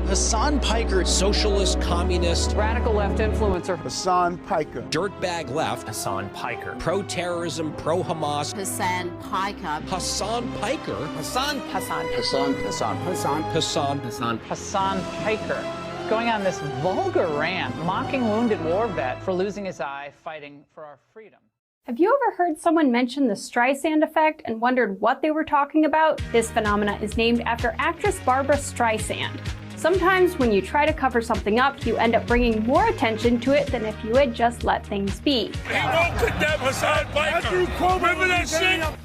Hasan Piker, socialist, communist, radical left influencer. Hasan Piker. Dirtbag left. Hasan Piker. Pro-terrorism, pro-Hamas. Hasan Piker. Hasan Piker. Hasan Piker. Going on this vulgar rant, mocking wounded war vet for losing his eye fighting for our freedom. Have you ever heard someone mention the Streisand effect and wondered what they were talking about? This phenomena is named after actress Barbara Streisand. Sometimes when you try to cover something up, you end up bringing more attention to it than if you had just let things be.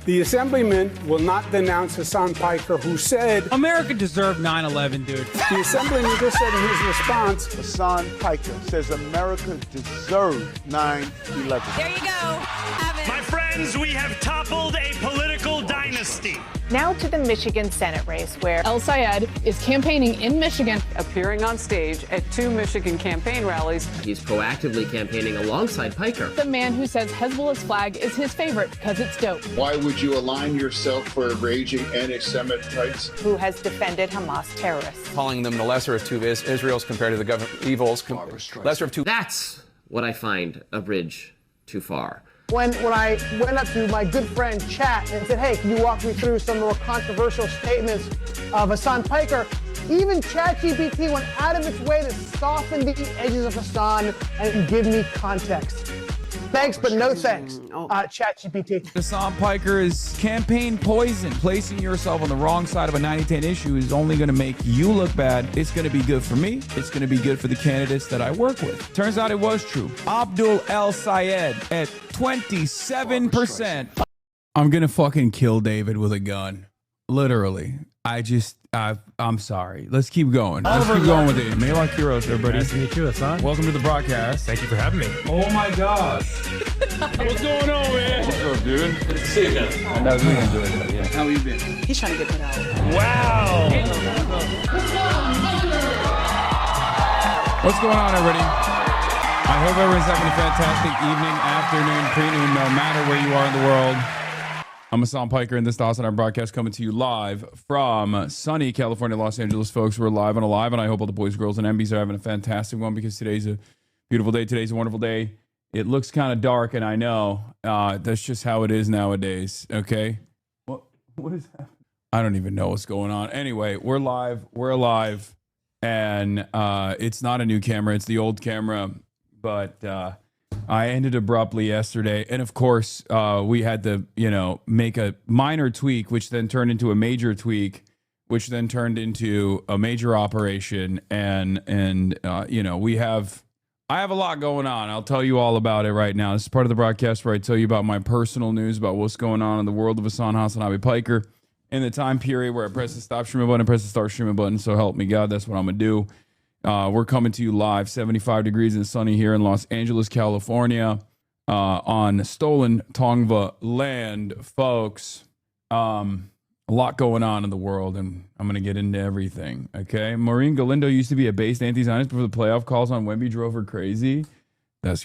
The assemblyman will not denounce Hasan Piker, who said, America deserved 9/11, dude. The assemblyman just said in his response, Hasan Piker says America deserved 9/11. There you go. My friends, we have toppled a political dynasty. Now to the Michigan Senate race, where El Sayed is campaigning in Michigan. Appearing on stage at 2 Michigan campaign rallies. He's proactively campaigning alongside Piker. The man who says Hezbollah's flag is his favorite because it's dope. Why would you align yourself for raging anti-Semites? Who has defended Hamas terrorists. Calling them the lesser of two Israels compared to the government evils. Lesser of two. That's what I find a bridge too far. When I went up to my good friend Chat and said, hey, can you walk me through some more controversial statements of Hasan Piker, even ChatGPT went out of its way to soften the edges of Hasan and give me context. Thanks, but no thanks, ChatGPT. Hasan Piker is campaign poison. Placing yourself on the wrong side of a 90-10 issue is only going to make you look bad. It's going to be good for me. It's going to be good for the candidates that I work with. Turns out it was true. Abdul El Sayed at 27%. I'm going to fucking kill David with a gun. Literally. I'm sorry. Let's keep going. Let's keep going with it. Melak Heroes, everybody. Nice to meet you, Hasan. Welcome to the broadcast. Thank you for having me. Oh my gosh. What's going on, man? What's up, dude? Good to see you again. I know we enjoyed it, yeah. How you been? He's trying to get put out. Wow. What's going on, everybody? I hope everyone's having a fantastic evening, afternoon, pre-noon, no matter where you are in the world. I'm Hasan Piker, and this is the HasanAbi broadcast coming to you live from sunny California, Los Angeles, folks. We're live and alive, and I hope all the boys, girls, and MBs are having a fantastic one because today's a beautiful day. Today's a wonderful day. It looks kind of dark, and I know that's just how it is nowadays, okay? What is happening? I don't even know what's going on. Anyway, we're live. We're alive, and it's not a new camera. It's the old camera, but I ended abruptly yesterday, and of course, we had to, make a minor tweak, which then turned into a major tweak, which then turned into a major operation, and I have a lot going on. I'll tell you all about it right now. This is part of the broadcast where I tell you about my personal news about what's going on in the world of HasanAbi Piker in the time period where I press the stop streaming button, press the start streaming button. So help me God, that's what I'm gonna do. We're coming to you live, 75 degrees and sunny here in Los Angeles, California, on stolen Tongva land, folks. A lot going on in the world, and I'm going to get into everything, okay? Maureen Galindo used to be a based anti-Zionist before the playoff calls on Wemby drove her crazy. That's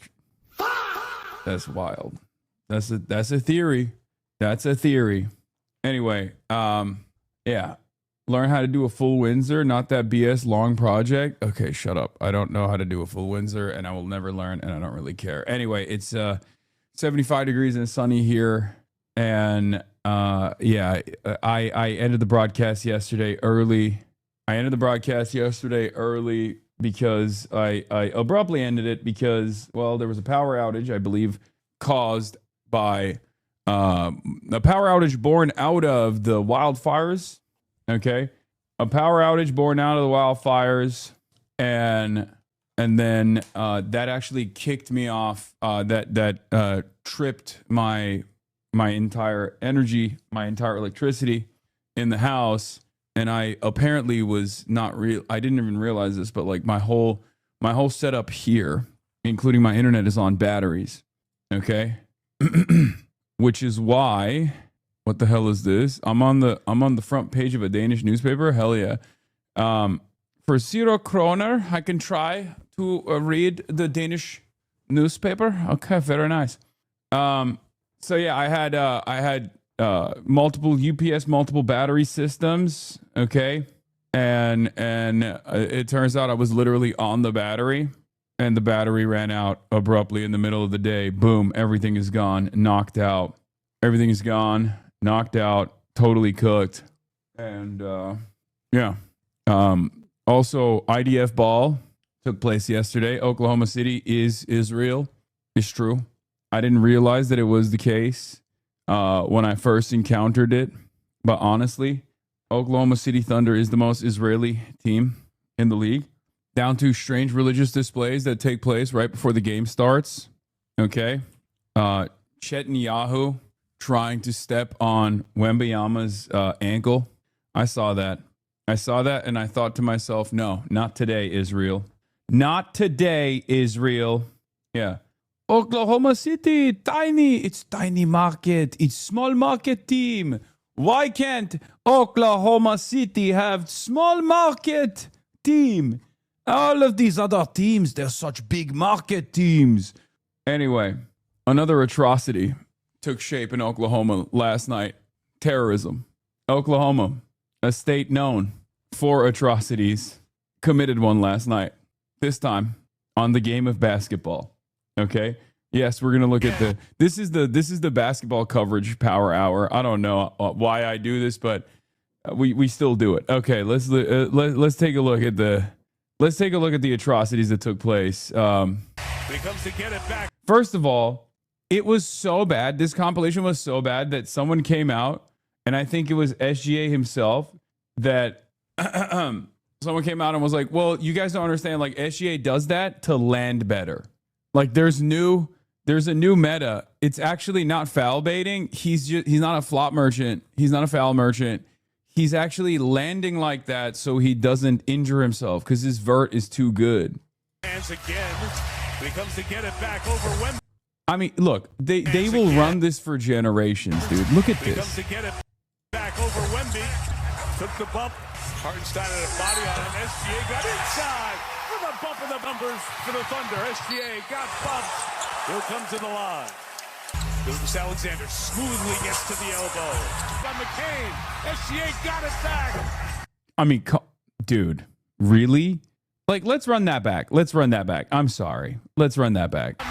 wild. That's a theory. That's a theory. Anyway, yeah. Learn how to do a full Windsor, not that BS long project. Okay, shut up. I don't know how to do a full Windsor, and I will never learn, and I don't really care. Anyway, it's 75 degrees and sunny here, and yeah, I ended the broadcast yesterday early. Because I abruptly ended it because, well, there was a power outage, I believe, caused by a power outage born out of the wildfires. Okay, a power outage born out of the wildfires, and then that actually kicked me off. That tripped my entire energy, my entire electricity in the house, and I apparently was not real. I didn't even realize this, but like my whole setup here, including my internet, is on batteries. Okay, which is why. What the hell is this? I'm on the front page of a Danish newspaper. Hell yeah! For 0 kroner, I can try to read the Danish newspaper. Okay, very nice. So yeah, I had multiple UPS, multiple battery systems. Okay, and it turns out I was literally on the battery, and the battery ran out abruptly in the middle of the day. Boom, everything is gone, knocked out. Everything is gone, knocked out, totally cooked. And yeah. Also, IDF ball took place yesterday. Oklahoma City is Israel. It's true. I didn't realize that it was the case when I first encountered it. But honestly, Oklahoma City Thunder is the most Israeli team in the league, down to strange religious displays that take place right before the game starts. Okay. Netanyahu trying to step on Wembanyama's ankle. I saw that. And I thought to myself, no, not today, Israel. Not today, Israel. Yeah. Oklahoma City, tiny. It's tiny market. It's small market team. Why can't Oklahoma City have small market team? All of these other teams, they're such big market teams. Anyway, another atrocity took shape in Oklahoma last night. Terrorism. Oklahoma, a state known for atrocities, committed one last night. This time on the game of basketball. Okay. Yes, we're gonna look at this is the basketball coverage power hour. I don't know why I do this, but we still do it. Okay, let's take a look at the atrocities that took place. First of all, it was so bad. This compilation was so bad that someone came out, and I think it was SGA himself, that someone came out and was like, well, you guys don't understand, like SGA does that to land better. Like there's a new meta. It's actually not foul baiting. He's not a flop merchant. He's not a foul merchant. He's actually landing like that so he doesn't injure himself because his vert is too good. Hands again. Becomes to get it back over Wemby. I mean, look, they will run this for generations, dude. Look at this. Becomes to get it back over Wemby. Took the bump. Hartenstein had a body on him. SGA got inside with a bump in the bumpers for the Thunder. SGA got bumped. He'll come to the line. Lucas Alexander smoothly gets to the elbow. Got McCain. SGA got it back. I mean, dude, really? Like, let's run that back. I'm sorry. Let's run that back.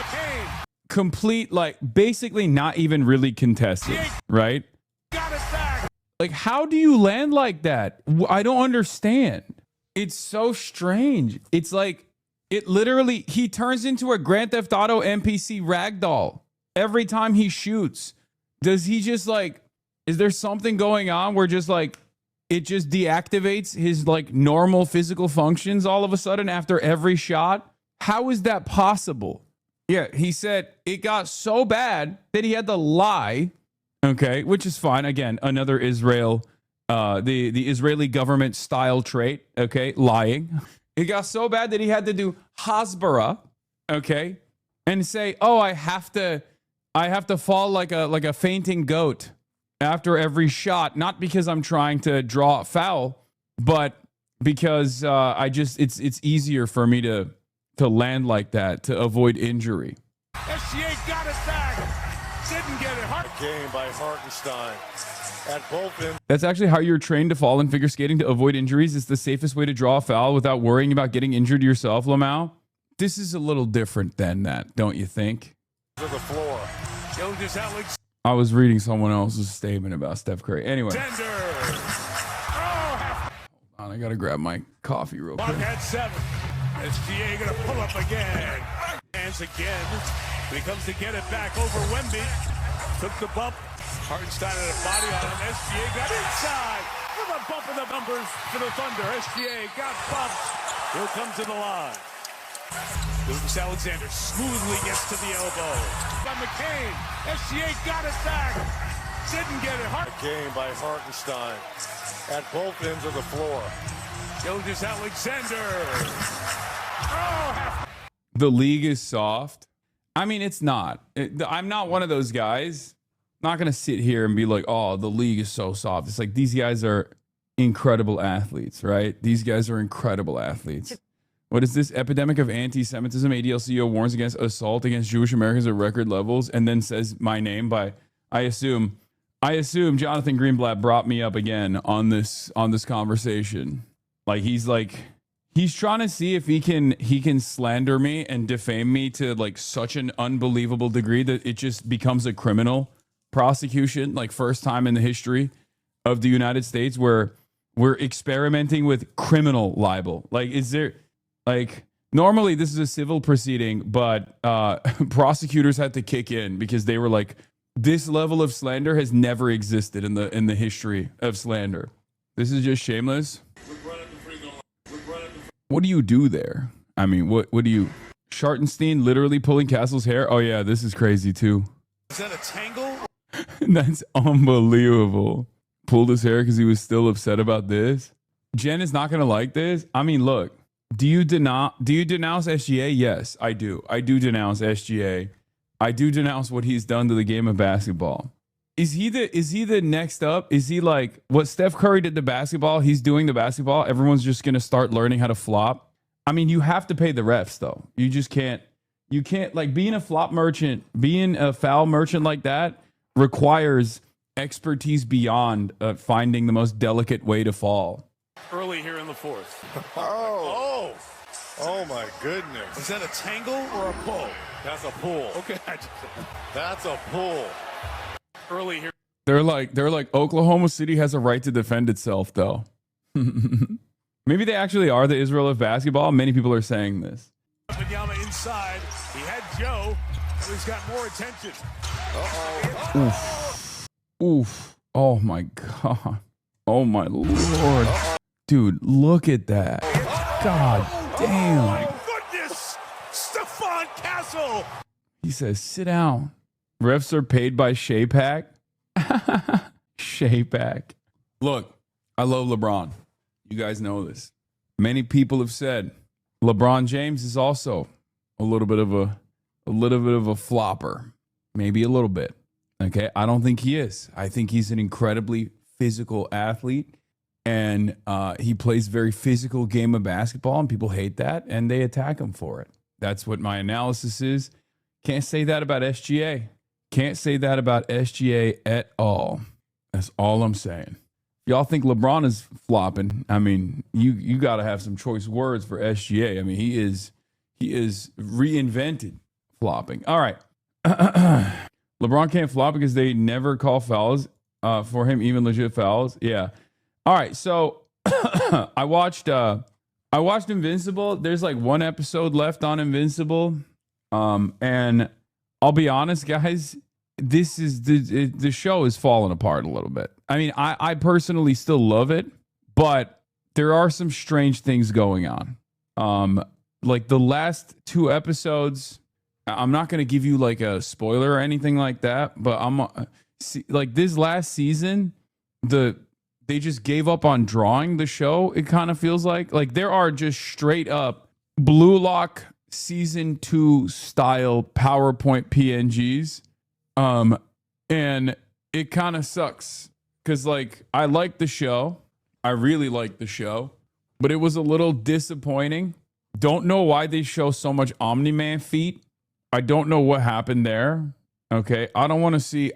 Complete, like, basically not even really contested, right? Got it back. Like, how do you land like that? I don't understand. It's so strange. It's like, it literally, he turns into a Grand Theft Auto NPC ragdoll every time he shoots. Does he just like, is there something going on where just like, it just deactivates his like normal physical functions all of a sudden after every shot? How is that possible? Yeah, he said it got so bad that he had to lie. Okay, which is fine. Again, another Israel, the Israeli government style trait. Okay, lying. It got so bad that he had to do hasbara, okay, and say, "Oh, I have to fall like a fainting goat after every shot, not because I'm trying to draw a foul, but because it's easier for me to land like that to avoid injury." SGA got it back. Didn't get it. Game by Hartenstein at both ends. That's actually how you're trained to fall in figure skating, to avoid injuries. It's the safest way to draw a foul without worrying about getting injured yourself, Lamau. This is a little different than that, don't you think? To the floor. I was reading someone else's statement about Steph Curry. Anyway. Hold on, I gotta grab my coffee real quick. At 7. SGA gonna pull up again. Hands again. Becomes to get it back over Wemby. Took the bump. Hartenstein had a body on him. SGA got inside with a bump in the bumpers for the Thunder. SGA got bumped. He'll come to the line. Lucas Alexander smoothly gets to the elbow. By McCain. SGA got it back. Didn't get it. Game by Hartenstein at both ends of the floor. Lucas Alexander. The league is soft. I mean, it's not. I'm not one of those guys. I'm not going to sit here and be like, oh, the league is so soft. It's like, these guys are incredible athletes, right? These guys are incredible athletes. What is this? Epidemic of anti-Semitism. ADL-CEO warns against assault against Jewish Americans at record levels, and then says my name by, I assume Jonathan Greenblatt brought me up again on this conversation. Like he's trying to see if he can slander me and defame me to like such an unbelievable degree that it just becomes a criminal prosecution, like first time in the history of the United States where we're experimenting with criminal libel. Like, is there, like, normally this is a civil proceeding, but prosecutors had to kick in because they were like, this level of slander has never existed in the history of slander. This is just shameless. What do you do there? I mean, what do you... Schartenstein literally pulling Castle's hair? Oh yeah, this is crazy too. Is that a tangle? That's unbelievable. Pulled his hair because he was still upset about this. Jen is not going to like this. I mean, look, do you denounce SGA? Yes, I do. I do denounce SGA. I do denounce what he's done to the game of basketball. Is he the next up? Is he like what Steph Curry did to basketball? He's doing the basketball. Everyone's just going to start learning how to flop. I mean, you have to pay the refs though. You just can't, like being a flop merchant, being a foul merchant like that requires expertise beyond finding the most delicate way to fall. Early here in the fourth. Oh my goodness. Is that a tangle or a pull? That's a pull. Okay. That's a pull. Early here. They're like Oklahoma City has a right to defend itself though. Maybe they actually are the Israel of basketball. Many people are saying this. Wembanyama inside. He had Joe. Now he's got more attention. Oof. Oh my God. Oh my Lord. Dude, look at that. God damn. Oh my goodness. Stephon Castle. He says, sit down. Refs are paid by Shea Pack. Shea Pack. Look, I love LeBron. You guys know this. Many people have said LeBron James is also a little bit of a flopper. Maybe a little bit. Okay, I don't think he is. I think he's an incredibly physical athlete, and he plays a very physical game of basketball, and people hate that, and they attack him for it. That's what my analysis is. Can't say that about SGA. Can't say that about SGA at all. That's all I'm saying. Y'all think LeBron is flopping? I mean, you got to have some choice words for SGA. I mean, he is reinvented flopping. All right. LeBron can't flop because they never call fouls for him, even legit fouls. Yeah. All right. So I watched Invincible. There's like one episode left on Invincible. And I'll be honest, guys, this is the show is falling apart a little bit. I mean, I personally still love it, but there are some strange things going on. Like the last two episodes, I'm not going to give you like a spoiler or anything like that, but like this last season, they just gave up on drawing the show. It kind of feels like there are just straight up Blue Lock season 2 style PowerPoint PNGs. And it kind of sucks because like I like the show. I really like the show, but it was a little disappointing. Don't know why they show so much Omni-Man feet. I don't know what happened there. Okay. I don't want to see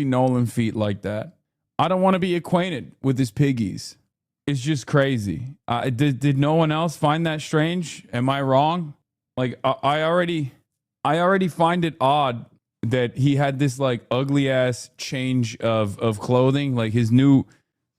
Nolan feet like that. I don't want to be acquainted with his piggies. It's just crazy. Did no one else find that strange? Am I wrong? Like I already find it odd that he had this like ugly ass change of clothing. Like his new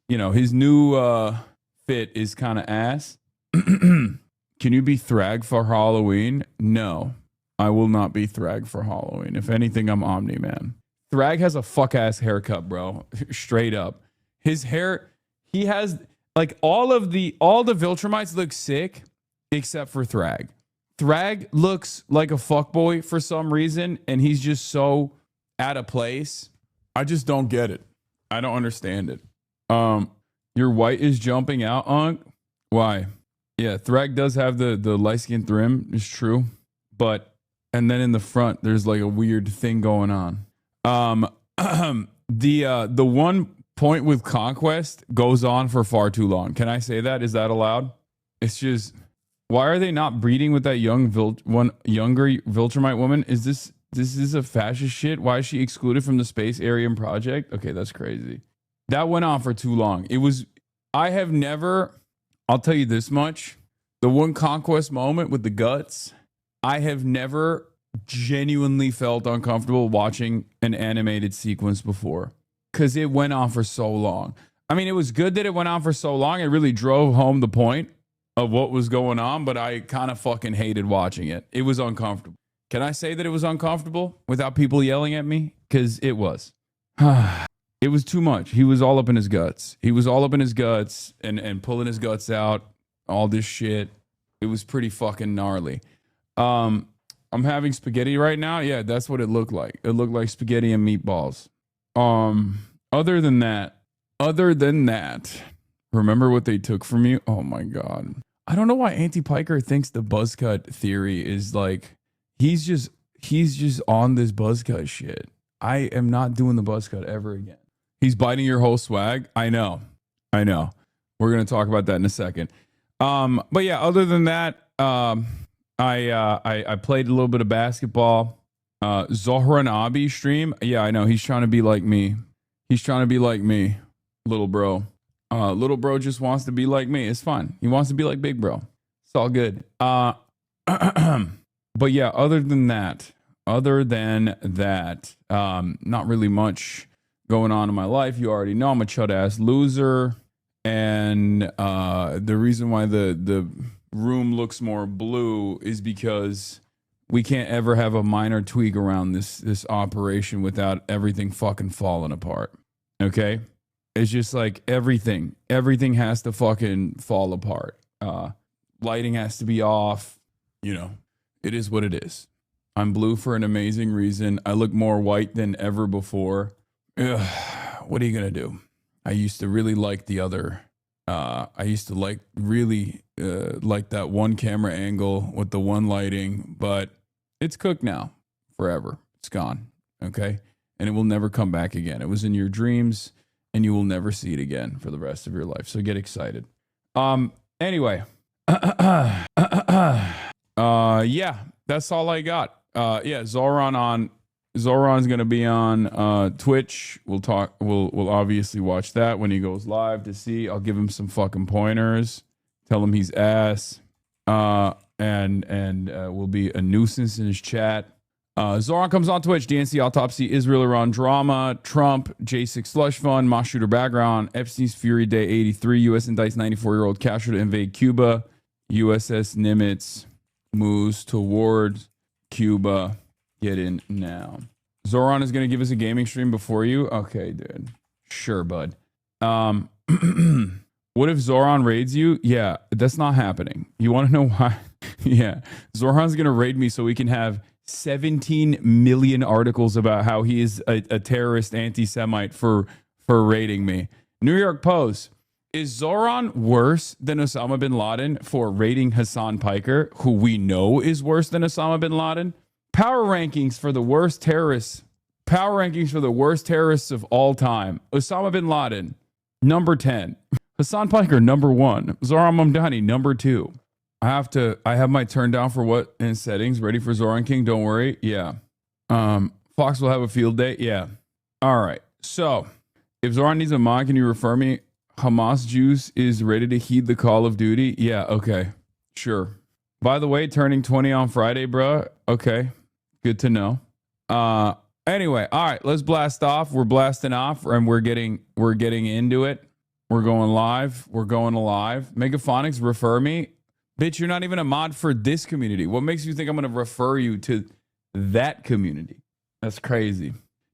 fit is kind of ass. Can you be Thrag for Halloween? No, I will not be Thrag for Halloween. If anything, I'm Omni-Man. Thrag has a fuck ass haircut, bro. Straight up. His hair, he has like all the Viltrumites look sick except for Thrag. Thrag looks like a fuckboy for some reason, and he's just so out of place. I just don't get it. I don't understand it. Your white is jumping out, Unc. Why? Yeah, Thrag does have the light skin trim. It's true, and then in the front, there's like a weird thing going on. The 1 point with Conquest goes on for far too long. Can I say that? Is that allowed? It's just. Why are they not breeding with that younger Viltrumite woman? Is this is a fascist shit? Why is she excluded from the Space Aryan Project? Okay, that's crazy. That went on for too long. I have never I'll tell you this much. The one conquest moment with the guts, I have never genuinely felt uncomfortable watching an animated sequence before because it went on for so long. I mean, it was good that it went on for so long. It really drove home the point of what was going on, but I kind of fucking hated watching it. It was uncomfortable. Can I say that it was uncomfortable without people yelling at me? Because it was. It was too much. He was all up in his guts. He was all up in his guts and pulling his guts out, all this shit. It was pretty fucking gnarly. I'm having spaghetti right now. Yeah, that's what it looked like. It looked like spaghetti and meatballs. Other than that, remember what they took from you? Oh my God. I don't know why Auntie Piker thinks the buzz cut theory is like, he's just on this buzz cut shit. I am not doing the buzz cut ever again. He's biting your whole swag. I know. We're going to talk about that in a second. But yeah, other than that, I played a little bit of basketball. HasanAbi stream. Yeah, I know. He's trying to be like me. Little bro. Little bro just wants to be like me. It's fine. He wants to be like big bro. It's all good. But yeah, other than that, not really much going on in my life. You already know I'm a chud ass loser. And the reason why the room looks more blue is because we can't ever have a minor tweak around this operation without everything fucking falling apart. Okay? It's just like everything has to fucking fall apart. Lighting has to be off. You know, it is what it is. I'm blue for an amazing reason. I look more white than ever before. Ugh, what are you gonna do? I used to really like the other. I used to like that one camera angle with the one lighting, but it's cooked now forever. It's gone. Okay. And it will never come back again. It was in your dreams and you will never see it again for the rest of your life. So get excited. Anyway, yeah, that's all I got. Yeah, Zoran's gonna be on Twitch. We'll obviously watch that when he goes live to see. I'll give him some fucking pointers. Tell him he's ass. And will be a nuisance in his chat. Zoran comes on Twitch. DNC Autopsy, Israel Iran Drama, Trump, J6 Slush Fund, Moss Shooter Background, Epstein's Fury Day 83, U.S. indicts 94-year-old Castro to invade Cuba, USS Nimitz moves towards Cuba. Get in now. Zoran is going to give us a gaming stream before you? Okay, dude. Sure, bud. What if Zoran raids you? Yeah, that's not happening. You want to know why? Yeah. Zoran's going to raid me so we can have 17 million articles about how he is a terrorist anti-Semite for raiding me. New York Post. Is Zoran worse than Osama bin Laden for raiding Hasan Piker, who we know is worse than Osama bin Laden? Power rankings for the worst terrorists. Power rankings for the worst terrorists of all time. Osama bin Laden, number 10. Hasan Piker, number 1. Zoran Mamdani, number 2. I have my turn down for what in settings. Ready for Zoran King? Don't worry. Yeah. Fox will have a field day. Yeah. All right. So if Zoran needs a mod, can you refer me? Hamas Juice is ready to heed the call of duty. Yeah. Okay. Sure. By the way, turning 20 on Friday, bro. Okay. Good to know. Anyway. All right. Let's blast off. We're blasting off and we're getting into it. We're going live. Megaphonics, refer me. Bitch, you're not even a mod for this community. What makes you think I'm going to refer you to that community? That's crazy.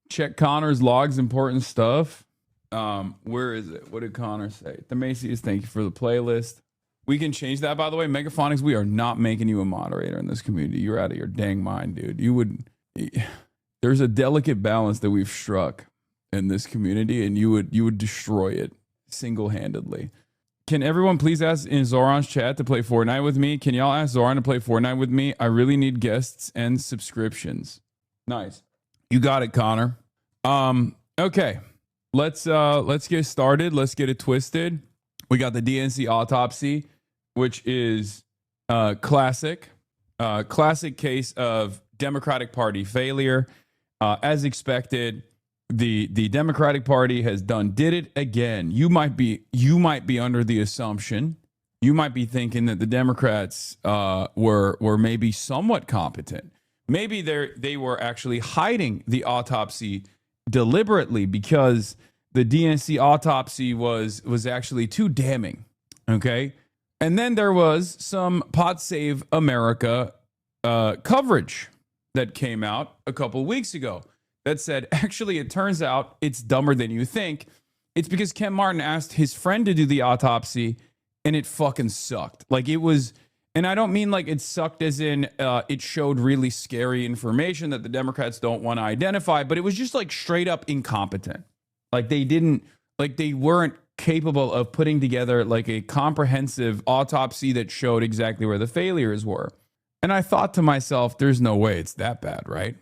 Check Connor's logs, important stuff. Where is it? What did Connor say? The Macy's, thank you for the playlist. We can change that, by the way. Megaphonics, we are not making you a moderator in this community. You're out of your dang mind, dude. There's a delicate balance that we've struck in this community, and you would destroy it single-handedly. Can everyone please ask in Zoran's chat to play Fortnite with me? Can y'all ask Zoran to play Fortnite with me? I really need guests and subscriptions. Nice. You got it, Connor. Okay. Let's get started. Let's get it twisted. We got the DNC autopsy, which is classic case of Democratic Party failure. As expected, the Democratic Party did it again. You might be under the assumption you might be thinking that the Democrats were maybe somewhat competent. Maybe they were actually hiding the autopsy deliberately because the DNC autopsy was actually too damning. Okay. And then there was some Pot Save America coverage that came out a couple weeks ago that said, actually, it turns out it's dumber than you think. It's because Ken Martin asked his friend to do the autopsy and it fucking sucked. Like, it was, and I don't mean like it sucked as in it showed really scary information that the Democrats don't want to identify, but it was just like straight up incompetent. Like they weren't capable of putting together like a comprehensive autopsy that showed exactly where the failures were. And I thought to myself, there's no way it's that bad, right?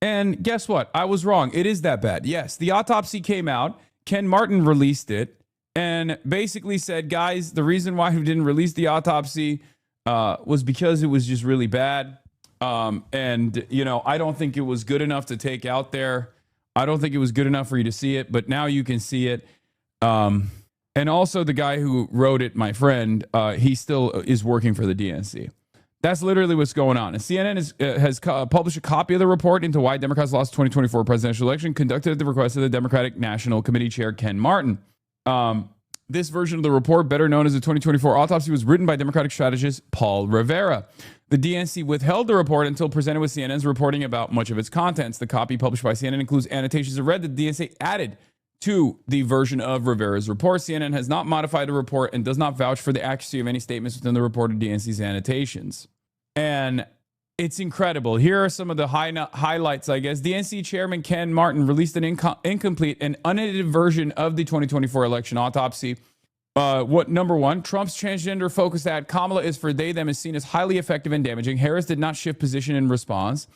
And guess what? I was wrong. It is that bad. Yes, the autopsy came out. Ken Martin released it and basically said, guys, the reason why we didn't release the autopsy was because it was just really bad. And, you know, I don't think it was good enough to take out there. I don't think it was good enough for you to see it, but now you can see it. And also the guy who wrote it, my friend, he still is working for the DNC. That's literally what's going on. And CNN has published a copy of the report into why Democrats lost the 2024 presidential election, conducted at the request of the Democratic National Committee Chair Ken Martin. This version of the report, better known as the 2024 autopsy, was written by Democratic strategist Paul Rivera. The DNC withheld the report until presented with CNN's reporting about much of its contents. The copy published by CNN includes annotations of red that the DNC added to the version of Rivera's report. CNN has not modified the report and does not vouch for the accuracy of any statements within the report of DNC's annotations. And it's incredible. Here are some of the highlights, I guess. DNC Chairman Ken Martin released an incomplete and unedited version of the 2024 election autopsy. Number one, Trump's transgender-focused ad, Kamala is for they, them, is seen as highly effective and damaging. Harris did not shift position in response.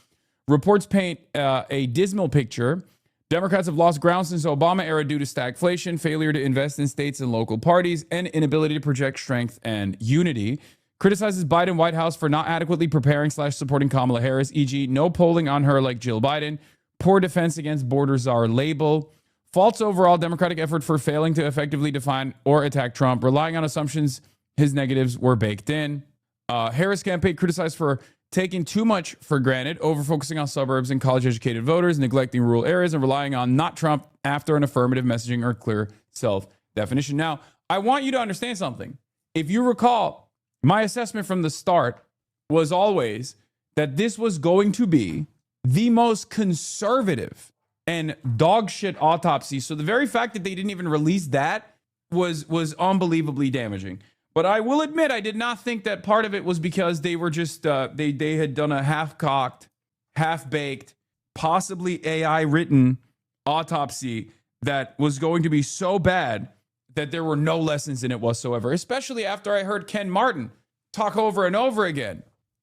Reports paint a dismal picture. Democrats have lost ground since Obama era due to stagflation, failure to invest in states and local parties, and inability to project strength and unity. Criticizes Biden White House for not adequately preparing / supporting Kamala Harris, e.g. no polling on her like Jill Biden, poor defense against border czar label, false overall Democratic effort for failing to effectively define or attack Trump, relying on assumptions his negatives were baked in. Harris campaign criticized for taking too much for granted, over-focusing on suburbs and college-educated voters, neglecting rural areas, and relying on not Trump after an affirmative messaging or clear self-definition. Now, I want you to understand something. If you recall, my assessment from the start was always that this was going to be the most conservative and dog shit autopsy. So the very fact that they didn't even release that was unbelievably damaging. But I will admit, I did not think that part of it was because they were just, they had done a half-cocked, half-baked, possibly AI-written autopsy that was going to be so bad that there were no lessons in it whatsoever, especially after I heard Ken Martin talk over and over again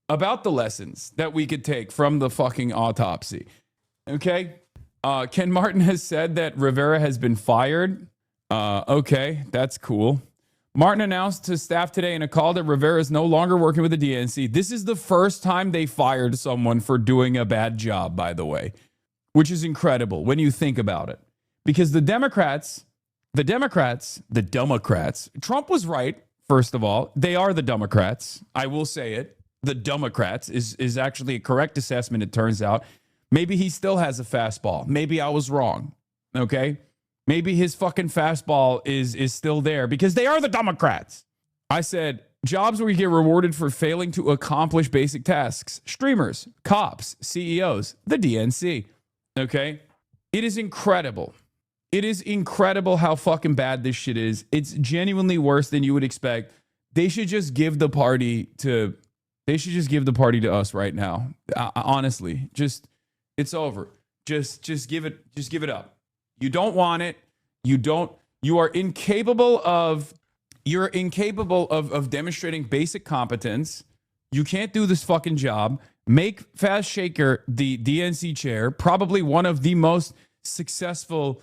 about the lessons that we could take from the fucking autopsy. Okay? Ken Martin has said that Rivera has been fired. Okay, that's cool. Martin announced to staff today in a call that Rivera is no longer working with the DNC. This is the first time they fired someone for doing a bad job, by the way, which is incredible when you think about it. Because the Democrats, Trump was right, first of all. They are the Democrats. I will say it. The Democrats is actually a correct assessment, it turns out. Maybe he still has a fastball. Maybe I was wrong. Okay? Maybe his fucking fastball is still there because they are the Democrats. I said, jobs where you get rewarded for failing to accomplish basic tasks. Streamers, cops, CEOs, the DNC. Okay? It is incredible. It is incredible how fucking bad this shit is. It's genuinely worse than you would expect. They should just give the party to us right now. Honestly, it's over. Just give it up. You don't want it. You are incapable of demonstrating basic competence. You can't do this fucking job. Make Fast Shaker the DNC chair, probably one of the most successful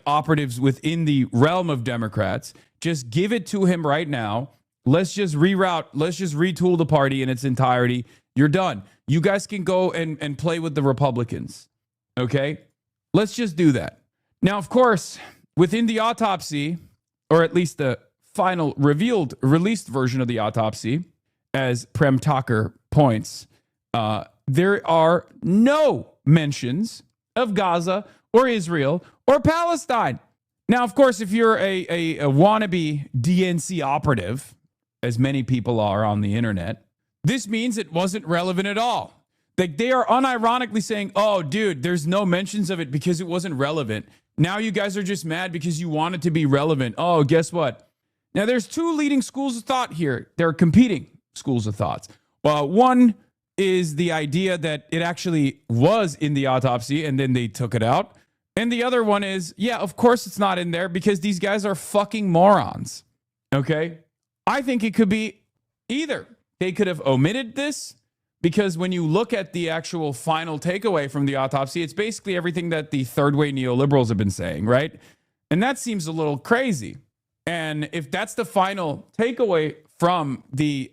operatives within the realm of Democrats. Just give it to him right now. Let's just retool the party in its entirety. You're done. You guys can go and play with the Republicans. Okay? Let's just do that. Now, of course, within the autopsy, or at least the final released version of the autopsy, as Prem Taker points, there are no mentions of Gaza or Israel or Palestine. Now, of course, if you're a wannabe DNC operative, as many people are on the internet, this means it wasn't relevant at all. Like, they are unironically saying, oh, dude, there's no mentions of it because it wasn't relevant. Now you guys are just mad because you want it to be relevant. Oh, guess what? Now, there's two leading schools of thought here. They're competing schools of thoughts. Well, one is the idea that it actually was in the autopsy and then they took it out. And the other one is, yeah, of course it's not in there because these guys are fucking morons. Okay? I think it could be either. They could have omitted this because when you look at the actual final takeaway from the autopsy, it's basically everything that the third way neoliberals have been saying, right? And that seems a little crazy. And if that's the final takeaway from the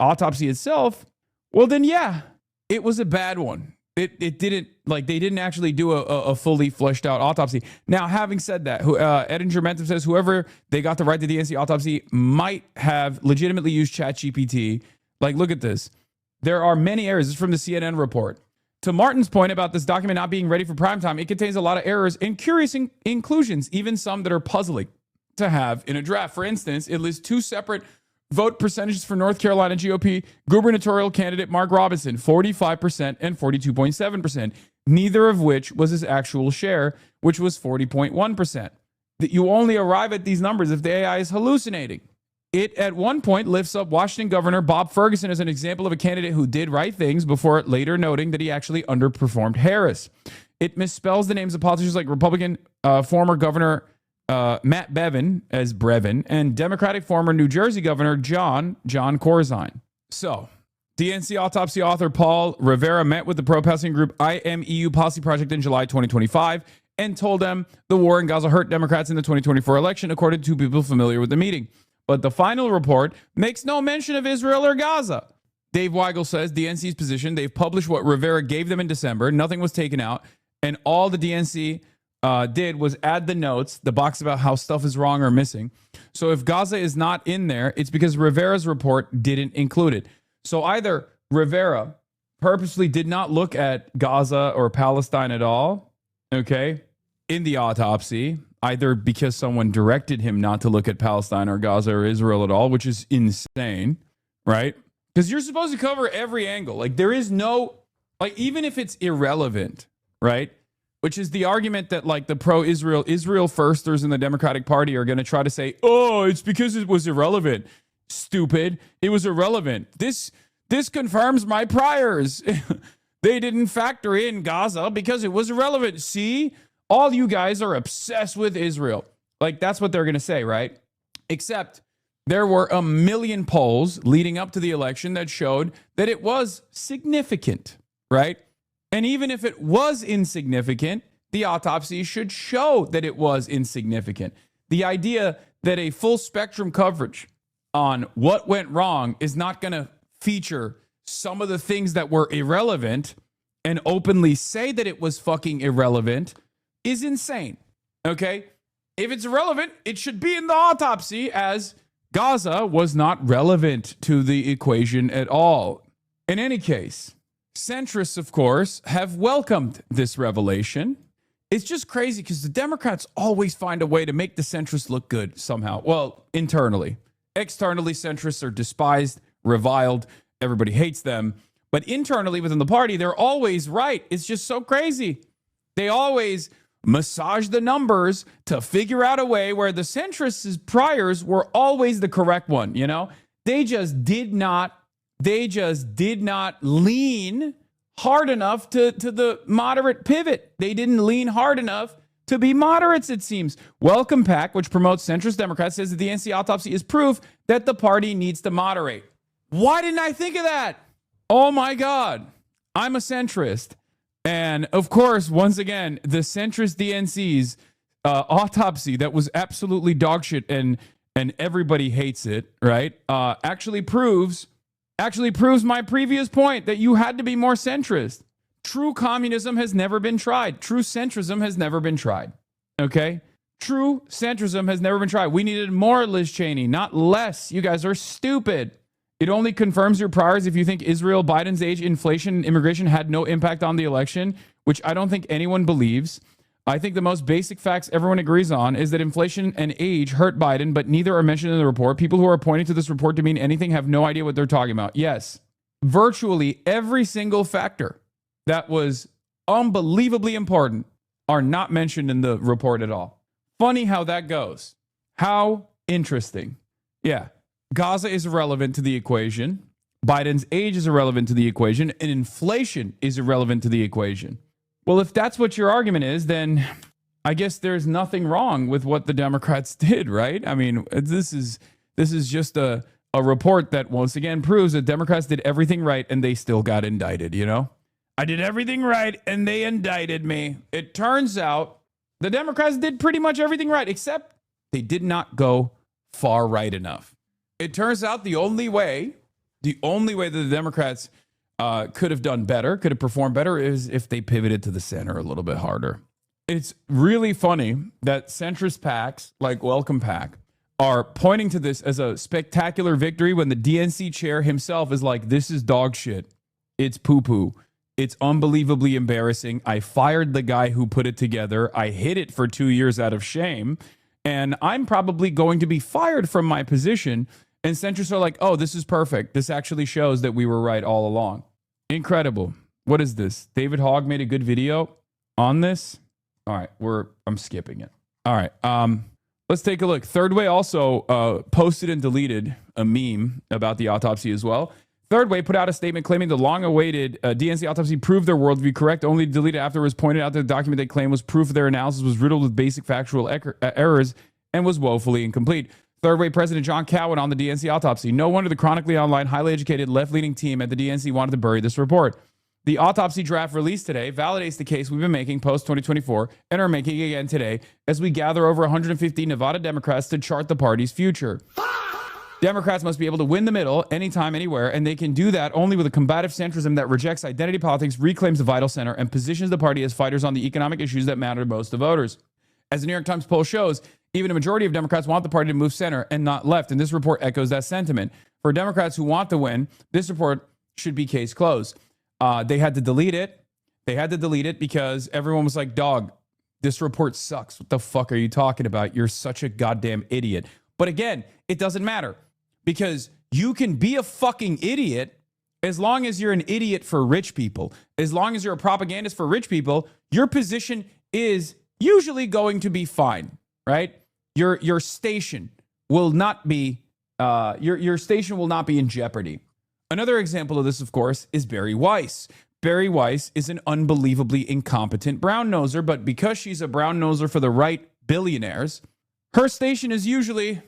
autopsy itself, well, then, yeah, it was a bad one. It didn't, like, they didn't actually do a fully fleshed out autopsy. Now, having said that, Edinger Mentum says whoever they got to write the DNC autopsy might have legitimately used ChatGPT. Like, look at this. There are many errors. This is from the CNN report. To Martin's point about this document not being ready for primetime, it contains a lot of errors and curious inclusions, even some that are puzzling to have in a draft. For instance, it lists two separate vote percentages for North Carolina GOP gubernatorial candidate Mark Robinson, 45% and 42.7%, neither of which was his actual share, which was 40.1%. That you only arrive at these numbers if the AI is hallucinating. It, at one point, lifts up Washington Governor Bob Ferguson as an example of a candidate who did right things before later noting that he actually underperformed Harris. It misspells the names of politicians like Republican former Governor Matt Bevin as Brevin and Democratic former New Jersey Governor John Corzine. So, DNC autopsy author Paul Rivera met with the pro-Palestinian group IMEU Policy Project in July 2025 and told them the war in Gaza hurt Democrats in the 2024 election, according to people familiar with the meeting. But the final report makes no mention of Israel or Gaza. Dave Weigel says DNC's position, they've published what Rivera gave them in December. Nothing was taken out. And all the DNC did was add the notes, the box about how stuff is wrong or missing. So if Gaza is not in there, it's because Rivera's report didn't include it. So either Rivera purposely did not look at Gaza or Palestine at all, okay, in the autopsy, either because someone directed him not to look at Palestine or Gaza or Israel at all, which is insane, right? Because you're supposed to cover every angle. Like, there is no, like, even if it's irrelevant, right? Which is the argument that, like, the pro-Israel, Israel firsters in the Democratic Party are going to try to say, oh, it's because it was irrelevant. Stupid. It was irrelevant. This confirms my priors. They didn't factor in Gaza because it was irrelevant. See? All you guys are obsessed with Israel. Like, that's what they're going to say, right? Except there were a million polls leading up to the election that showed that it was significant, right? And even if it was insignificant, the autopsy should show that it was insignificant. The idea that a full spectrum coverage on what went wrong is not going to feature some of the things that were irrelevant and openly say that it was fucking irrelevant is insane, okay? If it's irrelevant, it should be in the autopsy, as Gaza was not relevant to the equation at all. In any case, centrists, of course, have welcomed this revelation. It's just crazy because the Democrats always find a way to make the centrists look good somehow. Well, internally. Externally, centrists are despised, reviled. Everybody hates them. But internally within the party, they're always right. It's just so crazy. They always massage the numbers to figure out a way where the centrists' priors were always the correct one, you know? They just did not lean hard enough to the moderate pivot. They didn't lean hard enough to be moderates, it seems. Welcome Pack, which promotes centrist Democrats, says that the DNC autopsy is proof that the party needs to moderate. Why didn't I think of that? Oh my God. I'm a centrist. And of course, once again, the centrist DNC's autopsy that was absolutely dog shit and everybody hates it, right? Actually proves my previous point that you had to be more centrist. True communism has never been tried. True centrism has never been tried. Okay? True centrism has never been tried. We needed more Liz Cheney, not less. You guys are stupid. It only confirms your priors if you think Israel, Biden's age, inflation, and immigration had no impact on the election, which I don't think anyone believes. I think the most basic facts everyone agrees on is that inflation and age hurt Biden, but neither are mentioned in the report. People who are pointing to this report to mean anything have no idea what they're talking about. Yes, virtually every single factor that was unbelievably important are not mentioned in the report at all. Funny how that goes. How interesting. Yeah. Gaza is irrelevant to the equation. Biden's age is irrelevant to the equation. And inflation is irrelevant to the equation. Well, if that's what your argument is, then I guess there's nothing wrong with what the Democrats did, right? I mean, this is just a report that once again proves that Democrats did everything right and they still got indicted, you know? I did everything right and they indicted me. It turns out the Democrats did pretty much everything right, except they did not go far right enough. It turns out the only way that the Democrats could have done better, could have performed better, is if they pivoted to the center a little bit harder. It's really funny that centrist PACs like Welcome PAC are pointing to this as a spectacular victory when the DNC chair himself is like, this is dog shit. It's poo-poo. It's unbelievably embarrassing. I fired the guy who put it together. I hid it for 2 years out of shame. And I'm probably going to be fired from my position. And centrists are like, oh, this is perfect. This actually shows that we were right all along. Incredible. What is this? David Hogg made a good video on this. All right, I'm skipping it. All right. Let's take a look. Third Way also posted and deleted a meme about the autopsy as well. Third Way put out a statement claiming the long-awaited DNC autopsy proved their worldview correct, only deleted afterwards, pointed out that the document they claimed was proof of their analysis was riddled with basic factual errors and was woefully incomplete. Third Way President John Cowan on the DNC autopsy. No wonder the chronically online, highly educated, left-leaning team at the DNC wanted to bury this report. The autopsy draft released today validates the case we've been making post-2024 and are making again today as we gather over 150 Nevada Democrats to chart the party's future. Democrats must be able to win the middle anytime, anywhere, and they can do that only with a combative centrism that rejects identity politics, reclaims the vital center, and positions the party as fighters on the economic issues that matter most to voters. As the New York Times poll shows, even a majority of Democrats want the party to move center and not left, and this report echoes that sentiment. For Democrats who want to win, this report should be case closed. They had to delete it. They had to delete it because everyone was like, dog, this report sucks. What the fuck are you talking about? You're such a goddamn idiot. But again, it doesn't matter. Because you can be a fucking idiot as long as you're an idiot for rich people. As long as you're a propagandist for rich people, your position is usually going to be fine, right? Your station will not be your station will not be in jeopardy. Another example of this, of course, is Bari Weiss. Bari Weiss is an unbelievably incompetent brown noser, but because she's a brown noser for the right billionaires, her station is usually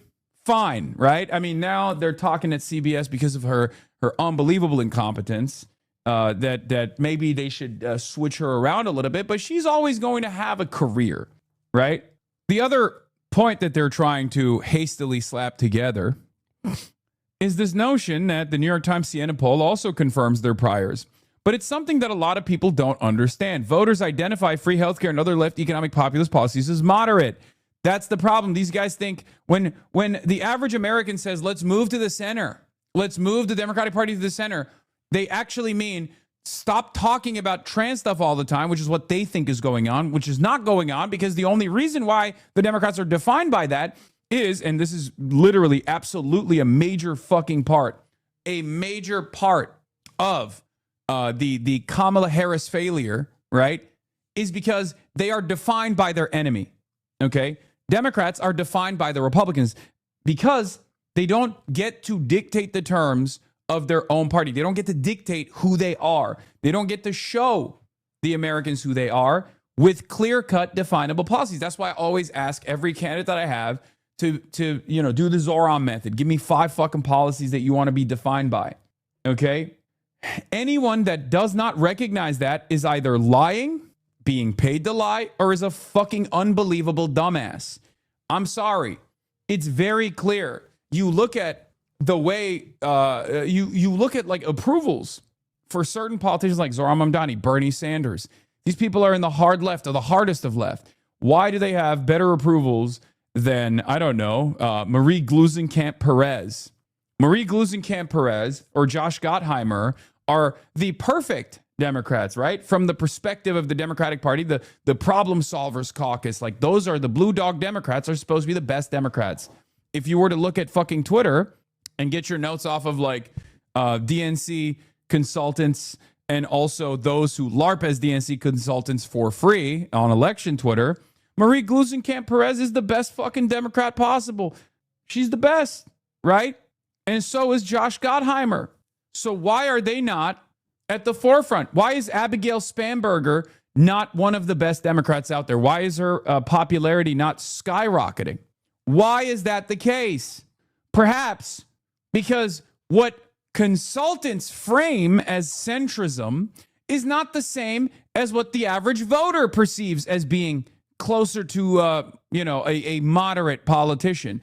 fine, right? I mean, now they're talking at CBS because of her unbelievable incompetence, that maybe they should switch her around a little bit, but she's always going to have a career, right? The other point that they're trying to hastily slap together is this notion that the New York Times Siena poll also confirms their priors. But it's something that a lot of people don't understand. Voters identify free healthcare and other left economic populist policies as moderate. That's the problem. These guys think when the average American says, let's move to the center, let's move the Democratic Party to the center, they actually mean stop talking about trans stuff all the time, which is what they think is going on, which is not going on, because the only reason why the Democrats are defined by that is, and this is literally absolutely a major fucking part, a major part of the Kamala Harris failure, right, is because they are defined by their enemy, okay? Democrats are defined by the Republicans because they don't get to dictate the terms of their own party. They don't get to dictate who they are. They don't get to show the Americans who they are with clear-cut, definable policies. That's why I always ask every candidate that I have to do the Zoran method. Give me 5 fucking policies that you want to be defined by, okay? Anyone that does not recognize that is either lying, being paid to lie, or is a fucking unbelievable dumbass. I'm sorry. It's very clear. You look at the way you look at like approvals for certain politicians like Zoran Mamdani, Bernie Sanders. These people are in the hard left or the hardest of left. Why do they have better approvals than, I don't know, Marie Gluesenkamp-Perez? Marie Gluesenkamp-Perez or Josh Gottheimer are the perfect Democrats, right? From the perspective of the Democratic Party, the problem solvers caucus, like those are the blue dog Democrats are supposed to be the best Democrats. If you were to look at fucking Twitter and get your notes off of like DNC consultants and also those who LARP as DNC consultants for free on election Twitter, Marie Gluesenkamp-Perez is the best fucking Democrat possible. She's the best, right? And so is Josh Gottheimer. So why are they not at the forefront? Why is Abigail Spanberger not one of the best Democrats out there? Why is her popularity not skyrocketing? Why is that the case? Perhaps because what consultants frame as centrism is not the same as what the average voter perceives as being closer to, a moderate politician.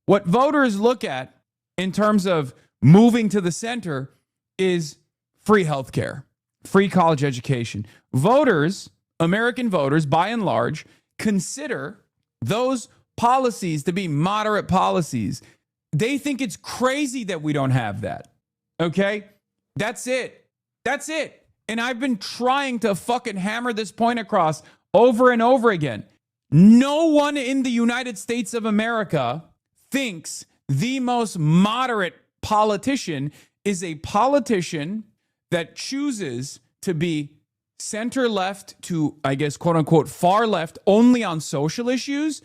What voters look at in terms of moving to the center is free healthcare, free college education. Voters, American voters, by and large, consider those policies to be moderate policies. They think it's crazy that we don't have that. Okay? That's it. That's it. And I've been trying to fucking hammer this point across over and over again. No one in the United States of America thinks the most moderate politician is a politician that chooses to be center left to, I guess, quote unquote, far left only on social issues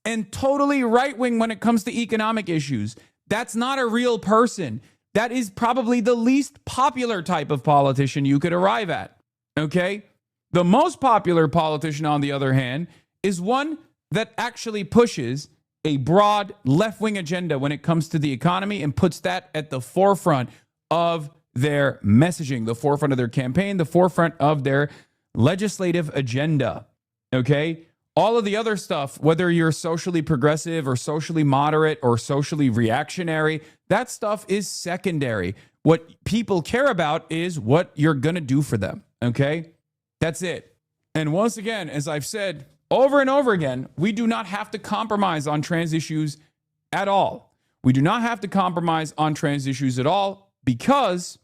and totally right wing when it comes to economic issues. That's not a real person. That is probably the least popular type of politician you could arrive at. Okay? The most popular politician, on the other hand, is one that actually pushes a broad left-wing agenda when it comes to the economy and puts that at the forefront of their messaging, the forefront of their campaign, the forefront of their legislative agenda. Okay? All of the other stuff, whether you're socially progressive or socially moderate or socially reactionary, that stuff is secondary. What people care about is what you're going to do for them. Okay? That's it. And once again, as I've said over and over again, we do not have to compromise on trans issues at all. We do not have to compromise on trans issues at all, because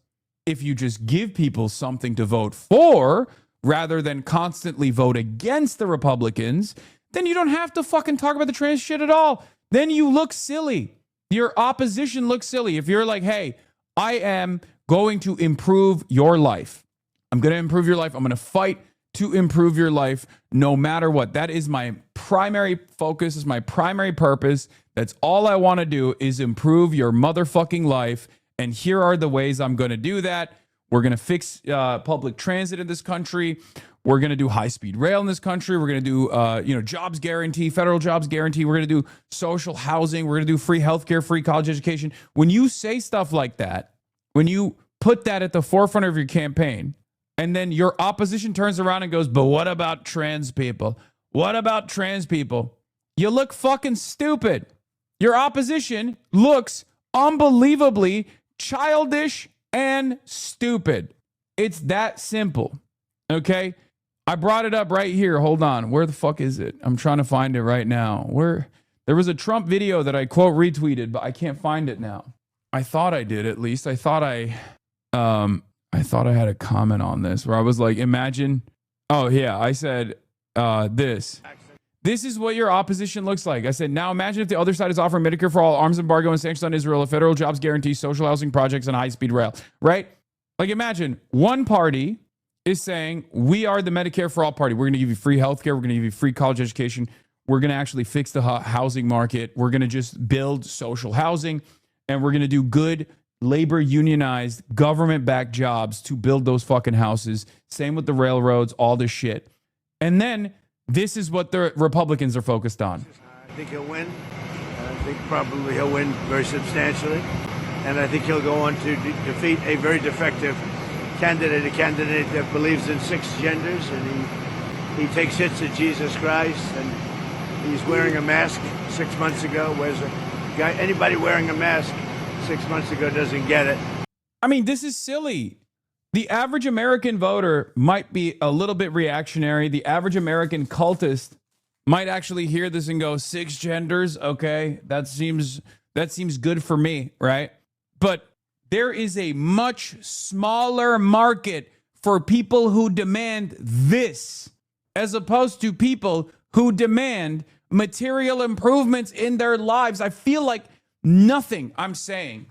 if you just give people something to vote for rather than constantly vote against the Republicans, then you don't have to fucking talk about the trans shit at all. Then you look silly. Your opposition looks silly. If you're like, hey, I am going to improve your life. I'm going to improve your life. I'm going to fight to improve your life no matter what. That is my primary focus, is my primary purpose. That's all I want to do, is improve your motherfucking life. And here are the ways I'm going to do that. We're going to fix public transit in this country. We're going to do high-speed rail in this country. We're going to do, jobs guarantee, federal jobs guarantee. We're going to do social housing. We're going to do free healthcare, free college education. When you say stuff like that, when you put that at the forefront of your campaign, and then your opposition turns around and goes, but what about trans people? What about trans people? You look fucking stupid. Your opposition looks unbelievably childish and stupid. It's that simple. Okay? I brought it up right here. Hold on. Where the fuck is it? I'm trying to find it right now. There was a Trump video that I quote retweeted, but I can't find it now. I thought I did, at least. I thought I had a comment on this where I was like, imagine. Oh yeah. I said, this is what your opposition looks like. I said, now imagine if the other side is offering Medicare for all, arms embargo and sanctions on Israel, a federal jobs guarantee, social housing projects, and high-speed rail, right? Like imagine one party is saying, we are the Medicare for all party. We're going to give you free healthcare. We're going to give you free college education. We're going to actually fix the housing market. We're going to just build social housing, and we're going to do good labor unionized government-backed jobs to build those fucking houses. Same with the railroads, all this shit. And then this is what the Republicans are focused on. I think he'll win. I think probably he'll win very substantially. And I think he'll go on to defeat a very defective candidate, a candidate that believes in 6 genders, and he takes hits at Jesus Christ, and he's wearing a mask 6 months ago. Whereas anybody wearing a mask 6 months ago doesn't get it. I mean, this is silly. The average American voter might be a little bit reactionary. The average American cultist might actually hear this and go, 6 genders, okay, that seems good for me, right? But there is a much smaller market for people who demand this, as opposed to people who demand material improvements in their lives. I feel like nothing I'm saying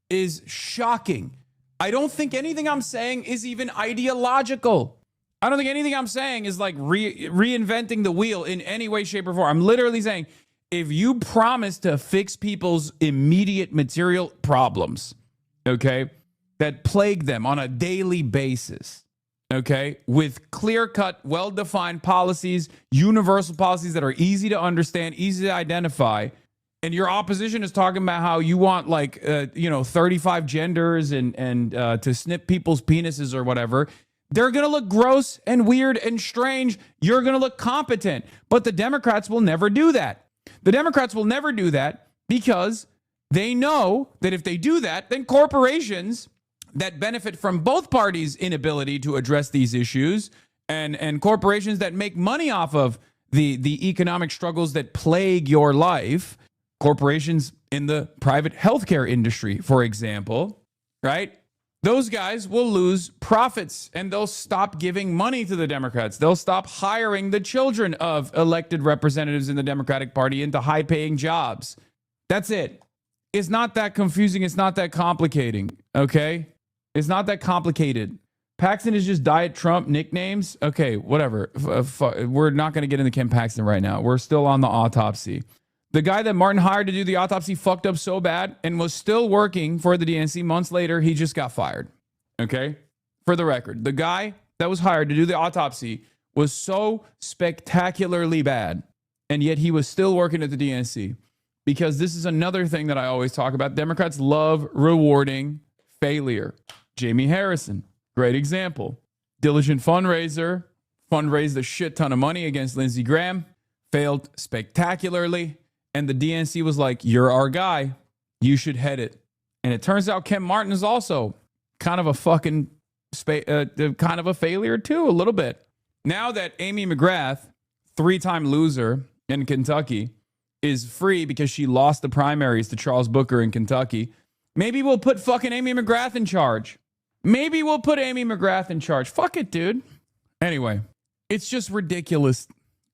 is shocking. I don't think anything I'm saying is even ideological. I don't think anything I'm saying is like reinventing the wheel in any way, shape, or form. I'm literally saying, if you promise to fix people's immediate material problems, okay, that plague them on a daily basis, okay, with clear-cut, well-defined policies, universal policies that are easy to understand, easy to identify, and your opposition is talking about how you want 35 genders and to snip people's penises or whatever, they're going to look gross and weird and strange. You're going to look competent. But the Democrats will never do that. The Democrats will never do that because they know that if they do that, then corporations that benefit from both parties' inability to address these issues and corporations that make money off of the economic struggles that plague your life, corporations in the private healthcare industry, for example, right? Those guys will lose profits and they'll stop giving money to the Democrats. They'll stop hiring the children of elected representatives in the Democratic Party into high-paying jobs. That's it. It's not that confusing. It's not that complicating, okay? It's not that complicated. Paxton is just Diet Trump nicknames. Okay, whatever. We're not going to get into Ken Paxton right now. We're still on the autopsy. The guy that Martin hired to do the autopsy fucked up so bad and was still working for the DNC months later. He just got fired. Okay? For the record, the guy that was hired to do the autopsy was so spectacularly bad, and yet he was still working at the DNC. Because this is another thing that I always talk about. Democrats love rewarding failure. Jamie Harrison, great example. Diligent fundraiser, fundraised a shit ton of money against Lindsey Graham, failed spectacularly. And the DNC was like, you're our guy. You should head it. And it turns out Ken Martin is also kind of a fucking, kind of a failure too, a little bit. Now that Amy McGrath, 3-time loser in Kentucky, is free because she lost the primaries to Charles Booker in Kentucky, maybe we'll put fucking Amy McGrath in charge. Maybe we'll put Amy McGrath in charge. Fuck it, dude. Anyway, it's just ridiculous.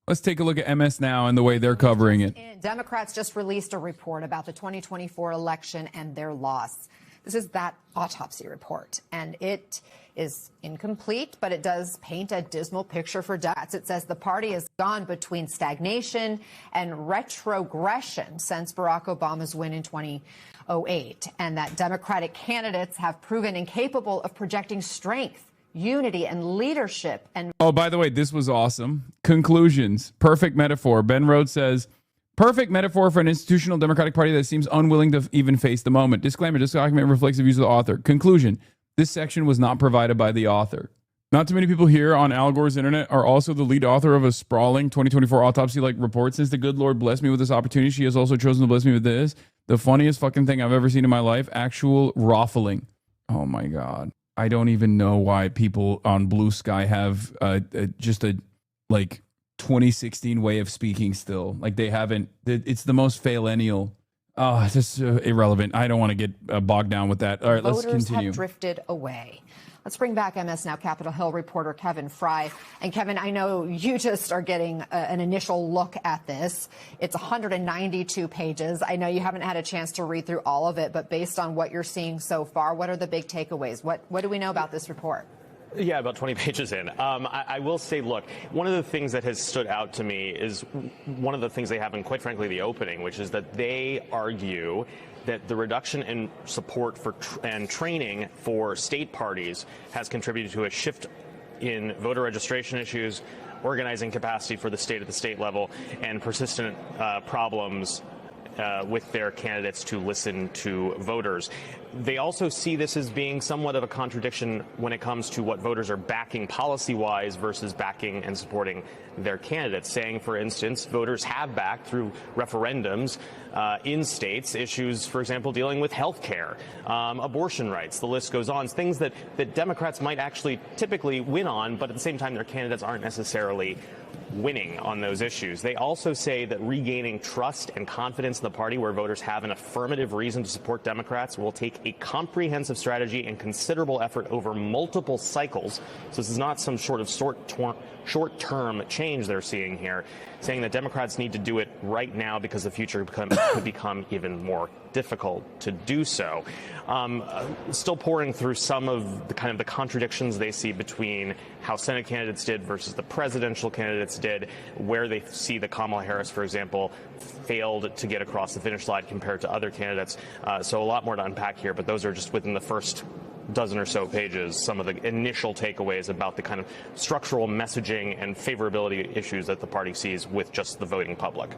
Let's take a look at MS Now and the way they're covering it. Democrats just released a report about the 2024 election and their loss. This is that autopsy report, and it is incomplete, but it does paint a dismal picture for Democrats. It says the party has gone between stagnation and retrogression since Barack Obama's win in 2008, and that Democratic candidates have proven incapable of projecting strength, unity, and leadership. And oh, by the way, this was awesome. Conclusions. Perfect metaphor. Ben Rhodes says, perfect metaphor for an institutional Democratic Party that seems unwilling to even face the moment. Disclaimer, this document reflects the views of the author. Conclusion. This section was not provided by the author. Not too many people here on Al Gore's internet are also the lead author of a sprawling 2024 autopsy-like report. Since the good Lord blessed me with this opportunity, she has also chosen to bless me with this. The funniest fucking thing I've ever seen in my life. Actual ruffling. Oh my God. I don't even know why people on Blue Sky have just a like 2016 way of speaking still. Like they haven't, it's the most faillennial. Oh, it's just irrelevant. I don't want to get bogged down with that. All right, let's continue. Voters have drifted away. Let's bring back MS Now Capitol Hill reporter Kevin Fry. And Kevin, I know you just are getting an initial look at this. It's 192 pages. I know you haven't had a chance to read through all of it, but based on what you're seeing so far, what are the big takeaways? What do we know about this report? Yeah, about 20 pages in. I will say, look, one of the things that has stood out to me is one of the things they have in, quite frankly, the opening, which is that they argue that the reduction in support for and training for state parties has contributed to a shift in voter registration issues, organizing capacity for the state at the state level, and persistent problems with their candidates to listen to voters. They also see this as being somewhat of a contradiction when it comes to what voters are backing policy-wise versus backing and supporting their candidates, saying, for instance, voters have backed through referendums in states issues, for example, dealing with health care, abortion rights, the list goes on, things that Democrats might actually typically win on, but at the same time their candidates aren't necessarily winning on those issues. They also say that regaining trust and confidence in the party where voters have an affirmative reason to support Democrats will take a comprehensive strategy and considerable effort over multiple cycles. So this is not some sort of short-term change they're seeing here, saying that Democrats need to do it right now because the future could become even more difficult to do so. Still pouring through some of the kind of the contradictions they see between how Senate candidates did versus the presidential candidates did, where they see that Kamala Harris, for example, failed to get across the finish line compared to other candidates. So a lot more to unpack here, but those are just within the first dozen or so pages, some of the initial takeaways about the kind of structural messaging and favorability issues that the party sees with just the voting public.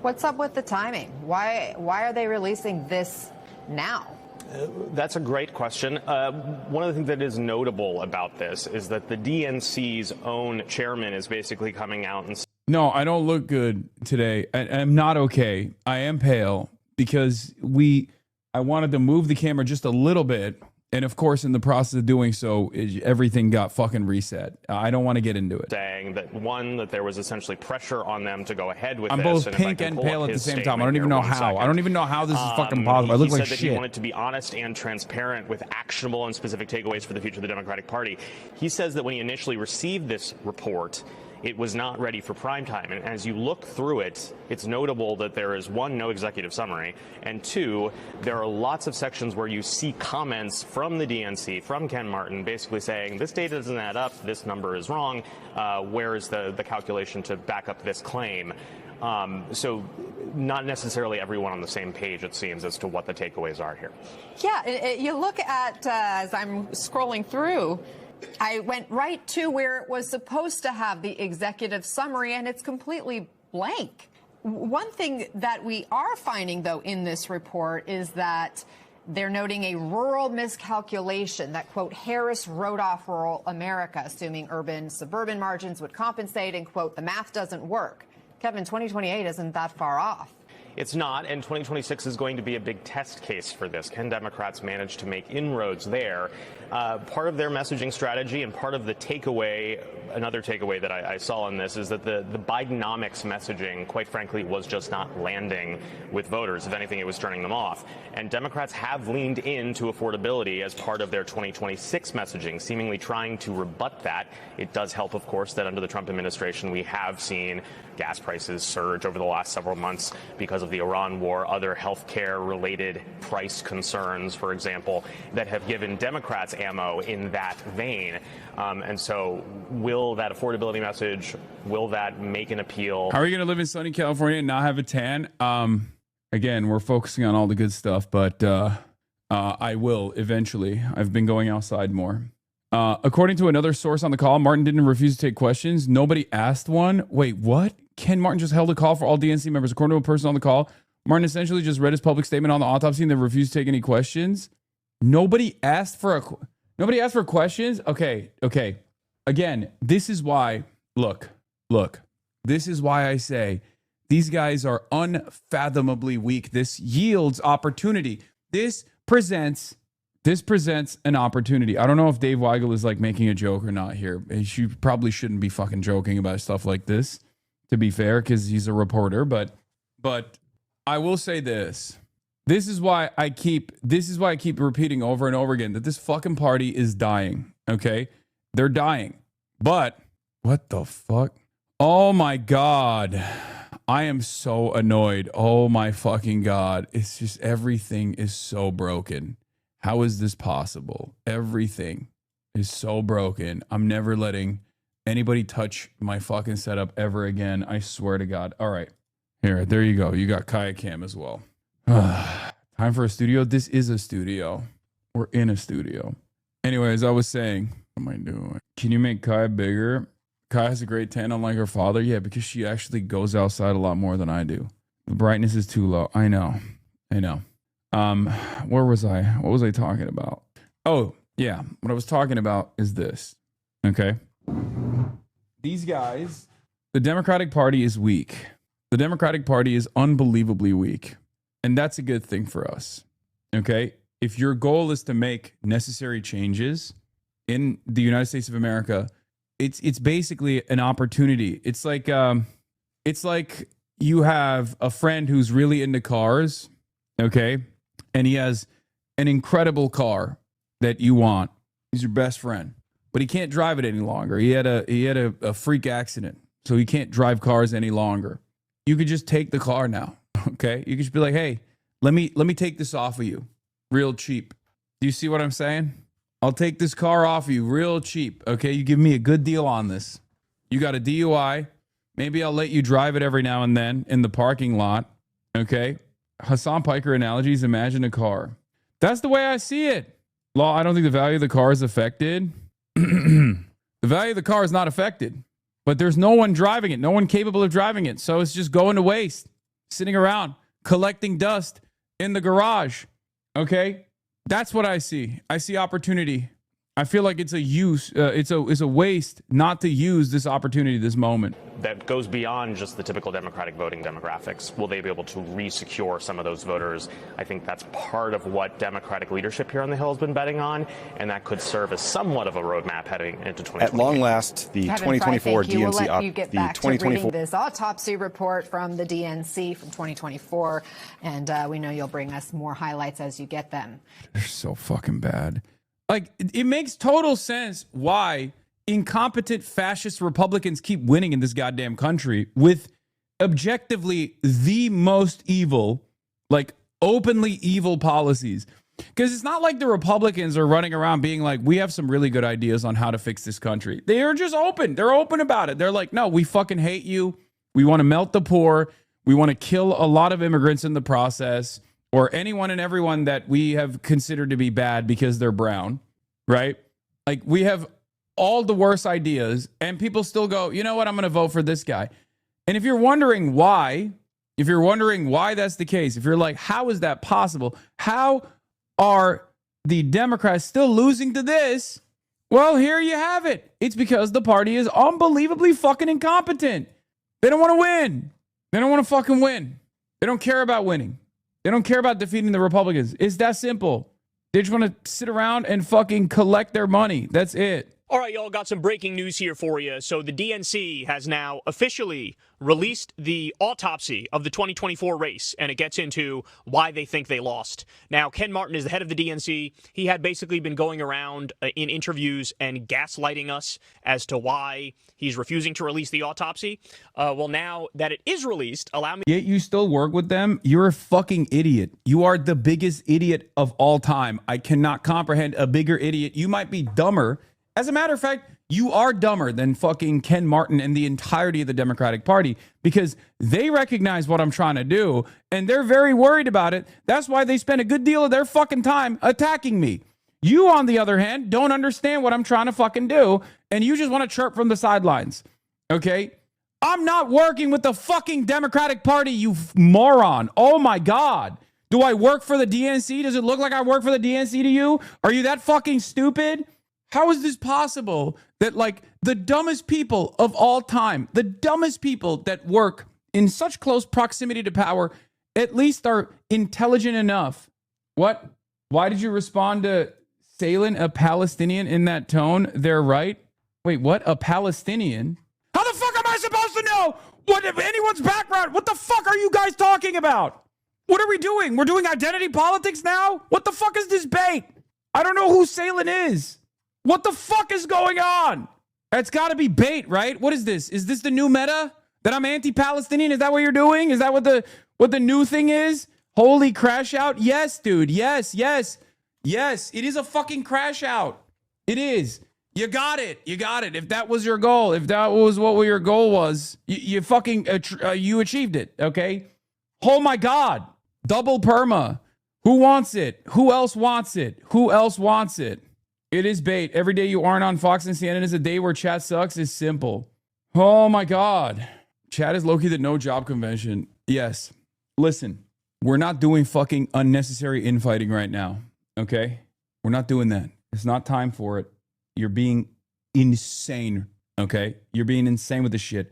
What's up with the timing? Why are they releasing this now? That's a great question. One of the things that is notable about this is that the DNC's own chairman is basically coming out and No, I don't look good today. I'm not okay. I am pale because I wanted to move the camera just a little bit. And of course, in the process of doing so, everything got fucking reset. I don't want to get into it. Saying that, one, that there was essentially pressure on them to go ahead with I'm this. both pink and pale at the same time. I don't even know how. I don't even know how this is fucking possible. I look like shit. He said that he wanted to be honest and transparent with actionable and specific takeaways for the future of the Democratic Party. He says that when he initially received this report, it was not ready for prime time. And as you look through it, it's notable that there is, one, no executive summary, and two, there are lots of sections where you see comments from the DNC, from Ken Martin, basically saying, this data doesn't add up, this number is wrong, where is the calculation to back up this claim? So not necessarily everyone on the same page, it seems, as to what the takeaways are here. Yeah, you look at, as I'm scrolling through, I went right to where it was supposed to have the executive summary, and it's completely blank. One thing that we are finding, though, in this report is that they're noting a rural miscalculation that, quote, Harris wrote off rural America, assuming urban-suburban margins would compensate, and, quote, the math doesn't work. Kevin, 2028 isn't that far off. It's not, and 2026 is going to be a big test case for this. Can Democrats manage to make inroads there? Part of their messaging strategy and part of the takeaway, another takeaway that I saw in this, is that the Bidenomics messaging, quite frankly, was just not landing with voters. If anything, it was turning them off. And Democrats have leaned into affordability as part of their 2026 messaging, seemingly trying to rebut that. It does help, of course, that under the Trump administration, we have seen gas prices surge over the last several months because of the Iran war, other health care related price concerns, for example, that have given Democrats ammo in that vein. And so will that affordability message, will that make an appeal? How are you going to live in sunny California and not have a tan? Again, we're focusing on all the good stuff, but I will eventually. I've been going outside more. According to another source on the call, Martin didn't refuse to take questions. Nobody asked one. Wait, what? Ken Martin just held a call for all DNC members. According to a person on the call, Martin essentially just read his public statement on the autopsy and then refused to take any questions. Nobody asked for questions. Okay. Again, this is why. Look. This is why I say these guys are unfathomably weak. This yields opportunity. This presents an opportunity. I don't know if Dave Weigel is like making a joke or not here. He probably shouldn't be fucking joking about stuff like this, to be fair, because he's a reporter. But I will say this. This is why I keep repeating over and over again that this fucking party is dying. Okay? They're dying. But what the fuck? Oh my God. I am so annoyed. Oh my fucking God. It's just everything is so broken. How is this possible? Everything is so broken. I'm never letting anybody touch my fucking setup ever again. I swear to God. All right. Here, there you go. You got Kaya Cam as well. Time for a studio. This is a studio. We're in a studio. Anyways, I was saying, what am I doing? Can you make Kaya bigger? Kaya has a great tan unlike her father. Yeah, because she actually goes outside a lot more than I do. The brightness is too low. I know. Where was I? What was I talking about? Oh, yeah. What I was talking about is this. Okay. These guys, the Democratic Party is weak. The Democratic Party is unbelievably weak. And that's a good thing for us. Okay. If your goal is to make necessary changes in the United States of America, it's basically an opportunity. It's like you have a friend who's really into cars, okay? And he has an incredible car that you want. He's your best friend, but he can't drive it any longer. He had a freak accident, so he can't drive cars any longer. You could just take the car now, okay? You could just be like, hey, let me take this off of you real cheap. Do you see what I'm saying? I'll take this car off of you real cheap, okay? You give me a good deal on this. You got a DUI. Maybe I'll let you drive it every now and then in the parking lot, okay? Hasan Piker analogies, imagine a car. That's the way I see it. Law, I don't think the value of the car is affected. The value of the car is not affected, but there's no one driving it, no one capable of driving it. So it's just going to waste, sitting around, collecting dust in the garage, okay? That's what I see. I see opportunity. I feel like it's a waste not to use this opportunity, this moment. That goes beyond just the typical Democratic voting demographics. Will they be able to re-secure some of those voters? I think that's part of what Democratic leadership here on the Hill has been betting on, and that could serve as somewhat of a roadmap heading into 2024. At long last, the 2024 DNC we'll let you get back to reading this autopsy report from the DNC from 2024, and we know you'll bring us more highlights as you get them. They're so fucking bad. Like, it makes total sense why incompetent fascist Republicans keep winning in this goddamn country with objectively the most evil, like openly evil policies. Because it's not like the Republicans are running around being like, we have some really good ideas on how to fix this country. They are just open. They're open about it. They're like, no, we fucking hate you. We want to melt the poor. We want to kill a lot of immigrants in the process, or anyone and everyone that we have considered to be bad because they're brown, right? Like, we have all the worst ideas, and people still go, you know what, I'm going to vote for this guy. And if you're wondering why that's the case, if you're like, how is that possible? How are the Democrats still losing to this? Well, here you have it. It's because the party is unbelievably fucking incompetent. They don't want to win. They don't want to fucking win. They don't care about winning. They don't care about defeating the Republicans. It's that simple. They just want to sit around and fucking collect their money. That's it. All right, y'all, got some breaking news here for you. So the DNC has now officially released the autopsy of the 2024 race, and it gets into why they think they lost. Now, Ken Martin is the head of the DNC. He had basically been going around in interviews and gaslighting us as to why he's refusing to release the autopsy. Well, now that it is released, allow me... Yet you still work with them? You're a fucking idiot. You are the biggest idiot of all time. I cannot comprehend a bigger idiot. You might be dumber. As a matter of fact, you are dumber than fucking Ken Martin and the entirety of the Democratic Party, because they recognize what I'm trying to do and they're very worried about it. That's why they spend a good deal of their fucking time attacking me. You, on the other hand, don't understand what I'm trying to fucking do, and you just want to chirp from the sidelines. Okay? I'm not working with the fucking Democratic Party, you moron. Oh my God. Do I work for the DNC? Does it look like I work for the DNC to you? Are you that fucking stupid? How is this possible that, like, the dumbest people of all time, the dumbest people that work in such close proximity to power, at least are intelligent enough? What? Why did you respond to Salin, a Palestinian, in that tone? They're right. Wait, what? A Palestinian? How the fuck am I supposed to know what anyone's background? What the fuck are you guys talking about? What are we doing? We're doing identity politics now? What the fuck is this bait? I don't know who Salin is. What the fuck is going on? It's got to be bait, right? What is this? Is this the new meta? That I'm anti-Palestinian? Is that what you're doing? Is that what the new thing is? Holy crash out? Yes, dude. Yes. It is a fucking crash out. It is. You got it. If that was your goal, if that was what your goal was, you fucking you achieved it. Okay. Oh my God. Double perma. Who wants it? Who else wants it? It is bait. Every day you aren't on Fox and CNN is a day where chat sucks is simple. Oh my God. Chat is low-key the no job convention. Yes. Listen, we're not doing fucking unnecessary infighting right now. Okay? We're not doing that. It's not time for it. You're being insane. Okay? You're being insane with this shit.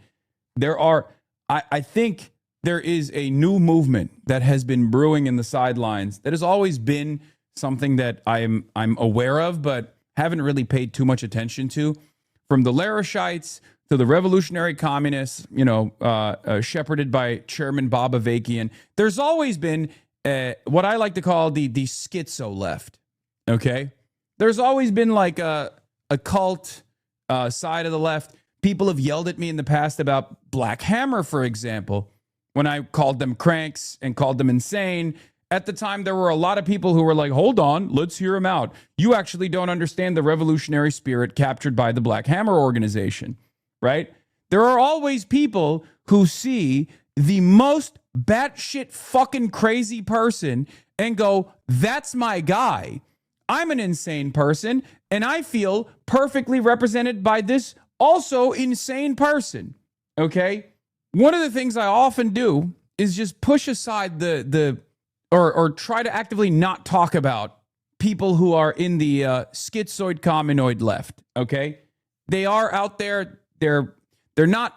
I think there is a new movement that has been brewing in the sidelines that has always been something that I'm aware of, but haven't really paid too much attention to. From the Larishites to the revolutionary communists, shepherded by Chairman Bob Avakian, there's always been what I like to call the schizo left. Okay? There's always been like a cult side of the left. People have yelled at me in the past about Black Hammer, for example, when I called them cranks and called them insane. At the time, there were a lot of people who were like, hold on, let's hear him out. You actually don't understand the revolutionary spirit captured by the Black Hammer organization, right? There are always people who see the most batshit fucking crazy person and go, that's my guy. I'm an insane person, and I feel perfectly represented by this also insane person, okay? One of the things I often do is just push aside or try to actively not talk about people who are in the schizoid communoid left, okay? They are out there. They're not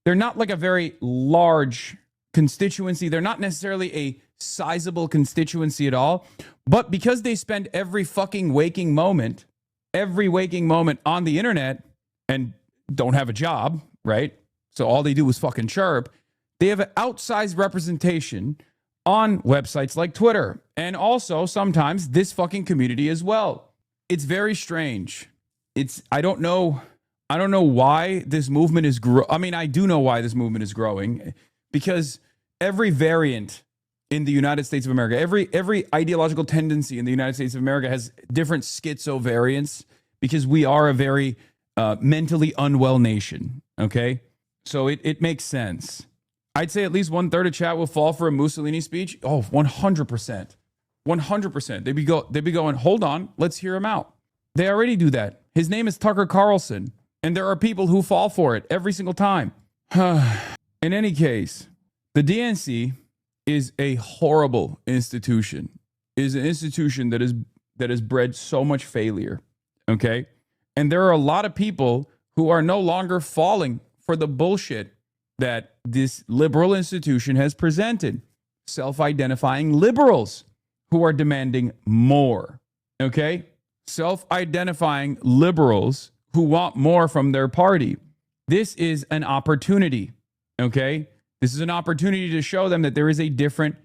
like a very large constituency. They're not necessarily a sizable constituency at all, but because they spend every waking moment on the internet and don't have a job, right? So all they do is fucking chirp. They have an outsized representation on websites like Twitter, and also sometimes this fucking community as well. It's very strange. I don't know why this movement is I do know why this movement is growing, because every variant in the United States of America, every ideological tendency in the United States of America has different schizo variants, because we are a very mentally unwell nation, okay? So it makes sense. I'd say at least 1/3 of chat will fall for a Mussolini speech. Oh, 100%. 100%. They'd be going, hold on, let's hear him out. They already do that. His name is Tucker Carlson, and there are people who fall for it every single time. In any case, the DNC is a horrible institution. It is an institution that has bred so much failure, okay? And there are a lot of people who are no longer falling for the bullshit that this liberal institution has presented. Self-identifying liberals who are demanding more, okay? Self-identifying liberals who want more from their party. This is an opportunity, okay? This is an opportunity to show them that there is a different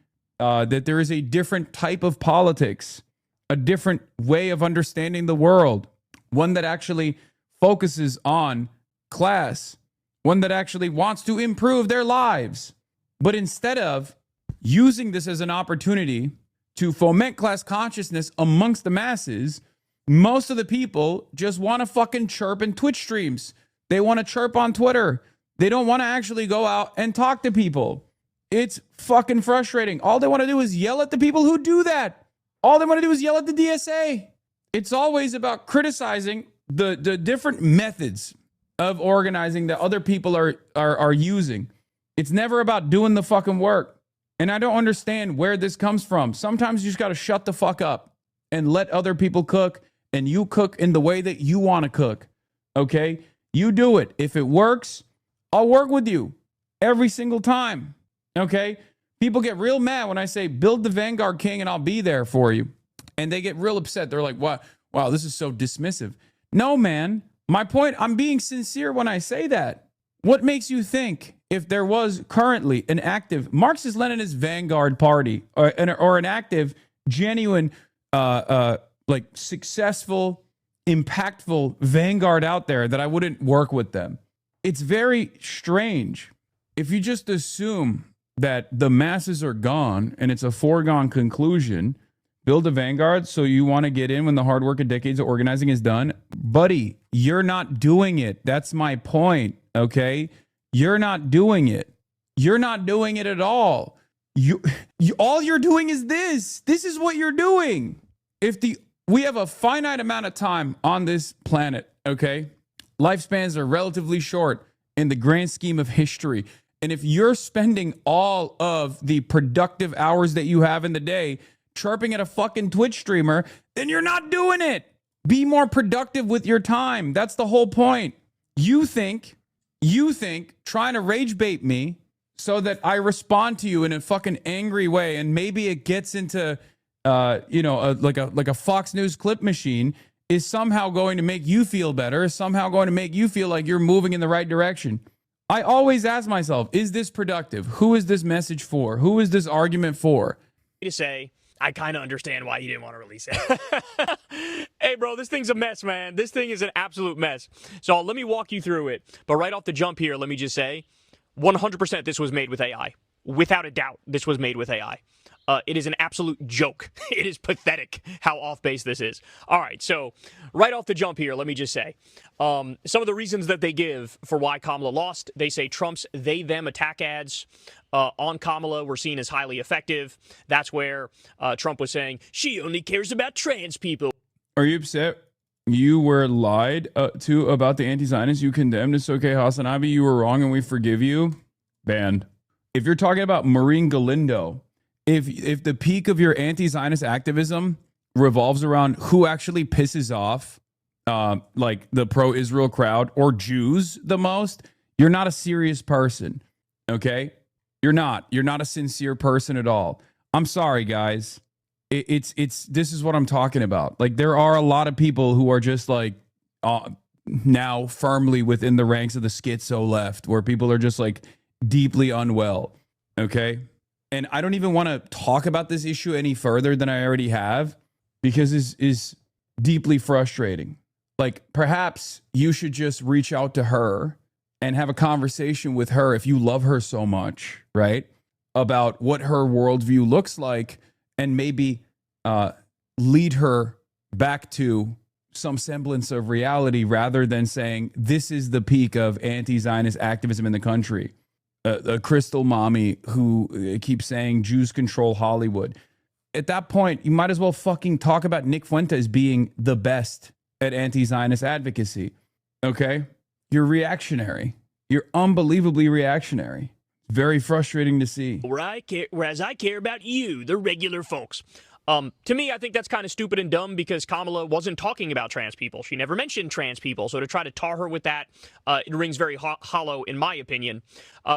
type of politics, a different way of understanding the world, one that actually focuses on class, one that actually wants to improve their lives. But instead of using this as an opportunity to foment class consciousness amongst the masses, most of the people just want to fucking chirp in Twitch streams. They want to chirp on Twitter. They don't want to actually go out and talk to people. It's fucking frustrating. All they want to do is yell at the people who do that. All they want to do is yell at the DSA. It's always about criticizing the different methods of organizing that other people are using. It's never about doing the fucking work. And I don't understand where this comes from. Sometimes you just got to shut the fuck up and let other people cook, and you cook in the way that you want to cook. Okay? You do it. If it works, I'll work with you every single time. Okay? People get real mad when I say build the Vanguard King and I'll be there for you. And they get real upset. They're like, wow, this is so dismissive. No, man. My point, I'm being sincere when I say that. What makes you think if there was currently an active Marxist-Leninist Vanguard Party or an active, genuine, successful, impactful Vanguard out there, that I wouldn't work with them? It's very strange. If you just assume that the masses are gone and it's a foregone conclusion, build a Vanguard so you want to get in when the hard work of decades of organizing is done. Buddy, you're not doing it. That's my point, okay? You're not doing it. You're not doing it at all. All you're doing is this. This is what you're doing. We have a finite amount of time on this planet, okay? Lifespans are relatively short in the grand scheme of history. And if you're spending all of the productive hours that you have in the day chirping at a fucking Twitch streamer, then you're not doing it. Be more productive with your time. That's the whole point. You think trying to rage bait me so that I respond to you in a fucking angry way, and maybe it gets into like a Fox News clip machine, is somehow going to make you feel better, is somehow going to make you feel like you're moving in the right direction. I always ask myself, is this productive? Who is this message for? Who is this argument for? To say, I kind of understand why you didn't want to release it. Hey, bro, this thing's a mess, man. This thing is an absolute mess. So let me walk you through it. But right off the jump here, let me just say, 100% this was made with AI. Without a doubt, this was made with AI. It is an absolute joke. It is pathetic how off-base this is. All right, so right off the jump here, let me just say, some of the reasons that they give for why Kamala lost, they say Trump's they-them attack ads on Kamala were seen as highly effective. That's where Trump was saying, she only cares about trans people. Are you upset you were lied to about the anti-Zionists? You condemned. It's okay, HasanAbi, you were wrong and we forgive you. Banned. If you're talking about Maureen Galindo, if the peak of your anti-Zionist activism revolves around who actually pisses off like the pro-Israel crowd or Jews the most, you're not a serious person, okay? You're not a sincere person at all. I'm sorry, guys. This is what I'm talking about. Like, there are a lot of people who are just like now firmly within the ranks of the schizo left, where people are just like deeply unwell, okay? And I don't even want to talk about this issue any further than I already have, because it's deeply frustrating. Like, perhaps you should just reach out to her and have a conversation with her, if you love her so much, right, about what her worldview looks like, and maybe lead her back to some semblance of reality, rather than saying this is the peak of anti-Zionist activism in the country. A crystal mommy who keeps saying Jews control Hollywood. At that point, you might as well fucking talk about Nick Fuentes being the best at anti-Zionist advocacy. Okay? You're reactionary. You're unbelievably reactionary. Very frustrating to see. Whereas I care about you, the regular folks. To me, I think that's kind of stupid and dumb, because Kamala wasn't talking about trans people. She never mentioned trans people. So to try to tar her with that, it rings very hollow, in my opinion.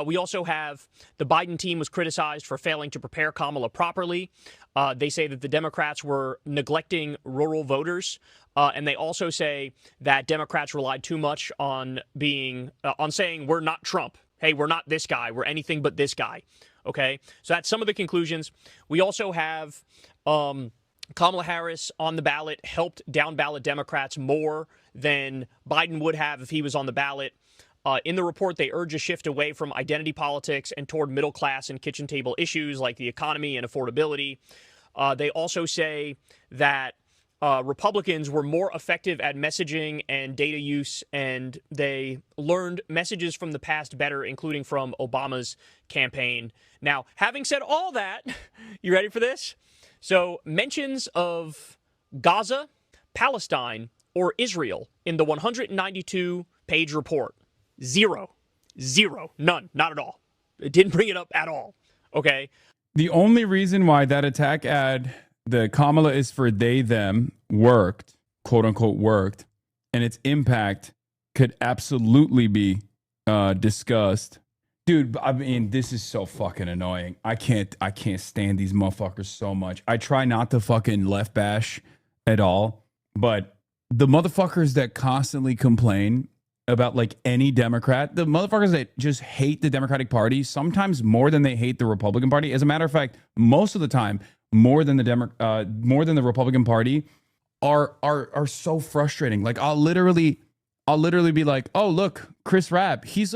We also have the Biden team was criticized for failing to prepare Kamala properly. They say that the Democrats were neglecting rural voters. And they also say that Democrats relied too much on saying we're not Trump. Hey, we're not this guy. We're anything but this guy. Okay, so that's some of the conclusions. We also have Kamala Harris on the ballot helped down ballot Democrats more than Biden would have if he was on the ballot. In the report, they urge a shift away from identity politics and toward middle class and kitchen table issues like the economy and affordability. They also say that Republicans were more effective at messaging and data use, and they learned messages from the past better, including from Obama's campaign. Now, having said all that, you ready for this? So, mentions of Gaza, Palestine, or Israel in the 192-page report. Zero. None. Not at all. It didn't bring it up at all. Okay? The only reason why that attack ad, the Kamala is for they, them, worked, quote unquote worked, and its impact could absolutely be discussed. Dude, I mean, this is so fucking annoying. I can't stand these motherfuckers so much. I try not to fucking left bash at all, but the motherfuckers that constantly complain about like any Democrat, the motherfuckers that just hate the Democratic Party, sometimes more than they hate the Republican Party. As a matter of fact, most of the time, more than the Republican Party, are so frustrating. Like I'll literally be like, oh look, Chris Rapp, he's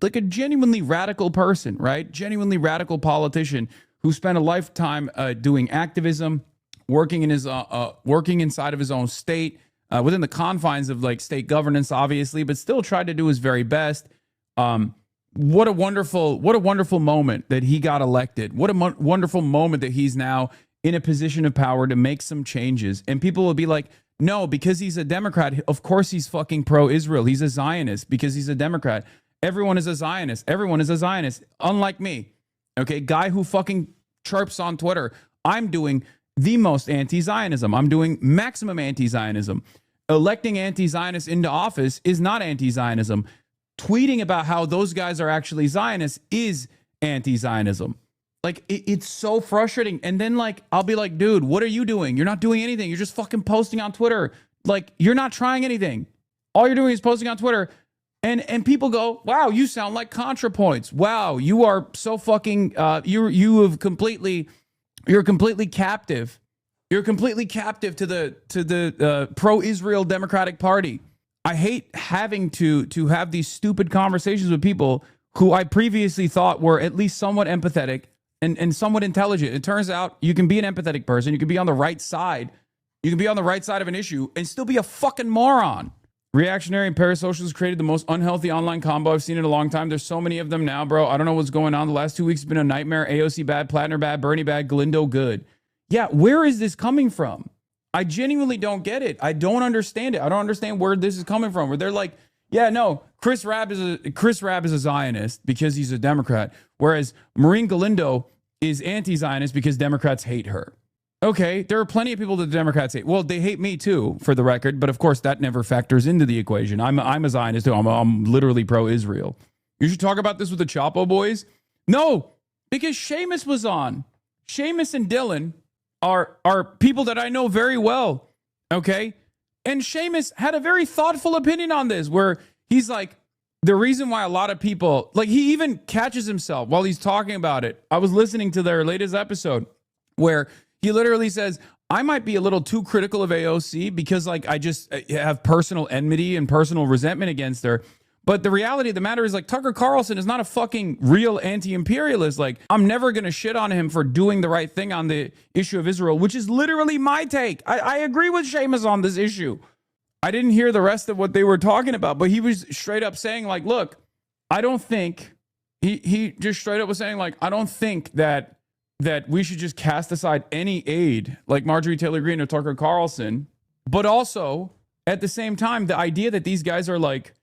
like a genuinely radical person, right? Genuinely radical politician who spent a lifetime doing activism, working inside of his own state, within the confines of like state governance, obviously, but still tried to do his very best. What a wonderful moment that he got elected. What a wonderful moment that he's now in a position of power to make some changes. And people will be like, no, because he's a Democrat, of course he's fucking pro-Israel. He's a Zionist because he's a Democrat. everyone is a Zionist. Everyone is a Zionist. Unlike me. Okay, guy who fucking chirps on Twitter. I'm doing the most anti-Zionism. I'm doing maximum anti-Zionism. Electing anti-Zionists into office is not anti-Zionism. Tweeting about how those guys are actually Zionists is anti-Zionism. Like, it's so frustrating. And then, like, I'll be like, dude, what are you doing? You're not doing anything. You're just fucking posting on Twitter. Like, you're not trying anything. All you're doing is posting on Twitter. And people go, wow, you sound like ContraPoints. Wow, you are so fucking, you're completely captive. You're completely captive to the pro-Israel Democratic Party. I hate having to have these stupid conversations with people who I previously thought were at least somewhat empathetic and somewhat intelligent. It turns out you can be an empathetic person. You can be on the right side. You can be on the right side of an issue and still be a fucking moron. Reactionary and parasocialists created the most unhealthy online combo I've seen in a long time. There's so many of them now, bro. I don't know what's going on. The last 2 weeks have been a nightmare. AOC bad, Plattner bad, Bernie bad, Galindo good. Yeah, where is this coming from? I genuinely don't get it. I don't understand it. I don't understand where this is coming from. Where they're like, yeah, no, Chris Rabb is a Zionist because he's a Democrat, whereas Maureen Galindo is anti-Zionist because Democrats hate her. Okay, there are plenty of people that the Democrats hate. Well, they hate me too, for the record, but of course that never factors into the equation. I'm a Zionist too. I'm literally pro-Israel. You should talk about this with the Chapo boys. No, because Seamus was on. Seamus and Dylan are people that I know very well. Okay, and Seamus had a very thoughtful opinion on this, where he's like, the reason why a lot of people, like, he even catches himself while he's talking about it. I was listening to their latest episode where he literally says, I might be a little too critical of AOC because, like, I just have personal enmity and personal resentment against her. But the reality of the matter is, like, Tucker Carlson is not a fucking real anti-imperialist. Like, I'm never going to shit on him for doing the right thing on the issue of Israel, which is literally my take. I agree with Seamus on this issue. I didn't hear the rest of what they were talking about, but he was straight up saying, like, look, I don't think, he just straight up was saying, like, I don't think that we should just cast aside any aid like Marjorie Taylor Greene or Tucker Carlson. But also, at the same time, the idea that these guys are like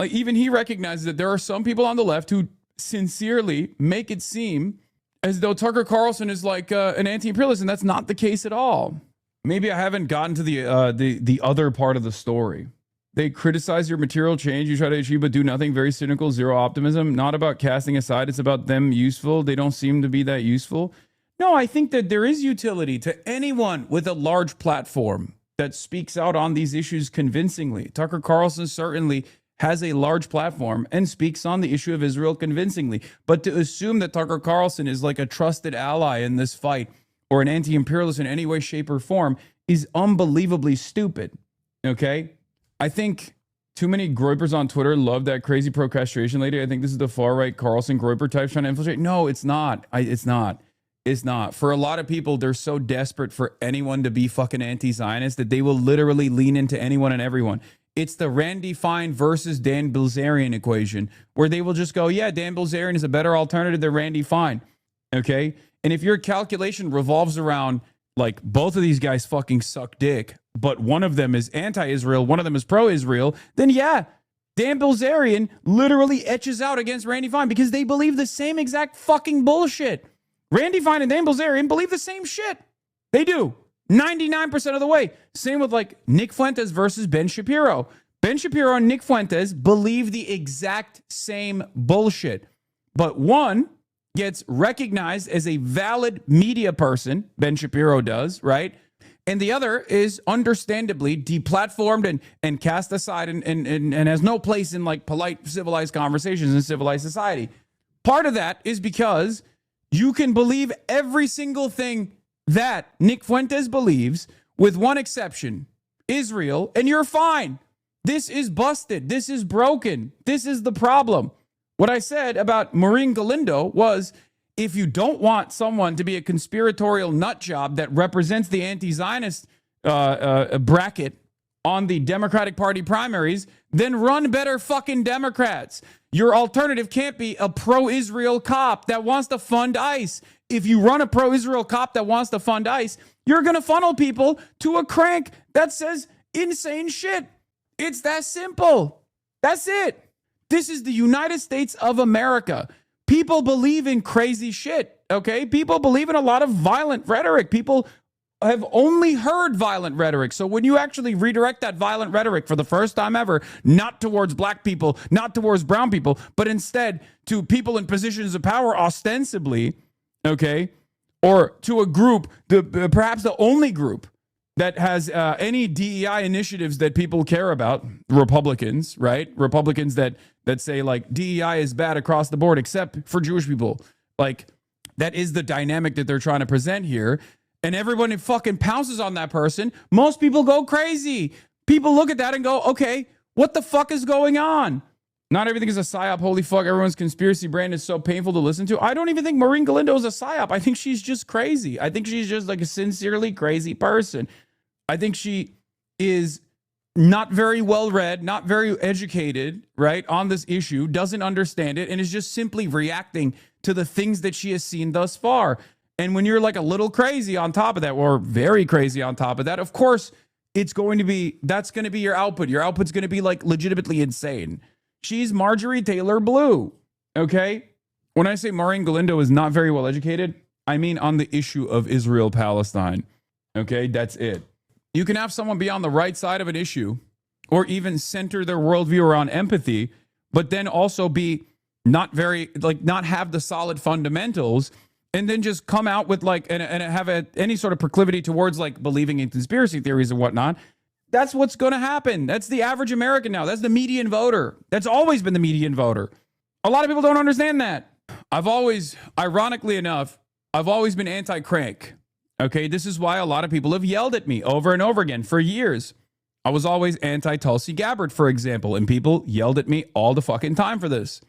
even he recognizes that there are some people on the left who sincerely make it seem as though Tucker Carlson is like an anti-imperialist, and that's not the case at all. Maybe I haven't gotten to the other part of the story. They criticize your material change you try to achieve, but do nothing. Very cynical, zero optimism. Not about casting aside. It's about them useful. They don't seem to be that useful. No, I think that there is utility to anyone with a large platform that speaks out on these issues convincingly. Tucker Carlson certainly has a large platform and speaks on the issue of Israel convincingly. But to assume that Tucker Carlson is like a trusted ally in this fight or an anti-imperialist in any way, shape, or form is unbelievably stupid. Okay? I think too many Groypers on Twitter love that crazy pro-castration lady. I think this is the far-right Carlson Groyper type trying to infiltrate. No, it's not. It's not. It's not. For a lot of people, they're so desperate for anyone to be fucking anti-Zionist that they will literally lean into anyone and everyone. It's the Randy Fine versus Dan Bilzerian equation, where they will just go, yeah, Dan Bilzerian is a better alternative than Randy Fine. Okay? And if your calculation revolves around, like, both of these guys fucking suck dick, but one of them is anti-Israel, one of them is pro-Israel, then yeah, Dan Bilzerian literally etches out against Randy Fine because they believe the same exact fucking bullshit. Randy Fine and Dan Bilzerian believe the same shit. They do. 99% of the way. Same with like Nick Fuentes versus Ben Shapiro. Ben Shapiro and Nick Fuentes believe the exact same bullshit. But one gets recognized as a valid media person, Ben Shapiro does, right? And the other is understandably deplatformed and cast aside and has no place in like polite, civilized conversations in civilized society. Part of that is because you can believe every single thing that Nick Fuentes believes, with one exception, Israel, and you're fine. This is busted. This is broken. This is the problem. What I said about Maureen Galindo was, if you don't want someone to be a conspiratorial nut job that represents the anti-Zionist bracket on the Democratic Party primaries, then run better fucking Democrats. Your alternative can't be a pro-Israel cop that wants to fund ICE. If you run a pro-Israel cop that wants to fund ICE, you're going to funnel people to a crank that says insane shit. It's that simple. That's it. This is the United States of America. People believe in crazy shit, okay? People believe in a lot of violent rhetoric. People have only heard violent rhetoric. So when you actually redirect that violent rhetoric for the first time ever, not towards black people, not towards brown people, but instead to people in positions of power ostensibly, okay, or to a group, perhaps the only group that has any DEI initiatives that people care about, Republicans, right? Republicans that say like DEI is bad across the board, except for Jewish people. Like that is the dynamic that they're trying to present here. And everyone fucking pounces on that person. Most people go crazy. People look at that and go, okay, what the fuck is going on? Not everything is a psyop. Holy fuck, everyone's conspiracy brand is so painful to listen to. I don't even think Maureen Galindo is a psyop. I think she's just crazy. I think she's just like a sincerely crazy person. I think she is not very well read, not very educated, right, on this issue, doesn't understand it, and is just simply reacting to the things that she has seen thus far. And when you're like a little crazy on top of that, or very crazy on top of that, of course, that's going to be your output. Your output's going to be like legitimately insane. She's Marjorie Taylor Blue, okay? When I say Maureen Galindo is not very well educated, I mean on the issue of Israel-Palestine, okay? That's it. You can have someone be on the right side of an issue or even center their worldview around empathy, but then also be not have the solid fundamentals and then just come out with like, and have any sort of proclivity towards like believing in conspiracy theories and whatnot. That's what's going to happen. That's the average American now. That's the median voter. That's always been the median voter. A lot of people don't understand that. Ironically enough, I've always been anti-crank. Okay, this is why a lot of people have yelled at me over and over again for years. I was always anti-Tulsi Gabbard, for example, and people yelled at me all the fucking time for this.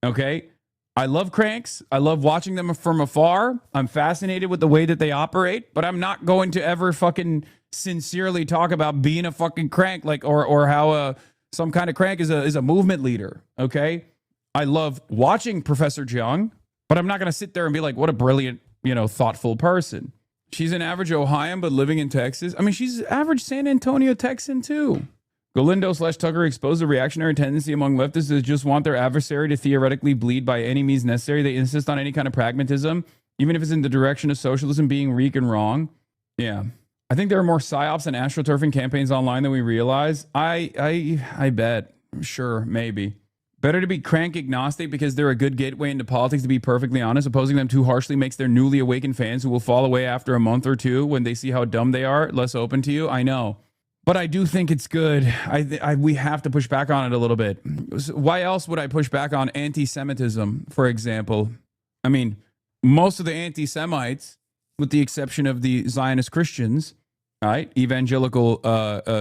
Okay, I love cranks. I love watching them from afar. I'm fascinated with the way that they operate, but I'm not going to ever fucking sincerely talk about being a fucking crank, like or how some kind of crank is a movement leader. Okay, I love watching Professor Jiang, but I'm not going to sit there and be like, what a brilliant, thoughtful person. She's an average Ohioan, but living in Texas. I mean, she's average San Antonio Texan, too. Galindo/Tucker exposed a reactionary tendency among leftists that just want their adversary to theoretically bleed by any means necessary. They insist on any kind of pragmatism, even if it's in the direction of socialism being weak and wrong. Yeah. I think there are more psyops and astroturfing campaigns online than we realize. I bet. Sure, maybe. Better to be crank agnostic because they're a good gateway into politics, to be perfectly honest. Opposing them too harshly makes their newly awakened fans who will fall away after a month or two when they see how dumb they are less open to you. I know. But I do think it's good. We have to push back on it a little bit. Why else would I push back on anti-Semitism, for example? I mean, most of the anti-Semites, with the exception of the Zionist Christians, right, evangelical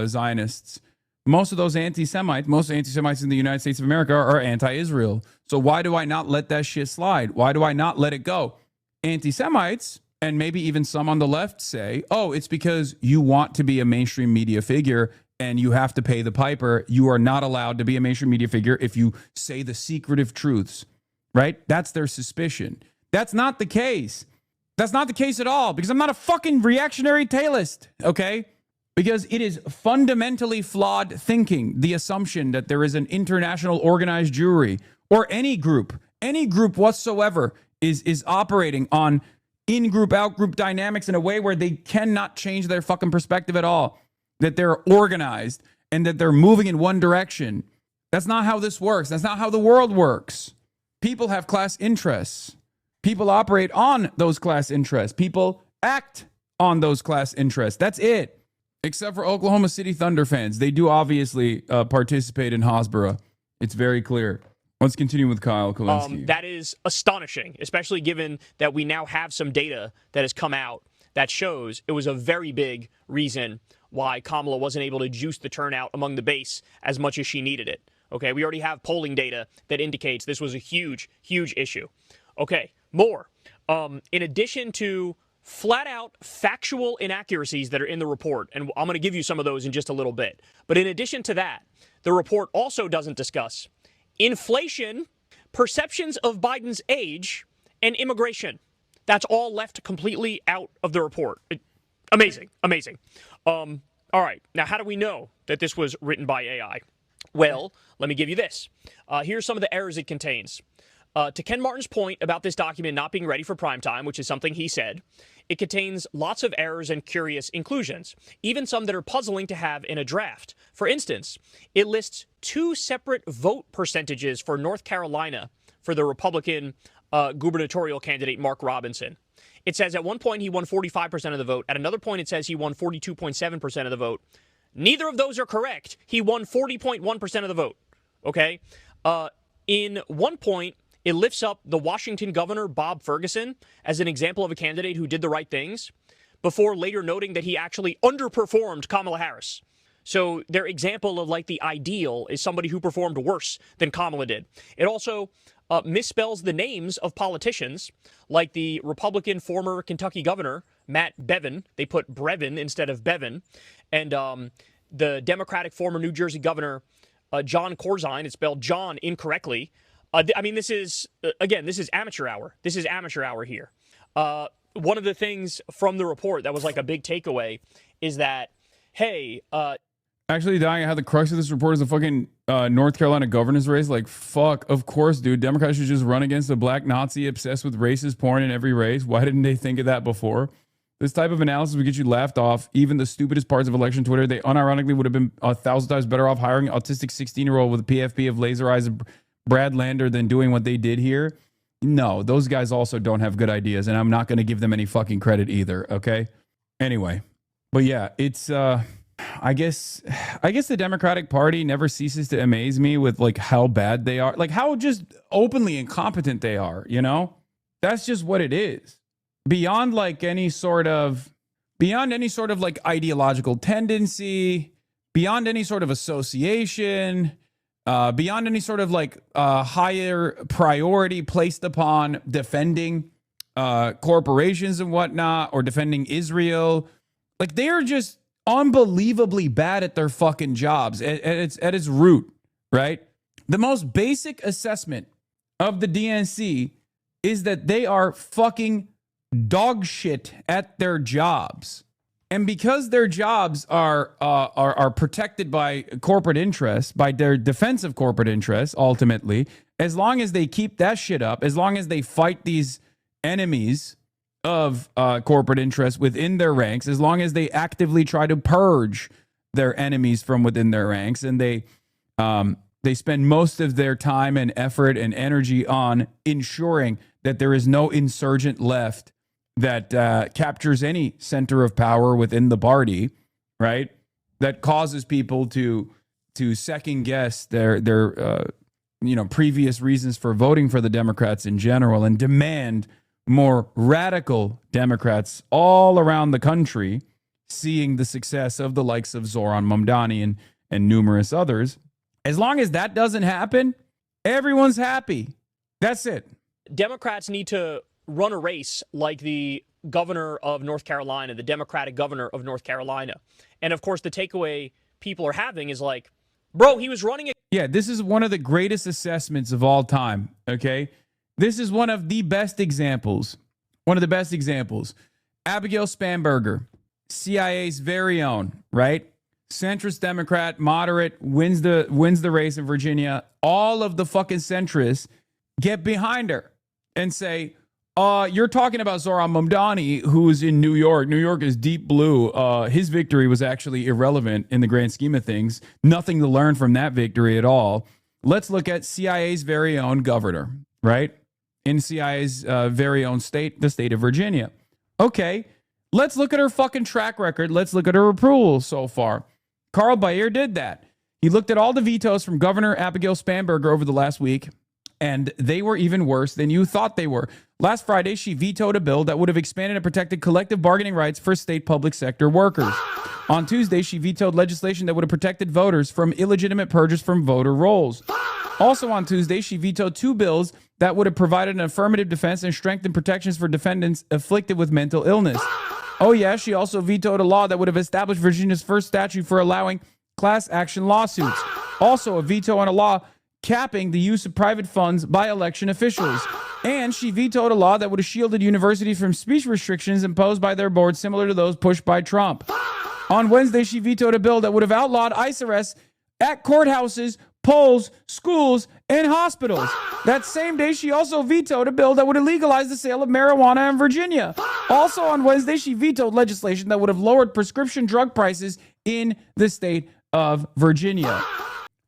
Zionists, most of those anti-Semites, most anti-Semites in the United States of America are anti-Israel. So why do I not let that shit slide? Why do I not let it go? Anti-Semites, and maybe even some on the left, say, oh, it's because you want to be a mainstream media figure and you have to pay the piper. You are not allowed to be a mainstream media figure if you say the secretive truths, right? That's their suspicion. That's not the case. That's not the case at all, because I'm not a fucking reactionary tailist, okay? Because it is fundamentally flawed thinking, the assumption that there is an international organized Jewry or any group whatsoever is operating on in-group, out-group dynamics in a way where they cannot change their fucking perspective at all, that they're organized and that they're moving in one direction. That's not how this works. That's not how the world works. People have class interests. People operate on those class interests. People act on those class interests. That's it. Except for Oklahoma City Thunder fans. They do obviously participate in Hasbara. It's very clear. Let's continue with Kyle Kulinski. That is astonishing, especially given that we now have some data that has come out that shows it was a very big reason why Kamala wasn't able to juice the turnout among the base as much as she needed it. Okay, we already have polling data that indicates this was a huge, huge issue. Okay, more. In addition to flat-out factual inaccuracies that are in the report, and I'm going to give you some of those in just a little bit. But in addition to that, the report also doesn't discuss inflation, perceptions of Biden's age, and immigration. That's all left completely out of the report. Amazing, amazing. All right, now how do we know that this was written by AI? Well, let me give you this. Here's some of the errors it contains. To Ken Martin's point about this document not being ready for prime time, which is something he said, it contains lots of errors and curious inclusions, even some that are puzzling to have in a draft. For instance, it lists 2 separate vote percentages for North Carolina for the Republican gubernatorial candidate Mark Robinson. It says at one point he won 45% of the vote. At another point, it says he won 42.7% of the vote. Neither of those are correct. He won 40.1% of the vote. Okay? In one point, it lifts up the Washington governor, Bob Ferguson, as an example of a candidate who did the right things, before later noting that he actually underperformed Kamala Harris. So their example of like the ideal is somebody who performed worse than Kamala did. It also misspells the names of politicians, like the Republican former Kentucky governor, Matt Bevin. They put Brevin instead of Bevin. And the Democratic former New Jersey governor, John Corzine. It's spelled John incorrectly. I mean, this is, again, this is amateur hour. This is amateur hour here. One of the things from the report that was like a big takeaway is that, hey... Actually, dying, how the crux of this report is the fucking North Carolina governor's race. Like, fuck, of course, dude. Democrats should just run against a black Nazi obsessed with racist porn in every race. Why didn't they think of that before? This type of analysis would get you laughed off. Even the stupidest parts of election Twitter, they unironically would have been 1,000 times better off hiring an autistic 16-year-old with a PFP of laser eyes and Brad Lander than doing what they did here. No, those guys also don't have good ideas, and I'm not going to give them any fucking credit either, okay? Anyway, but yeah, it's... I guess the Democratic Party never ceases to amaze me with like how bad they are, like how just openly incompetent they are, you know? That's just what it is. Beyond any sort of like ideological tendency, beyond any sort of association, beyond any sort of like higher priority placed upon defending corporations and whatnot, or defending Israel. Like they are just unbelievably bad at their fucking jobs at its root, right? The most basic assessment of the DNC is that they are fucking dog shit at their jobs. And because their jobs are protected by corporate interests, by their defense of corporate interests, ultimately, as long as they keep that shit up, as long as they fight these enemies of corporate interests within their ranks, as long as they actively try to purge their enemies from within their ranks, and they spend most of their time and effort and energy on ensuring that there is no insurgent left that captures any center of power within the party, right? That causes people to second guess their previous reasons for voting for the Democrats in general, and demand more radical Democrats all around the country seeing the success of the likes of Zoran Mamdani and numerous others. As long as that doesn't happen, everyone's happy. That's it. Democrats need to run a race like the governor of North Carolina, the Democratic governor of North Carolina. And of course, the takeaway people are having is like, bro, he was running. Yeah, this is one of the greatest assessments of all time, okay? This is one of the best examples. One of the best examples. Abigail Spanberger, CIA's very own, right? Centrist Democrat, moderate, wins the race in Virginia. All of the fucking centrists get behind her and say, you're talking about Zoran Mamdani, who's in New York. New York is deep blue. His victory was actually irrelevant in the grand scheme of things. Nothing to learn from that victory at all. Let's look at CIA's very own governor, right? In CIA's very own state, the state of Virginia. Okay, let's look at her fucking track record. Let's look at her approval so far. Carl Bayer did that. He looked at all the vetoes from Governor Abigail Spanberger over the last week, and they were even worse than you thought they were. Last Friday, she vetoed a bill that would have expanded and protected collective bargaining rights for state public sector workers. On Tuesday, she vetoed legislation that would have protected voters from illegitimate purges from voter rolls. Also on Tuesday, she vetoed 2 bills that would have provided an affirmative defense and strengthened protections for defendants afflicted with mental illness. Oh yeah, she also vetoed a law that would have established Virginia's first statute for allowing class action lawsuits. Also a veto on a law capping the use of private funds by election officials. And she vetoed a law that would have shielded universities from speech restrictions imposed by their boards similar to those pushed by Trump. On Wednesday, she vetoed a bill that would have outlawed ICE arrests at courthouses, polls, schools, and hospitals. That same day, she also vetoed a bill that would legalize the sale of marijuana in Virginia. Also on Wednesday, she vetoed legislation that would have lowered prescription drug prices in the state of Virginia.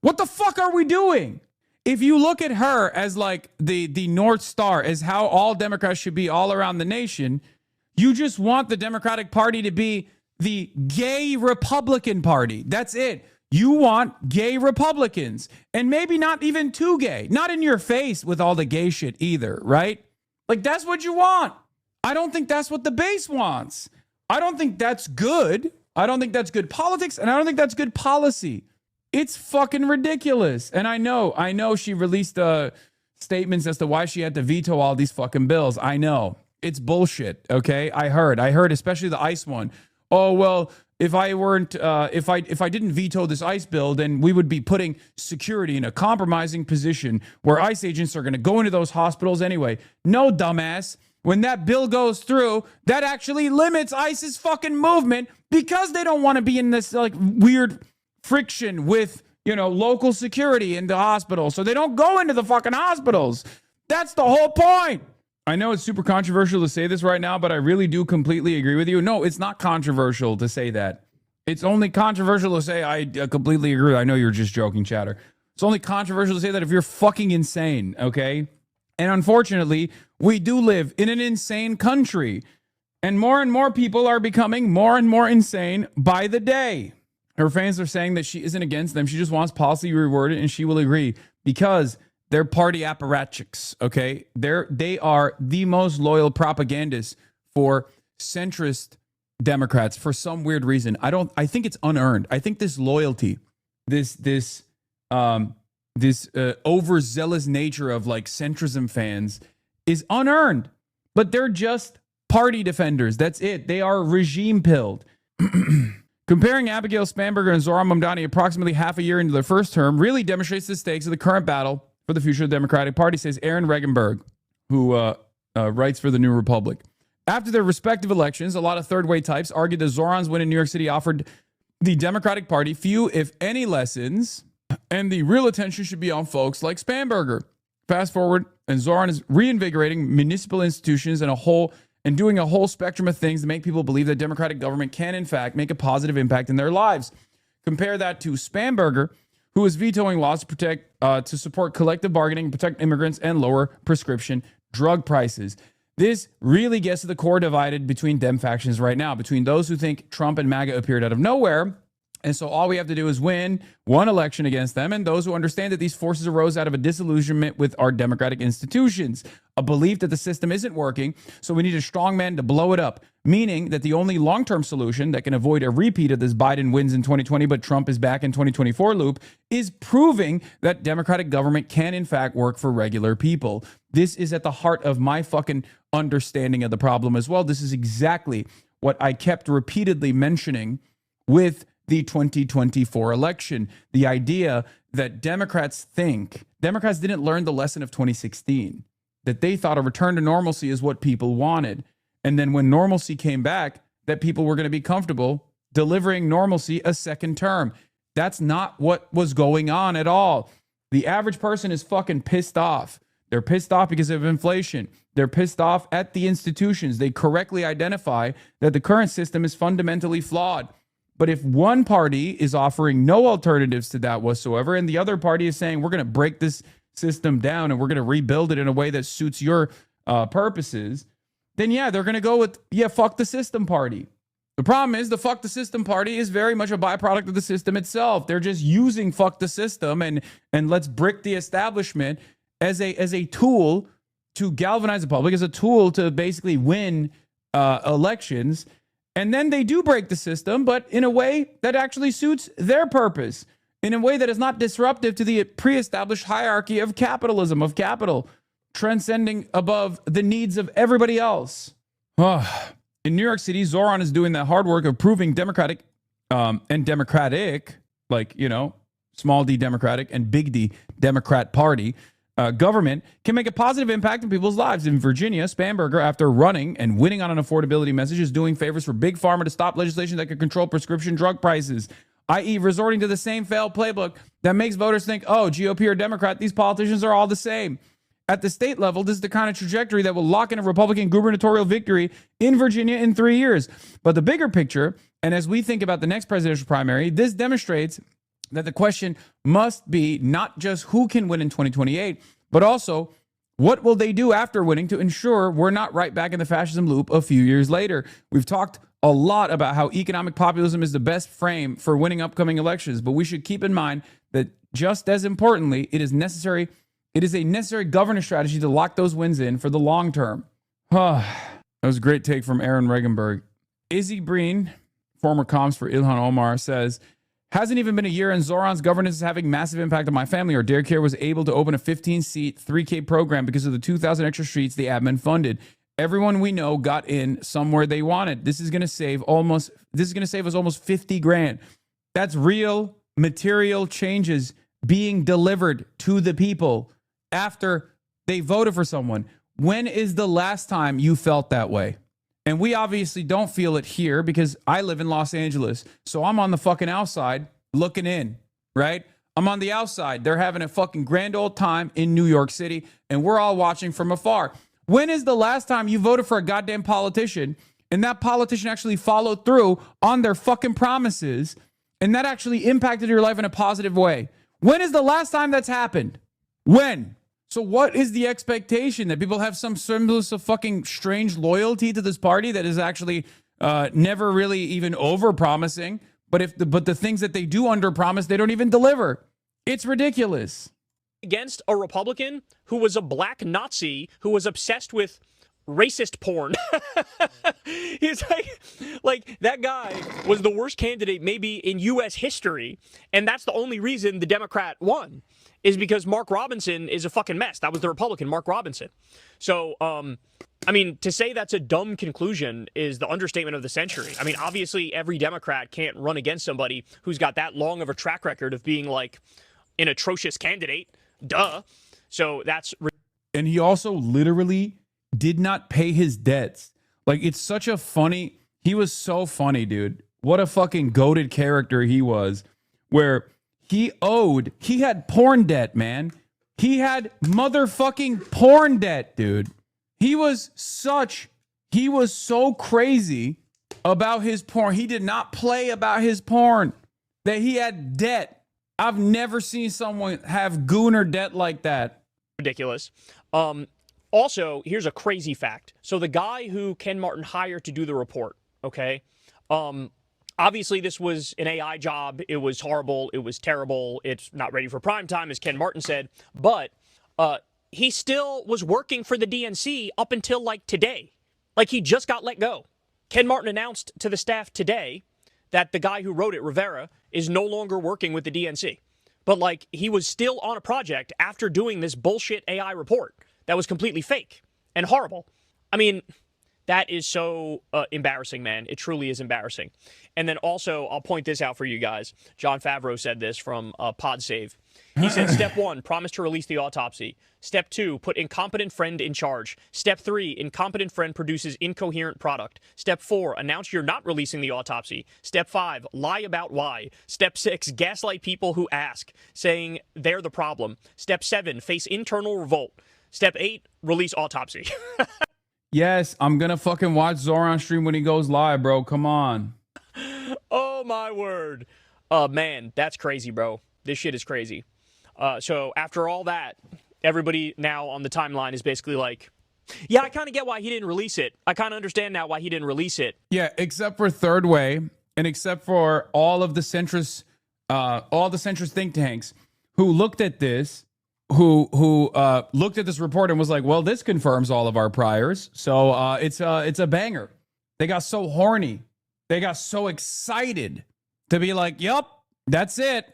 What the fuck are we doing? If you look at her as like the North Star, as how all Democrats should be all around the nation, you just want the Democratic Party to be the gay Republican Party. That's it. You want gay Republicans, and maybe not even too gay. Not in your face with all the gay shit either, right? Like, that's what you want. I don't think that's what the base wants. I don't think that's good. I don't think that's good politics, and I don't think that's good policy. It's fucking ridiculous. And I know she released statements as to why she had to veto all these fucking bills. I know. It's bullshit, okay? I heard especially the ICE one. Oh, well, if I didn't veto this ICE bill, then we would be putting security in a compromising position where ICE agents are going to go into those hospitals anyway. No, dumbass. When that bill goes through, that actually limits ICE's fucking movement because they don't want to be in this like weird friction with, local security in the hospital. So they don't go into the fucking hospitals. That's the whole point. I know it's super controversial to say this right now, but I really do completely agree with you. No, it's not controversial to say that. It's only controversial to say I completely agree. I know you're just joking, chatter. It's only controversial to say that if you're fucking insane, okay? And unfortunately, we do live in an insane country. And more people are becoming more and more insane by the day. Her fans are saying that she isn't against them. She just wants policy reworded, and she will agree because they're party apparatchiks, okay? They are the most loyal propagandists for centrist Democrats for some weird reason. I think it's unearned. I think this loyalty, this overzealous nature of like centrism fans is unearned, but they're just party defenders. That's it. They are regime pilled. Comparing Abigail Spanberger and Zoran Mamdani approximately half a year into their first term really demonstrates the stakes of the current battle for the future of the Democratic Party, says Aaron Regenberg, who writes for the New Republic. After their respective elections, a lot of third-way types argued that Zoran's win in New York City offered the Democratic Party few, if any, lessons, and the real attention should be on folks like Spanberger. Fast forward, and Zoran is reinvigorating municipal institutions and doing a whole spectrum of things to make people believe that democratic government can, in fact, make a positive impact in their lives. Compare that to Spanberger, who is vetoing laws to support collective bargaining, protect immigrants, and lower prescription drug prices. This really gets to the core divided between Dem factions right now, between those who think Trump and MAGA appeared out of nowhere, and so all we have to do is win one election against them, and those who understand that these forces arose out of a disillusionment with our democratic institutions, a belief that the system isn't working, so we need a strong man to blow it up, meaning that the only long-term solution that can avoid a repeat of this Biden wins in 2020 but Trump is back in 2024 loop is proving that democratic government can in fact work for regular people. This is at the heart of my fucking understanding of the problem as well. This is exactly what I kept repeatedly mentioning with the 2024 election. The idea that Democrats didn't learn the lesson of 2016, that they thought a return to normalcy is what people wanted. And then when normalcy came back, that people were going to be comfortable delivering normalcy a second term. That's not what was going on at all. The average person is fucking pissed off. They're pissed off because of inflation. They're pissed off at the institutions. They correctly identify that the current system is fundamentally flawed. But if one party is offering no alternatives to that whatsoever, and the other party is saying, we're going to break this system down and we're going to rebuild it in a way that suits your purposes, then yeah, they're going to go with, yeah, fuck the system party. The problem is the fuck the system party is very much a byproduct of the system itself. They're just using fuck the system and let's brick the establishment as a tool to galvanize the public, as a tool to basically win elections. And then they do break the system, but in a way that actually suits their purpose, in a way that is not disruptive to the pre-established hierarchy of capitalism, of capital, transcending above the needs of everybody else. In New York City, Zoran is doing the hard work of proving democratic and democratic, like, small d democratic and big D Democrat Party government can make a positive impact in people's lives. In Virginia, Spanberger, after running and winning on an affordability message, is doing favors for Big Pharma to stop legislation that could control prescription drug prices. i.e. resorting to the same failed playbook that makes voters think, oh, GOP or Democrat, these politicians are all the same. At the state level, this is the kind of trajectory that will lock in a Republican gubernatorial victory in Virginia in 3 years. But the bigger picture, and as we think about the next presidential primary, this demonstrates that the question must be not just who can win in 2028, but also what will they do after winning to ensure we're not right back in the fascism loop a few years later. We've talked a lot about how economic populism is the best frame for winning upcoming elections, but we should keep in mind that just as importantly, it is a necessary governance strategy to lock those wins in for the long term. That was a great take from Aaron Regenberg. Izzy Breen, former comms for Ilhan Omar, says, hasn't even been a year and Zoran's governance is having massive impact on my family. Our daycare was able to open a 15-seat 3K program because of the 2,000 extra streets the admin funded. Everyone we know got in somewhere they wanted. This is going to save us almost 50 grand. That's real material changes being delivered to the people after they voted for someone. When is the last time you felt that way? And we obviously don't feel it here because I live in Los Angeles. So I'm on the fucking outside looking in, right? I'm on the outside. They're having a fucking grand old time in New York City, and we're all watching from afar. When is the last time you voted for a goddamn politician and that politician actually followed through on their fucking promises and that actually impacted your life in a positive way? When is the last time that's happened? When? So what is the expectation? That people have some semblance of fucking strange loyalty to this party that is actually never really even over-promising, but the things that they do under-promise, they don't even deliver. It's ridiculous. Against a Republican who was a black Nazi who was obsessed with racist porn. He's like that guy was the worst candidate maybe in U.S. history, and that's the only reason the Democrat won, is because Mark Robinson is a fucking mess. That was the Republican, Mark Robinson. So, I mean, to say that's a dumb conclusion is the understatement of the century. I mean, obviously every Democrat can't run against somebody who's got that long of a track record of being like an atrocious candidate. Duh. So that's... And he also literally did not pay his debts. Like, it's such a funny... He was so funny, dude. What a fucking goated character he was. Where he had porn debt, man. He had motherfucking porn debt, dude. He was so crazy about his porn. He did not play about his porn. That he had debt. I've never seen someone have gooner debt like that. Ridiculous. Also, here's a crazy fact. So the guy who Ken Martin hired to do the report, okay? Obviously, this was an AI job. It was horrible. It was terrible. It's not ready for prime time, as Ken Martin said. But he still was working for the DNC up until, like, today. Like, he just got let go. Ken Martin announced to the staff today that the guy who wrote it, Rivera, is no longer working with the DNC. But, like, he was still on a project after doing this bullshit AI report that was completely fake and horrible. I mean, that is so embarrassing, man. It truly is embarrassing. And then also, I'll point this out for you guys. John Favreau said this from PodSave. He said, step 1, promise to release the autopsy. Step 2, put incompetent friend in charge. Step 3, incompetent friend produces incoherent product. Step 4, announce you're not releasing the autopsy. Step 5, lie about why. Step 6, gaslight people who ask, saying they're the problem. Step 7, face internal revolt. Step 8, release autopsy. Yes, I'm going to fucking watch Zoran stream when he goes live, bro. Come on. Oh, my word. Man, that's crazy, bro. This shit is crazy. So after all that, everybody now on the timeline is basically like, yeah, I kind of get why he didn't release it. I kind of understand now why he didn't release it. Yeah, except for Third Way and except for all the centrist think tanks who looked at this, who looked at this report and was like, well, this confirms all of our priors. So it's a banger. They got so horny. They got so excited to be like, yup, that's it.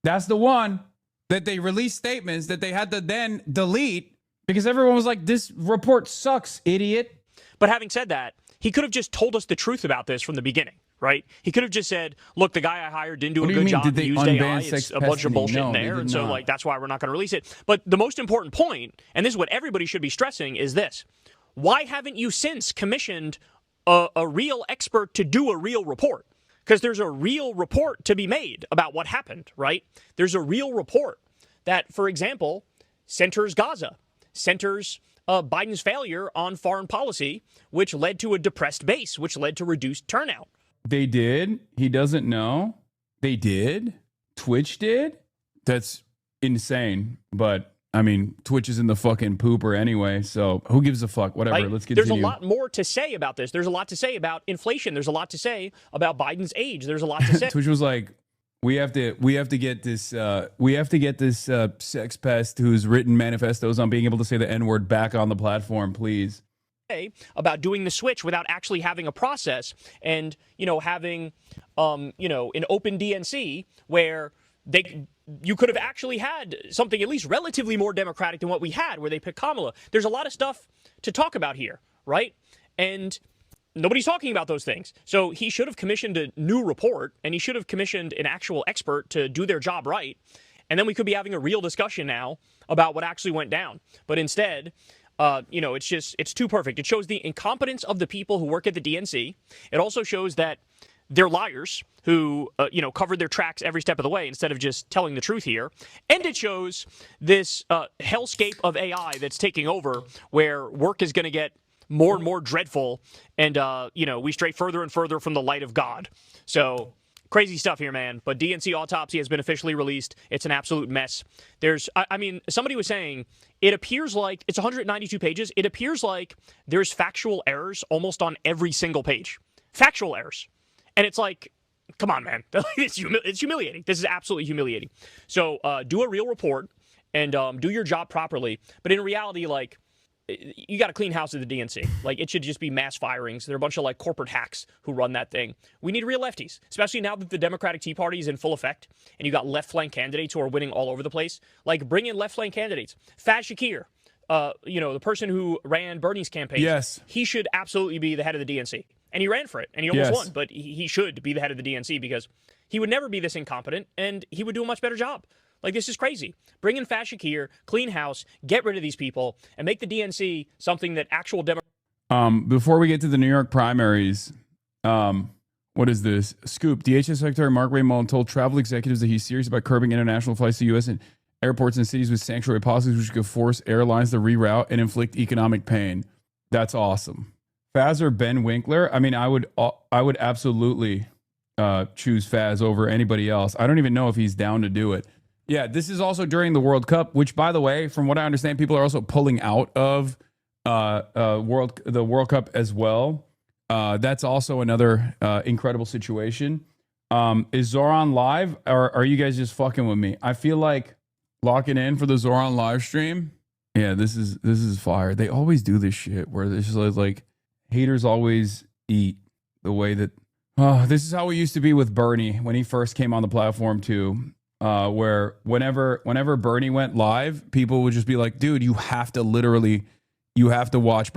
That's the one. That they released statements that they had to then delete because everyone was like, this report sucks, idiot. But having said that, he could have just told us the truth about this from the beginning, right? He could have just said, look, the guy I hired didn't do a good job. He used AI. It's a bunch of bullshit in there. And so, like, that's why we're not going to release it. But the most important point, and this is what everybody should be stressing, is this. Why haven't you since commissioned a real expert to do a real report? because there's a real report to be made about what happened, right? There's a real report that, for example, centers Gaza, centers Biden's failure on foreign policy, which led to a depressed base, which led to reduced turnout. They did. He doesn't know. They did. Twitch did. That's insane. But I mean, Twitch is in the fucking pooper anyway. So who gives a fuck? Whatever. Like, let's continue. there's a lot more to say about this. There's a lot to say about inflation. There's a lot to say about Biden's age. There's a lot to say. Twitch was like, we have to get this sex pest who's written manifestos on being able to say the N-word back on the platform, please. About doing the switch without actually having a process and, having, an open DNC where you could have actually had something at least relatively more democratic than what we had, where they picked Kamala. There's a lot of stuff to talk about here, right? And nobody's talking about those things. So he should have commissioned a new report, and he should have commissioned an actual expert to do their job right. And then we could be having a real discussion now about what actually went down. But instead, it's too perfect. It shows the incompetence of the people who work at the DNC. It also shows that they're liars who, covered their tracks every step of the way instead of just telling the truth here. And it shows this hellscape of AI that's taking over, where work is going to get more and more dreadful, and we stray further and further from the light of God. So crazy stuff here, man. But DNC Autopsy has been officially released. It's an absolute mess. Somebody was saying it appears like it's 192 pages. It appears like there's factual errors almost on every single page. Factual errors. And it's like, come on, man. It's humiliating. This is absolutely humiliating. So do a real report and do your job properly. But in reality, you got to clean house at the DNC. It should just be mass firings. There are a bunch of corporate hacks who run that thing. We need real lefties, especially now that the Democratic Tea Party is in full effect and you got left flank candidates who are winning all over the place. Bring in left flank candidates. Faz Shakir, the person who ran Bernie's campaign. Yes. He should absolutely be the head of the DNC. And he ran for it, and he almost won. But he should be the head of the DNC because he would never be this incompetent, and he would do a much better job. This is crazy. Bring in Faz Shakir, clean house, get rid of these people, and make the DNC something that actual Before we get to the New York primaries, what is this? Scoop. DHS Secretary Mark Ray Mullen told travel executives that he's serious about curbing international flights to U.S. and airports and cities with sanctuary policies which could force airlines to reroute and inflict economic pain. That's awesome. Faz or Ben Winkler? I mean, I would absolutely choose Faz over anybody else. I don't even know if he's down to do it. Yeah, this is also during the World Cup, which, by the way, from what I understand, people are also pulling out of the World Cup as well. That's also another incredible situation. Is Zoran live, or are you guys just fucking with me? I feel like locking in for the Zoran live stream. Yeah, this is fire. They always do this shit where it's just like haters always eat the way that. Oh, this is how we used to be with Bernie when he first came on the platform too. Where whenever Bernie went live, people would just be like, dude, you have to watch Bernie. You have to watch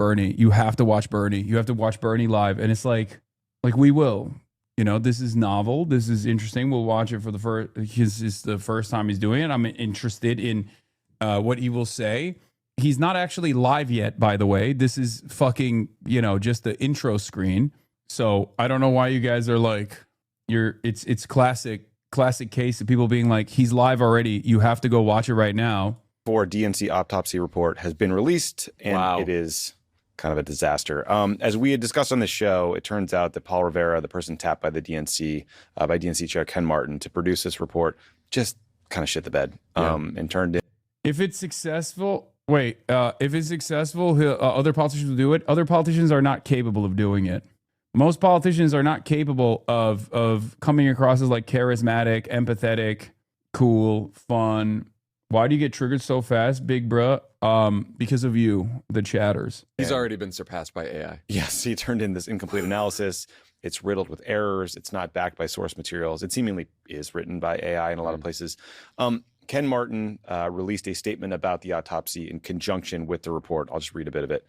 Bernie. You have to watch Bernie live. And it's like we will, this is novel. This is interesting. We'll watch it for the first, it's the first time he's doing it. I'm interested in what he will say. He's not actually live yet, by the way. This is fucking, just the intro screen. So I don't know why you guys are like, it's classic case of people being like, he's live already. You have to go watch it right now. For DNC autopsy report has been released, and it is kind of a disaster. As we had discussed on the show, it turns out that Paul Rivera, the person tapped by the DNC, by DNC Chair Ken Martin to produce this report, just kind of shit the bed and turned in. If it's successful, other politicians will do it. Other politicians are not capable of doing it. Most politicians are not capable of coming across as charismatic, empathetic, cool, fun. Why do you get triggered so fast, big bruh? Because of you, the chatters. He's already been surpassed by AI. Yes, he turned in this incomplete analysis. It's riddled with errors. It's not backed by source materials. It seemingly is written by AI in a lot of places. Ken Martin released a statement about the autopsy in conjunction with the report. I'll just read a bit of it.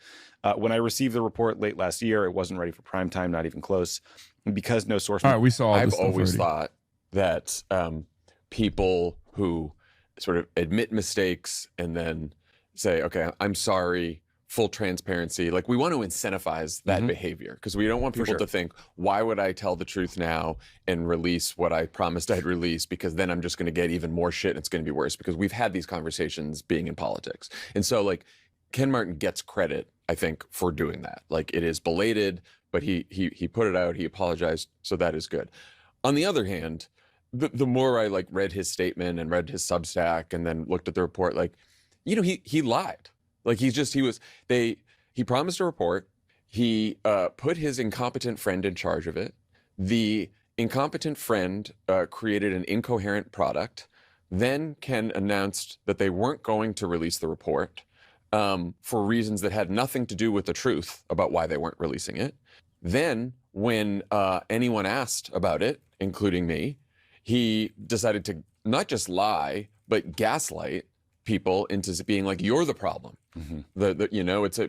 When I received the report late last year, it wasn't ready for prime time, not even close. And because no source... All right, we saw I've always thought that people who sort of admit mistakes and then say, okay, I'm sorry full transparency. Like, we want to incentivize that behavior, because we don't want people to think, why would I tell the truth now and release what I promised I'd release, because then I'm just going to get even more shit and it's going to be worse, because we've had these conversations being in politics. And so, like, Ken Martin gets credit, I think, for doing that. Like, it is belated, but he put it out, he apologized, so that is good. On the other hand, the more I like read his statement and read his Substack and then looked at the report, like, you know, he lied. Like, he promised a report. He put his incompetent friend in charge of it. The incompetent friend created an incoherent product. Then Ken announced that they weren't going to release the report for reasons that had nothing to do with the truth about why they weren't releasing it. Then when anyone asked about it, including me, he decided to not just lie, but gaslight people into being like, you're the problem. You know, it's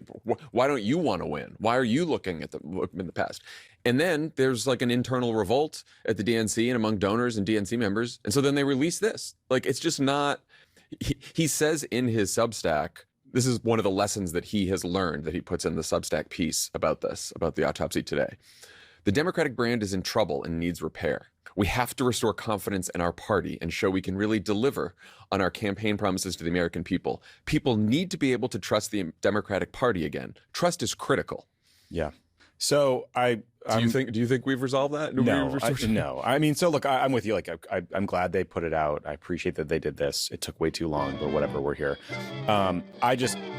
why don't you want to win? Why are you looking at in the past? And then there's like an internal revolt at the DNC and among donors and DNC members. And so then they release this. Like, it's just not, he says in his Substack, this is one of the lessons that he has learned that he puts in the Substack piece about this, about the autopsy today. The Democratic brand is in trouble and needs repair. We have to restore confidence in our party and show we can really deliver on our campaign promises to the American people. People need to be able to trust the Democratic Party again. Trust is critical. Yeah. So do you think we've resolved that? No. I mean, so look, I'm with you. Like, I'm glad they put it out. I appreciate that they did this. It took way too long, but whatever, we're here.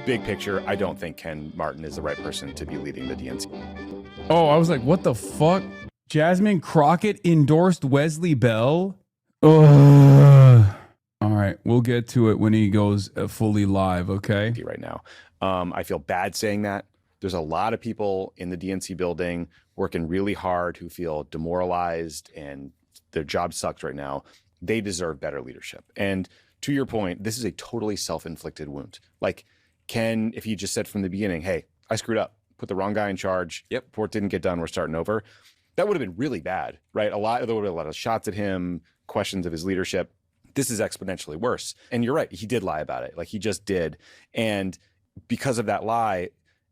Big picture, I don't think Ken Martin is the right person to be leading the DNC. Oh, I was like, what the fuck? Jasmine Crockett endorsed Wesley Bell? Ugh. All right, we'll get to it when he goes fully live, okay? Right now. I feel bad saying that. There's a lot of people in the DNC building working really hard who feel demoralized and their job sucks right now. They deserve better leadership. And to your point, this is a totally self-inflicted wound. Like, Ken, if he just said from the beginning, hey, I screwed up, put the wrong guy in charge, report didn't get done, we're starting over, that would have been really bad, right? There would have been a lot of shots at him, questions of his leadership. This is exponentially worse. And you're right, he did lie about it. Like, he just did. And because of that lie,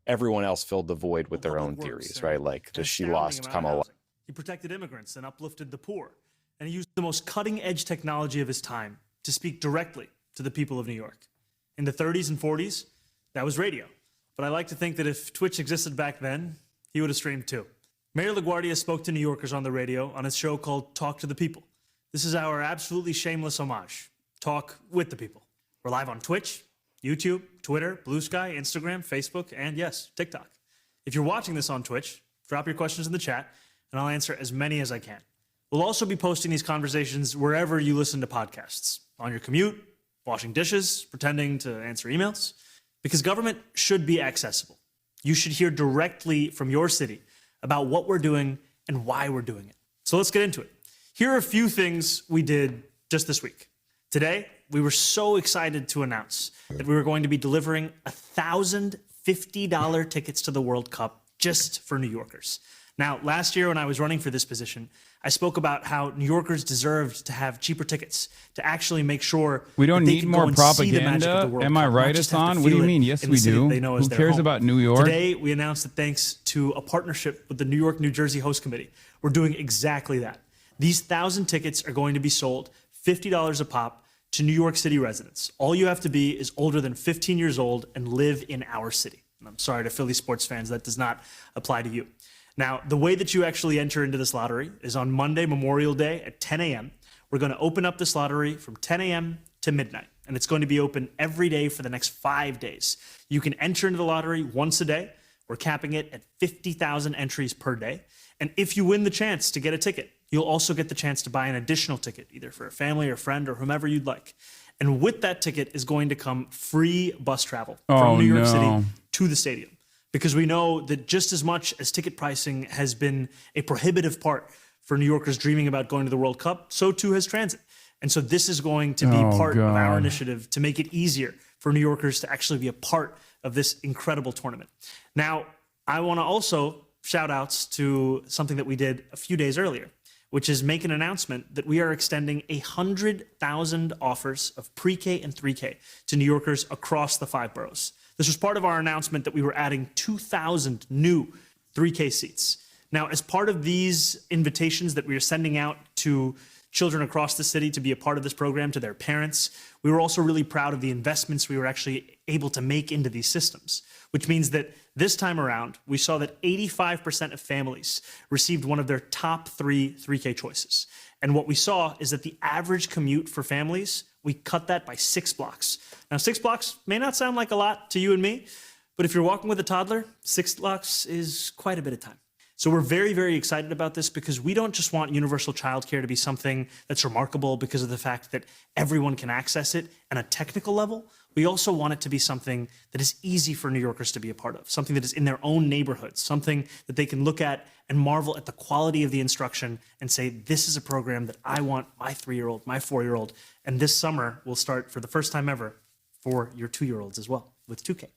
everyone else filled the void with their own theories, right? Like, she lost Kamala. He protected immigrants and uplifted the poor. And he used the most cutting-edge technology of his time to speak directly to the people of New York. In the 30s and 40s, that was radio. But I like to think that if Twitch existed back then, he would have streamed too. Mayor LaGuardia spoke to New Yorkers on the radio on his show called Talk to the People. This is our absolutely shameless homage. Talk with the people. We're live on Twitch, YouTube, Twitter, Blue Sky, Instagram, Facebook, and yes, TikTok. If you're watching this on Twitch, drop your questions in the chat, and I'll answer as many as I can. We'll also be posting these conversations wherever you listen to podcasts, on your commute, washing dishes, pretending to answer emails, because government should be accessible. You should hear directly from your city about what we're doing and why we're doing it. So let's get into it. Here are a few things we did just this week. Today, we were so excited to announce that we were going to be delivering 1,000 $50 tickets to the World Cup just for New Yorkers. Now, last year when I was running for this position, I spoke about how New Yorkers deserved to have cheaper tickets to actually make sure we don't need more propaganda. Am I right, Hasan? What do you mean? Yes, we do. Who cares about New York? Today, we announced that thanks to a partnership with the New York, New Jersey host committee, we're doing exactly that. These 1,000 tickets are going to be sold $50 a pop to New York City residents. All you have to be is older than 15 years old and live in our city. And I'm sorry to Philly sports fans, that does not apply to you. Now, the way that you actually enter into this lottery is on Monday, Memorial Day at 10 a.m. We're going to open up this lottery from 10 a.m. to midnight, and it's going to be open every day for the next 5 days. You can enter into the lottery once a day. We're capping it at 50,000 entries per day. And if you win the chance to get a ticket, you'll also get the chance to buy an additional ticket, either for a family or friend or whomever you'd like. And with that ticket is going to come free bus travel from New York City to the stadium. Because we know that just as much as ticket pricing has been a prohibitive part for New Yorkers dreaming about going to the World Cup, so too has transit. And so this is going to be part of our initiative to make it easier for New Yorkers to actually be a part of this incredible tournament. Now, I want to also shout outs to something that we did a few days earlier, which is make an announcement that we are extending 100,000 offers of pre-K and 3K to New Yorkers across the 5 boroughs. This was part of our announcement that we were adding 2,000 new 3K seats. Now, as part of these invitations that we are sending out to children across the city to be a part of this program, to their parents, we were also really proud of the investments we were actually able to make into these systems, which means that this time around, we saw that 85% of families received one of their top 3K choices. And what we saw is that the average commute for families, we cut that by 6 blocks. Now, 6 blocks may not sound like a lot to you and me, but if you're walking with a toddler, 6 blocks is quite a bit of time. So we're very, very excited about this because we don't just want universal childcare to be something that's remarkable because of the fact that everyone can access it on a technical level. We also want it to be something that is easy for New Yorkers to be a part of, something that is in their own neighborhoods, something that they can look at and marvel at the quality of the instruction and say, this is a program that I want my 3-year-old, my 4-year-old, and this summer will start for the first time ever for your 2-year-olds as well with 2K.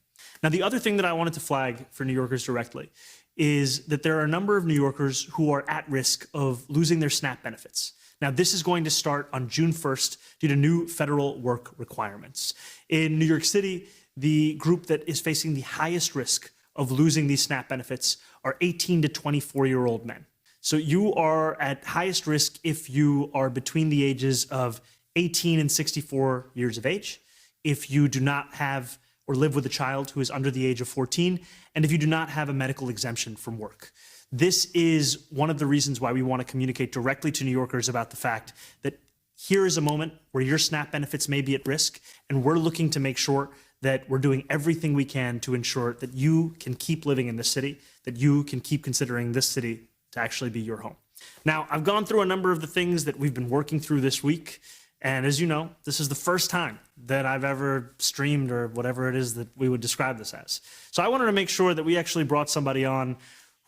Now, the other thing that I wanted to flag for New Yorkers directly is that there are a number of New Yorkers who are at risk of losing their SNAP benefits. Now, this is going to start on June 1st due to new federal work requirements. In New York City, the group that is facing the highest risk of losing these SNAP benefits are 18 to 24-year-old men. So you are at highest risk if you are between the ages of 18 and 64 years of age, if you do not have or live with a child who is under the age of 14, and if you do not have a medical exemption from work. This is one of the reasons why we want to communicate directly to New Yorkers about the fact that here is a moment where your SNAP benefits may be at risk, and we're looking to make sure that we're doing everything we can to ensure that you can keep living in this city, that you can keep considering this city to actually be your home. Now, I've gone through a number of the things that we've been working through this week, and as you know, this is the first time that I've ever streamed or whatever it is that we would describe this as. So I wanted to make sure that we actually brought somebody on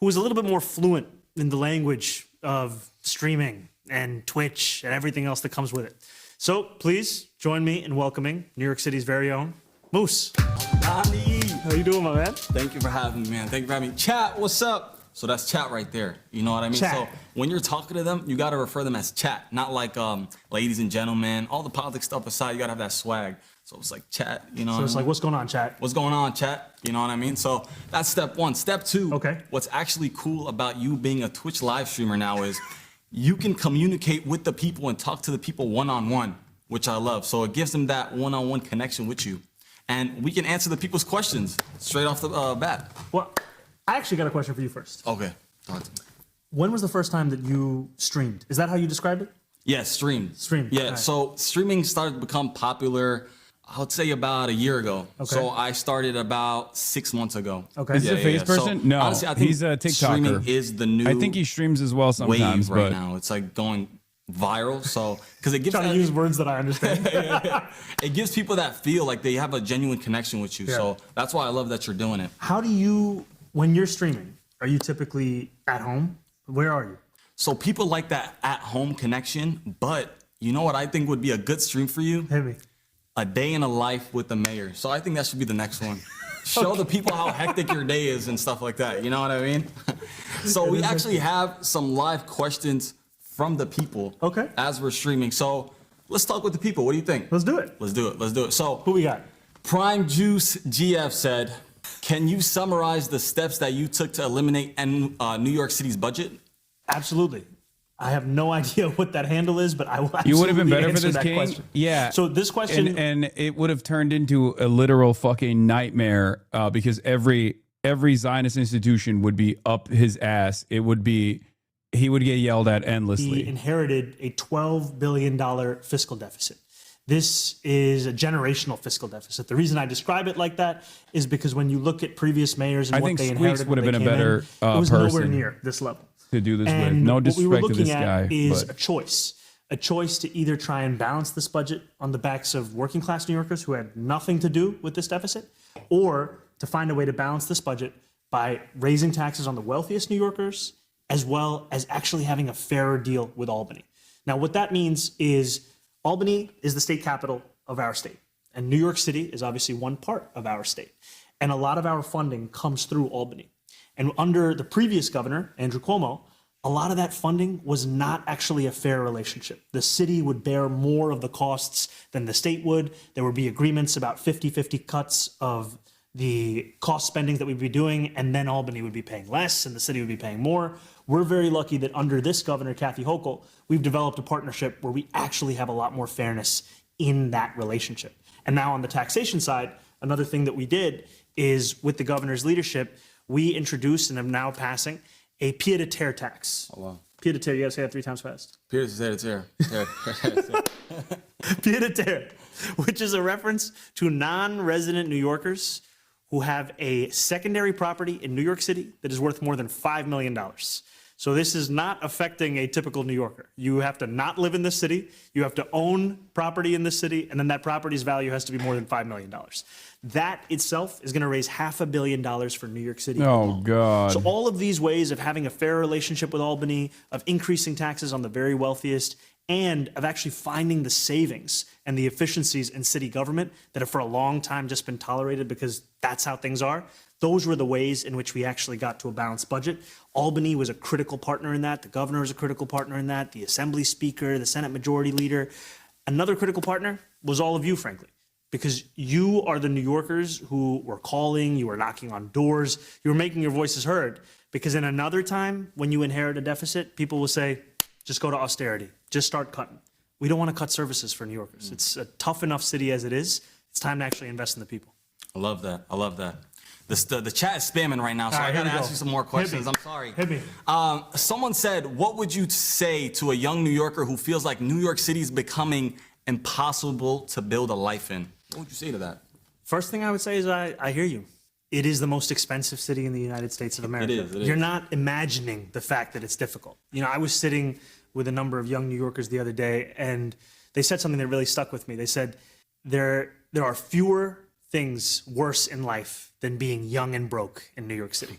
who was a little bit more fluent in the language of streaming and Twitch and everything else that comes with it. So please join me in welcoming New York City's very own Moose. Nani. How you doing, my man? Thank you for having me, man. Thank you for having me. Chat, what's up? So that's chat right there. You know what I mean? Chat. So when you're talking to them, you got to refer them as chat, not like ladies and gentlemen. All the politics stuff aside, you got to have that swag. So it's like chat, you know. So it's like, what's going on, chat? What's going on, chat? You know what I mean? So that's step one. Step two, okay. What's actually cool about you being a Twitch live streamer now is you can communicate with the people and talk to the people one-on-one, which I love. So it gives them that one-on-one connection with you. And we can answer the people's questions straight off the bat. Well, I actually got a question for you first. Okay. Talk to me. When was the first time that you streamed? Is that how you described it? Yeah, streamed. Streamed. Yeah, right. So streaming started to become popular, I would say about a year ago. Okay. So I started about 6 months ago. Okay. Is he a face person? So, no, honestly, I think he's a TikToker. Streaming is the new I think he streams as well sometimes, wave right but now. It's like going viral. So because it gives trying to use words that I understand. It gives people that feel like they have a genuine connection with you. Yeah. So that's why I love that you're doing it. How do you, when you're streaming, are you typically at home? Where are you? So people like that at-home connection, but you know what I think would be a good stream for you? Hit me. A day in a life with the mayor. So I think that should be the next one. Show the people how hectic your day is and stuff like that. You know what I mean? So we actually have some live questions from the people as we're streaming. So let's talk with the people. What do you think? Let's do it. Let's do it. Let's do it. So who we got? Prime Juice GF said, can you summarize the steps that you took to eliminate New York City's budget? Absolutely. I have no idea what that handle is, but I will absolutely you would have been better for this, that King. Question. Yeah. So this question, and it would have turned into a literal fucking nightmare because every Zionist institution would be up his ass. It would be, he would get yelled at endlessly. he inherited a $12 billion fiscal deficit. This is a generational fiscal deficit. The reason I describe it like that is because when you look at previous mayors and I what think they Squeaks inherited, would have been a better it was person nowhere near this level to do this and with. No what we were disrespect to looking this at guy, is but a choice to either try and balance this budget on the backs of working class New Yorkers who had nothing to do with this deficit, or to find a way to balance this budget by raising taxes on the wealthiest New Yorkers, as well as actually having a fairer deal with Albany. Now, what that means is Albany is the state capital of our state, and New York City is obviously one part of our state. And a lot of our funding comes through Albany. And under the previous governor, Andrew Cuomo, a lot of that funding was not actually a fair relationship. The city would bear more of the costs than the state would. There would be agreements about 50-50 cuts of the cost spendings that we'd be doing, and then Albany would be paying less and the city would be paying more. We're very lucky that under this governor, Kathy Hochul, we've developed a partnership where we actually have a lot more fairness in that relationship. And now on the taxation side, another thing that we did is with the governor's leadership, we introduced and are now passing a pied-à-terre tax. Oh, wow. Pied-à-terre, you gotta say that 3 times fast. Pied-à-terre. Pied-à-terre, which is a reference to non-resident New Yorkers who have a secondary property in New York City that is worth more than $5 million. So this is not affecting a typical New Yorker. You have to not live in the city, you have to own property in the city, and then that property's value has to be more than $5 million. That itself is gonna raise $500 million for New York City. Oh, God. So all of these ways of having a fair relationship with Albany, of increasing taxes on the very wealthiest, and of actually finding the savings and the efficiencies in city government that have for a long time just been tolerated because that's how things are. Those were the ways in which we actually got to a balanced budget. Albany was a critical partner in that. The governor was a critical partner in that. The Assembly Speaker, the Senate Majority Leader. Another critical partner was all of you, frankly, because you are the New Yorkers who were calling, you were knocking on doors, you were making your voices heard. Because in another time, when you inherit a deficit, people will say, just go to austerity, just start cutting. We don't want to cut services for New Yorkers. It's a tough enough city as it is. It's time to actually invest in the people. I love that. I love that. The chat is spamming right now, so I gotta ask you some more questions. I'm sorry. Hit me. Someone said, what would you say to a young New Yorker who feels like New York City is becoming impossible to build a life in? What would you say to that? First thing I would say is I hear you. It is the most expensive city in the United States of America. It is. You're not imagining the fact that it's difficult. You know, I was sitting with a number of young New Yorkers the other day, and they said something that really stuck with me. They said, there are fewer things worse in life than being young and broke in New York City.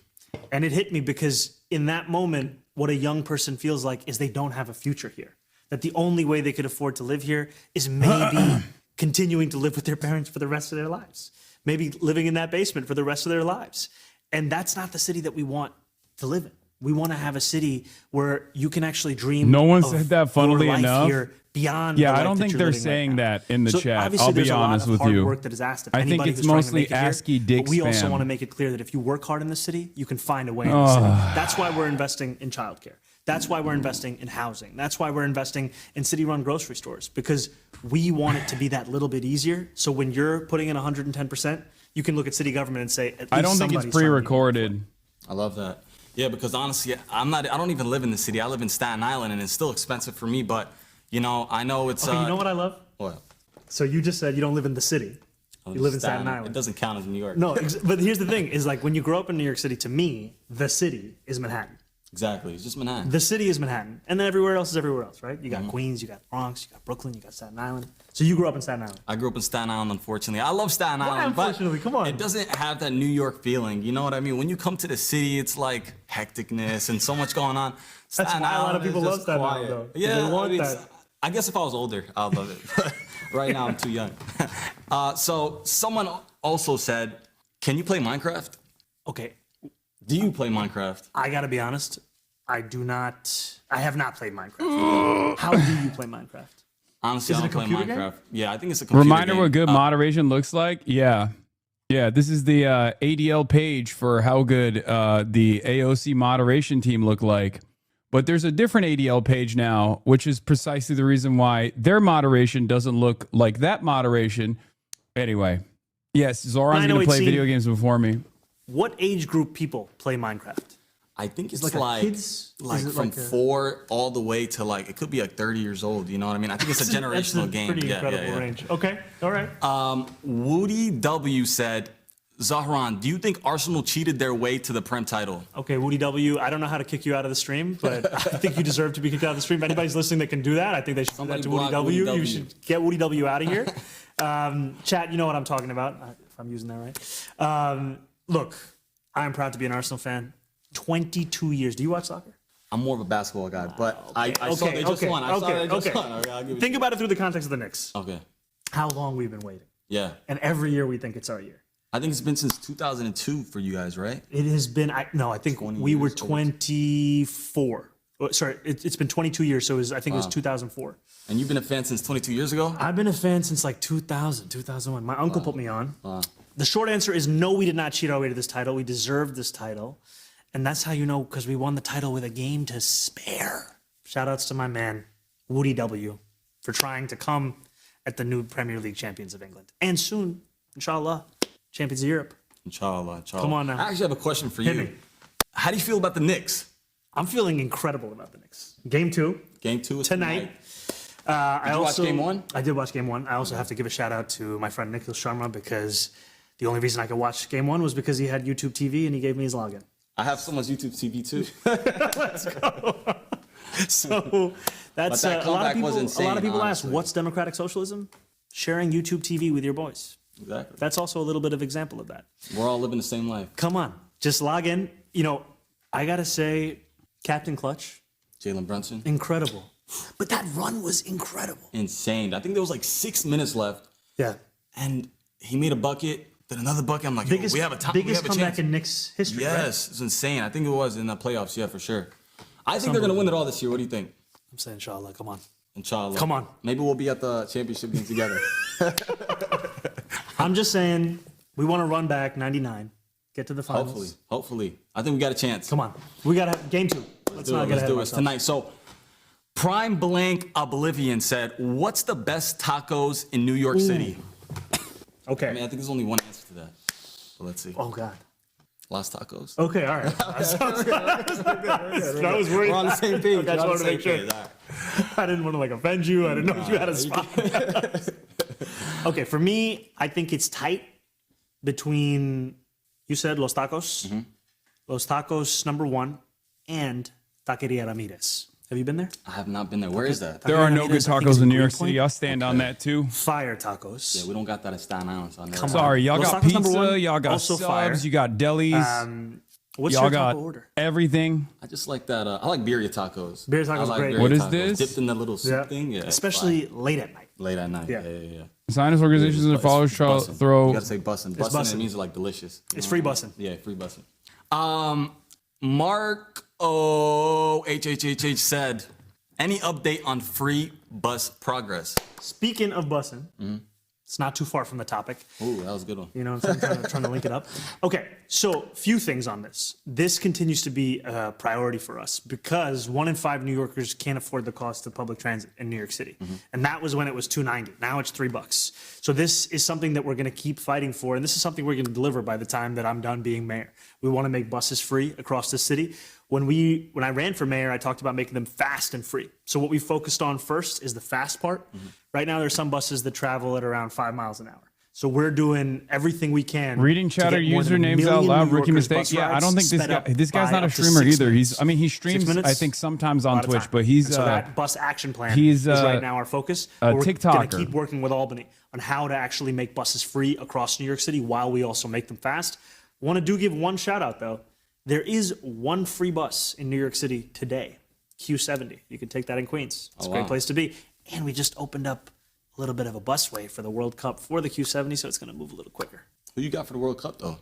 And it hit me because in that moment, what a young person feels like is they don't have a future here. That the only way they could afford to live here is maybe continuing to live with their parents for the rest of their lives. Maybe living in that basement for the rest of their lives. And that's not the city that we want to live in. We want to have a city where you can actually dream. No one of said that, funnily your life enough. Here beyond Yeah, the I life don't that think you're they're living saying right now. that in the So chat. obviously I'll be there's a lot honest of with hard you. work that is asked of I think anybody it's who's trying to mostly make it here, ASCII dick but we also spam. want to make it clear that if you work hard in the city, you can find a way in the city. That's why we're investing in childcare. That's why we're investing in housing. That's why we're investing in city-run grocery stores, because we want it to be that little bit easier. So when you're putting in 110%, you can look at city government and say, at least I don't think it's somebody's trying to do it. pre-recorded. I love that. Yeah, because honestly, I don't even live in the city. I live in Staten Island, and it's still expensive for me. But you know, I know it's. Okay, you know what I love? What? So you just said you don't live in the city. You live in Staten Island. It doesn't count as New York. No, but here's the thing: is like when you grow up in New York City, to me, the city is Manhattan. Exactly, it's just Manhattan. The city is Manhattan, and then everywhere else is everywhere else, right? You got Queens, you got Bronx, you got Brooklyn, you got Staten Island. So you grew up in Staten Island. I grew up in Staten Island, unfortunately. I love Staten Why, Island, unfortunately? Come on. It doesn't have that New York feeling. You know what I mean? When you come to the city, it's like hecticness and so much going on. That's why a lot of people love Staten Island, though. Yeah, They want that. I guess if I was older, I'd love it. Right now, I'm too young. So someone also said, can you play Minecraft? Okay. Do you play Minecraft? I gotta be honest. I have not played Minecraft. How do you play Minecraft? Honestly, Is I it a don't play computer Minecraft. game? Yeah, I think it's a computer Reminder game. what good moderation looks like? Yeah. Yeah, this is the ADL page for how good the AOC moderation team look like. But there's a different ADL page now, which is precisely the reason why their moderation doesn't look like that moderation. Anyway, yes, Zoran's going to play video games before me. What age group people play Minecraft? I think it's Like like, a kids? like Is it from like a- 4 all the way to like, it could be like 30 years old. You know what I mean? I think it's a generational That's a game. pretty incredible range. Okay, all right. Woody W said, Zahran, do you think Arsenal cheated their way to the Prem title? Okay, Woody W, I don't know how to kick you out of the stream, but I think you deserve to be kicked out of the stream. If anybody's listening that can do that, I think they should do that to Woody block W. Woody W. You should get Woody W out of here. Chat, you know what I'm talking about, if I'm using that right. Look, I'm proud to be an Arsenal fan. 22 years. Do you watch soccer? I'm more of a basketball guy, but I saw they just won. I saw they just won. Okay, I'll give it Think about it through the context of the Knicks. Okay. How long we've been waiting. Yeah. And every year we think it's our year. I think it's been since 2002 for you guys, right? It has been, I think we were 24. Sorry, it's been 22 years, so I think it was 2004. And you've been a fan since 22 years ago? I've been a fan since like 2000, 2001. My uncle put me on. The short answer is no, we did not cheat our way to this title. We deserved this title. And that's how you know, because we won the title with a game to spare. Shout outs to my man, Woody W., for trying to come at the new Premier League champions of England. And soon, inshallah, champions of Europe. Inshallah. Come on now. I actually have a question for Hit you. me. How do you feel about the Knicks? I'm feeling incredible about the Knicks. Game 2. Game 2 is tonight. Did you watch Game 1? I did watch Game 1. I also have to give a shout out to my friend Nikhil Sharma, because the only reason I could watch Game 1 was because he had YouTube TV and he gave me his login. I have someone's YouTube TV too. Let's go. So that's But that a lot of comeback was people. insane, A lot of people ask, honestly. "What's democratic socialism?" Sharing YouTube TV with your boys. Exactly. That's also a little bit of example of that. We're all living the same life. Come on, just log in. You know, I gotta say, Captain Clutch, Jalen Brunson. incredible. But that run was incredible. Insane. I think there was like 6 minutes left. Yeah. And he made a bucket, then another bucket. I'm like, yo, Biggest, we have a time. biggest we have a comeback chance. in Knicks history. Yes, right? it's insane. I think it was in the playoffs. Yeah, for sure. I think they're gonna win it all this year. What do you think? I'm saying, inshallah. Come on. Inshallah. Come on. Maybe we'll be at the championship game together. I'm just saying, we want to run back 99, get to the finals. Hopefully. I think we got a chance. Come on. We got to have game 2. Let's not get ahead of Let's ourselves. do it tonight. So, Prime Blank Oblivion said, "What's the best tacos in New York City?" Okay. I mean, I think there's only one answer to that. But let's see. Oh God. Las Tacos. Okay, all right. That was worried. We're on the same page. I just wanted to make sure. All right. I didn't want to like offend you. I didn't know if you had a spot. Okay, for me, I think it's tight between, you said Los Tacos, Los Tacos #1, and Taqueria Ramirez. Have you been there? I have not been there. Where is that? There are no good Ramirez, I think, tacos is in New York Greenpoint. City. I'll stand on that too. Fire tacos. Yeah, we don't got that at Staten Island. So I never Come on. Sorry, y'all Los got Tacos pizza, #1, y'all got also subs, fire. you got delis, What's y'all your got taco order? everything. I just like that. I like birria tacos. Birria tacos I like great. birria What is tacos. this? Dipped in that little soup thing. Yeah, it's Especially late at night. fire. Late at night. Yeah. Yeah. Zionist organizations and their followers shall bussin'. throw. You gotta say bussin'. Bussin', bussin'. it means like delicious. It's free bussin'. Yeah, free bussin'. Mark OHHHH said, "Any update on free bus progress?" Speaking of bussin', it's not too far from the topic. Ooh, that was a good one. You know what I'm saying? Trying to link it up. Okay, so few things on this. This continues to be a priority for us because 1 in 5 New Yorkers can't afford the cost of public transit in New York City. And that was when it was $2.90. Now it's $3. So this is something that we're going to keep fighting for. And this is something we're going to deliver by the time that I'm done being mayor. We want to make buses free across the city. When I ran for mayor, I talked about making them fast and free. So what we focused on first is the fast part. Right now, there's some buses that travel at around 5 miles an hour. So we're doing everything we can. Reading chatter to get more than a usernames out million loud, New Ricky Yorkers Mistake. bus Yeah, I rides don't think sped up this guy's by not a up to streamer 6 either. minutes. He 6 streams, minutes? I think, sometimes A on lot of Twitch, time. but he's And so that bus action plan he's, is right now our focus. a We're TikToker. going to keep working with Albany on how to actually make buses free across New York City while we also make them fast. Want to give one shout out though. There is one free bus in New York City today, Q70. You can take that in Queens. It's a great place to be. And we just opened up a little bit of a busway for the World Cup for the Q70, so it's going to move a little quicker. Who you got for the World Cup though?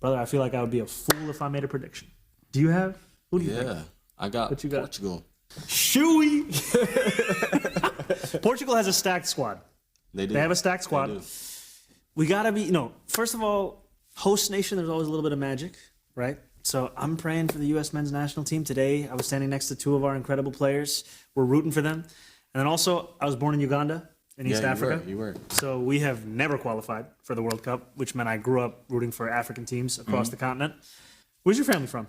Brother, I feel like I would be a fool if I made a prediction. Do you have? Who do you think? Yeah, I got What you got? Portugal. Shooey! Portugal has a stacked squad. They do. They have a stacked squad. They do. We got to be, first of all, host nation, there's always a little bit of magic, right? So I'm praying for the U.S. men's national team today. I was standing next to 2 of our incredible players. We're rooting for them. And then also, I was born in Uganda, in East Africa. You were. So we have never qualified for the World Cup, which meant I grew up rooting for African teams across the continent. Where's your family from?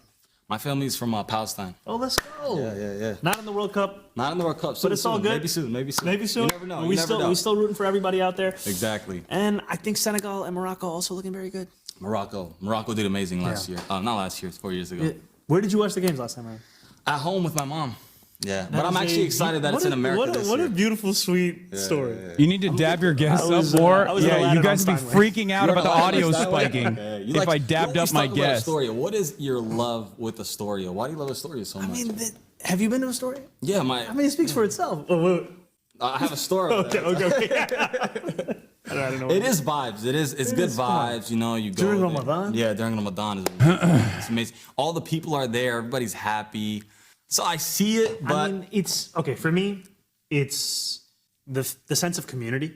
My family's from Palestine. Oh, let's go. Yeah. Not in the World Cup. Not in the World Cup. But it's all good. Maybe soon. Maybe soon. You never know. We still rooting for everybody out there. Exactly. And I think Senegal and Morocco also looking very good. Morocco did amazing last year. Not last year. It's 4 years ago. Yeah. Where did you watch the games last time, Ryan? At home with my mom. Yeah, That but I'm is actually excited that it's in America this What year. a beautiful, sweet story. You need to dab your guests I was, up more. I was in Yeah, Aladdin you guys on would be Steinway. freaking out You're about the on audio Aladdin on spiking Steinway? if I dabbed up my guest. guest. Astoria. What is your love with Astoria? Why do you love Astoria so much? I mean, have you been to Astoria? Yeah, I mean, it speaks for itself. Oh, I have a story. okay. I don't know. It is vibes. It's good vibes. You know, you go During there. Ramadan? Yeah, during Ramadan. It's amazing. All the people are there. Everybody's happy. So I see it, but I mean, it's okay for me. It's the sense of community.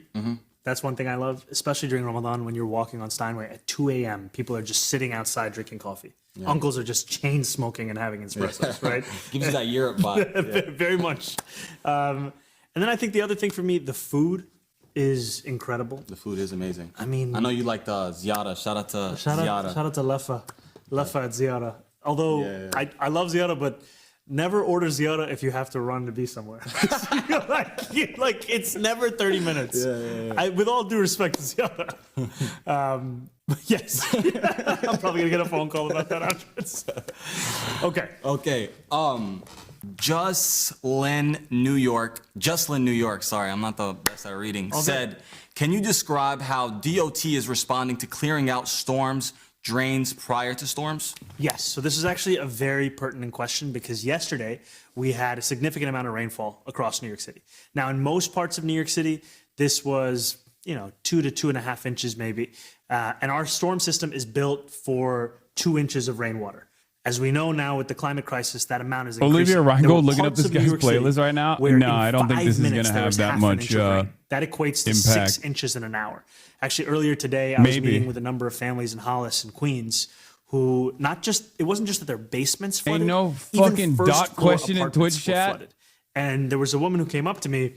That's one thing I love, especially during Ramadan when you're walking on Steinway at 2 a.m. People are just sitting outside drinking coffee. Yeah. Uncles are just chain smoking and having espressos, right? Gives you that Europe vibe. Very much. And then I think the other thing for me, the food is incredible. The food is amazing. I mean, I know you like the ziyara. Shout out to ziyara. Shout out to Lefa at ziyara. Although I love ziyara, but never order ziyara if you have to run to be somewhere. like it's never 30 minutes. With all due respect to ziyara. Yes. I'm probably gonna get a phone call about that afterwards. Okay. Jocelyn, New York, sorry, I'm not the best at reading, said, can you describe how DOT is responding to clearing out storms, drains prior to storms? Yes, so this is actually a very pertinent question because yesterday we had a significant amount of rainfall across New York City. Now, in most parts of New York City, this was, 2 to 2.5 inches maybe. And our storm system is built for 2 inches of rainwater. As we know now with the climate crisis, that amount is increasing. Olivia Reingold looking up this guy's playlist right now? No, I don't think this is going to have that much that equates to impact. 6 inches in an hour. Actually, earlier today, I was meeting with a number of families in Hollis and Queens who it wasn't just that their basements flooded. Ain't no fucking dot question in Twitch chat. Flooded. And there was a woman who came up to me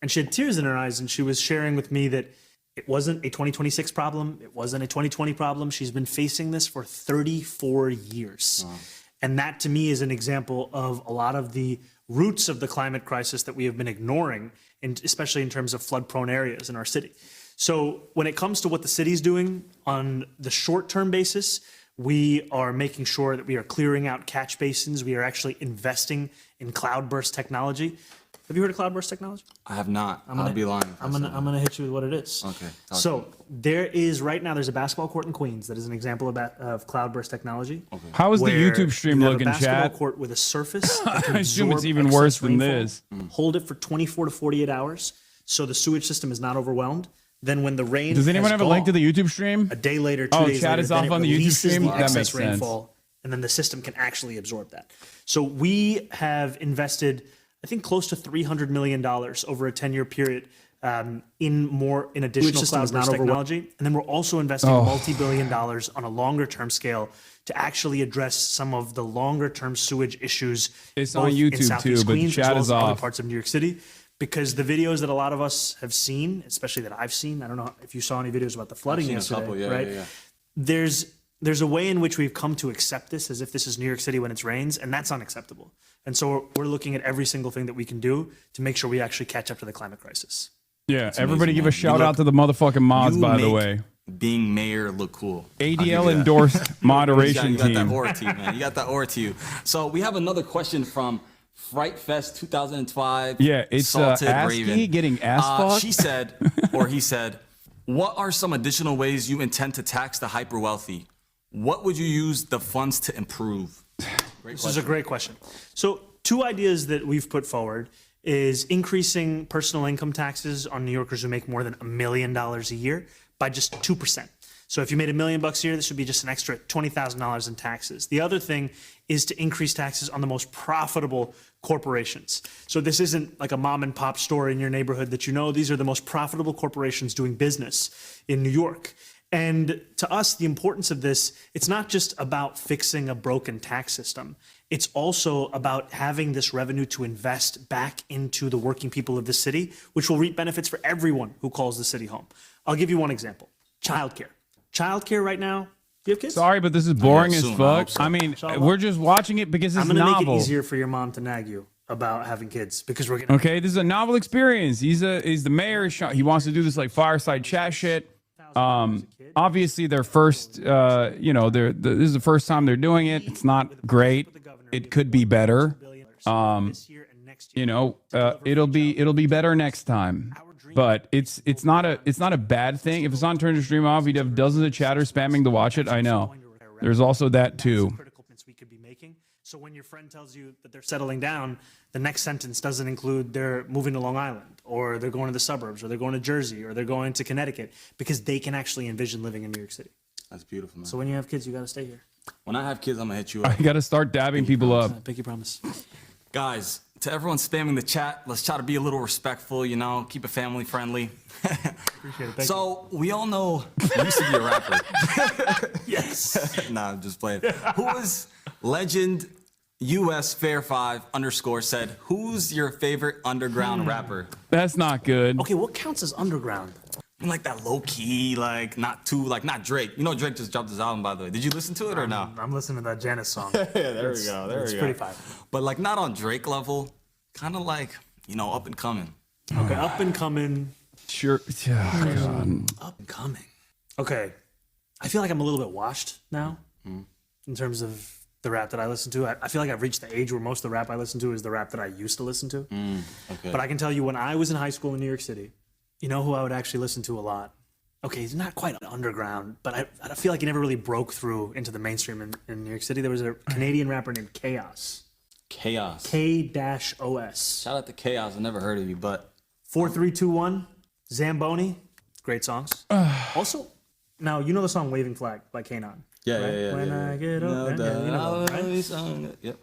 and she had tears in her eyes and she was sharing with me that it wasn't a 2026 problem. It wasn't a 2020 problem. She's been facing this for 34 years. Wow. And that to me is an example of a lot of the roots of the climate crisis that we have been ignoring, especially in terms of flood-prone areas in our city. So when it comes to what the city's doing on the short-term basis, we are making sure that we are clearing out catch basins. We are actually investing in cloudburst technology. Have you heard of cloudburst technology? I have not. I'd be lying. I'm gonna hit you with what it is. Okay. So there's a basketball court in Queens that is an example of cloudburst technology. Okay. How is the YouTube stream looking, chat? Basketball court with a surface. I assume it's even worse than this. Hold it for 24 to 48 hours, so the sewage system is not overwhelmed. Then when the rain does anyone have a link to the YouTube stream? A day later, 2 days later, chat is off on the YouTube stream. That makes sense. And then the system can actually absorb that. So we have invested, I think, close to $300 million over a 10-year period in additional cloud-based technology. And then we're also investing multi-billion dollars on a longer-term scale to actually address some of the longer-term sewage issues. It's on YouTube too, but chat is off. Other parts of New York City. Because the videos that a lot of us have seen, especially that I've seen, I don't know if you saw any videos about the flooding yesterday, right? There's a way in which we've come to accept this as if this is New York City when it rains, and that's unacceptable. And so we're looking at every single thing that we can do to make sure we actually catch up to the climate crisis. Yeah, everybody give a shout out to the motherfucking mods, by the way. Being mayor look cool. ADL endorsed moderation team. You got that aura to you, man. You got that aura to you. So we have another question from Fright Fest 2005. Yeah, it's ASCII getting ass fucked. She said, or he said, what are some additional ways you intend to tax the hyper wealthy? What would you use the funds to improve? This is a great question. So 2 ideas that we've put forward is increasing personal income taxes on New Yorkers who make more than $1 million a year by just 2%. So if you made $1 million a year, this would be just an extra $20,000 in taxes. The other thing is to increase taxes on the most profitable corporations. So this isn't like a mom and pop store in your neighborhood that you know. These are the most profitable corporations doing business in New York. And to us, the importance of this, it's not just about fixing a broken tax system. It's also about having this revenue to invest back into the working people of the city, which will reap benefits for everyone who calls the city home. I'll give you one example. Childcare. Childcare right now. Do you have kids? Sorry, but this is boring as fuck. I mean, we're just watching it because it's novel. I'm going to make it easier for your mom to nag you about having kids because we're going to... Okay, this is a novel experience. He's the mayor. He wants to do this like fireside chat shit. Obviously, their first, this is the first time they're doing it. It's not great. It could be better. It'll be better next time. But it's not a bad thing. If it's on turn to stream off, you'd have dozens of chatters spamming to watch it. I know. There's also that too. So when your friend tells you that they're settling down, the next sentence doesn't include they're moving to Long Island, or they're going to the suburbs, or they're going to Jersey, or they're going to Connecticut, because they can actually envision living in New York City. That's beautiful, man. So when you have kids, you got to stay here. When I have kids, I'm going to hit you up. I got to start dabbing people up. Pinky promise. Guys, to everyone spamming the chat, let's try to be a little respectful, you know, keep it family friendly. Appreciate it. Thank So we all know you used to be a rapper. Yes. Nah, I'm just playing. Who is legend US Fair 5 _ said, who's your favorite underground rapper? That's not good. Okay, what counts as underground? Like that low key, like not Drake. You know Drake just dropped his album, by the way. Did you listen to it or no? I'm listening to that Janice song. Yeah, there we go. It's pretty fire. But like not on Drake level, kind of like, you know, up and coming. Okay, up and coming. Sure. Oh, God. Up and coming. Okay, I feel like I'm a little bit washed now in terms of the rap that I listen to. I feel like I've reached the age where most of the rap I listen to is the rap that I used to listen to. Okay. But I can tell you when I was in high school in New York City, you know who I would actually listen to a lot? Okay, he's not quite underground, but I feel like he never really broke through into the mainstream in New York City. There was a Canadian rapper named Chaos. Chaos. K-O-S. Shout out to Chaos. I never heard of you, but 4321, Zamboni, great songs. Also, now you know the song "Waving Flag" by Kanon. Yeah. When I get up, you know, right? Yep.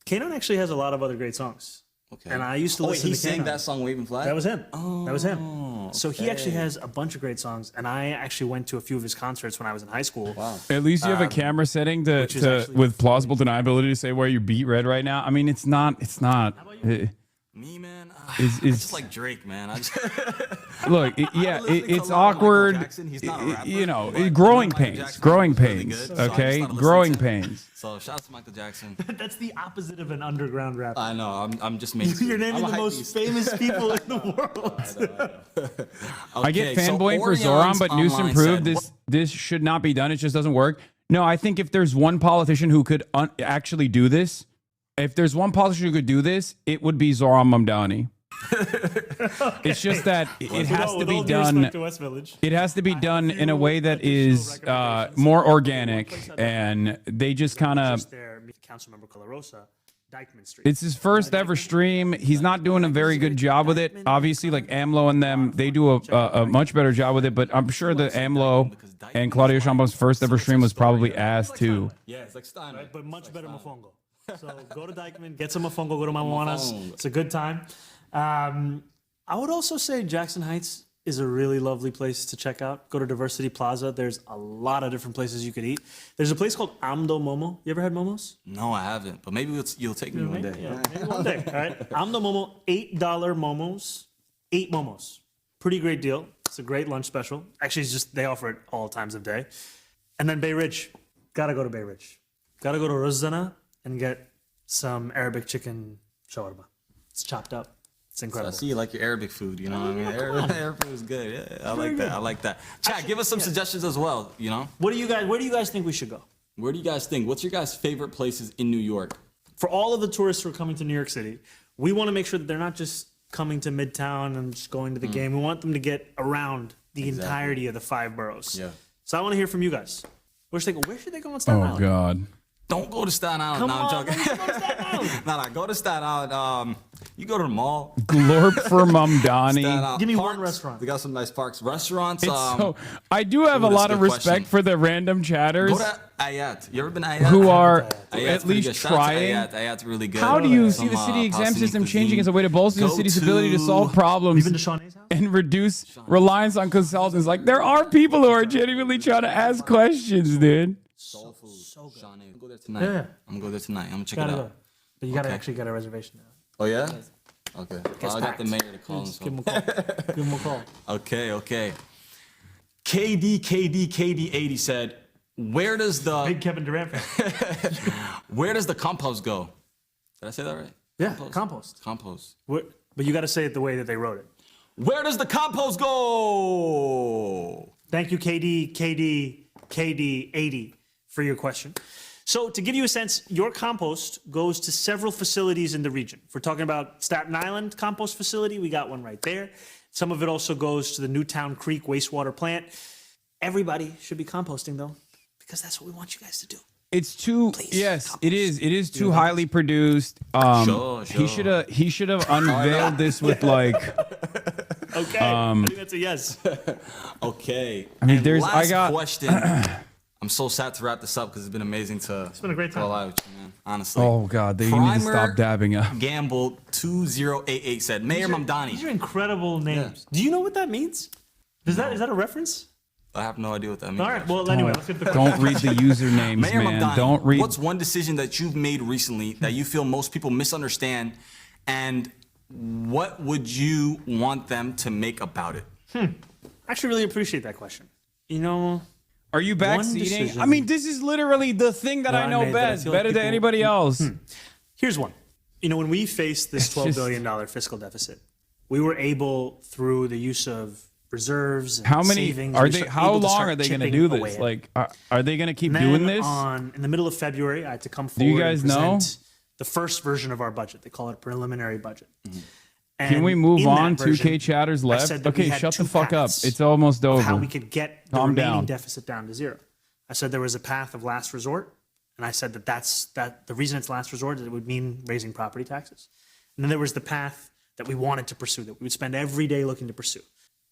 Kanon actually has a lot of other great songs. Okay. And I used to listen he to sang Kanon. that song "Waving Flag"? That was him. Oh, that was him. So he actually okay. has a bunch of great songs, and I actually went to a few of his concerts when I was in high school. Wow. At least you have a camera setting which is actually with plausible deniability to say where you beat red right now. I mean, it's not. Me, man. It's I just like Drake, man. Look, it's awkward. He's not a rapper, you know, but growing Michael pains. Jackson Growing was really pains. good, so I just Okay, started listening growing to him. pains. So shout out to Michael Jackson. That's the opposite of an underground rapper. I know. I'm just making. You're naming the most famous people in the world. I get Okay, so fanboying for Orion's Zoran, but Newsom online proved said- this should not be done. It just doesn't work. No, I think if there's one politician who could actually do this, it would be Zoran Mamdani. It's just that it has to be done. It has to be done in a way that is more organic, and they just kind of. Councilmember Colarosa, Dyckman Street. It's his first ever stream. He's not doing a very good job with it. Obviously, like AMLO and them, they do a much better job with it. But I'm sure that AMLO and Claudio Sheinbaum's first ever stream was probably ass too. Yeah, it's like Stein, But much better Mofongo. So go to Dyckman, get some Mofongo, go to Mamonas. It's a good time. I would also say Jackson Heights is a really lovely place to check out. Go to Diversity Plaza. There's a lot of different places you could eat. There's a place called Amdo Momo. You ever had momos? No, I haven't. But maybe you'll take me one day. Yeah, maybe one day. All right. Amdo Momo, $8 momos. 8 momos. Pretty great deal. It's a great lunch special. Actually, it's just they offer it all times of day. And then Bay Ridge. Gotta go to Bay Ridge. Gotta go to Rozdana and get some Arabic chicken shawarma. It's chopped up. It's incredible. So I see you like your Arabic food, you know what I mean? Arabic food is good. Yeah, I like that. I like that. Chat, give us some suggestions as well, you know? Where do you guys think we should go? Where do you guys think? What's your guys' favorite places in New York? For all of the tourists who are coming to New York City, we want to make sure that they're not just coming to Midtown and just going to the game. We want them to get around the entirety of the 5 boroughs. Yeah. So I want to hear from you guys. Where should they go on Staten Island? Oh God. Don't go to Staten Island. Come no, I'm on, joking. go to Staten Island. No, go to Staten Island. You go to the mall. Glorp for Mamdani. Give me parks. one restaurant. They got some nice parks. Restaurants. So I do have a lot of respect for the random chatters Go to Ayat. You ever been to Ayat? who are Ayat's at least trying. Ayat's really good. How do you see Some, the city exam Palestinian system cuisine. changing as a way to bolster the city's ability to solve problems and reduce reliance on consultants? Like, there are people who are genuinely trying to ask questions, dude. Soul food. So good. I'm gonna go there tonight. Yeah. I'm gonna go there tonight. I'm gonna check Gotta it go. out. But you gotta Okay. actually get a reservation now. Oh yeah? Okay. Gets I got the packed. mayor to call him. Just give him a call. Give him a call. Okay. KD80 said, where does the Big Kevin Durant fan. where does the compost go? Did I say that right? Yeah, compost. But you got to say it the way that they wrote it. Where does the compost go? Thank you, KD80 for your question. So to give you a sense, your compost goes to several facilities in the region. If we're talking about Staten Island compost facility, we got one right there. Some of it also goes to the Newtown Creek wastewater plant. Everybody should be composting though, because that's what we want you guys to do. It's too it is too highly produced. Sure. He should have unveiled this with like Okay. I think that's a yes. Okay. I mean, And there's last I got question. I'm so sad to wrap this up because it's been amazing to. It's been a great time. Go live with you, man. Honestly. Oh God, they need to stop dabbing up. Gamble 2088 said, Mayor Mamdani. These are incredible names. Do you know what that means? Is that a reference? I have no idea what that means. All right. Well, anyway, let's get the Don't read the usernames, Mayor man. Mamdani, Don't read. What's one decision that you've made recently that you feel most people misunderstand, and what would you want them to make about it? I actually really appreciate that question. You know, are you one backseating? decision I mean, this is literally the thing that I know made that I best, feel like better than people- anybody else. Here's one. You know, when we faced this $12 billion fiscal deficit, we were able, through the use of reserves and How many savings, are we they? were How able to long start are they going to chipping do away this? at it. Like, are they going to keep And doing then this? in the middle of February, I had to come Do forward you guys and know? present the first version of our budget. They call it a preliminary budget. Can we And move in that on? version, 2K chatters I left. said that we Okay, had shut two the fuck up. paths It's almost of over. how we could get the Calm remaining down. deficit down to zero. I said there was a path of last resort, and I said that the reason it's last resort is it would mean raising property taxes. And then there was the path that we wanted to pursue, that we would spend every day looking to pursue,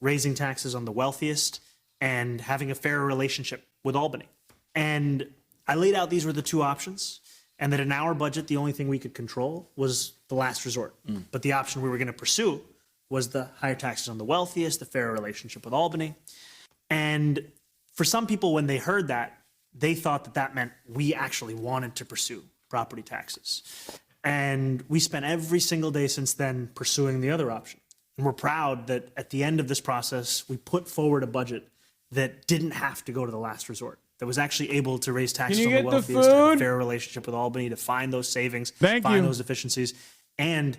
raising taxes on the wealthiest and having a fairer relationship with Albany. And I laid out these were the two options, and that in our budget, the only thing we could control was the last resort. But the option we were going to pursue was the higher taxes on the wealthiest, the fairer relationship with Albany. And for some people, when they heard that, they thought that that meant we actually wanted to pursue property taxes. And we spent every single day since then pursuing the other option. And we're proud that at the end of this process, we put forward a budget that didn't have to go to the last resort, that was actually able to raise taxes you on the get the wealthiest, to have a food? fair relationship with Albany, to find those savings, Thank find you. those efficiencies, and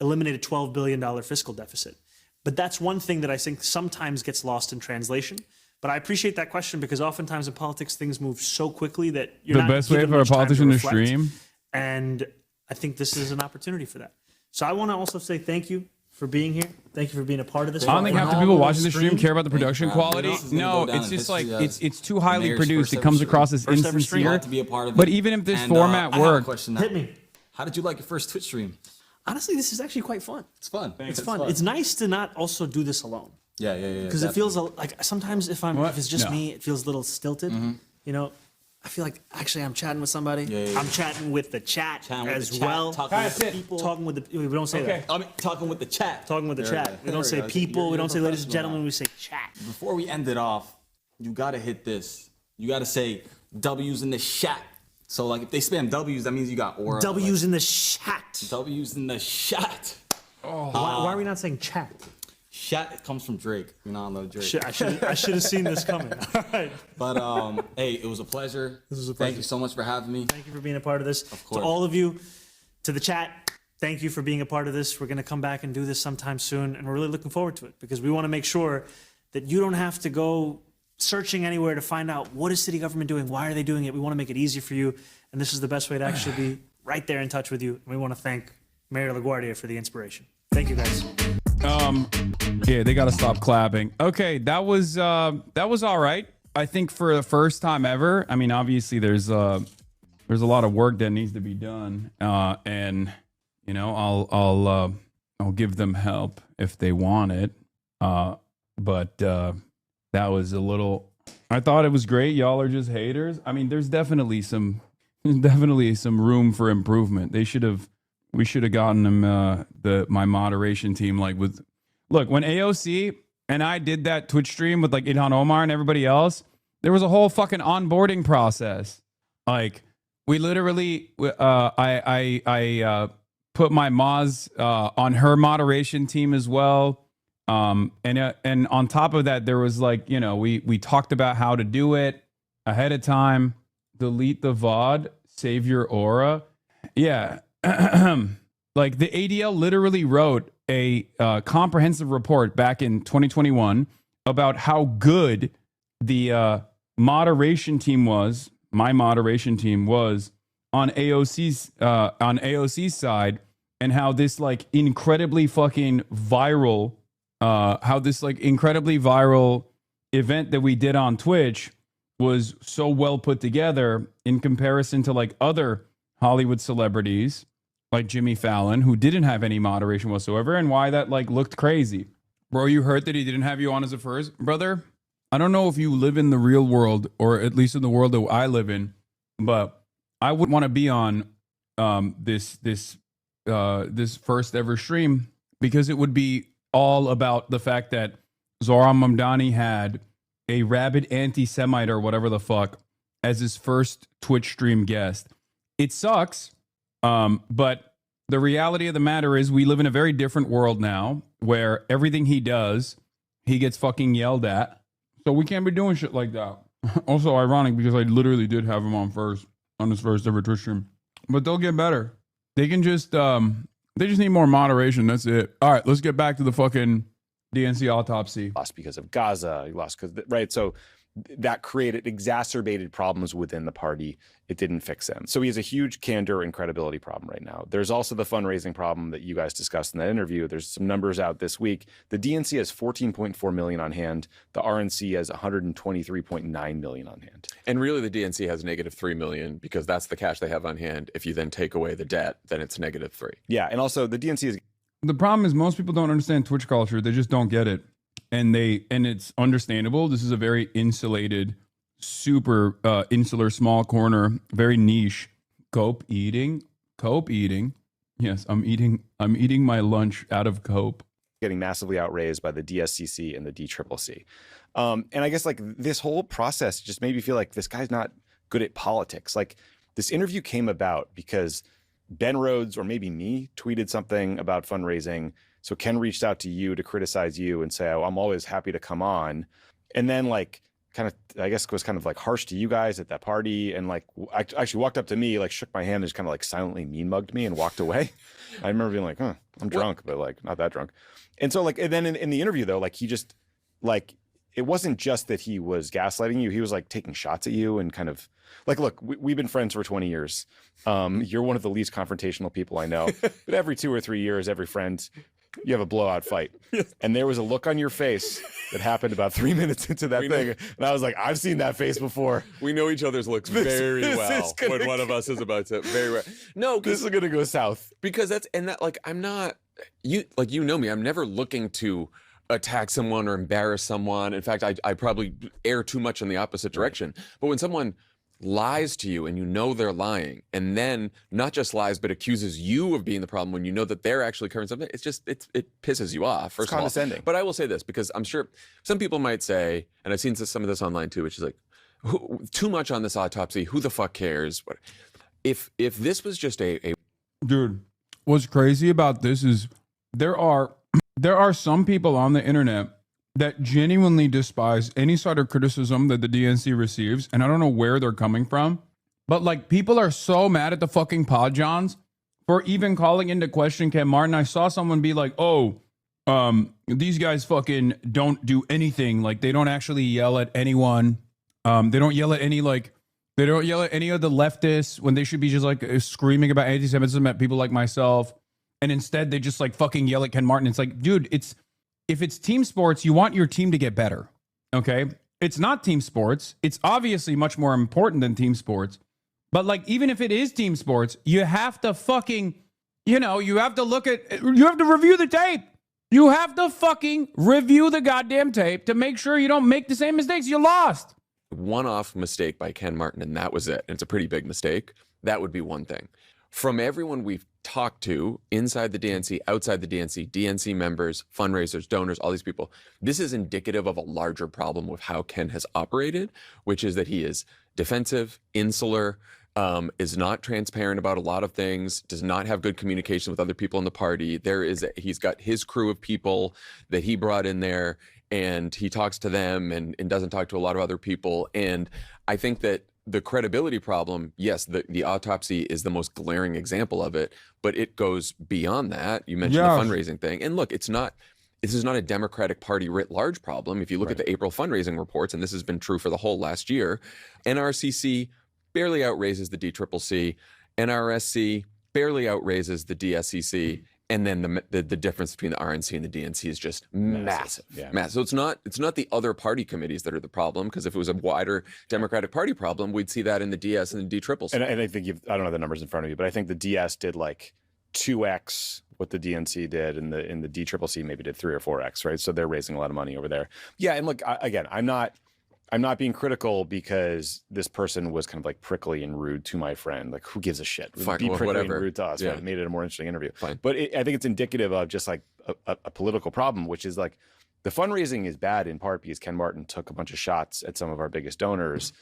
eliminate a $12 billion fiscal deficit. But that's one thing that I think sometimes gets lost in translation. But I appreciate that question because oftentimes in politics, things move so quickly that you're The not best way given for a much time politician to reflect. stream? And I think this is an opportunity for that. So I want to also say thank you for being here. Thank you for being a part of this. I don't think half the people watching the stream care about the production quality. No, it's just like it's too highly mayor's produced. first It ever comes stream. across as First ever stream. insincere. Glad to be a part of But it. even if this And, format I have a worked, question now. Hit me. How did you like your first Twitch stream? Honestly, this is actually quite fun. It's fun. It's fun. It's nice to not also do this alone. Yeah. Because it feels like sometimes if it's just No. me, it feels a little stilted. You know, I feel like actually I'm chatting with somebody. Yeah. I'm chatting with the chat Chatting with as the chat, well. talking with the people. Talking with the we don't say that. I mean, talking with the chat. Talking with the There chat. we go. We don't There say go. people. You're We don't say ladies and professional gentlemen. now. We say chat. Before we end it off, you gotta hit this. You gotta say W's in the chat. So like if they spam W's, that means you got aura. W's in the chat. W's in the chat. Why are we not saying chat? Chat comes from Drake. You know I love Drake. I should have seen this coming. All right. But hey, it was a pleasure. This was a Thank pleasure. you so much for having me. Thank you for being a part of this. Of course. To all of you, to the chat, thank you for being a part of this. We're going to come back and do this sometime soon, and we're really looking forward to it because we want to make sure that you don't have to go searching anywhere to find out what is city government doing, why are they doing it. We want to make it easy for you, and this is the best way to actually be right there in touch with you. And we want to thank Mayor LaGuardia for the inspiration. Thank you, guys. Yeah, they gotta stop clapping. Okay, that was all right. I think for the first time ever. I mean, obviously there's a lot of work that needs to be done, and you know, I'll give them help if they want it. But that was a little. I thought it was great. Y'all are just haters. I mean, there's definitely some room for improvement. We should have gotten them my moderation team look, when AOC and I did that Twitch stream with like Ilhan Omar and everybody else, there was a whole fucking onboarding process. Like we literally I put my Moz on her moderation team as well. And on top of that, there was like, you know, we talked about how to do it ahead of time. Delete the VOD, save your aura. Yeah. Like the ADL literally wrote a comprehensive report back in 2021 about how good the moderation team was. My moderation team was on AOC's side, and how this like incredibly fucking viral, event that we did on Twitch was so well put together in comparison to like other Hollywood celebrities like Jimmy Fallon, who didn't have any moderation whatsoever, and why that like looked crazy. Bro, you heard that he didn't have you on as a first brother? I don't know if you live in the real world, or at least in the world that I live in, but I wouldn't want to be on this first ever stream, because it would be all about the fact that Zohran Mamdani had a rabid anti-Semite or whatever the fuck as his first Twitch stream guest. It sucks, but the reality of the matter is we live in a very different world now where everything he does, he gets fucking yelled at. So we can't be doing shit like that. Also ironic because I literally did have him on his first ever Twitch stream. But they'll get better. They can just, they just need more moderation. That's it. All right, let's get back to the fucking DNC autopsy. Lost because of Gaza. He lost because, right? So that exacerbated problems within the party. It didn't fix them. So he has a huge candor and credibility problem right now. There's also the fundraising problem that you guys discussed in that interview. There's some numbers out this week. The DNC has 14.4 million on hand. The RNC has 123.9 million on hand. And really the DNC has -3 million because that's the cash they have on hand. If you then take away the debt, then it's -3. Yeah, and also the DNC is... The problem is most people don't understand Twitch culture. They just don't get it. And it's understandable. This is a very insulated, super insular, small corner, very niche. Cope eating. Yes, I'm eating my lunch out of cope. Getting massively outraised by the DSCC and the DCCC. And I guess like this whole process just made me feel like this guy's not good at politics. Like this interview came about because Ben Rhodes, or maybe me, tweeted something about fundraising. So Ken reached out to you to criticize you and say, oh, I'm always happy to come on. And then like kind of, I guess was kind of like harsh to you guys at that party. And like actually walked up to me, like shook my hand and just kind of like silently mean mugged me and walked away. I remember being like, I'm drunk, but like not that drunk. And so like, and then in the interview though, like he just like, it wasn't just that he was gaslighting you. He was like taking shots at you and kind of like, look, we've been friends for 20 years. You're one of the least confrontational people I know, but every 2 or 3 years, every friend, you have a blowout fight. And there was a look on your face that happened about 3 minutes into that thing. And I was like, I've seen that face before. We know each other's looks very well when one of us is about to very well. No, this is going to go south. Because I'm not, you know me, I'm never looking to attack someone or embarrass someone. In fact, I probably err too much in the opposite direction. But when someone lies to you and you know they're lying, and then not just lies but accuses you of being the problem when you know that they're actually covering something, it's just it pisses you off. First it's condescending. Of all. But I will say this, because I'm sure some people might say, and I've seen some of this online too, which is like, too much on this autopsy, who the fuck cares? If this was just a Dude, what's crazy about this is there are some people on the internet that genuinely despise any sort of criticism that the DNC receives, and I don't know where they're coming from, but like people are so mad at the fucking Pod Johns for even calling into question Ken Martin. I saw someone be like, oh, these guys fucking don't do anything. Like they don't actually yell at anyone. They don't yell at any of the leftists when they should be just like screaming about anti-Semitism at people like myself. And instead they just like fucking yell at Ken Martin. It's like, dude, if it's team sports, you want your team to get better, okay? It's not team sports. It's obviously much more important than team sports. But like, even if it is team sports, you have to fucking, you have to review the tape. You have to fucking review the goddamn tape to make sure you don't make the same mistakes. You lost. One-off mistake by Ken Martin, and that was it. And it's a pretty big mistake. That would be one thing. From everyone we've talked to inside the DNC, outside the DNC, DNC members, fundraisers, donors, all these people, this is indicative of a larger problem with how Ken has operated, which is that he is defensive, insular, is not transparent about a lot of things, does not have good communication with other people in the party. He's got his crew of people that he brought in there, and he talks to them and doesn't talk to a lot of other people. And I think that the credibility problem, yes, the autopsy is the most glaring example of it, but it goes beyond that. You mentioned the fundraising thing. And look, this is not a Democratic Party writ large problem. If you look at the April fundraising reports, and this has been true for the whole last year, NRCC barely outraises the DCCC, NRSC barely outraises the DSCC, and then the difference between the RNC and the DNC is just massive. Yeah. Massive. So it's not the other party committees that are the problem, because if it was a wider Democratic Party problem, we'd see that in the DS and the DCCC. And I think I don't have the numbers in front of you, but I think the DS did like 2x what the DNC did, and the DCCC maybe did 3 or 4x, right? So they're raising a lot of money over there. Yeah, and look, I'm not I'm not being critical because this person was kind of like prickly and rude to my friend. Like, who gives a shit? Fine, Be prickly whatever. and rude to us. Yeah. Right? It made it a more interesting interview. Fine. But I think it's indicative of just like a political problem, which is like the fundraising is bad in part because Ken Martin took a bunch of shots at some of our biggest donors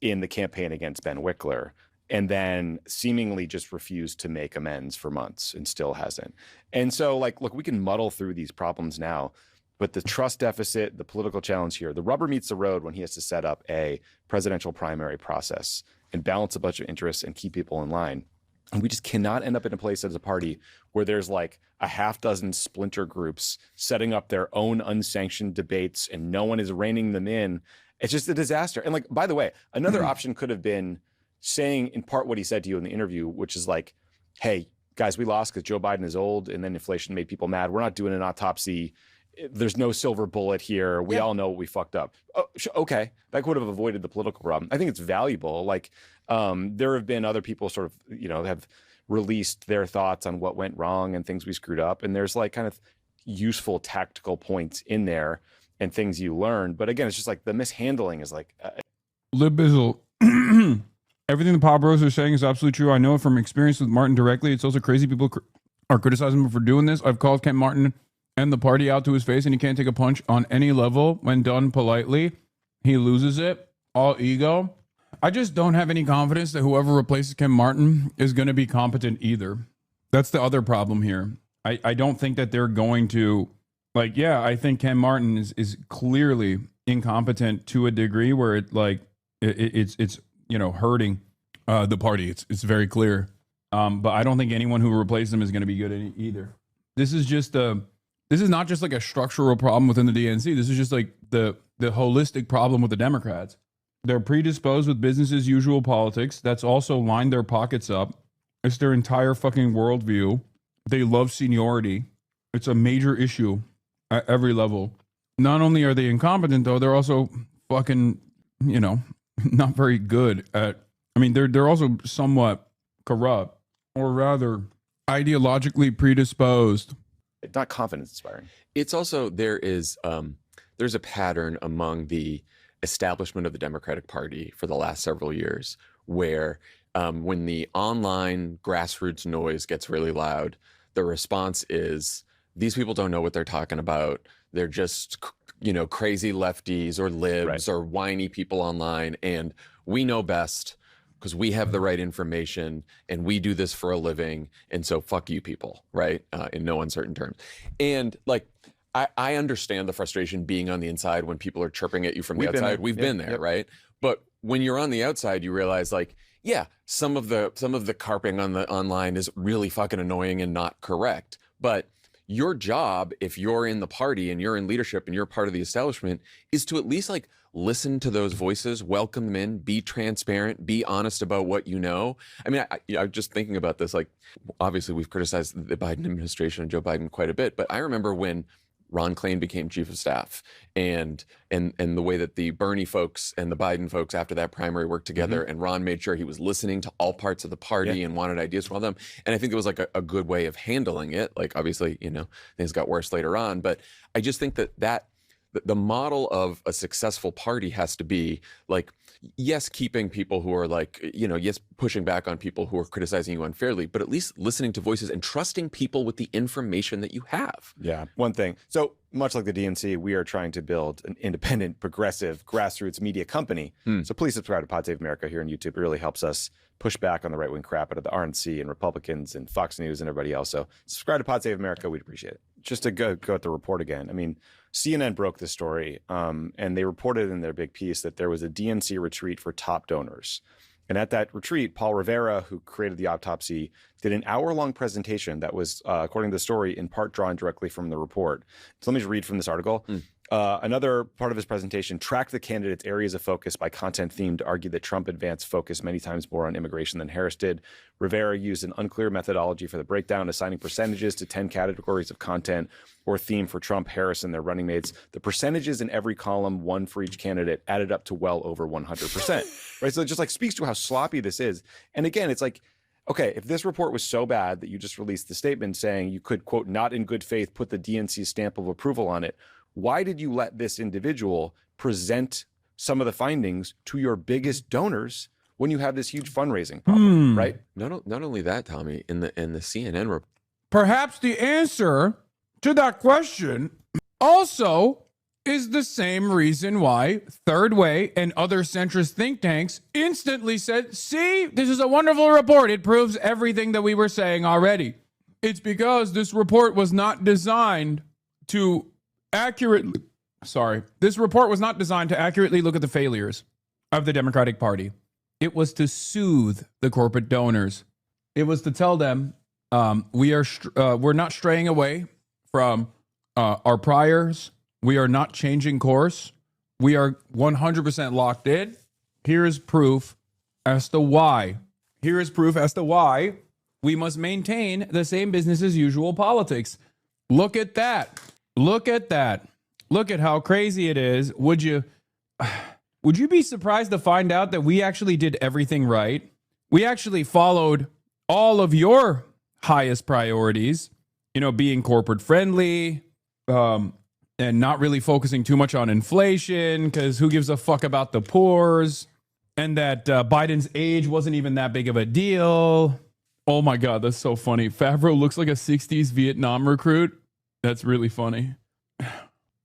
in the campaign against Ben Wickler, and then seemingly just refused to make amends for months and still hasn't. And so, like, look, we can muddle through these problems now, but the trust deficit, the political challenge here, the rubber meets the road when he has to set up a presidential primary process and balance a bunch of interests and keep people in line. And we just cannot end up in a place as a party where there's like a half dozen splinter groups setting up their own unsanctioned debates and no one is reining them in. It's just a disaster. And like, by the way, another option could have been saying in part what he said to you in the interview, which is like, hey, guys, we lost because Joe Biden is old and then inflation made people mad. We're not doing an autopsy. There's no silver bullet here. We all know we fucked up. Oh, okay. That could have avoided the political problem. I think it's valuable. Like, there have been other people sort of, have released their thoughts on what went wrong and things we screwed up. And there's like kind of useful tactical points in there and things you learn. But again, it's just like the mishandling is like. Lib Bizzle, everything the Pop Bros are saying is absolutely true. I know it from experience with Martin directly. It's also crazy people are criticizing him for doing this. I've called Ken Martin and the party out to his face, and he can't take a punch on any level. When done politely, he loses it. All ego. I just don't have any confidence that whoever replaces Ken Martin is going to be competent either. That's the other problem here. I don't think that they're going to, like, yeah, I think Ken Martin is clearly incompetent to a degree where it's hurting the party. It's very clear. But I don't think anyone who replaces him is going to be good either. This is not just like a structural problem within the DNC. This is just like the holistic problem with the Democrats. They're predisposed with business as usual politics. That's also lined their pockets up. It's their entire fucking worldview. They love seniority. It's a major issue at every level. Not only are they incompetent, though, they're also fucking, not very good at, they're also somewhat corrupt, or rather ideologically predisposed. It's not confidence inspiring. It's also, there's a pattern among the establishment of the Democratic Party for the last several years where when the online grassroots noise gets really loud, the response is, these people don't know what they're talking about. They're just, crazy lefties or libs or whiny people online, and we know best because we have the right information and we do this for a living, and so fuck you people, right? In no uncertain terms. And like, I understand the frustration being on the inside when people are chirping at you from the outside. We've been there, right? But when you're on the outside, you realize like, yeah, some of the carping on the online is really fucking annoying and not correct. But your job, if you're in the party and you're in leadership and you're part of the establishment, is to at least like listen to those voices, welcome them in, be transparent, be honest about what you know. I'm just thinking about this. Like, obviously, we've criticized the Biden administration and Joe Biden quite a bit, but I remember when Ron Klain became chief of staff, and the way that the Bernie folks and the Biden folks after that primary worked together, and Ron made sure he was listening to all parts of the party and wanted ideas from all them. And I think it was like a good way of handling it. Like, obviously, things got worse later on, but I just think that the model of a successful party has to be like, yes, keeping people who are like, yes, pushing back on people who are criticizing you unfairly, but at least listening to voices and trusting people with the information that you have. Yeah, one thing. So much like the DNC, we are trying to build an independent, progressive, grassroots media company. So please subscribe to Pod Save America here on YouTube. It really helps us push back on the right-wing crap out of the RNC and Republicans and Fox News and everybody else. So subscribe to Pod Save America. We'd appreciate it. Just to go at the report again. CNN broke this story, and they reported in their big piece that there was a DNC retreat for top donors. And at that retreat, Paul Rivera, who created the autopsy, did an hour-long presentation that was, according to the story, in part drawn directly from the report. So let me just read from this article. Another part of his presentation tracked the candidates' areas of focus by content theme to argue that Trump advanced focus many times more on immigration than Harris did. Rivera used an unclear methodology for the breakdown, assigning percentages to 10 categories of content or theme for Trump, Harris, and their running mates. The percentages in every column, one for each candidate, added up to well over 100%. Right? So it just like speaks to how sloppy this is. And again, it's like, okay, if this report was so bad that you just released the statement saying you could, quote, not in good faith put the DNC stamp of approval on it, why did you let this individual present some of the findings to your biggest donors when you have this huge fundraising problem, right? Not only that, Tommy, in the CNN report. Perhaps the answer to that question also is the same reason why Third Way and other centrist think tanks instantly said, see, this is a wonderful report. It proves everything that we were saying already. It's because this report was not designed to accurately, this report was not designed to accurately look at the failures of the Democratic Party. It was to soothe the corporate donors. It was to tell them, we're not straying away from our priors. We are not changing course. We are 100% locked in. Here is proof as to why. Here is proof as to why we must maintain the same business as usual politics. Look at that. Look at that. Look at how crazy it is. Would you be surprised to find out that we actually did everything right? We actually followed all of your highest priorities, being corporate friendly, and not really focusing too much on inflation, because who gives a fuck about the poors, and that Biden's age wasn't even that big of a deal. Oh my God, that's so funny. Favreau looks like a 60s Vietnam recruit. That's really funny.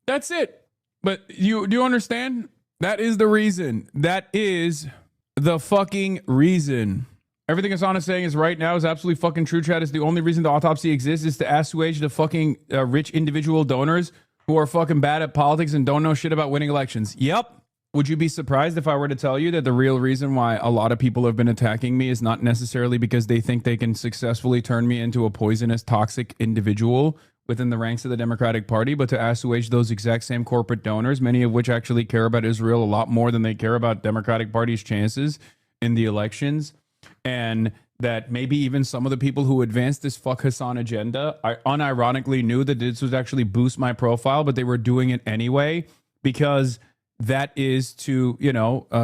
That's it. But do you understand? That is the reason. That is the fucking reason. Everything Hasan is saying is right now is absolutely fucking true, Chad. It's the only reason the autopsy exists is to assuage the fucking rich individual donors who are fucking bad at politics and don't know shit about winning elections. Yep. Would you be surprised if I were to tell you that the real reason why a lot of people have been attacking me is not necessarily because they think they can successfully turn me into a poisonous, toxic individual within the ranks of the Democratic Party, but to assuage those exact same corporate donors, many of which actually care about Israel a lot more than they care about Democratic Party's chances in the elections, and that maybe even some of the people who advanced this fuck Hasan agenda, I unironically knew that this would actually boost my profile, but they were doing it anyway because that is to,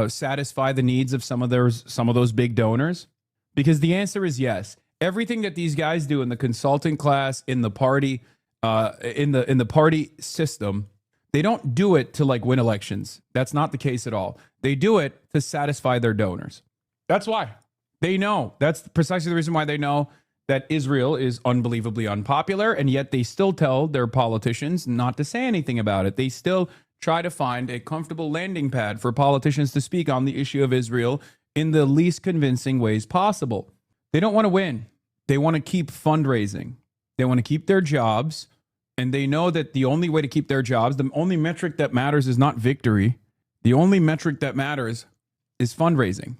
satisfy the needs of some of those big donors. Because the answer is yes. Everything that these guys do in the consulting class, in the party, in the party system, they don't do it to win elections. That's not the case at all. They do it to satisfy their donors. That's why. They know. That's precisely the reason why they know that Israel is unbelievably unpopular, and yet they still tell their politicians not to say anything about it. They still try to find a comfortable landing pad for politicians to speak on the issue of Israel in the least convincing ways possible. They don't want to win. They want to keep fundraising. They want to keep their jobs, and they know that the only way to keep their jobs, the only metric that matters is not victory. The only metric that matters is fundraising.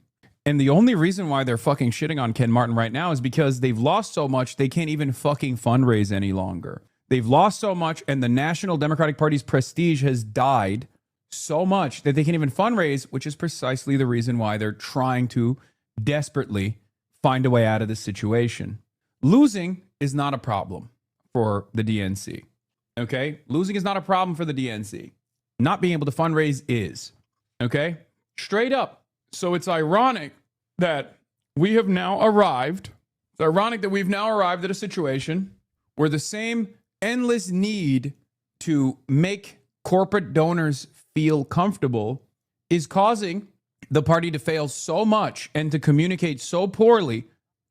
And the only reason why they're fucking shitting on Ken Martin right now is because they've lost so much they can't even fucking fundraise any longer. They've lost so much, and the National Democratic Party's prestige has died so much that they can't even fundraise, which is precisely the reason why they're trying to desperately find a way out of this situation. Losing is not a problem for the DNC. Okay? Losing is not a problem for the DNC. Not being able to fundraise is. Okay? Straight up. So it's ironic that we have now arrived. It's ironic that we've now arrived at a situation where the same endless need to make corporate donors feel comfortable is causing the party to fail so much and to communicate so poorly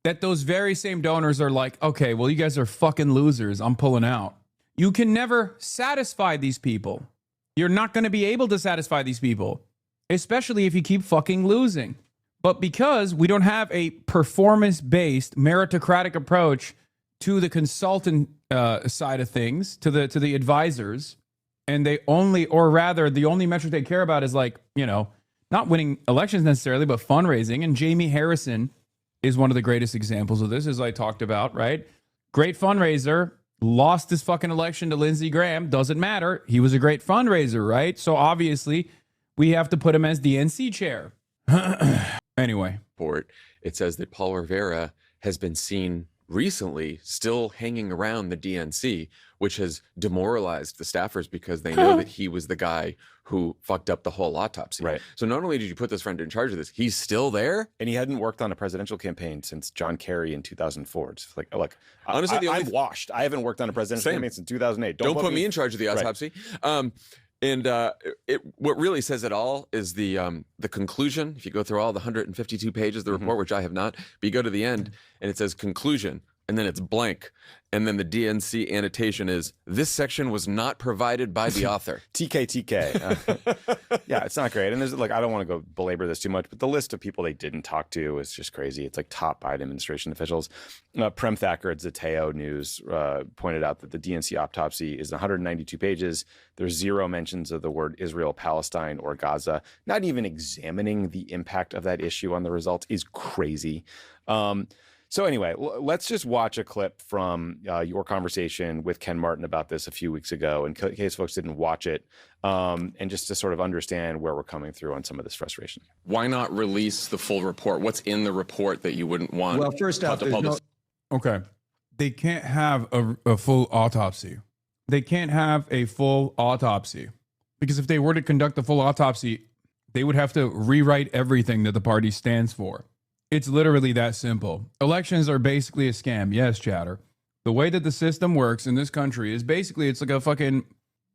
that those very same donors are like, okay, well, you guys are fucking losers. I'm pulling out. You can never satisfy these people. You're not going to be able to satisfy these people, especially if you keep fucking losing. But because we don't have a performance-based meritocratic approach to the consultant side of things, to the advisors, and the only metric they care about is not winning elections necessarily, but fundraising. And Jamie Harrison is one of the greatest examples of this, as I talked about, right? Great fundraiser, lost his fucking election to Lindsey Graham. Doesn't matter. He was a great fundraiser, right? So obviously, we have to put him as DNC chair. Anyway. It says that Paul Rivera has been seen recently still hanging around the DNC, which has demoralized the staffers because they know that he was the guy who fucked up the whole autopsy. Right. So not only did you put this friend in charge of this, he's still there. And he hadn't worked on a presidential campaign since John Kerry in 2004. It's like, look, honestly, I'm washed. I haven't worked on a presidential campaign since 2008. Don't put me in charge of the autopsy. Right. And what really says it all is the conclusion. If you go through all the 152 pages of the report, which I have not, but you go to the end and it says conclusion, and then it's blank. And then the DNC annotation is, this section was not provided by the author. TK. Yeah, it's not great. And there's like, I don't want to go belabor this too much, but the list of people they didn't talk to is just crazy. It's like top Biden administration officials. Prem Thacker at Zateo News pointed out that the DNC autopsy is 192 pages. There's 0 mentions of the word Israel, Palestine, or Gaza. Not even examining the impact of that issue on the results is crazy. So anyway, let's just watch a clip from your conversation with Ken Martin about this a few weeks ago, in case folks didn't watch it, and just to sort of understand where we're coming through on some of this frustration. Why not release the full report? What's in the report that you wouldn't want? Well, first off, Okay. They can't have a full autopsy. They can't have a full autopsy. Because if they were to conduct the full autopsy, they would have to rewrite everything that the party stands for. It's literally that simple. Elections are basically a scam. Yes, Chatter. The way that the system works in this country is basically, it's like a fucking,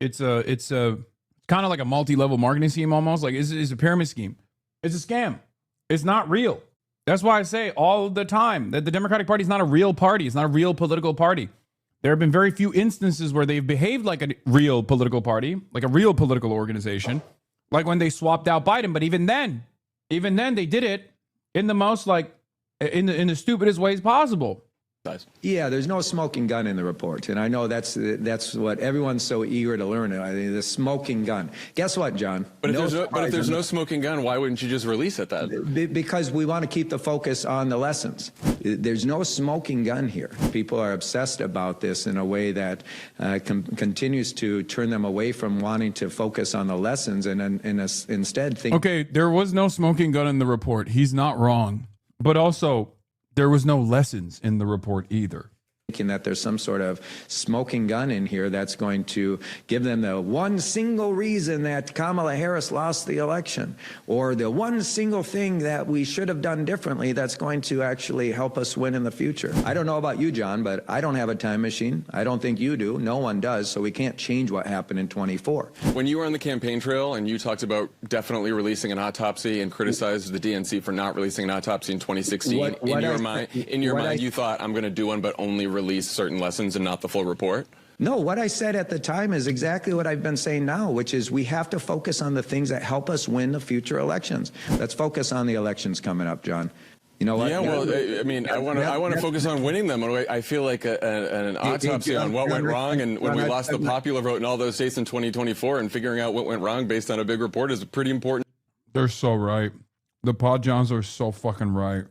it's kind of like a multi-level marketing scheme almost. Like it's a pyramid scheme. It's a scam. It's not real. That's why I say all the time that the Democratic Party is not a real party. It's not a real political party. There have been very few instances where they've behaved like a real political party, like a real political organization, like when they swapped out Biden. But even then they did it in the most in the stupidest ways possible. Yeah, there's no smoking gun in the report, and I know that's what everyone's so eager to learn. The smoking gun. Guess what, John? But if there's no smoking gun, why wouldn't you just release it then? Because we want to keep the focus on the lessons. There's no smoking gun here. People are obsessed about this in a way that continues to turn them away from wanting to focus on the lessons and instead think. Okay, there was no smoking gun in the report. He's not wrong, but also, there was no lessons in the report either. Thinking that there's some sort of smoking gun in here that's going to give them the one single reason that Kamala Harris lost the election, or the one single thing that we should have done differently that's going to actually help us win in the future. I don't know about you, John, but I don't have a time machine. I don't think you do. No one does, so we can't change what happened in 24. When you were on the campaign trail and you talked about definitely releasing an autopsy and criticized the DNC for not releasing an autopsy in 2016, in your mind, you thought, I'm going to do one, but only release certain lessons and not the full report? No, what I said at the time is exactly what I've been saying now, which is we have to focus on the things that help us win the future elections. Let's focus on the elections coming up, John. You know what? Yeah, well, I mean, I want to focus on winning them. I feel like an autopsy on what went wrong and when we lost the popular vote in all those states in 2024, and figuring out what went wrong based on a big report is pretty important. They're so right. The Pod Johns are so fucking right.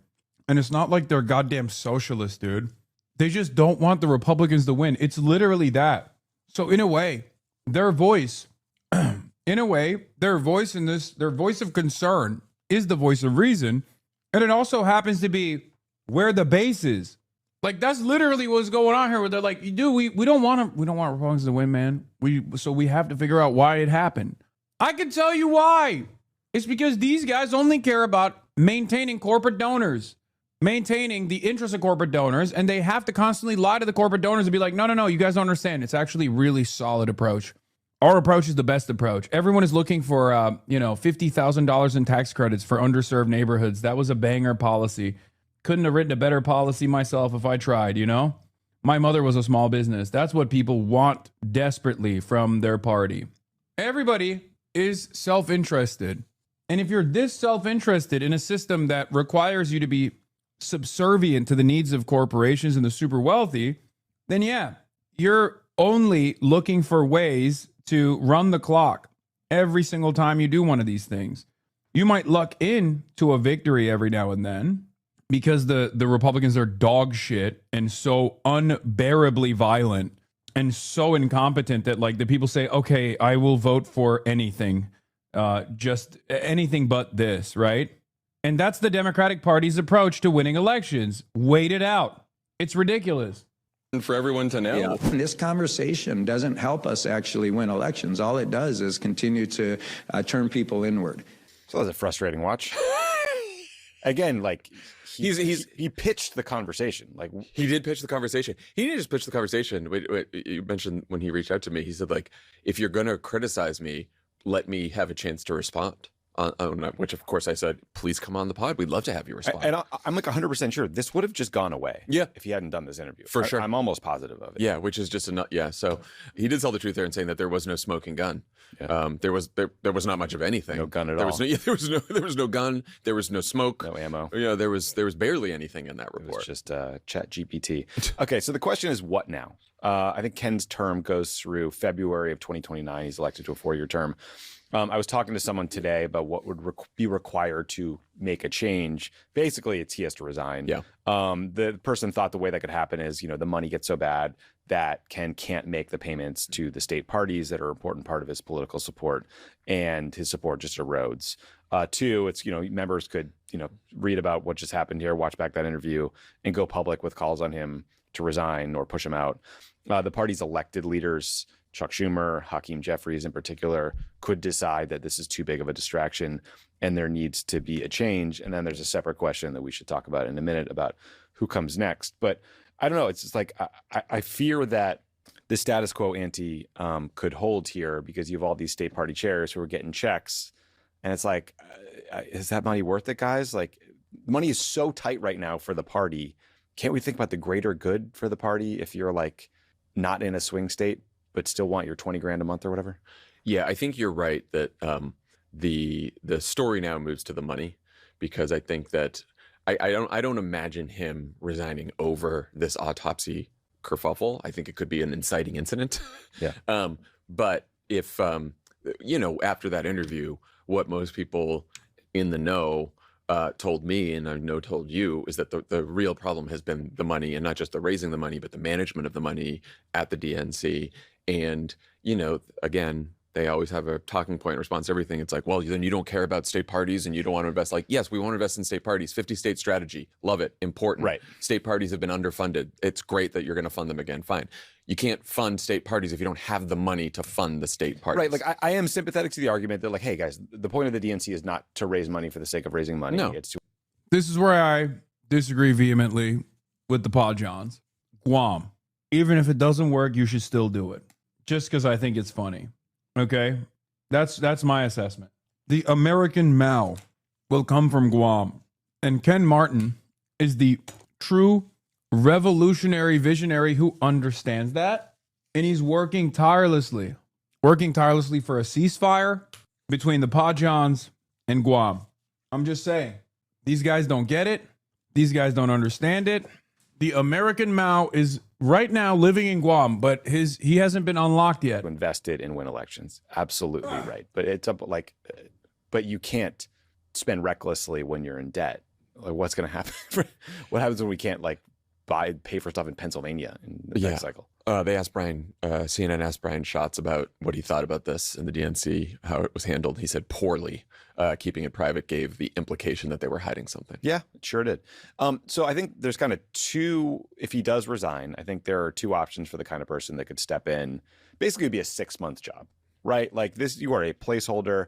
And it's not like they're goddamn socialists, dude. They just don't want the Republicans to win. It's literally that. So in a way, their voice, their voice of concern is the voice of reason. And it also happens to be where the base is. Like, that's literally what's going on here. Where they're like, dude, we don't want Republicans to win, man. So we have to figure out why it happened. I can tell you why. It's because these guys only care about maintaining corporate donors, maintaining the interests of corporate donors, and they have to constantly lie to the corporate donors and be like, no, you guys don't understand. It's actually a really solid approach. Our approach is the best approach. Everyone is looking for, $50,000 in tax credits for underserved neighborhoods. That was a banger policy. Couldn't have written a better policy myself if I tried, you know? My mother was a small business. That's what people want desperately from their party. Everybody is self-interested. And if you're this self-interested in a system that requires you to be subservient to the needs of corporations and the super wealthy, then yeah, you're only looking for ways to run the clock every single time you do one of these things. You might luck into a victory every now and then because the Republicans are dog shit and so unbearably violent and so incompetent that like the people say, okay, I will vote for anything, just anything but this, right? And that's the Democratic Party's approach to winning elections. Wait it out. It's ridiculous. And for everyone to know. Yeah. This conversation doesn't help us actually win elections. All it does is continue to turn people inward. So that's a frustrating watch. again, like he pitched the conversation. Like he did pitch the conversation. He didn't just pitch the conversation. You mentioned when he reached out to me, he said, like, if you're going to criticize me, let me have a chance to respond. Which of course I said, please come on the pod. We'd love to have you respond. And I'm like 100% sure this would have just gone away. Yeah. If he hadn't done this interview. For sure. I'm almost positive of it. Yeah, which is just enough. Yeah. So he did tell the truth there in saying that there was no smoking gun. Yeah. There was not much of anything. No gun at there all. Was no, there was no gun. There was no smoke. No ammo. Yeah. There was barely anything in that report. It was just Chat GPT. Okay. So the question is, what now? I think Ken's term goes through February of 2029. He's elected to a 4-year term. I was talking to someone today about what would be required to make a change. Basically, he has to resign. Yeah. The person thought the way that could happen is, the money gets so bad that Ken can't make the payments to the state parties that are an important part of his political support, and his support just erodes. 2, it's, members could, read about what just happened here, watch back that interview, and go public with calls on him to resign or push him out. The party's elected leaders, Chuck Schumer, Hakeem Jeffries in particular, could decide that this is too big of a distraction and there needs to be a change. And then there's a separate question that we should talk about in a minute about who comes next. But I don't know. It's just like I fear that the status quo ante could hold here because you have all these state party chairs who are getting checks. And it's like, is that money worth it, guys? Like, money is so tight right now for the party. Can't we think about the greater good for the party if you're like not in a swing state but still want your 20 grand a month or whatever? Yeah, I think you're right that the story now moves to the money, because I think that I don't imagine him resigning over this autopsy kerfuffle. I think it could be an inciting incident. Yeah. But if after that interview, what most people in the know told me, and I know told you, is that the real problem has been the money, and not just the raising the money, but the management of the money at the DNC. And, again, they always have a talking point in response to everything. It's like, well, then you don't care about state parties and you don't want to invest. Like, yes, we want to invest in state parties. 50-state strategy. Love it. Important. Right. State parties have been underfunded. It's great that you're going to fund them again. Fine. You can't fund state parties if you don't have the money to fund the state parties. Right. Like, I am sympathetic to the argument that, like, hey, guys, the point of the DNC is not to raise money for the sake of raising money. No. It's to... This is where I disagree vehemently with the Pod Johns. Guam. Even if it doesn't work, you should still do it. Just because I think it's funny. Okay? That's my assessment. The American Mao will come from Guam. And Ken Martin is the true revolutionary visionary who understands that. And he's working tirelessly for a ceasefire between the Pod Johns and Guam. I'm just saying, these guys don't get it. These guys don't understand it. The American Mao is right now living in Guam, but he hasn't been unlocked yet. Invested and win elections. Absolutely right. But it's up but you can't spend recklessly when you're in debt. Like, what's going to happen? What happens when we can't pay for stuff in Pennsylvania in the next cycle? They asked Brian, CNN asked Brian Schatz about what he thought about this in the DNC, how it was handled. He said poorly. Keeping it private gave the implication that they were hiding something. Yeah, it sure did. So I think there's kind of two, if he does resign, I think there are two options for the kind of person that could step in. Basically, it'd be a 6-month job, right? Like this, you are a placeholder.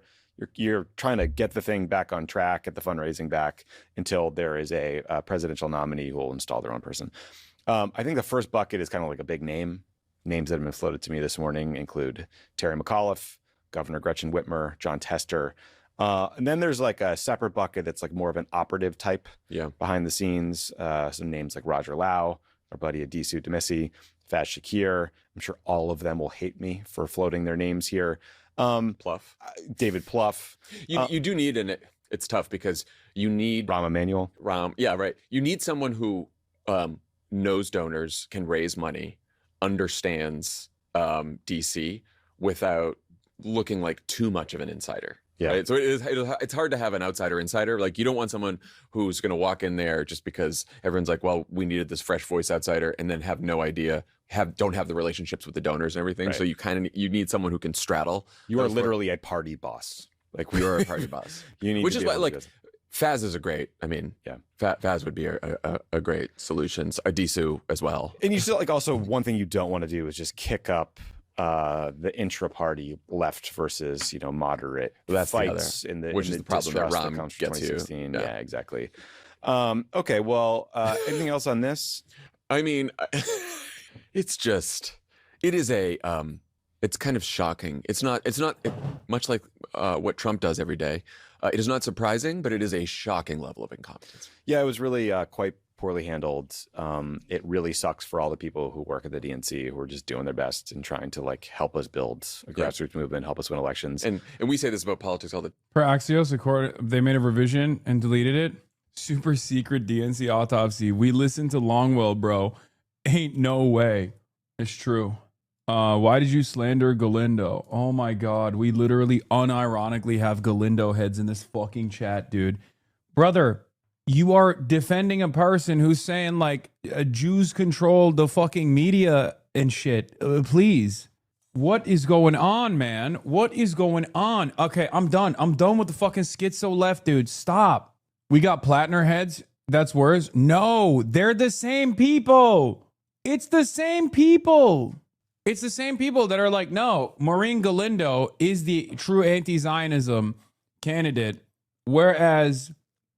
You're trying to get the thing back on track, get the fundraising back until there is a presidential nominee who will install their own person. I think the first bucket is kind of like a big name. Names that have been floated to me this morning include Terry McAuliffe, Governor Gretchen Whitmer, John Tester. And then there's like a separate bucket that's like more of an operative type behind the scenes. Some names like Roger Lau, our buddy Adisu Demisi, Faz Shakir. I'm sure all of them will hate me for floating their names here. Plouffe. David Plouffe. You do need, and it's tough because you need Rahm Emanuel. Yeah, right. You need someone who knows donors, can raise money, understands DC without looking like too much of an insider. Yeah. Right? So it's hard to have an outsider insider. Like, you don't want someone who's going to walk in there just because everyone's like, well, we needed this fresh voice outsider, and then have no idea, don't have the relationships with the donors and everything. Right. So you need someone who can straddle. You are literally a party boss. Like, we are a party boss. Which is why, like, Faz is a great. I mean, yeah, Faz would be a great solution. Adisu as well. And you still, like, also one thing you don't want to do is just kick up the intra-party left versus moderate That's fights in the which in is the problem that distrust Rom comes from gets to. 2016. Yeah, exactly. Okay, well, anything else on this? I mean, it's just, it is it's kind of shocking. It's not much like what Trump does every day. It is not surprising, but it is a shocking level of incompetence. Yeah, it was really quite poorly handled. It really sucks for all the people who work at the DNC who are just doing their best and trying to help us build a grassroots movement, help us win elections. And we say this about politics all the time. For Axios, they made a revision and deleted it. Super secret DNC autopsy. We listened to Longwell, bro. Ain't no way. It's true. Why did you slander Galindo? Oh my God. We literally unironically have Galindo heads in this fucking chat, dude. Brother, you are defending a person who's saying Jews control the fucking media and shit. Please. What is going on, man? What is going on? Okay, I'm done. I'm done with the fucking schizo left, dude. Stop. We got Plattner heads. That's worse. No, they're the same people. It's the same people. It's the same people that are like, no, Maureen Galindo is the true anti-Zionism candidate, whereas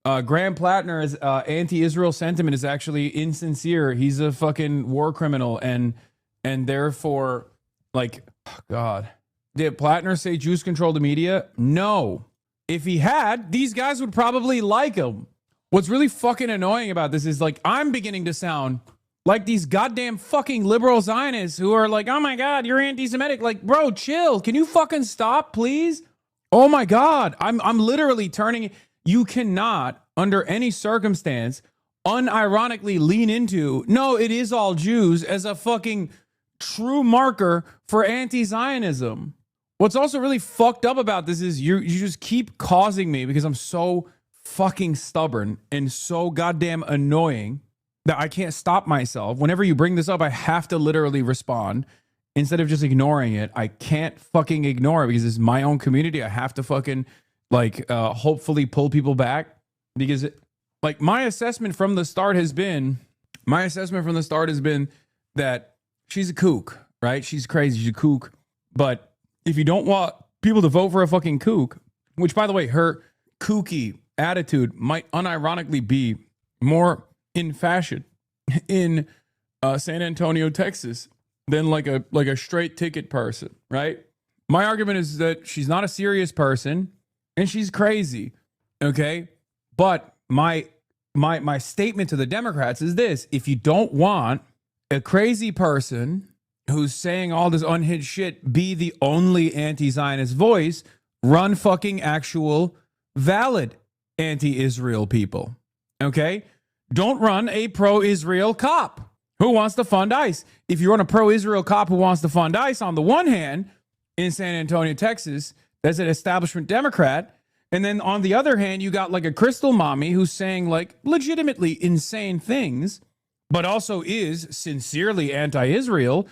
Graham Plattner's anti-Israel sentiment is actually insincere. He's a fucking war criminal, and therefore, God. Did Plattner say Jews control the media? No. If he had, these guys would probably like him. What's really fucking annoying about this is I'm beginning to sound like these goddamn fucking liberal Zionists who are like, oh my God, you're anti-Semitic. Bro, chill. Can you fucking stop, please? Oh my God. I'm literally turning. You cannot, under any circumstance, unironically lean into, no, it is all Jews as a fucking true marker for anti-Zionism. What's also really fucked up about this is you just keep causing me, because I'm so fucking stubborn and so goddamn annoying that I can't stop myself. Whenever you bring this up, I have to literally respond instead of just ignoring it. I can't fucking ignore it because it's my own community. I have to fucking hopefully pull people back, because my assessment from the start has been that she's a kook, right? She's crazy. She's a kook. But if you don't want people to vote for a fucking kook, which, by the way, her kooky attitude might unironically be more in fashion in San Antonio, Texas, than like a straight ticket person, right? My argument is that she's not a serious person and she's crazy, okay? But my statement to the Democrats is this: if you don't want a crazy person who's saying all this unhinged shit be the only anti-Zionist voice, run fucking actual valid anti-Israel people, okay? Don't run a pro-Israel cop who wants to fund ICE. If you run a pro-Israel cop who wants to fund ICE, on the one hand, in San Antonio, Texas, that's an establishment Democrat. And then on the other hand, you got a crystal mommy who's saying legitimately insane things, but also is sincerely anti-Israel.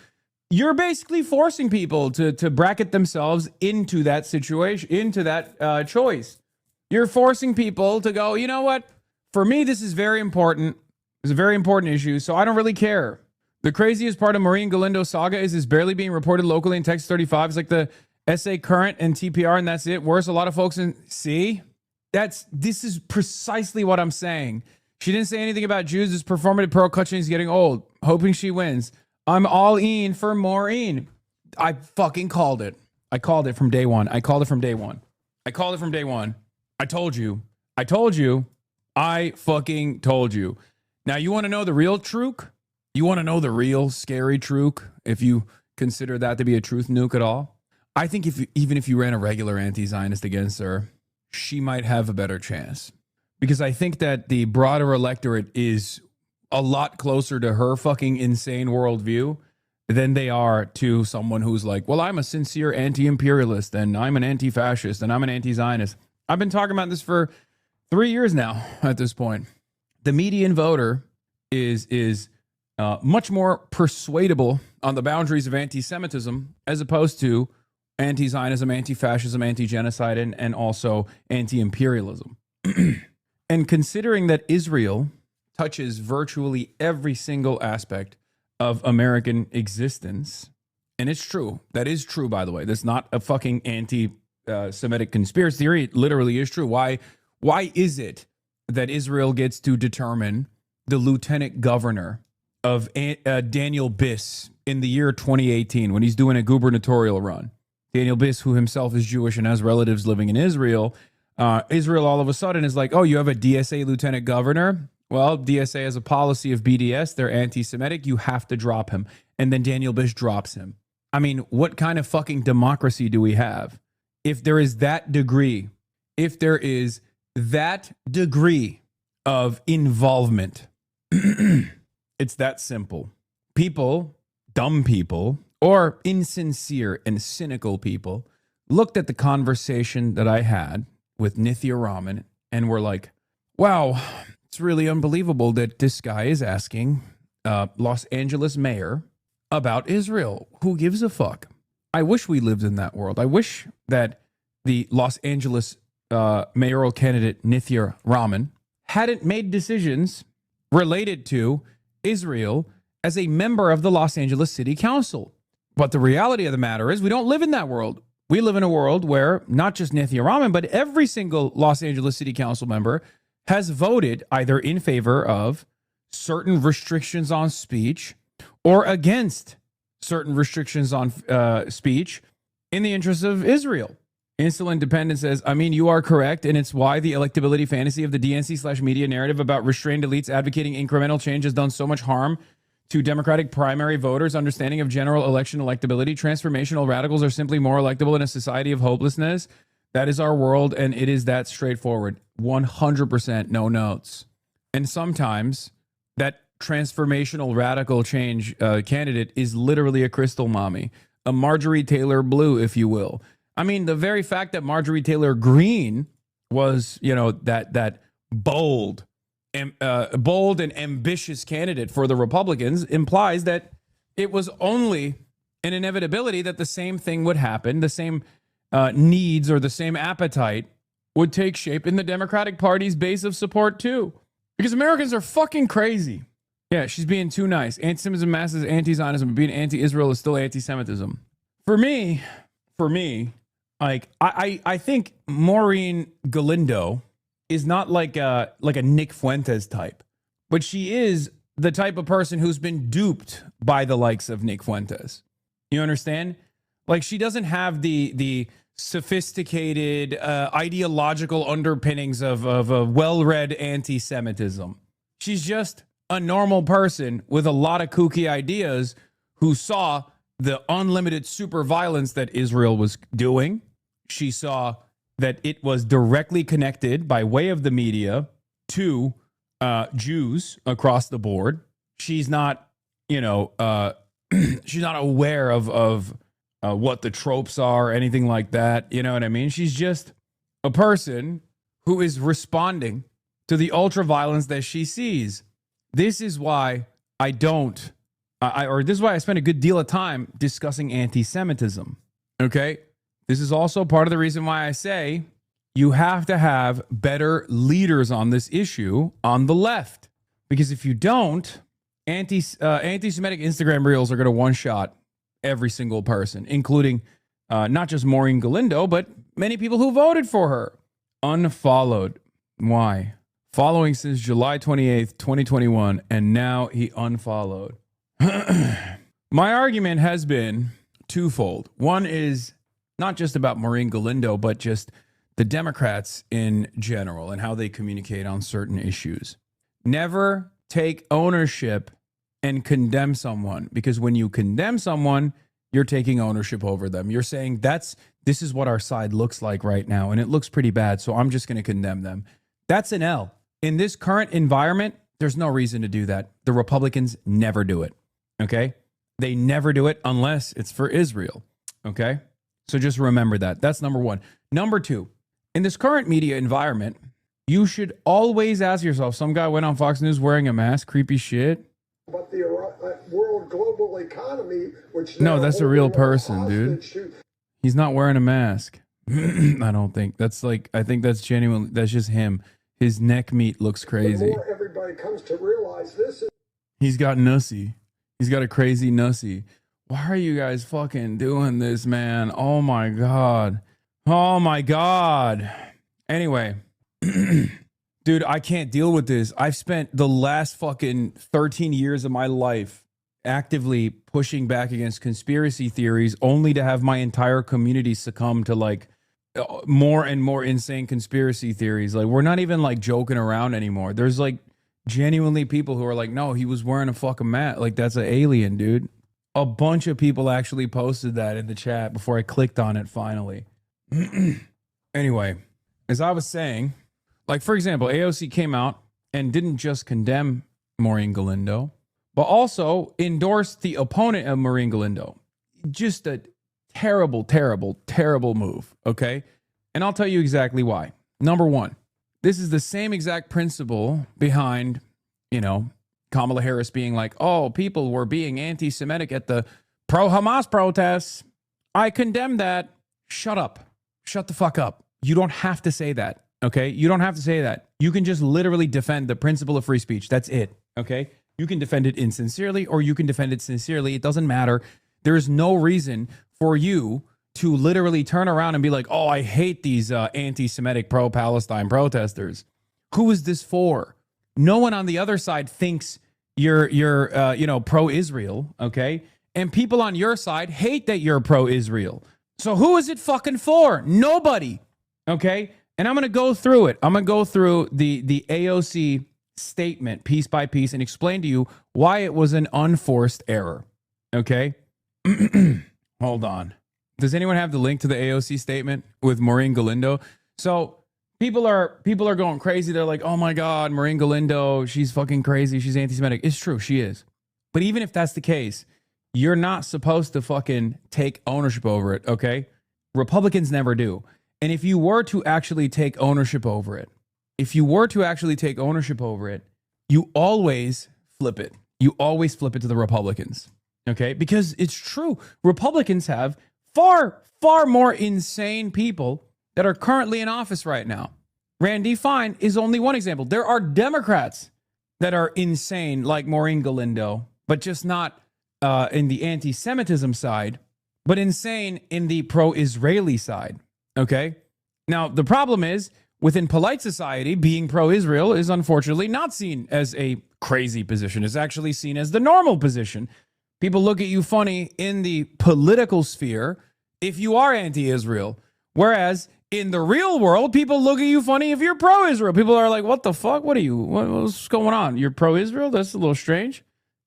You're basically forcing people to bracket themselves into that situation, into that choice. You're forcing people to go, you know what? For me, this is very important. It's a very important issue, so I don't really care. The craziest part of Maureen Galindo's saga is it's barely being reported locally in Texas 35. It's like the SA Current and TPR, and that's it. Worse, a lot of folks see? This is precisely what I'm saying. She didn't say anything about Jews. This performative Pearl Cushing's getting old, hoping she wins. I'm all in for Maureen. I fucking called it. I called it from day one. I told you. I fucking told you. Now, you want to know the real truth? You want to know the real scary truth, if you consider that to be a truth nuke at all? I think even if you ran a regular anti-Zionist against her, she might have a better chance. Because I think that the broader electorate is a lot closer to her fucking insane worldview than they are to someone who's like, well, I'm a sincere anti-imperialist, and I'm an anti-fascist, and I'm an anti-Zionist. I've been talking about this for 3 years now at this point. The median voter is much more persuadable on the boundaries of anti-Semitism as opposed to anti-Zionism, anti-fascism, anti-genocide, and also anti-imperialism. And considering that Israel touches virtually every single aspect of American existence, and it's true. That is true, by the way. That's not a fucking anti-Semitic conspiracy theory. It literally is true. Why is it that Israel gets to determine the lieutenant governor of Daniel Biss in the year 2018 when he's doing a gubernatorial run? Daniel Biss, who himself is Jewish and has relatives living in Israel, Israel all of a sudden is like, oh, you have a DSA lieutenant governor? Well, DSA has a policy of BDS. They're anti-Semitic. You have to drop him. And then Daniel Biss drops him. I mean, what kind of fucking democracy do we have? If there is that degree of involvement, it's that simple. People, dumb people, or insincere and cynical people looked at the conversation that I had with Nithya Raman and were like, wow, it's really unbelievable that this guy is asking Los Angeles mayor about Israel. Who gives a fuck? I wish we lived in that world. I wish that the Los Angeles mayoral candidate Nithya Raman hadn't made decisions related to Israel as a member of the Los Angeles City Council. But the reality of the matter is we don't live in that world. We live in a world where not just Nithya Raman, but every single Los Angeles City Council member has voted either in favor of certain restrictions on speech or against certain restrictions on speech in the interest of Israel. Insular Independent says, I mean, you are correct, and it's why the electability fantasy of the DNC/media narrative about restrained elites advocating incremental change has done so much harm to Democratic primary voters' understanding of general election electability. Transformational radicals are simply more electable in a society of hopelessness. That is our world, and it is that straightforward. 100% no notes. And sometimes that transformational radical change candidate is literally a crystal mommy, a Marjorie Taylor Blue, if you will. I mean, the very fact that Marjorie Taylor Greene was, that bold and ambitious candidate for the Republicans implies that it was only an inevitability that the same thing would happen, the same needs or the same appetite would take shape in the Democratic Party's base of support too. Because Americans are fucking crazy. Yeah, she's being too nice. Anti-Semitism masses anti-Zionism. Being anti-Israel is still anti-Semitism. For me, like I think Maureen Galindo is not like a Nick Fuentes type, but she is the type of person who's been duped by the likes of Nick Fuentes. You understand? Like, she doesn't have the sophisticated ideological underpinnings of a well-read anti-Semitism. She's just a normal person with a lot of kooky ideas who saw the unlimited super violence that Israel was doing. She saw that it was directly connected by way of the media to Jews across the board. She's not, she's not aware of what the tropes are or anything like that. You know what I mean? She's just a person who is responding to the ultra violence that she sees. This is why this is why I spend a good deal of time discussing anti-Semitism. Okay? This is also part of the reason why I say you have to have better leaders on this issue on the left. Because if you don't, anti-Semitic Instagram reels are going to one-shot every single person, including not just Maureen Galindo, but many people who voted for her. Unfollowed. Why? Following since July 28th, 2021, and now he unfollowed. My argument has been twofold. One is not just about Maureen Galindo, but just the Democrats in general and how they communicate on certain issues. Never take ownership and condemn someone, because when you condemn someone, you're taking ownership over them. You're saying this is what our side looks like right now, and it looks pretty bad, so I'm just going to condemn them. That's an L. In this current environment, there's no reason to do that. The Republicans never do it, okay? They never do it unless it's for Israel, okay? So just remember that. That's number one. Number two, in this current media environment, you should always ask yourself, some guy went on Fox News wearing a mask, creepy shit. But the world global economy, which no, that's a real person, dude. He's not wearing a mask. I don't think that's I think that's genuine. That's just him. His neck meat looks crazy. The more everybody comes to realize this is. He's got nussy. He's got a crazy nussy. Why are you guys fucking doing this, man? Oh my God. Oh my God. Anyway, dude, I can't deal with this. I've spent the last fucking 13 years of my life actively pushing back against conspiracy theories only to have my entire community succumb to like more and more insane conspiracy theories. Like, we're not even like joking around anymore. There's like genuinely people who are like, no, he was wearing a fucking mat. Like, that's an alien, dude. A bunch of people actually posted that in the chat before I clicked on it finally. Anyway, as I was saying, like, for example, AOC came out and didn't just condemn Maureen Galindo, but also endorsed the opponent of Maureen Galindo. Just a terrible, terrible, terrible move, okay? And I'll tell you exactly why. Number one, this is the same exact principle behind, you know, Kamala Harris being like, oh, people were being anti-Semitic at the pro-Hamas protests. I condemn that. Shut up. Shut the fuck up. You don't have to say that, okay? You don't have to say that. You can just literally defend the principle of free speech. That's it, okay? You can defend it insincerely or you can defend it sincerely. It doesn't matter. There is no reason for you to literally turn around and be like, oh, I hate these anti-Semitic pro-Palestine protesters. Who is this for? No one on the other side thinks you're you know, pro-Israel, okay? And people on your side hate that you're pro-Israel. So who is it fucking for? Nobody, okay? And I'm going to go through it. I'm going to go through the AOC statement piece by piece and explain to you why it was an unforced error, okay? Hold on. Does anyone have the link to the AOC statement with Maureen Galindo? So people are going crazy. They're like, oh my God, Maureen Galindo, she's fucking crazy. She's anti-Semitic. It's true, she is. But even if that's the case, you're not supposed to fucking take ownership over it, okay? Republicans never do. And if you were to actually take ownership over it, you always flip it. You always flip it to the Republicans, okay? Because it's true. Republicans have far, far more insane people that are currently in office right now. Randy Fine is only one example. There are Democrats that are insane like Maureen Galindo, but just not in the anti-Semitism side, but insane in the pro-Israeli side, okay? Now, the problem is, within polite society, being pro-Israel is unfortunately not seen as a crazy position. It's actually seen as the normal position. People look at you funny in the political sphere if you are anti-Israel, whereas in the real world, people look at you funny if you're pro-Israel. People are like, what the fuck? What are you? What's going on? You're pro-Israel? That's a little strange.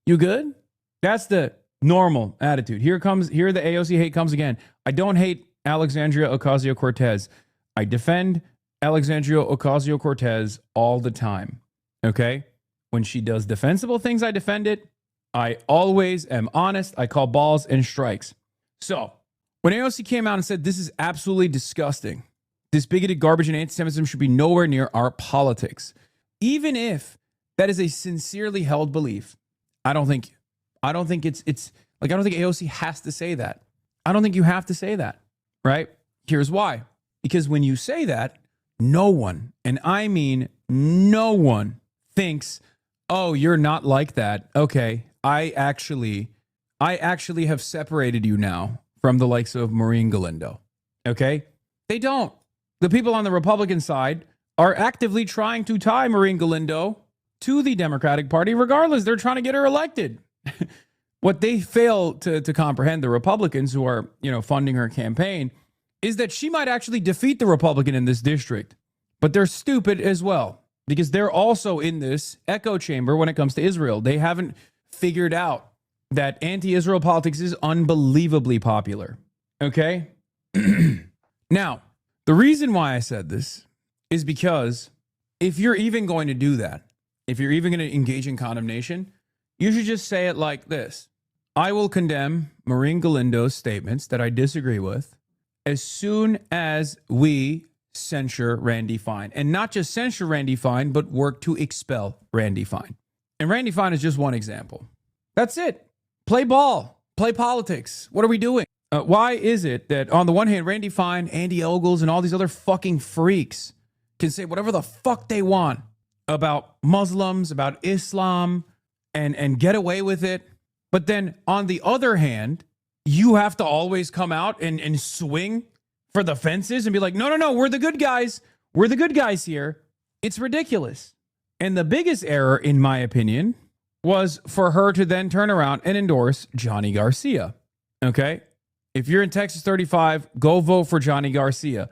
You good? That's the normal attitude. Here the AOC hate comes again. I don't hate Alexandria Ocasio-Cortez. I defend Alexandria Ocasio-Cortez all the time, okay? When she does defensible things, I defend it. I always am honest. I call balls and strikes. So when AOC came out and said, this is absolutely disgusting, this bigoted garbage and anti-Semitism should be nowhere near our politics, even if that is a sincerely held belief, I don't think AOC has to say that. I don't think you have to say that, right? Here's why. Because when you say that, no one, and I mean no one, thinks, oh, you're not like that. Okay, I actually have separated you now from the likes of Maureen Galindo. Okay? They don't. The people on the Republican side are actively trying to tie Maureen Galindo to the Democratic Party regardless. They're trying to get her elected. What they fail to comprehend, the Republicans who are, funding her campaign, is that she might actually defeat the Republican in this district. But they're stupid as well, because they're also in this echo chamber when it comes to Israel. They haven't figured out that anti-Israel politics is unbelievably popular. Okay? Now, the reason why I said this is because if you're even going to do that, if you're even going to engage in condemnation, you should just say it like this. I will condemn Maureen Galindo's statements that I disagree with as soon as we censure Randy Fine. And not just censure Randy Fine, but work to expel Randy Fine. And Randy Fine is just one example. That's it. Play ball. Play politics. What are we doing? Why is it that on the one hand, Randy Fine, Andy Ogles, and all these other fucking freaks can say whatever the fuck they want about Muslims, about Islam, and get away with it? But then on the other hand, you have to always come out and swing for the fences and be like, no, we're the good guys. We're the good guys here. It's ridiculous. And the biggest error, in my opinion, was for her to then turn around and endorse Johnny Garcia. Okay? If you're in Texas 35, go vote for Johnny Garcia.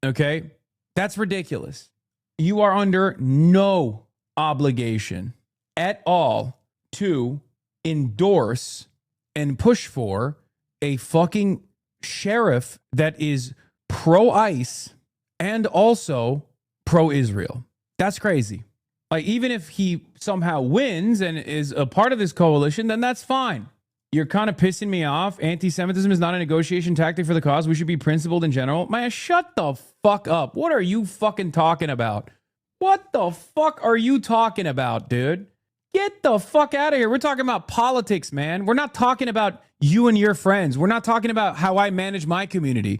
Okay? That's ridiculous. You are under no obligation at all to endorse and push for a fucking sheriff that is pro-ICE and also pro-Israel. That's crazy. Like, even if he somehow wins and is a part of this coalition, then that's fine. You're kind of pissing me off. Anti-Semitism is not a negotiation tactic for the cause. We should be principled in general. Man, shut the fuck up. What are you fucking talking about? What the fuck are you talking about, dude? Get the fuck out of here. We're talking about politics, man. We're not talking about you and your friends. We're not talking about how I manage my community.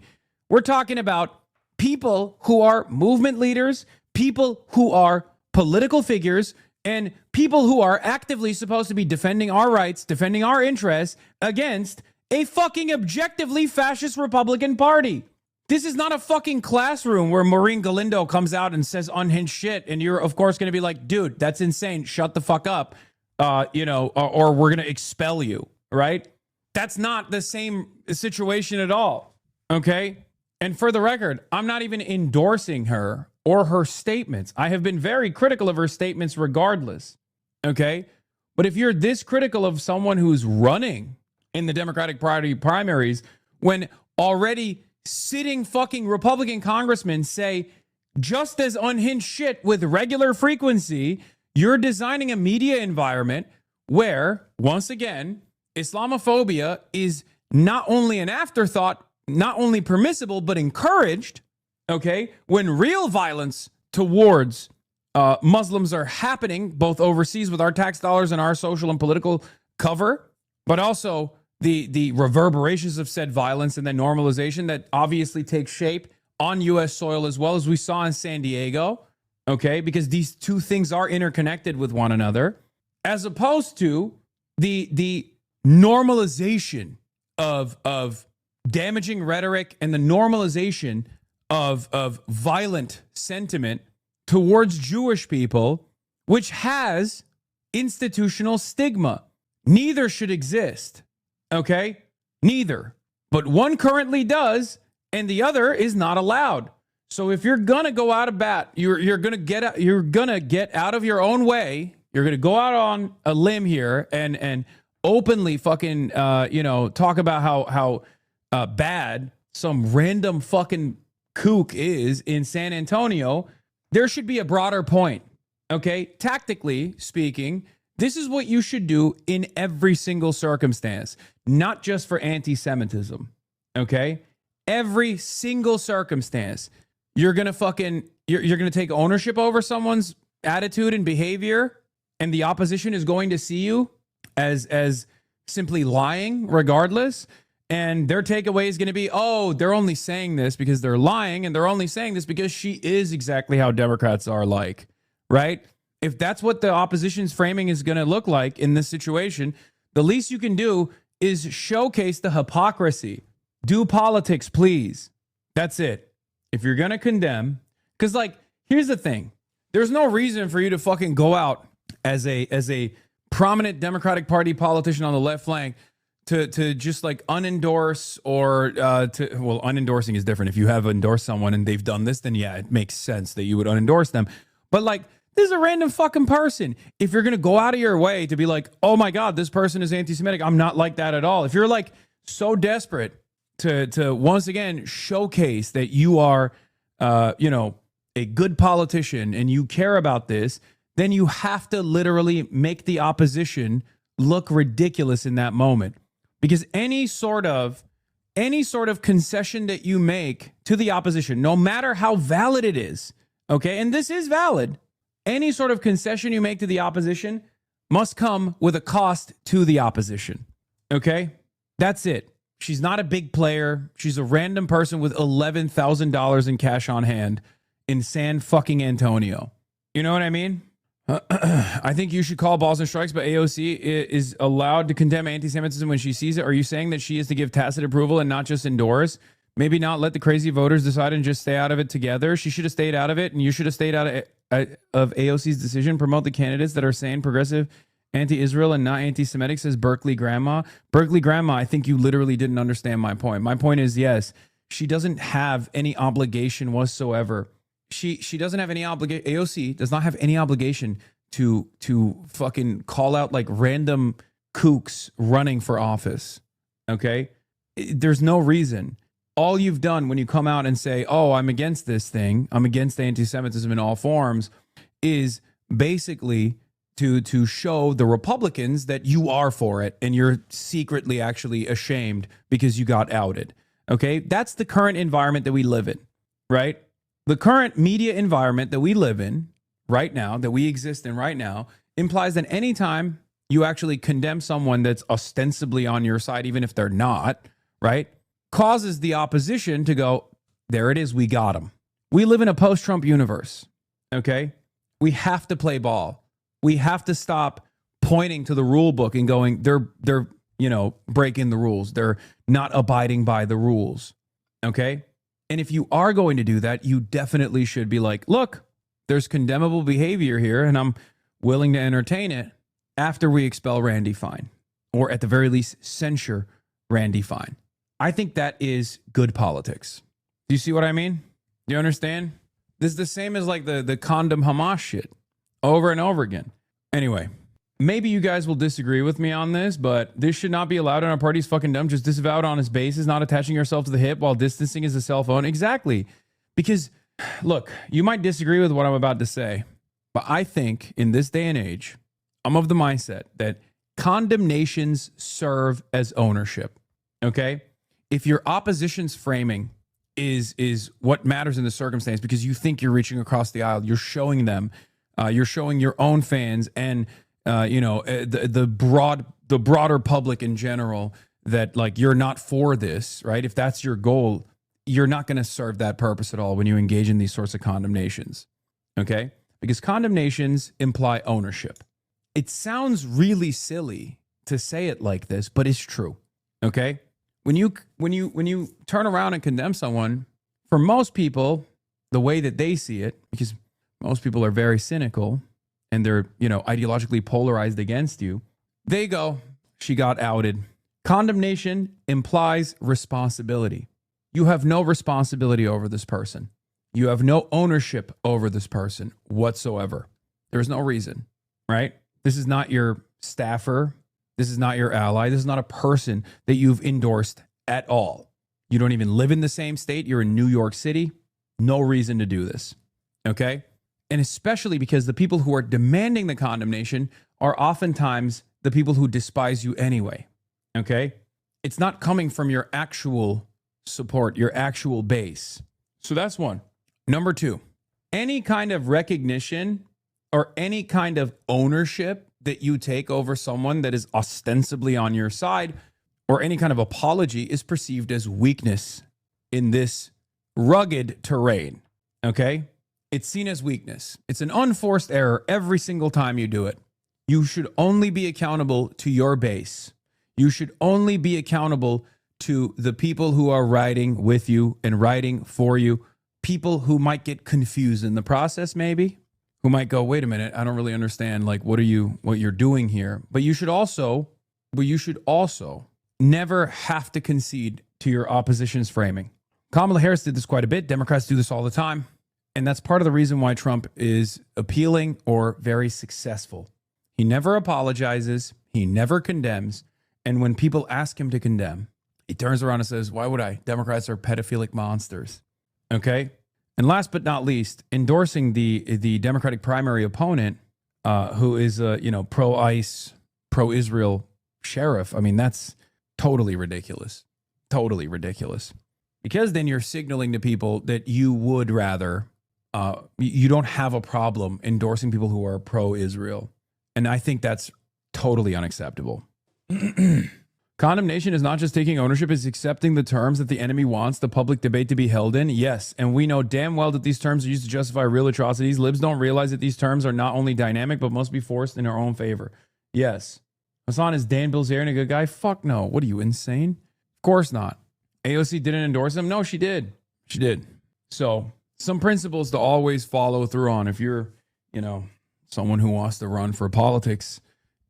We're talking about people who are movement leaders, people who are political figures, and people who are actively supposed to be defending our rights, defending our interests against a fucking objectively fascist Republican Party. This is not a fucking classroom where Maureen Galindo comes out and says unhinged shit, and you're, of course, going to be like, dude, that's insane. Shut the fuck up, or we're going to expel you, right? That's not the same situation at all, okay? And for the record, I'm not even endorsing her or her statements. I have been very critical of her statements regardless, okay? But if you're this critical of someone who's running in the Democratic Party primaries when already sitting fucking Republican congressmen say just as unhinged shit with regular frequency, you're designing a media environment where, once again, Islamophobia is not only an afterthought, not only permissible, but encouraged, okay? When real violence towards Muslims are happening, both overseas with our tax dollars and our social and political cover, but also the reverberations of said violence and the normalization that obviously takes shape on U.S. soil as well, as we saw in San Diego, okay? Because these two things are interconnected with one another, as opposed to the normalization of damaging rhetoric and the normalization of violent sentiment towards Jewish people, which has institutional stigma. Neither should exist. Okay? Neither. But one currently does, and the other is not allowed. So if you're gonna go out of bat, you're gonna get out of your own way. You're gonna go out on a limb here and openly fucking talk about how bad some random fucking kook is in San Antonio. There should be a broader point. Okay? Tactically speaking, this is what you should do in every single circumstance, not just for anti-Semitism, okay? Every single circumstance, you're going to take ownership over someone's attitude and behavior, and the opposition is going to see you as simply lying regardless, and their takeaway is going to be, oh, they're only saying this because they're lying, and they're only saying this because she is exactly how Democrats are like, right? If that's what the opposition's framing is going to look like in this situation, the least you can do is showcase the hypocrisy. Do politics, please. That's it. If you're going to condemn, because here's the thing. There's no reason for you to fucking go out as a prominent Democratic Party politician on the left flank to just unendorse or unendorsing is different. If you have endorsed someone and they've done this, then yeah, it makes sense that you would unendorse them. But this is a random fucking person. If you're going to go out of your way to be like, oh my God, this person is anti-Semitic, I'm not like that at all. If you're so desperate to once again showcase that you are, a good politician and you care about this, then you have to literally make the opposition look ridiculous in that moment. Because any sort of concession that you make to the opposition, no matter how valid it is, okay, and this is valid, any sort of concession you make to the opposition must come with a cost to the opposition. Okay? That's it. She's not a big player. She's a random person with $11,000 in cash on hand in San fucking Antonio. You know what I mean? I think you should call balls and strikes, but AOC is allowed to condemn anti-Semitism when she sees it. Are you saying that she is to give tacit approval and not just endorse? Maybe not let the crazy voters decide and just stay out of it together. She should have stayed out of it, and you should have stayed out of AOC's decision. Promote the candidates that are sane, progressive, anti-Israel, and not anti-Semitic, says Berkeley Grandma. Berkeley Grandma, I think you literally didn't understand my point. My point is, yes, she doesn't have any obligation whatsoever. She doesn't have any obligation. AOC does not have any obligation to fucking call out like random kooks running for office. Okay? There's no reason. All you've done when you come out and say, oh, I'm against this thing, I'm against anti-Semitism in all forms, is basically to show the Republicans that you are for it and you're secretly actually ashamed because you got outed. Okay? That's the current environment that we live in, right? The current media environment that we live in right now, that we exist in right now, implies that anytime you actually condemn someone that's ostensibly on your side, even if they're not, right, causes the opposition to go, there it is, we got him. We live in a post-Trump universe, okay? We have to play ball. We have to stop pointing to the rule book and going, they're breaking the rules. They're not abiding by the rules, okay? And if you are going to do that, you definitely should be like, look, there's condemnable behavior here, and I'm willing to entertain it after we expel Randy Fine, or at the very least, censure Randy Fine. I think that is good politics. Do you see what I mean? Do you understand? This is the same as like the condom Hamas shit over and over again. Anyway, maybe you guys will disagree with me on this, but this should not be allowed, and our party's fucking dumb. Just disavow it on its basis, not attaching yourself to the hip while distancing is a cell phone. Exactly. Because, look, you might disagree with what I'm about to say, but I think in this day and age, I'm of the mindset that condemnations serve as ownership. Okay? If your opposition's framing is what matters in the circumstance because you think you're reaching across the aisle, you're showing them, you're showing your own fans and the broader public in general that like you're not for this, right? If that's your goal, you're not going to serve that purpose at all when you engage in these sorts of condemnations, okay? Because condemnations imply ownership. It sounds really silly to say it like this, but it's true, okay? When you turn around and condemn someone, for most people, the way that they see it, because most people are very cynical and they're, ideologically polarized against you, they go, she got outed. Condemnation implies responsibility. You have no responsibility over this person. You have no ownership over this person whatsoever. There's no reason, right? This is not your staffer. This is not your ally. This is not a person that you've endorsed at all. You don't even live in the same state. You're in New York City. No reason to do this, okay? And especially because the people who are demanding the condemnation are oftentimes the people who despise you anyway, okay? It's not coming from your actual support, your actual base. So that's one. Number two, any kind of recognition or any kind of ownership that you take over someone that is ostensibly on your side or any kind of apology is perceived as weakness in this rugged terrain, okay? It's seen as weakness. It's an unforced error every single time you do it. You should only be accountable to your base. You should only be accountable to the people who are riding with you and riding for you, people who might get confused in the process maybe, who might go, wait a minute, I don't really understand like what you're doing here. But you should also never have to concede to your opposition's framing. Kamala Harris did this quite a bit. Democrats do this all the time. And that's part of the reason why Trump is appealing or very successful. He never apologizes. He never condemns. And when people ask him to condemn, he turns around and says, why would I? Democrats are pedophilic monsters. Okay? And last but not least, endorsing the Democratic primary opponent, who is a pro-ICE, pro-Israel sheriff. I mean, that's totally ridiculous. Totally ridiculous. Because then you're signaling to people that you would rather, you don't have a problem endorsing people who are pro-Israel. And I think that's totally unacceptable. Condemnation is not just taking ownership, it's accepting the terms that the enemy wants the public debate to be held in. Yes, and we know damn well that these terms are used to justify real atrocities. Libs don't realize that these terms are not only dynamic, but must be forced in our own favor. Yes. Hasan, is Dan Bilzerian a good guy? Fuck no. What are you, insane? Of course not. AOC didn't endorse him? No, she did. She did. So, some principles to always follow through on. If you're, someone who wants to run for politics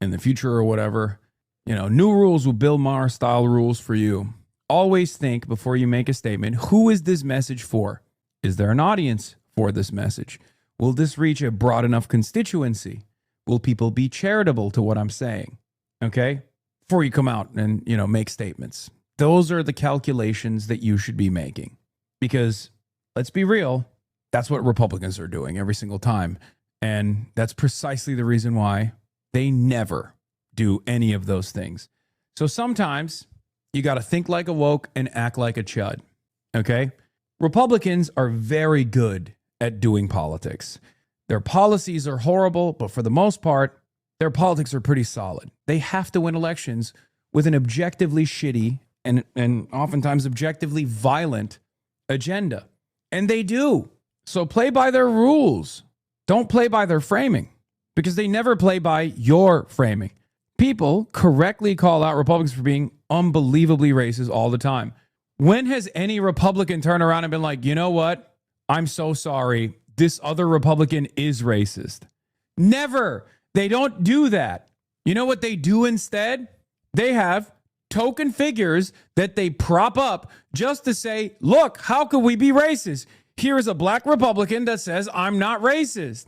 in the future or whatever, new rules will Bill Maher style rules for you. Always think before you make a statement, who is this message for? Is there an audience for this message? Will this reach a broad enough constituency? Will people be charitable to what I'm saying? Okay? Before you come out and, make statements. Those are the calculations that you should be making. Because let's be real, that's what Republicans are doing every single time. And that's precisely the reason why they never do any of those things. So sometimes you got to think like a woke and act like a chud. Okay? Republicans are very good at doing politics. Their policies are horrible, but for the most part, their politics are pretty solid. They have to win elections with an objectively shitty and oftentimes objectively violent agenda. And they do. So play by their rules. Don't play by their framing, because they never play by your framing. People correctly call out Republicans for being unbelievably racist all the time. When has any Republican turned around and been like, you know what? I'm so sorry. This other Republican is racist. Never. They don't do that. You know what they do instead? They have token figures that they prop up just to say, look, how could we be racist? Here is a black Republican that says I'm not racist.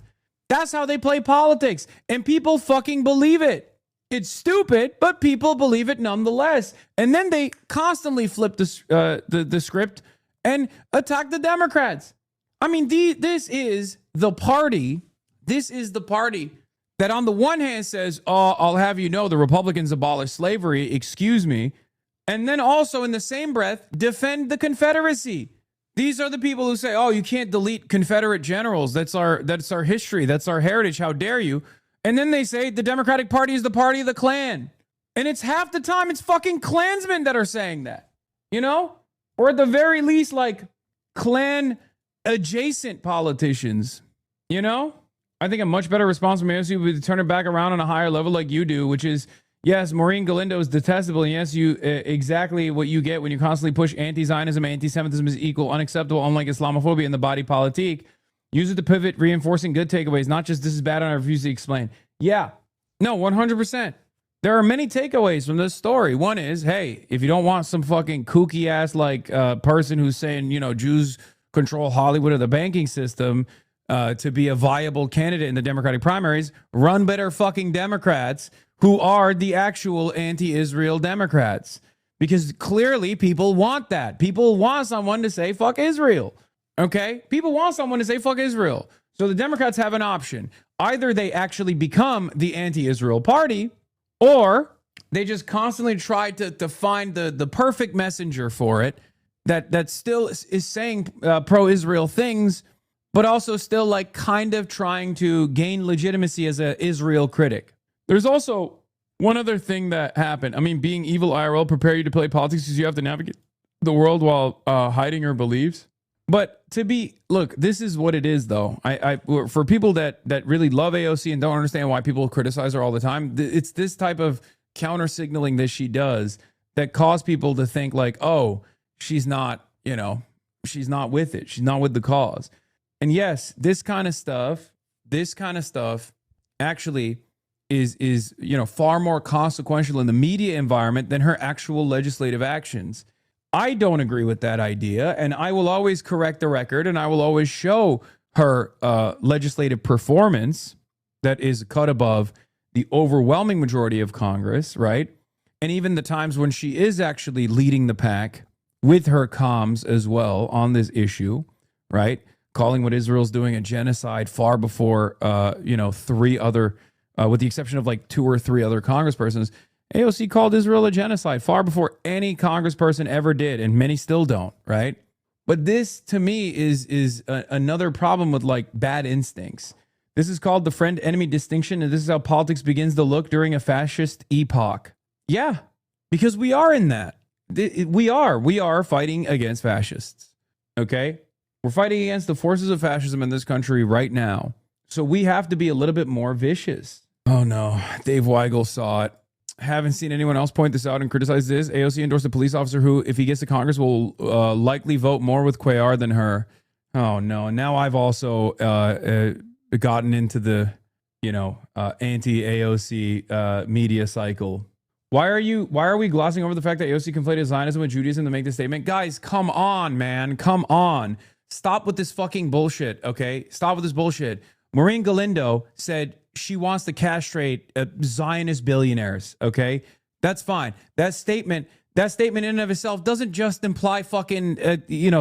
That's how they play politics. And people fucking believe it. It's stupid, but people believe it nonetheless. And then they constantly flip the script and attack the Democrats. I mean, this is the party. This is the party that on the one hand says, oh, I'll have you know the Republicans abolished slavery, excuse me. And then also in the same breath, defend the Confederacy. These are the people who say, oh, you can't delete Confederate generals. That's our history. That's our heritage. How dare you? And then they say the Democratic Party is the party of the Klan. And it's half the time it's fucking Klansmen that are saying that, Or at the very least, like Klan adjacent politicians, I think a much better response from AOC would be to turn it back around on a higher level like you do, which is, yes, Maureen Galindo is detestable. And yes, exactly what you get when you constantly push anti-Zionism, anti-Semitism is equal, unacceptable, unlike Islamophobia in the body politique. Use it to pivot, reinforcing good takeaways, not just this is bad and I refuse to explain. Yeah, no, 100%. There are many takeaways from this story. One is, hey, if you don't want some fucking kooky ass person who's saying, Jews control Hollywood or the banking system to be a viable candidate in the Democratic primaries, run better fucking Democrats who are the actual anti-Israel Democrats. Because clearly people want that. People want someone to say fuck Israel. Okay? People want someone to say fuck Israel. So the Democrats have an option. Either they actually become the anti-Israel party, or they just constantly try to find the perfect messenger for it that still is saying pro-Israel things, but also still kind of trying to gain legitimacy as an Israel critic. There's also one other thing that happened. I mean, being evil IRL prepare you to play politics because you have to navigate the world while hiding your beliefs. But look, this is what it is, though. For people that really love AOC and don't understand why people criticize her all the time, it's this type of counter signaling that she does that cause people to think oh, she's not, she's not with it. She's not with the cause. And yes, this kind of stuff actually is far more consequential in the media environment than her actual legislative actions. I don't agree with that idea, and I will always correct the record, and I will always show her legislative performance that is cut above the overwhelming majority of Congress, right? And even the times when she is actually leading the pack with her comms as well on this issue, right? Calling what Israel's doing a genocide far before, three other, with the exception of 2 or 3 other congresspersons, AOC called Israel a genocide far before any congressperson ever did, and many still don't, right? But this, to me, is another problem with bad instincts. This is called the friend-enemy distinction, and this is how politics begins to look during a fascist epoch. Yeah, because we are in that. We are fighting against fascists. Okay? We're fighting against the forces of fascism in this country right now. So we have to be a little bit more vicious. Oh no, Dave Weigel saw it. Haven't seen anyone else point this out and criticize this. AOC endorsed a police officer who, if he gets to Congress, will likely vote more with Cuellar than her. Oh no, now I've also gotten into the, anti-AOC media cycle. Why are we glossing over the fact that AOC conflated Zionism with Judaism to make this statement? Guys, come on, man. Come on. Stop with this fucking bullshit, okay? Stop with this bullshit. Maureen Galindo said she wants to castrate Zionist billionaires, okay? That's fine. That statement in and of itself doesn't just imply fucking,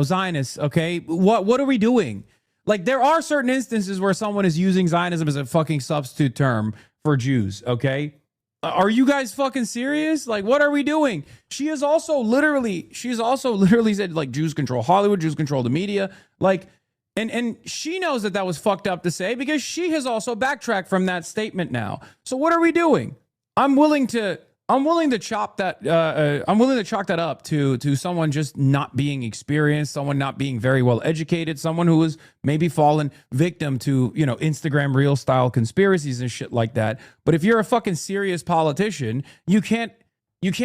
Zionists, okay? What are we doing? Like, there are certain instances where someone is using Zionism as a fucking substitute term for Jews, okay? Are you guys fucking serious? Like, what are we doing? She has also literally said, like, Jews control Hollywood, Jews control the media. Like, and she knows that was fucked up to say because she has also backtracked from that statement now. So what are we doing? I'm willing to chalk that up to someone just not being experienced, someone not being very well educated, someone who was maybe fallen victim to, Instagram reel style conspiracies and shit like that. But if you're a fucking serious politician, you can't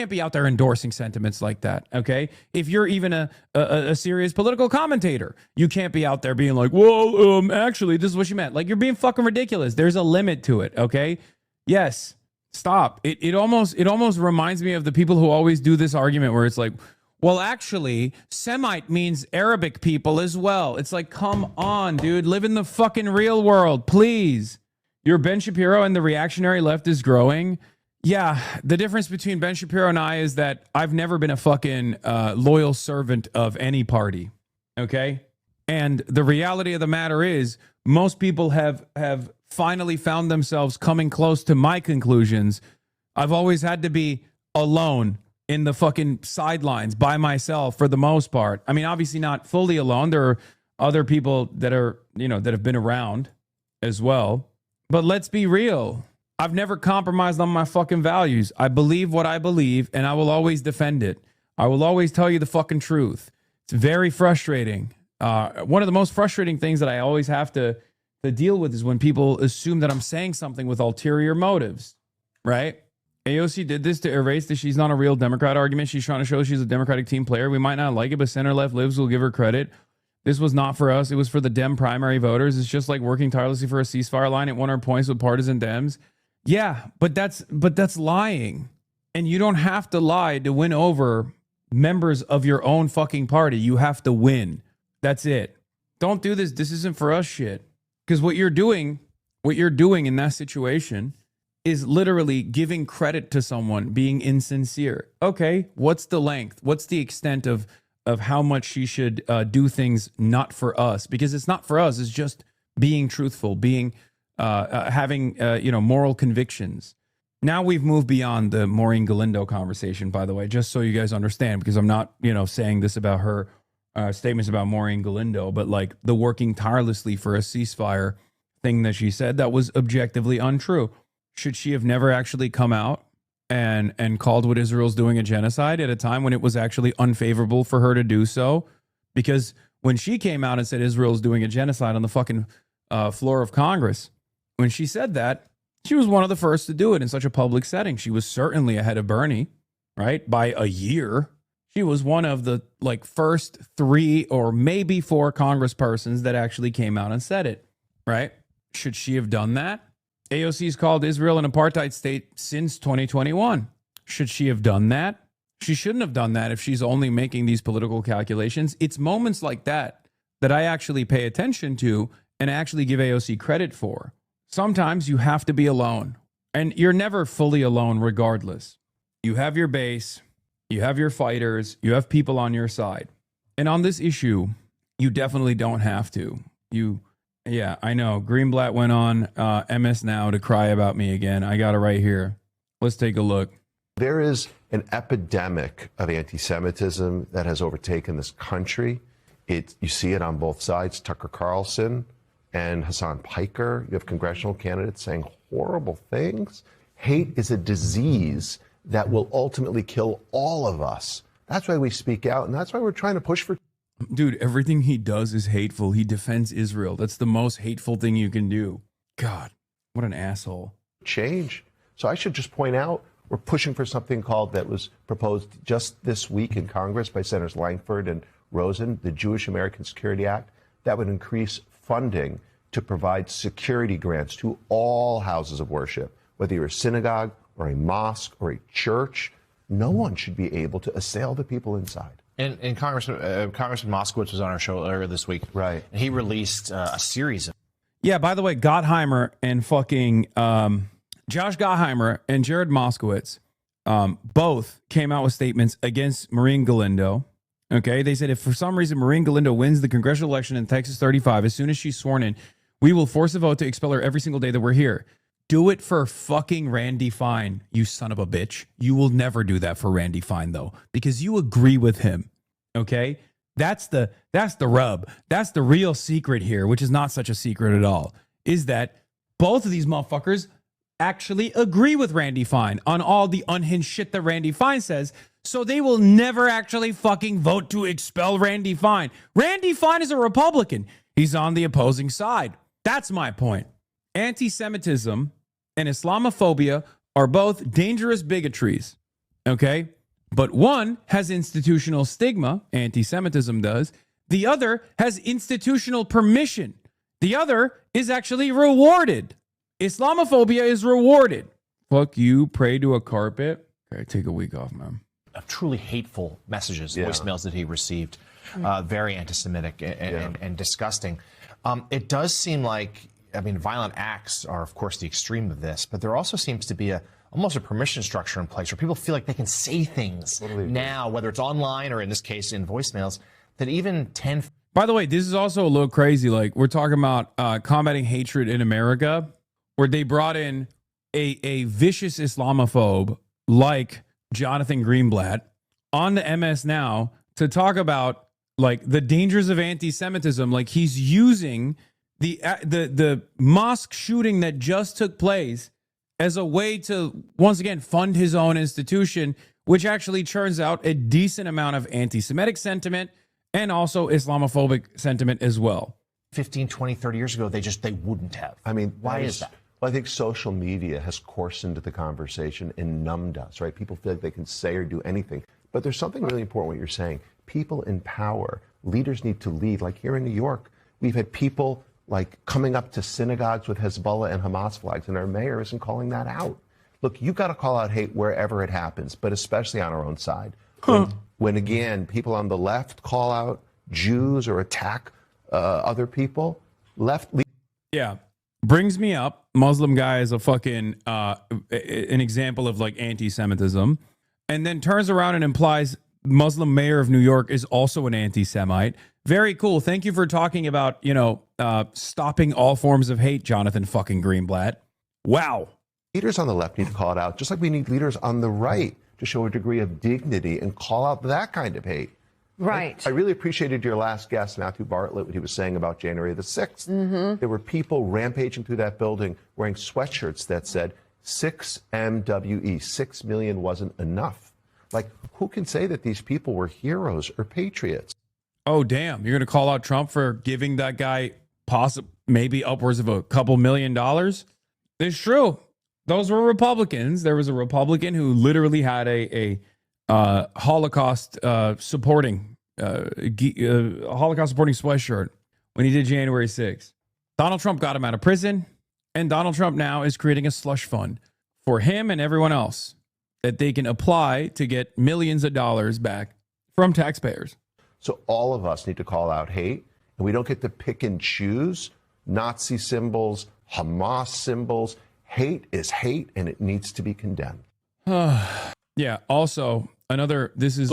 be out there endorsing sentiments like that, okay? If you're even a serious political commentator, you can't be out there being like, well, actually, this is what she meant. Like, you're being fucking ridiculous. There's a limit to it, okay? Yes. Stop. It almost reminds me of the people who always do this argument where it's like, well, actually, Semite means Arabic people as well. It's like, come on, dude. Live in the fucking real world, please. Your Ben Shapiro and the reactionary left is growing. Yeah, the difference between Ben Shapiro and I is that I've never been a fucking loyal servant of any party, okay? And the reality of the matter is most people have finally found themselves coming close to my conclusions. I've always had to be alone in the fucking sidelines by myself for the most part. I mean, obviously not fully alone. There are other people that are, that have been around as well. But let's be real. I've never compromised on my fucking values. I believe what I believe, and I will always defend it. I will always tell you the fucking truth. It's very frustrating. One of the most frustrating things that I always have to deal with is when people assume that I'm saying something with ulterior motives, right? AOC did this to erase the she's not a real Democrat argument. She's trying to show she's a Democratic team player. We might not like it, but center-left libs will give her credit. This was not for us. It was for the Dem primary voters. It's just like working tirelessly for a ceasefire line at 100 points with partisan Dems. Yeah, but that's lying. And you don't have to lie to win over members of your own fucking party. You have to win. That's it. Don't do this. This isn't for us shit. Because what you're doing in that situation is literally giving credit to someone being insincere. Okay, what's the length? What's the extent of how much she should do things not for us? Because it's not for us. It's just being truthful, being having moral convictions. Now we've moved beyond the Maureen Galindo conversation, by the way, just so you guys understand, because I'm not saying this about her statements about Maureen Galindo, but like the working tirelessly for a ceasefire thing that she said that was objectively untrue. Should she have never actually come out and called what Israel's doing a genocide at a time when it was actually unfavorable for her to do so? Because when she came out and said Israel's doing a genocide on the fucking floor of Congress, when she said that, she was one of the first to do it in such a public setting. She was certainly ahead of Bernie, right? By a year. She was one of the first 3 or maybe 4 congresspersons that actually came out and said it, right? Should she have done that? AOC's called Israel an apartheid state since 2021. Should she have done that? She shouldn't have done that if she's only making these political calculations. It's moments like that that I actually pay attention to and actually give AOC credit for. Sometimes you have to be alone, and you're never fully alone regardless. You have your base. You have your fighters, you have people on your side. And on this issue, you definitely don't have to. Yeah, I know. Greenblatt went on MS Now to cry about me again. I got it right here. Let's take a look. There is an epidemic of anti-Semitism that has overtaken this country. You see it on both sides. Tucker Carlson and Hassan Piker. You have congressional candidates saying horrible things. Hate is a disease that will ultimately kill all of us. That's why we speak out, and that's why we're trying to push for. Dude, everything he does is hateful. He defends Israel. That's the most hateful thing you can do. God, what an asshole. Change. So I should just point out, we're pushing for something called, that was proposed just this week in Congress by Senators Langford and Rosen, the Jewish American Security Act, that would increase funding to provide security grants to all houses of worship, whether you're a synagogue or a mosque or a church. No one should be able to assail the people inside. And Congressman Moskowitz was on our show earlier this week. Right. And he released a series of. Yeah, by the way, Gottheimer and fucking Josh Gottheimer and Jared Moskowitz both came out with statements against Maureen Galindo. Okay, they said if for some reason Maureen Galindo wins the congressional election in Texas 35, as soon as she's sworn in, we will force a vote to expel her every single day that we're here. Do it for fucking Randy Fine, you son of a bitch. You will never do that for Randy Fine, though, because you agree with him. Okay? That's the rub. That's the real secret here, which is not such a secret at all, is that both of these motherfuckers actually agree with Randy Fine on all the unhinged shit that Randy Fine says, so they will never actually fucking vote to expel Randy Fine. Randy Fine is a Republican. He's on the opposing side. That's my point. Anti-Semitism and Islamophobia are both dangerous bigotries, okay? But one has institutional stigma, anti-Semitism does. The other has institutional permission. The other is actually rewarded. Islamophobia is rewarded. Fuck you, pray to a carpet. Okay, take a week off, man. Truly hateful messages, voicemails that he received, very anti-Semitic and disgusting. It does seem like, I mean, violent acts are, of course, the extreme of this, but there also seems to be almost a permission structure in place where people feel like they can say things now, whether it's online or in this case in voicemails, that even 10. By the way, this is also a little crazy. Like, we're talking about combating hatred in America, where they brought in a vicious Islamophobe like Jonathan Greenblatt on the MS Now to talk about like the dangers of anti-Semitism. Like, he's using the mosque shooting that just took place as a way to, once again, fund his own institution, which actually churns out a decent amount of anti-Semitic sentiment and also Islamophobic sentiment as well. 15, 20, 30 years ago, they wouldn't have. I mean, why is that? Well, I think social media has coarsened the conversation and numbed us, right? People feel like they can say or do anything. But there's something really important what you're saying. People in power, leaders need to lead. Like here in New York, we've had people like coming up to synagogues with Hezbollah and Hamas flags, and our mayor isn't calling that out. Look, you've got to call out hate wherever it happens, but especially on our own side. When again, people on the left call out Jews or attack other people, Yeah. Brings me up, Muslim guy is a fucking, an example of like anti-Semitism, and then turns around and implies Muslim mayor of New York is also an anti-Semite. Very cool. Thank you for talking about, stopping all forms of hate, Jonathan fucking Greenblatt. Wow. Leaders on the left need to call it out, just like we need leaders on the right to show a degree of dignity and call out that kind of hate. Right. I really appreciated your last guest, Matthew Bartlett, what he was saying about January the 6th. Mm-hmm. There were people rampaging through that building wearing sweatshirts that said 6 MWE, 6 million wasn't enough. Like, who can say that these people were heroes or patriots? Oh, damn. You're going to call out Trump for giving that guy maybe upwards of a couple $1 million? It's true. Those were Republicans. There was a Republican who literally had a Holocaust supporting sweatshirt when he did January 6th. Donald Trump got him out of prison, and Donald Trump now is creating a slush fund for him and everyone else that they can apply to get millions of dollars back from taxpayers. So all of us need to call out hate, and we don't get to pick and choose Nazi symbols, Hamas symbols. Hate is hate, and it needs to be condemned. Yeah. Also, this is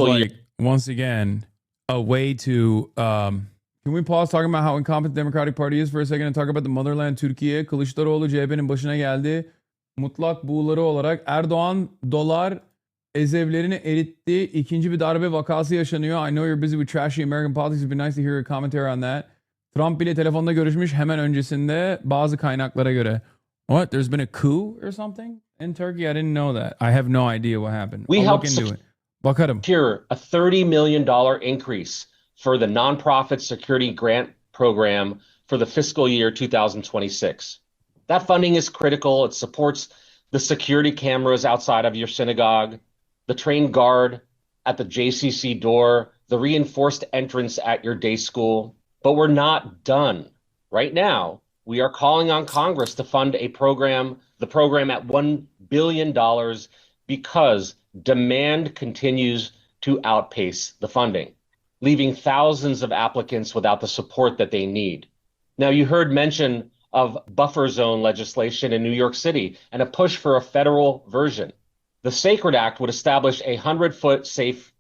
once again, a way to, can we pause talking about how incompetent the Democratic Party is for a second and talk about the motherland Türkiye? Kılıçdaroğlu CHP'nin başına geldi. Mutlak buğuları olarak Erdoğan dolar ezevlerini eritti. İkinci bir darbe vakası yaşanıyor. I know you're busy with trashy American politics. It'd be nice to hear a commentary on that. Trump bile telefonda görüşmüş hemen öncesinde bazı kaynaklara göre. What? There's been a coup or something? In Turkey, I didn't know that. I have no idea what happened. We I'll helped look into it. secure a $30 million increase for the nonprofit security grant program for the fiscal year 2026. That funding is critical. It supports the security cameras outside of your synagogue, the trained guard at the JCC door, the reinforced entrance at your day school. But we're not done. Right now, we are calling on Congress to fund the program at $1 billion because demand continues to outpace the funding, leaving thousands of applicants without the support that they need. Now, you heard mention of buffer zone legislation in New York City and a push for a federal version. The Sacred Act would establish a 100-foot safe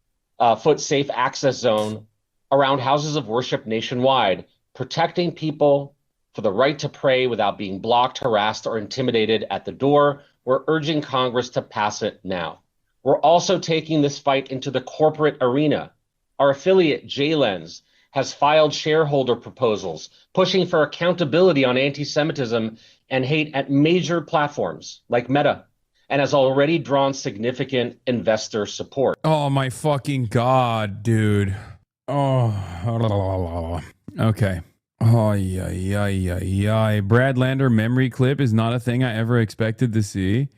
access zone around houses of worship nationwide, protecting people for the right to pray without being blocked, harassed, or intimidated at the door. We're urging Congress to pass it now. We're also taking this fight into the corporate arena. Our affiliate, JLens, has filed shareholder proposals pushing for accountability on anti-Semitism and hate at major platforms like Meta, and has already drawn significant investor support. Oh my fucking God, dude. Oh, okay. Oh, yeah. Brad Lander memory clip is not a thing I ever expected to see.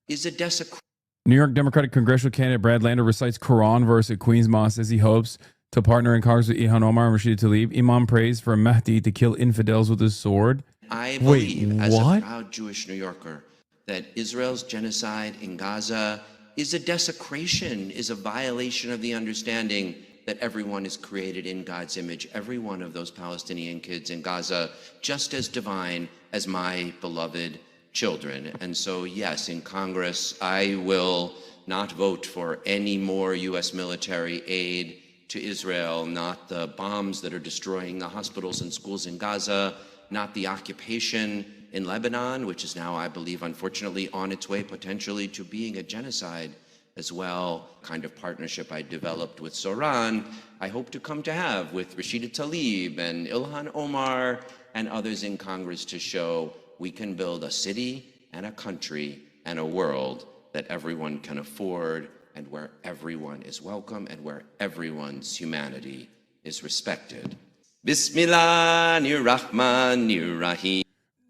Is a desecration. New York Democratic congressional candidate Brad Lander recites Quran verse at Queen's Mosque as he hopes to partner in Congress with Ilhan Omar and Rashida Tlaib. Imam prays for Mahdi to kill infidels with his sword. I believe, as a proud Jewish New Yorker, that Israel's genocide in Gaza is a desecration, is a violation of the understanding that everyone is created in God's image, every one of those Palestinian kids in Gaza, just as divine as my beloved children. And so, yes, in Congress, I will not vote for any more U.S. military aid to Israel, not the bombs that are destroying the hospitals and schools in Gaza, not the occupation in Lebanon, which is now, I believe, unfortunately on its way potentially to being a genocide as well. Kind of partnership I developed with Soran, I hope to come to have with Rashida Tlaib and Ilhan Omar and others in Congress to show we can build a city and a country and a world that everyone can afford, and where everyone is welcome and where everyone's humanity is respected. Bismillahirrahmanirrahim.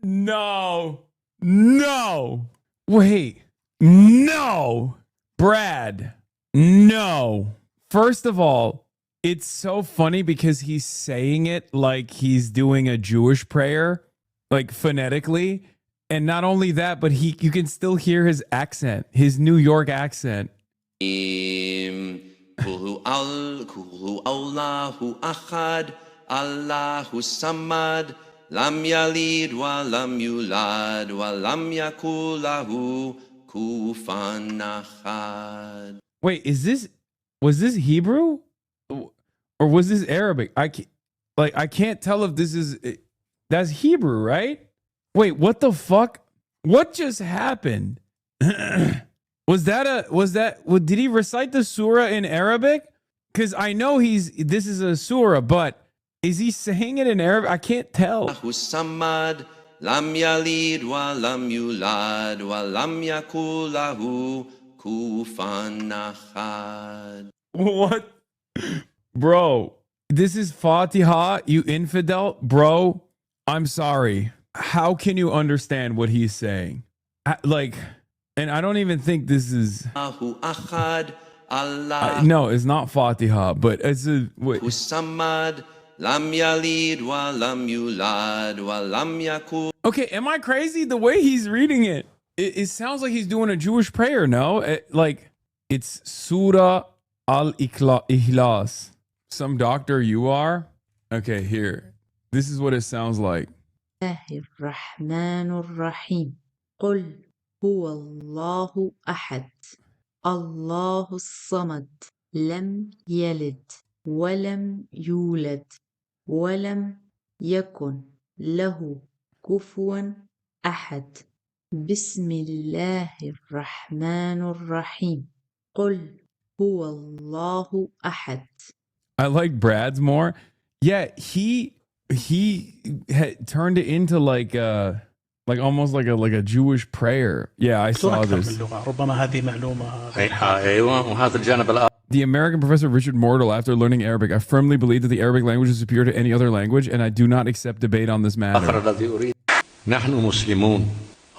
No. Wait. No. Brad. No. First of all, it's so funny because he's saying it like he's doing a Jewish prayer, like phonetically. And not only that, but you can still hear his accent, his New York accent. Allahu Ahad, Allahu Samad, Lam Yalid wa Lam Yulad wa Lam Yakul lahu Kufuwan Ahad. Wait, was this Hebrew or was this Arabic? I can't tell if that's Hebrew, right? Wait, what the fuck? What just happened? Did he recite the surah in Arabic? Because I know this is a surah, but is he saying it in Arabic? I can't tell. Samad, Lam Yalid wa Lam Yulad wa Lam Yakul lahu Kufuwan Ahad. What? Bro, this is Fatiha, you infidel. Bro, I'm sorry. How can you understand what he's saying? And I don't even think this is... Allahu Ahad, Allah. No, it's not Fatiha, but it's a... Wait. Samad, Lam Yalid wa Lam Yulad wa Lam Yakul. Okay, am I crazy? The way he's reading it, it sounds like he's doing a Jewish prayer, no? It's Surah Al-Ikhlas. Some doctor you are? Okay, here. This is what it sounds like. الرحمن الرحيم قل هو الله أحد الله الصمد لم يلد ولم يولد ولم يكن له كفوا أحد بسم الله الرحمن الرحيم قل هو الله أحد. I like Brad's more. Yeah, he had turned it into like like almost like a Jewish prayer. Yeah, I saw this. The American professor Richard Mortal, after learning Arabic, I firmly believe that the Arabic language is superior to any other language, and I do not accept debate on this matter. نحن مسلمون.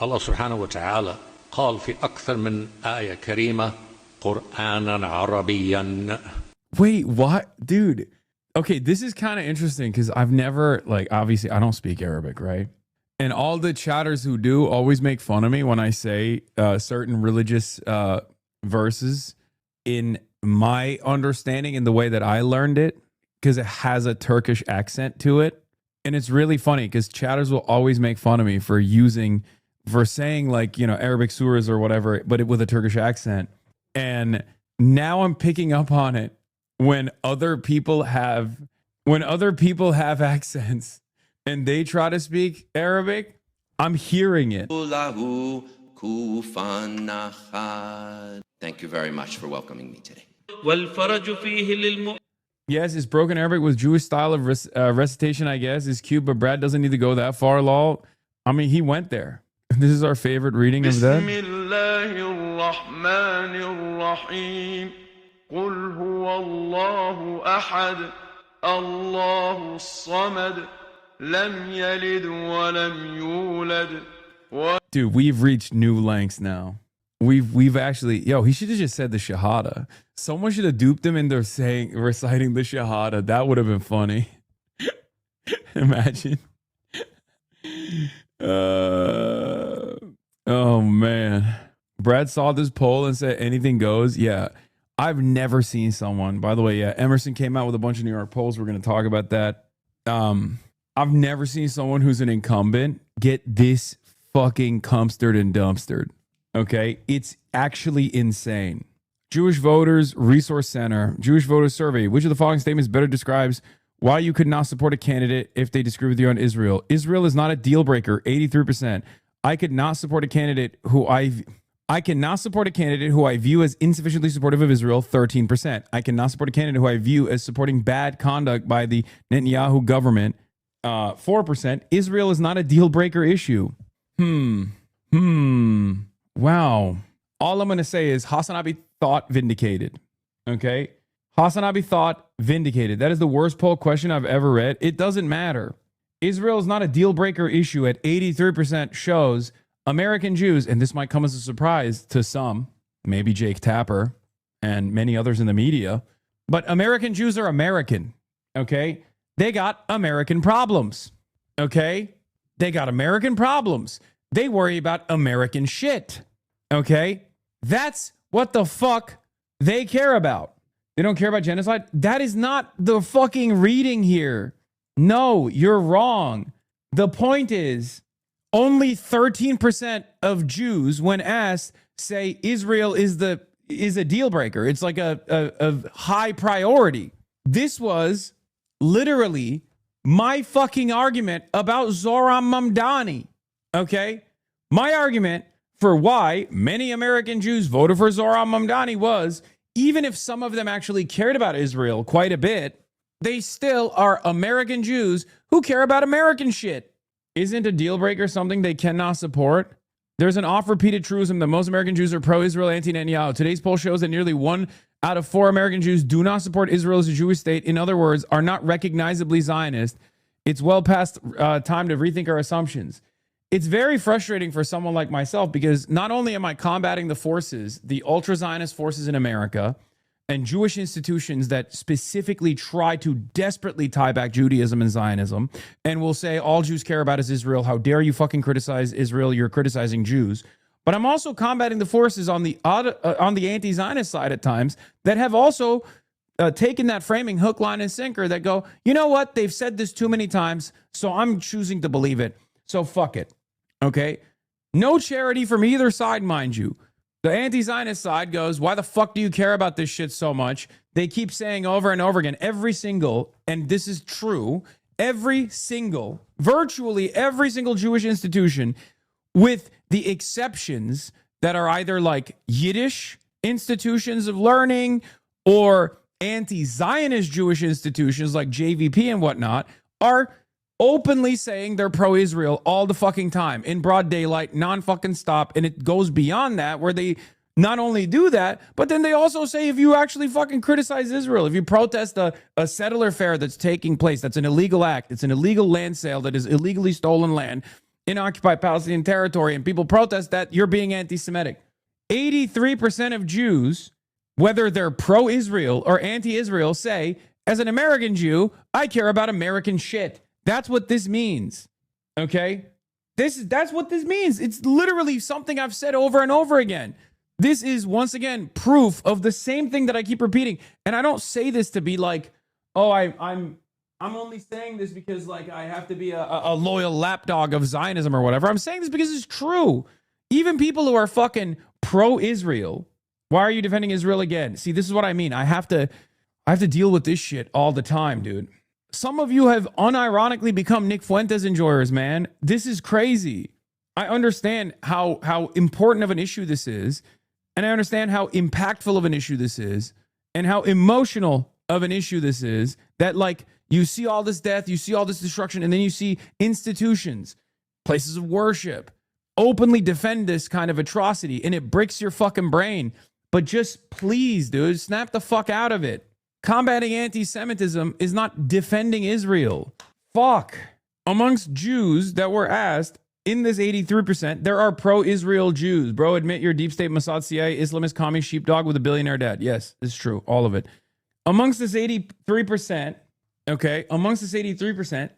الله سبحانه وتعالى قال في أكثر من آية كريمة قرآنا عربيا. Wait, what? Dude. Okay, this is kind of interesting because I've never, like, obviously I don't speak Arabic, right? And all the chatters who do always make fun of me when I say certain religious verses in my understanding, in the way that I learned it, because it has a Turkish accent to it. And it's really funny because chatters will always make fun of me for saying, like, you know, Arabic surahs or whatever, but with a Turkish accent. And now I'm picking up on it when other people have accents and they try to speak Arabic. I'm hearing it. Thank you very much for welcoming me today. Yes, it's broken Arabic with Jewish style of recitation, I guess. Is cute, but Brad doesn't need to go that far, lol. I mean, he went there. This is our favorite reading of that. قل هو الله أحد الله الصمد لم يلد ولم يولد. Dude, we've reached new lengths now. We've actually, he should have just said the Shahada. Someone should have duped him into reciting the Shahada. That would have been funny. Imagine. Oh man. Brad saw this poll and said anything goes. Yeah. I've never seen someone, by the way, yeah, Emerson came out with a bunch of New York polls. We're going to talk about that. I've never seen someone who's an incumbent get this fucking cumstered and dumpstered. Okay? It's actually insane. Jewish Voters Resource Center, Jewish Voters Survey. Which of the following statements better describes why you could not support a candidate if they disagree with you on Israel? Israel is not a deal breaker, 83%. I could not support a candidate who I cannot support a candidate who I view as insufficiently supportive of Israel, 13%. I cannot support a candidate who I view as supporting bad conduct by the Netanyahu government, 4%. Israel is not a deal breaker issue. Wow. All I'm going to say is HasanAbi thought vindicated. Okay? HasanAbi thought vindicated. That is the worst poll question I've ever read. It doesn't matter. Israel is not a deal breaker issue at 83% shows American Jews, and this might come as a surprise to some, maybe Jake Tapper and many others in the media, but American Jews are American, okay? They got American problems, okay? They got American problems. They worry about American shit, okay? That's what the fuck they care about. They don't care about genocide. That is not the fucking reading here. No, you're wrong. The point is, only 13% of Jews, when asked, say Israel is a deal breaker. It's like a high priority. This was literally my fucking argument about Zohran Mamdani. Okay? My argument for why many American Jews voted for Zohran Mamdani was, even if some of them actually cared about Israel quite a bit, they still are American Jews who care about American shit. Isn't a deal breaker something they cannot support? There's an oft-repeated truism that most American Jews are pro-Israel, anti-Netanyahu. Today's poll shows that nearly 1 out of 4 American Jews do not support Israel as a Jewish state. In other words, are not recognizably Zionist. It's well past time to rethink our assumptions. It's very frustrating for someone like myself because not only am I combating the forces, the ultra-Zionist forces in America, and Jewish institutions that specifically try to desperately tie back Judaism and Zionism and will say all Jews care about is Israel. How dare you fucking criticize Israel? You're criticizing Jews. But I'm also combating the forces on the anti-Zionist side at times that have also taken that framing hook, line, and sinker that go, you know what? They've said this too many times, so I'm choosing to believe it. So fuck it. Okay? No charity from either side, mind you. The anti-Zionist side goes, why the fuck do you care about this shit so much? They keep saying over and over again, and this is true, virtually every single Jewish institution, with the exceptions that are either like Yiddish institutions of learning or anti-Zionist Jewish institutions like JVP and whatnot, are openly saying they're pro-Israel all the fucking time in broad daylight, non-fucking stop. And it goes beyond that, where they not only do that, but then they also say if you actually fucking criticize Israel, if you protest a settler fair that's taking place, that's an illegal act, it's an illegal land sale that is illegally stolen land in occupied Palestinian territory, and people protest that, you're being anti-Semitic. 83% of Jews, whether they're pro-Israel or anti-Israel, say, as an American Jew, I care about American shit. That's what this means. Okay? That's what this means. It's literally something I've said over and over again. This is, once again, proof of the same thing that I keep repeating. And I don't say this to be like, oh, I'm only saying this because, like, I have to be a loyal lapdog of Zionism or whatever. I'm saying this because it's true. Even people who are fucking pro-Israel, why are you defending Israel again? See, this is what I mean. I have to deal with this shit all the time, dude. Some of you have unironically become Nick Fuentes enjoyers, man. This is crazy. I understand how important of an issue this is, and I understand how impactful of an issue this is, and how emotional of an issue this is, that, like, you see all this death, you see all this destruction, and then you see institutions, places of worship, openly defend this kind of atrocity, and it breaks your fucking brain. But just please, dude, snap the fuck out of it. Combating anti-Semitism is not defending Israel. Fuck. Amongst Jews that were asked, in this 83%, there are pro-Israel Jews. Bro, admit you're deep state Mossad, CIA, Islamist, commie, sheepdog with a billionaire dad. Yes, it's true. All of it. Amongst this 83%, okay,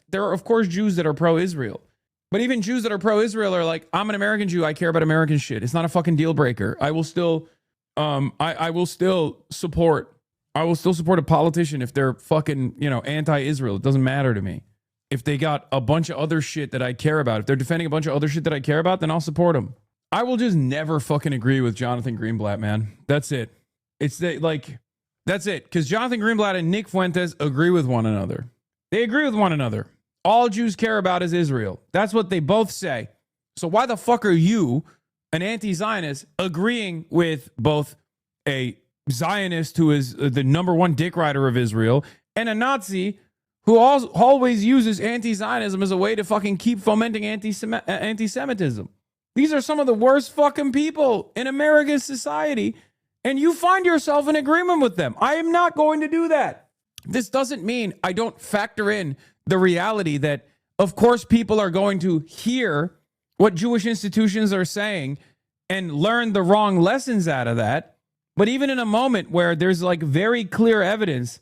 there are, of course, Jews that are pro-Israel. But even Jews that are pro-Israel are like, I'm an American Jew. I care about American shit. It's not a fucking deal breaker. I will still, I will still support a politician if they're fucking, anti-Israel. It doesn't matter to me. If they got a bunch of other shit that I care about, if they're defending a bunch of other shit that I care about, then I'll support them. I will just never fucking agree with Jonathan Greenblatt, man. That's it. That's it. Because Jonathan Greenblatt and Nick Fuentes agree with one another. They agree with one another. All Jews care about is Israel. That's what they both say. So why the fuck are you, an anti-Zionist, agreeing with both a Zionist who is the number one dick rider of Israel and a Nazi who always uses anti-Zionism as a way to fucking keep fomenting anti-Semitism? These are some of the worst fucking people in American society, and you find yourself in agreement with them. I am not going to do that. This doesn't mean I don't factor in the reality that, of course, people are going to hear what Jewish institutions are saying and learn the wrong lessons out of that. But even in a moment where there's like very clear evidence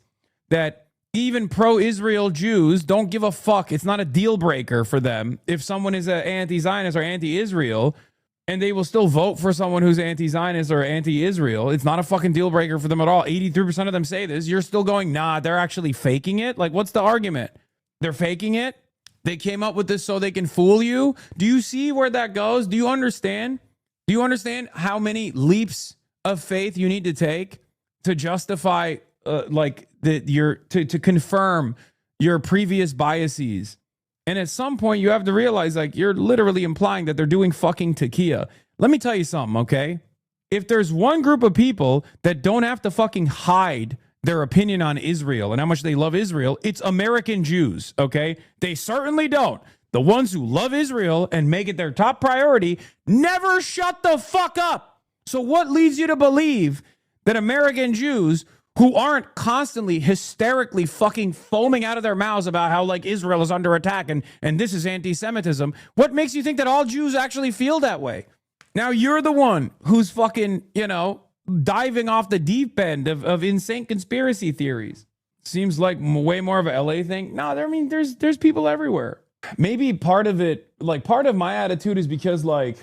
that even pro-Israel Jews don't give a fuck, it's not a deal breaker for them if someone is an anti-Zionist or anti-Israel, and they will still vote for someone who's anti-Zionist or anti-Israel. It's not a fucking deal breaker for them at all. 83% of them say this. You're still going, nah, they're actually faking it? Like, what's the argument? They're faking it? They came up with this so they can fool you? Do you see where that goes? Do you understand? Do you understand how many leaps of faith you need to take to justify, to confirm your previous biases? And at some point, you have to realize, like, you're literally implying that they're doing fucking takia. Let me tell you something, okay? If there's one group of people that don't have to fucking hide their opinion on Israel and how much they love Israel, it's American Jews, okay? They certainly don't. The ones who love Israel and make it their top priority never shut the fuck up. So what leads you to believe that American Jews who aren't constantly hysterically fucking foaming out of their mouths about how, like, Israel is under attack and this is anti-Semitism, what makes you think that all Jews actually feel that way? Now you're the one who's fucking, diving off the deep end of insane conspiracy theories. Seems like way more of a LA thing. No, I mean, there's people everywhere. Maybe part of it, like, part of my attitude is because, like,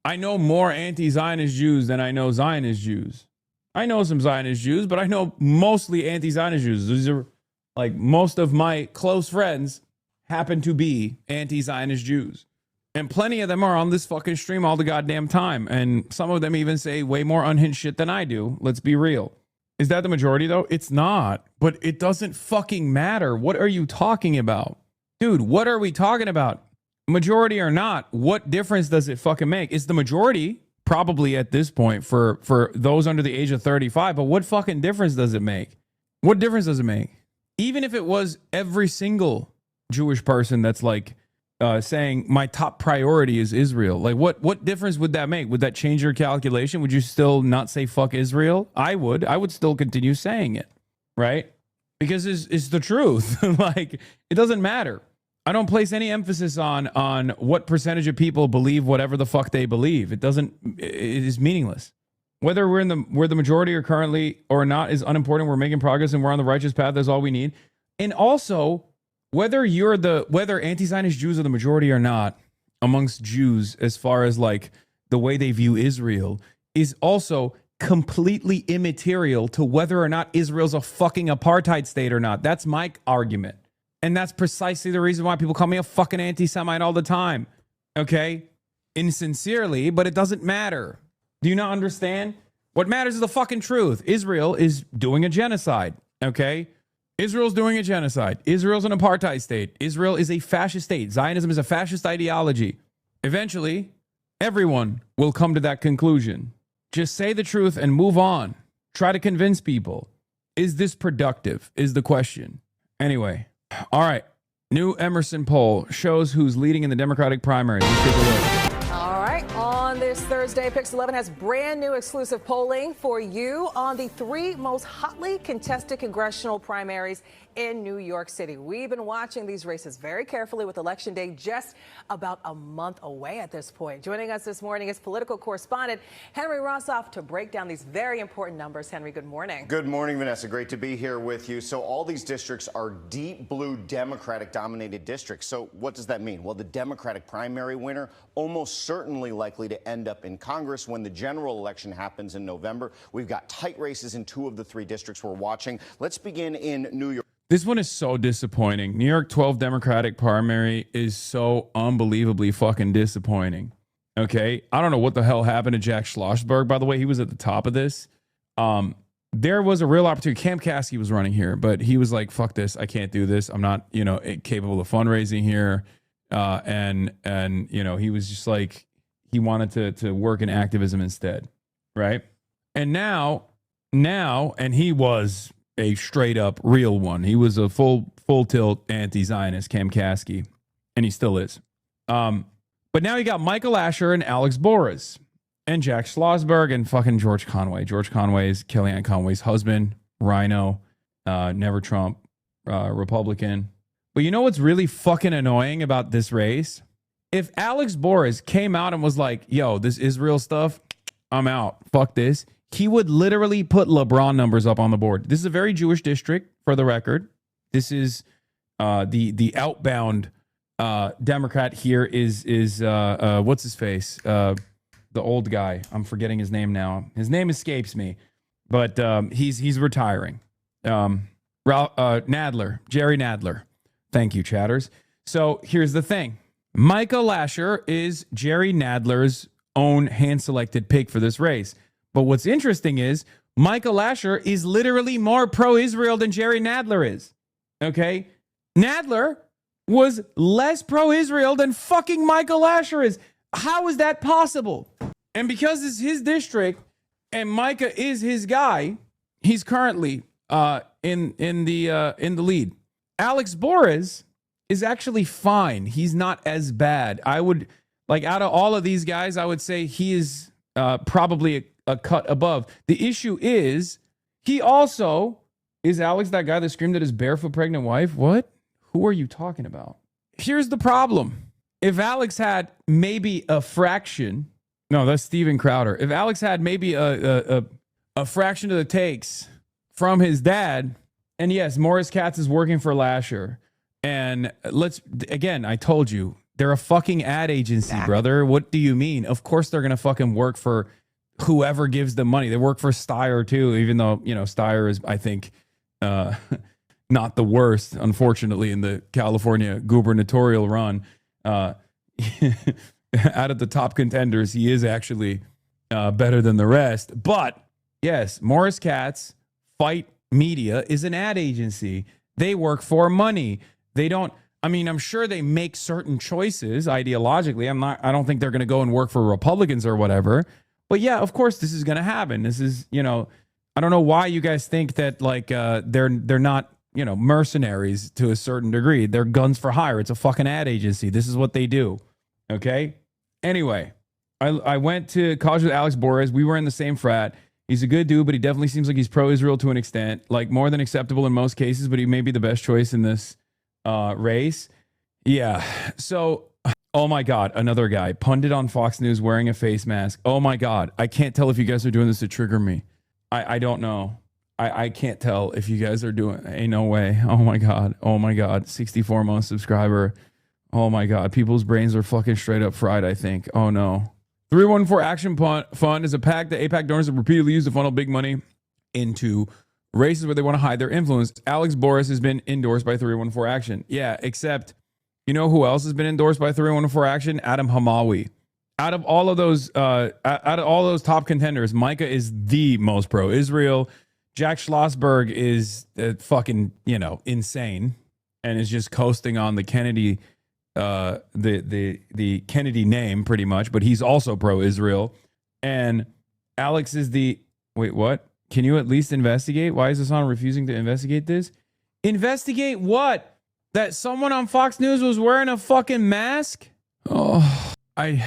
I know more anti-Zionist Jews than I know Zionist Jews. I know some Zionist Jews, but I know mostly anti-Zionist Jews. These are, like, most of my close friends happen to be anti-Zionist Jews. And plenty of them are on this fucking stream all the goddamn time. And some of them even say way more unhinged shit than I do. Let's be real. Is that the majority, though? It's not. But it doesn't fucking matter. What are you talking about? Dude, what are we talking about? Majority or not, what difference does it fucking make? It's the majority, probably at this point, for those under the age of 35. But what fucking difference does it make? What difference does it make? Even if it was every single Jewish person that's like saying my top priority is Israel. Like, what difference would that make? Would that change your calculation? Would you still not say fuck Israel? I would. I would still continue saying it, right? Because it's the truth. Like, it doesn't matter. I don't place any emphasis on what percentage of people believe whatever the fuck they believe. It is meaningless. Whether we're the majority or currently or not is unimportant. We're making progress and we're on the righteous path. That's all we need. And also, whether anti-Zionist Jews are the majority or not amongst Jews, as far as like the way they view Israel, is also completely immaterial to whether or not Israel's a fucking apartheid state or not. That's my argument. And that's precisely the reason why people call me a fucking anti-Semite all the time. Okay? Insincerely, but it doesn't matter. Do you not understand? What matters is the fucking truth. Israel is doing a genocide. Okay? Israel's doing a genocide. Israel's an apartheid state. Israel is a fascist state. Zionism is a fascist ideology. Eventually, everyone will come to that conclusion. Just say the truth and move on. Try to convince people. Is this productive? Is the question. Anyway. All right. New Emerson poll shows who's leading in the Democratic primaries. Let's take a look. All right. On this Thursday, Pix 11 has brand new exclusive polling for you on the 3 most hotly contested congressional primaries in New York City. We've been watching these races very carefully with Election Day just about a month away at this point. Joining us this morning is political correspondent Henry Rossoff to break down these very important numbers. Henry, good morning. Good morning, Vanessa. Great to be here with you. So all these districts are deep blue Democratic dominated districts. So what does that mean? Well, the Democratic primary winner almost certainly likely to end up in Congress when the general election happens in November. We've got tight races in 2 of the 3 districts we're watching. Let's begin in New York. This one is so disappointing. New York 12 Democratic primary is so unbelievably fucking disappointing. Okay? I don't know what the hell happened to Jack Schlossberg, by the way. He was at the top of this. There was a real opportunity. Cam Caskey was running here, but he was like, fuck this. I can't do this. I'm not, capable of fundraising here. And he was just like, he wanted to work in activism instead. Right? And now, and he was a straight up real one. He was a full tilt anti-Zionist, Cam Caskey, and he still is. But now you got Michael Asher and Alex Boras and Jack Schlossberg and fucking George Conway. George Conway is Kellyanne Conway's husband, Rhino, never Trump, Republican. But you know what's really fucking annoying about this race? If Alex Boras came out and was like, yo, this Israel stuff, I'm out. Fuck this. He would literally put LeBron numbers up on the board. This is a very Jewish district, for the record. This is the outbound Democrat here is what's his face? The old guy. I'm forgetting his name now. His name escapes me, but he's retiring. Nadler, Jerry Nadler. Thank you, chatters. So here's the thing. Michael Asher is Jerry Nadler's own hand-selected pick for this race. But what's interesting is Michael Asher is literally more pro-Israel than Jerry Nadler is. Okay? Nadler was less pro-Israel than fucking Michael Asher is. How is that possible? And because it's his district and Micah is his guy, he's currently in the lead. Alex Boras is actually fine. He's not as bad. I would, out of all of these guys, I would say he is probably a cut above. The issue is he also is Alex, that guy that screamed at his barefoot pregnant wife. What? Who are you talking about? Here's the problem. If Alex had maybe a fraction, no, that's Steven Crowder. If Alex had maybe a fraction of the takes from his dad, and yes, Morris Katz is working for Lasher. And I told you, they're a fucking ad agency, brother. What do you mean? Of course they're going to fucking work for whoever gives them money. They work for Steyer too, even though, Steyer is, I think, not the worst, unfortunately, in the California gubernatorial run. Out of the top contenders, he is actually better than the rest. But yes, Morris Katz, Fight Media, is an ad agency. They work for money. They don't, I'm sure they make certain choices ideologically. I don't think they're going to go and work for Republicans or whatever. But yeah, of course, this is going to happen. This is, I don't know why you guys think that they're not you know, mercenaries to a certain degree. They're guns for hire. It's a fucking ad agency. This is what they do. Okay. Anyway, I went to college with Alex Boris. We were in the same frat. He's a good dude, but he definitely seems like he's pro-Israel to an extent, like more than acceptable in most cases, but he may be the best choice in this race. Yeah. So, oh my God, another guy, pundit on Fox News wearing a face mask. Oh my God. I can't tell if you guys are doing this to trigger me. I don't know. I can't tell if you guys are doing, ain't no way. Oh my God. Oh my God. 64-month subscriber. Oh my God. People's brains are fucking straight up fried, I think. Oh no. 314 Action Fund is a PAC that AIPAC donors have repeatedly used to funnel big money into races where they want to hide their influence. Alex Boris has been endorsed by 314 Action. Yeah, except, you know who else has been endorsed by 314 Action? Adam Hamawi. Out of all of those top contenders, Micah is the most pro-Israel. Jack Schlossberg is fucking, you know, insane and is just coasting on the Kennedy the Kennedy name pretty much, but he's also pro-Israel. And Alex is the, wait, what? Can you at least investigate? Why is Hasan refusing to investigate this? Investigate what? That someone on Fox News was wearing a fucking mask? Oh, I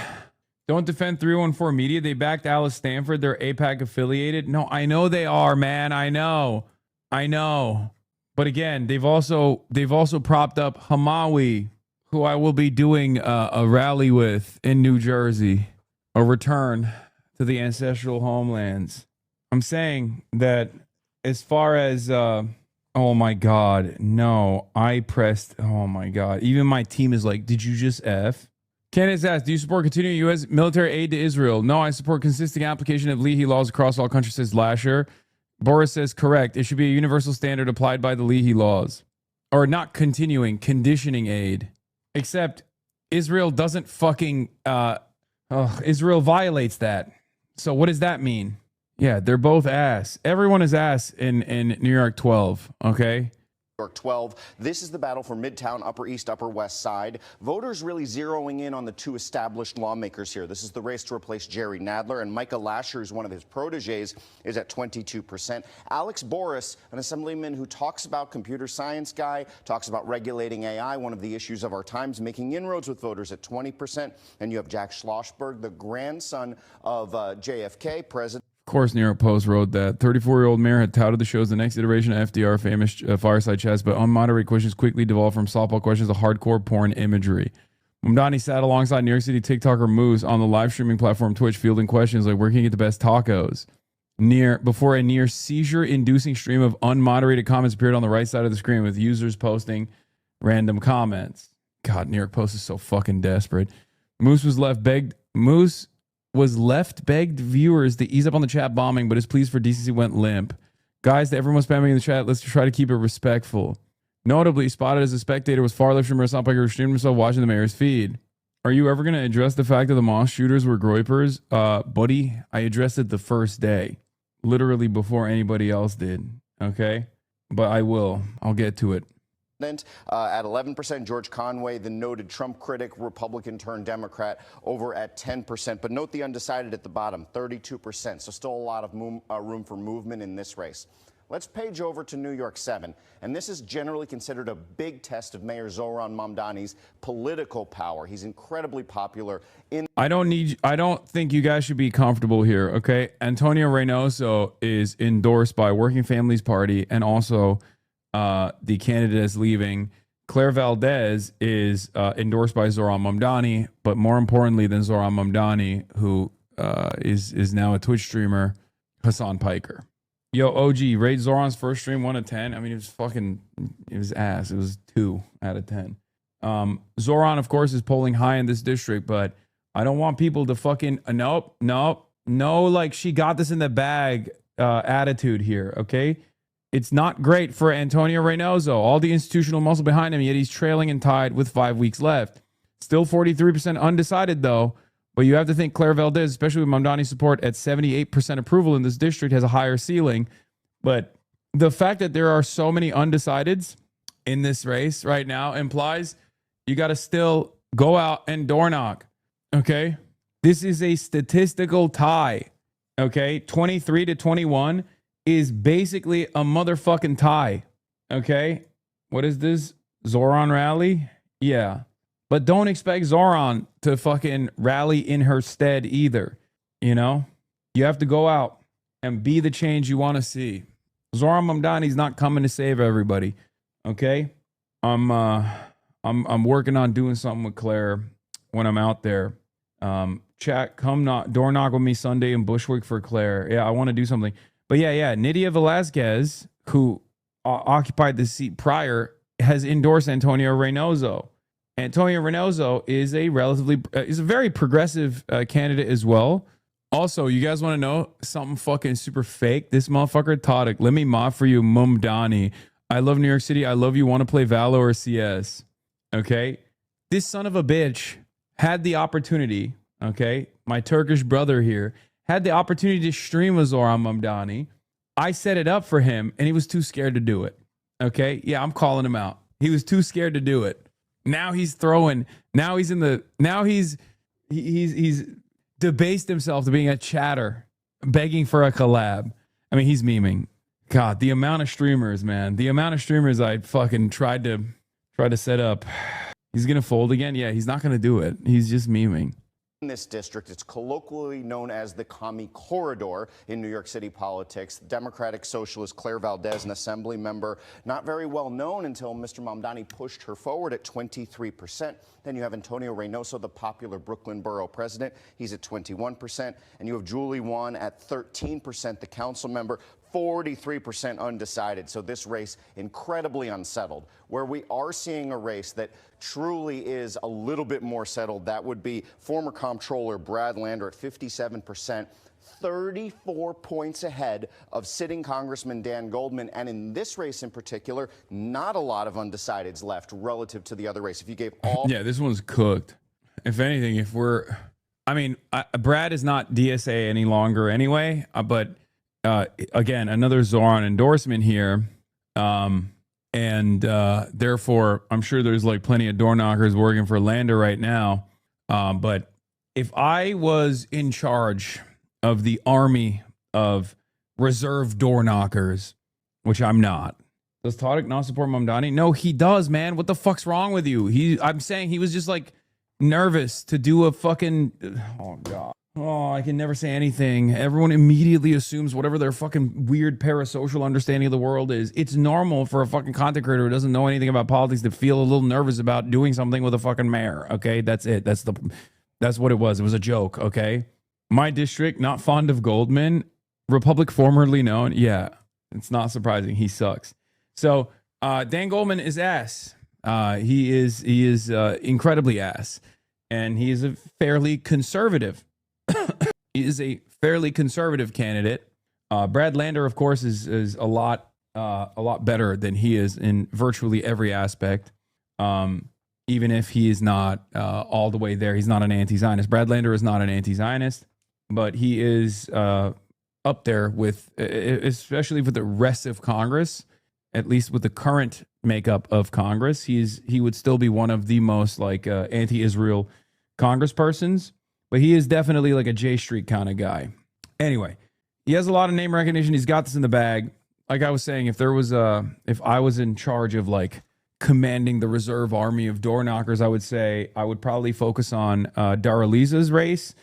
don't defend 314 Media. They backed Alice Stanford. They're AIPAC affiliated. No, I know they are, man. I know. But again, they've also propped up Hamawi, who I will be doing a rally with in New Jersey, a return to the ancestral homelands. I'm saying that as far as, oh my God, no, I pressed, oh my God. Even my team is like, did you just F? Candace asks, do you support continuing U.S. military aid to Israel? No, I support consistent application of Leahy laws across all countries, says Lasher. Boris says, correct. It should be a universal standard applied by the Leahy laws. Or not continuing, conditioning aid. Except Israel doesn't fucking, Israel violates that. So what does that mean? Yeah, they're both ass. Everyone is ass in New York 12, okay? York 12. This is the battle for Midtown, Upper East, Upper West Side. Voters really zeroing in on the two established lawmakers here. This is the race to replace Jerry Nadler, and Micah Lasher, who's one of his proteges, is at 22%. Alex Boris, an assemblyman who talks about computer science guy, talks about regulating AI, one of the issues of our times, making inroads with voters at 20%. And you have Jack Schlossberg, the grandson of JFK, president. Of course, New York Post wrote that 34-year-old mayor had touted the show as the next iteration of FDR famous fireside chats, but unmoderated questions quickly devolved from softball questions to hardcore porn imagery. Mamdani sat alongside New York City TikToker Moose on the live streaming platform Twitch, fielding questions like, where can you get the best tacos? Before a near seizure-inducing stream of unmoderated comments appeared on the right side of the screen with users posting random comments. God, New York Post is so fucking desperate. Moose begged viewers to ease up on the chat bombing, but his pleas for decency went limp. Guys, to everyone spamming in the chat, let's try to keep it respectful. Notably, spotted as a spectator was far left from Hasan Piker, who streamed himself watching the mayor's feed. Are you ever going to address the fact that the mosque shooters were groypers? Buddy, I addressed it the first day, literally before anybody else did, okay? But I will. I'll get to it. At 11%, George Conway, the noted Trump critic, Republican turned Democrat, over at 10%. But note the undecided at the bottom, 32%. So still a lot of room for movement in this race. Let's page over to New York 7. And this is generally considered a big test of Mayor Zohran Mamdani's political power. He's incredibly popular in. I don't think you guys should be comfortable here, okay? Antonio Reynoso is endorsed by Working Families Party and also the candidate is leaving. Claire Valdez is endorsed by Zohran Mamdani, but more importantly than Zohran Mamdani, who is now a Twitch streamer, Hasan Piker. Yo, OG, rate Zoran's first stream 1 to 10. I mean, it was ass. It was 2 out of 10. Zohran, of course, is polling high in this district, but I don't want people to fucking nope, like she got this in the bag attitude here, okay? It's not great for Antonio Reynoso. All the institutional muscle behind him, yet he's trailing and tied with 5 weeks left. Still 43% undecided, though. But you have to think Claire Valdez, especially with Mamdani's support at 78% approval in this district, has a higher ceiling. But the fact that there are so many undecideds in this race right now implies you got to still go out and door knock. Okay? This is a statistical tie. Okay? 23 to 21 is basically a motherfucking tie. Okay. What is this? Zoran rally? Yeah. But don't expect Zoran to fucking rally in her stead either. You know? You have to go out and be the change you want to see. Zoran Mamdani's not coming to save everybody. Okay? I'm working on doing something with Claire when I'm out there. Chat, come door knock with me Sunday in Bushwick for Claire. Yeah, I want to do something. But yeah, Nydia Velázquez, who occupied the seat prior, has endorsed Antonio Reynoso. Antonio Reynoso is a very progressive candidate as well. Also, you guys want to know something fucking super fake? This motherfucker Tadic, let me mod for you, Mumdani. I love New York City. I love you. Want to play Valo or CS? Okay. This son of a bitch had the opportunity. Okay. My Turkish brother here had the opportunity to stream a Zoran Mamdani. I set it up for him and he was too scared to do it. Okay. Yeah, I'm calling him out. He was too scared to do it. Now he's throwing. Now he's debased himself to being a chatter, begging for a collab. I mean, he's memeing. God, the amount of streamers, man. The amount of streamers I fucking tried to set up. He's gonna fold again? Yeah, he's not gonna do it. He's just memeing. In this district, it's colloquially known as the Commie Corridor in New York City politics. Democratic Socialist Claire Valdez, an assembly member, not very well known until Mr. Mamdani pushed her forward at 23%. Then you have Antonio Reynoso, the popular Brooklyn borough president. He's at 21%. And you have Julie Wan at 13%, the council member. 43% undecided. So this race incredibly unsettled. Where we are seeing a race that truly is a little bit more settled, that would be former comptroller Brad Lander at 57%, 34 points ahead of sitting Congressman Dan Goldman. And in this race in particular, not a lot of undecideds left relative to the other race. If you gave all... Yeah, this one's cooked. If anything, Brad is not DSA any longer anyway, but again, another Zoran endorsement here. Therefore, I'm sure there's like plenty of door knockers working for Lander right now. But if I was in charge of the army of reserve door knockers, which I'm not, does Tadic not support Mamdani? No, he does, man. What the fuck's wrong with you? I'm saying he was just like nervous to do a fucking, oh God. Oh, I can never say anything. Everyone immediately assumes whatever their fucking weird parasocial understanding of the world is. It's normal for a fucking content creator who doesn't know anything about politics to feel a little nervous about doing something with a fucking mayor. Okay, that's it. That's what it was. It was a joke. Okay, my district, not fond of Goldman. Republic formerly known. Yeah, it's not surprising. He sucks. So Dan Goldman is ass. He is incredibly ass, and he is a fairly conservative. He is a fairly conservative candidate. Brad Lander, of course, is a lot better than he is in virtually every aspect. Even if he is not all the way there, he's not an anti-Zionist. Brad Lander is not an anti-Zionist, but he is up there with, especially with the rest of Congress, at least with the current makeup of Congress. He would still be one of the most like anti-Israel congresspersons. But he is definitely like a J Street kind of guy. Anyway, he has a lot of name recognition. He's got this in the bag. Like I was saying, if I was in charge of like commanding the reserve army of door knockers, I would say I would probably focus on Daraliza's race,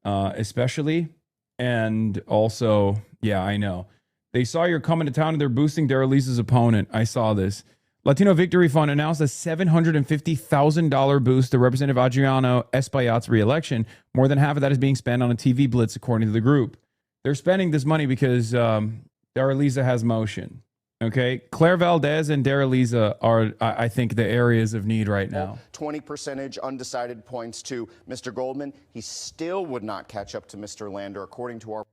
especially. And also, yeah, I know. They saw you're coming to town and they're boosting Daraliza's opponent. I saw this. Latino Victory Fund announced a $750,000 boost to Representative Adriano Espaillat's reelection. More than half of that is being spent on a TV blitz, according to the group. They're spending this money because Daraliza has motion. Okay, Claire Valdez and Daraliza are, I think, the areas of need right now. 20% undecided points to Mr. Goldman. He still would not catch up to Mr. Lander, according to our...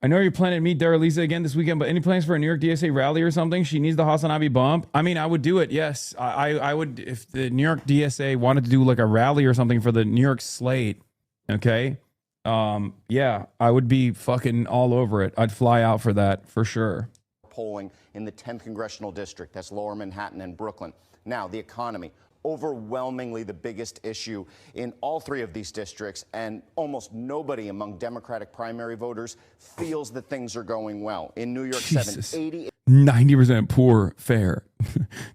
I know you're planning to meet Daraliza again this weekend, but any plans for a New York DSA rally or something? She needs the HasanAbi bump. I mean, I would do it, yes. I would, if the New York DSA wanted to do like a rally or something for the New York slate, okay? Yeah, I would be fucking all over it. I'd fly out for that, for sure. Polling in the 10th Congressional District, that's Lower Manhattan and Brooklyn. Now, the economy. Overwhelmingly the biggest issue in all three of these districts, and almost nobody among Democratic primary voters feels that things are going well. In New York, 80 90% poor, fair.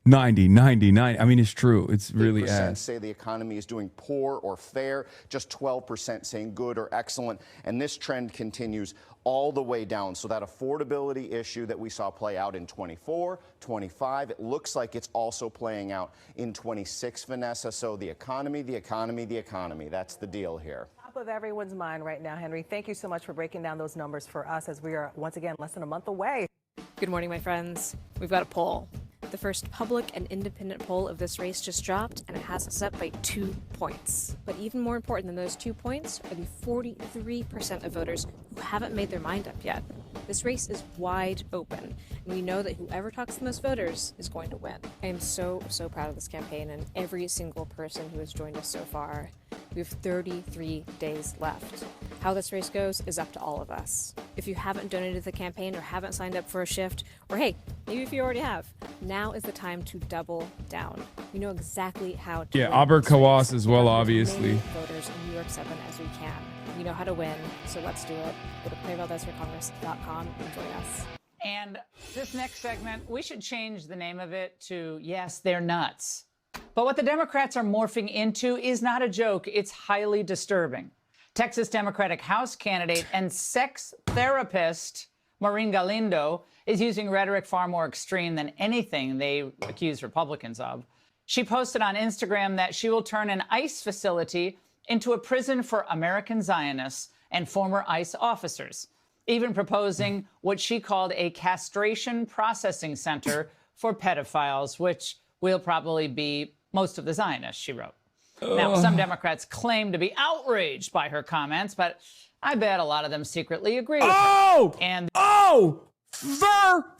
90, 90, 90. I mean, it's true. It's really 8% ass. say the economy is doing poor or fair, just 12% saying good or excellent. And this trend continues all the way down. So that affordability issue that we saw play out in 24, 25, it looks like it's also playing out in 26, Vanessa. So the economy, the economy, the economy. That's the deal here. Top of everyone's mind right now, Henry. Thank you so much for breaking down those numbers for us as we are once again less than a month away. Good morning, my friends. We've got a poll. The first public and independent poll of this race just dropped, and it has us up by 2 points. But even more important than those 2 points are the 43% of voters who haven't made their mind up yet. This race is wide open, and we know that whoever talks to the most voters is going to win. I am so proud of this campaign and every single person who has joined us so far. We have 33 days left. How this race goes is up to all of us. If you haven't donated to the campaign or haven't signed up for a shift, or hey, maybe if you already have, now is the time to double down. We know exactly how to Yeah, win Aber this race. Kawas as well, We want as obviously. many voters in New York 7 as we can. We know how to win, so let's do it. Go to playvaldezforcongress.com and join us. And this next segment, we should change the name of it to Yes, They're Nuts. But what the Democrats are morphing into is not a joke. It's highly disturbing. Texas Democratic House candidate and sex therapist Maureen Galindo is using rhetoric far more extreme than anything they accuse Republicans of. She posted on Instagram that she will turn an ICE facility into a prison for American Zionists and former ICE officers, even proposing what she called a castration processing center for pedophiles, which will probably be most of the Zionists, she wrote. Now, some Democrats claim to be outraged by her comments, but I bet a lot of them secretly agree with her. And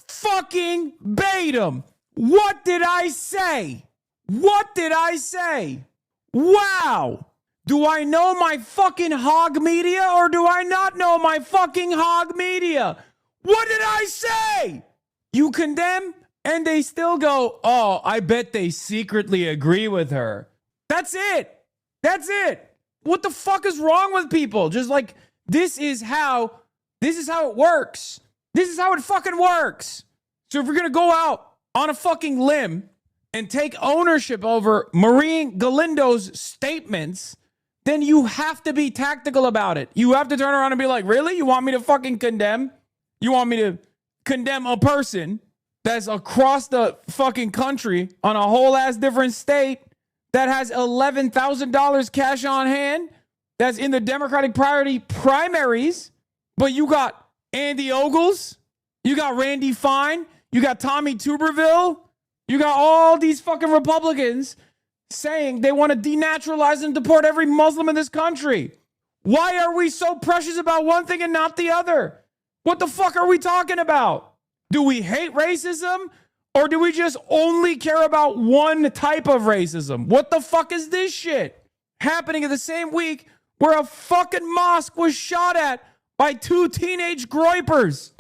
fucking Batum. What did I say? What did I say? Wow. Do I know my fucking hog media or do I not know my fucking hog media? What did I say? You condemn and they still go, oh, I bet they secretly agree with her. That's it. That's it. What the fuck is wrong with people? Just like, this is how it works. This is how it fucking works. So if you're going to go out on a fucking limb and take ownership over Maureen Galindo's statements, then you have to be tactical about it. You have to turn around and be like, really? You want me to fucking condemn? You want me to condemn a person that's across the fucking country on a whole ass different state that has $11,000 cash on hand, that's in the Democratic primaries, but you got Andy Ogles, you got Randy Fine, you got Tommy Tuberville, you got all these fucking Republicans saying they want to denaturalize and deport every Muslim in this country. Why are we so precious about one thing and not the other? What the fuck are we talking about? Do we hate racism or do we just only care about one type of racism? What the fuck is this shit happening in the same week where a fucking mosque was shot at by 2 teenage groypers?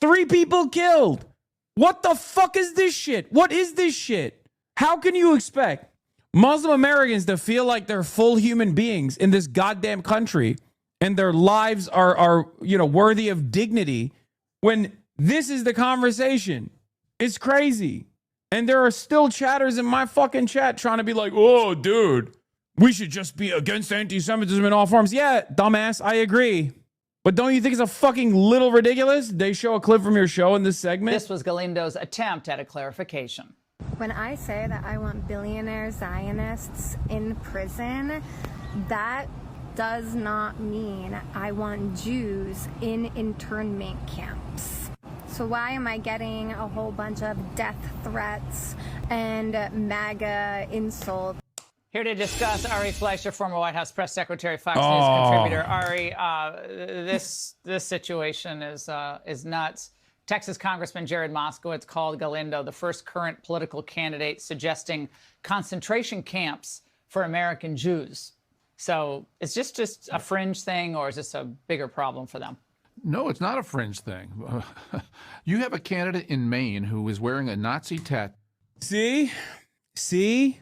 3 people killed. What the fuck is this shit? What is this shit? How can you expect Muslim Americans to feel like they're full human beings in this goddamn country and their lives are worthy of dignity when this is the conversation? It's crazy. And there are still chatters in my fucking chat trying to be like, oh, dude, we should just be against anti-Semitism in all forms. Yeah, dumbass, I agree. But don't you think it's a fucking little ridiculous? They show a clip from your show in this segment. this was Galindo's attempt at a clarification. When I say that I want billionaire Zionists in prison, that does not mean I want Jews in internment camps. So why am I getting a whole bunch of death threats and MAGA insults? Here to discuss, Ari Fleischer, former White House press secretary, Fox News contributor. Ari, this situation is nuts. Texas Congressman Jared Moskowitz called Galindo the first current political candidate suggesting concentration camps for American Jews. So is this just a fringe thing, or is this a bigger problem for them? No, it's not a fringe thing. You have a candidate in Maine who is wearing a Nazi tattoo. See?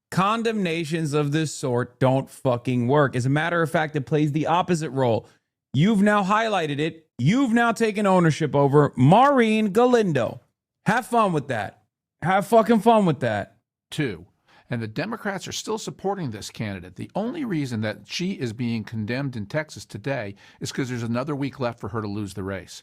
Condemnations of this sort don't fucking work. As a matter of fact, it plays the opposite role. You've now highlighted it. you've now taken ownership over Maureen Galindo. Have fun with that. Have fucking fun with that. 2. And the Democrats are still supporting this candidate. The only reason that she is being condemned in Texas today is because there's another week left for her to lose the race.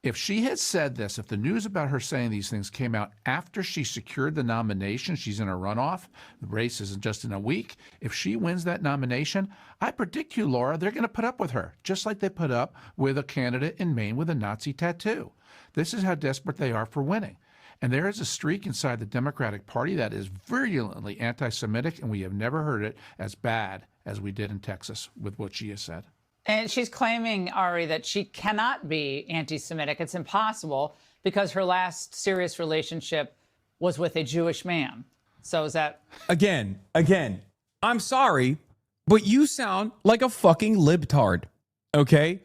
If she had said this, if the news about her saying these things came out after she secured the nomination, she's in a runoff, the race isn't just in a week. If she wins that nomination, I predict you, Laura, they're going to put up with her, just like they put up with a candidate in Maine with a Nazi tattoo. This is how desperate they are for winning. And there is a streak inside the Democratic Party that is virulently anti-Semitic, and we have never heard it as bad as we did in Texas with what she has said. And she's claiming, Ari, that she cannot be anti-Semitic. It's impossible because her last serious relationship was with a Jewish man. So is that... Again, I'm sorry, but you sound like a fucking libtard, okay?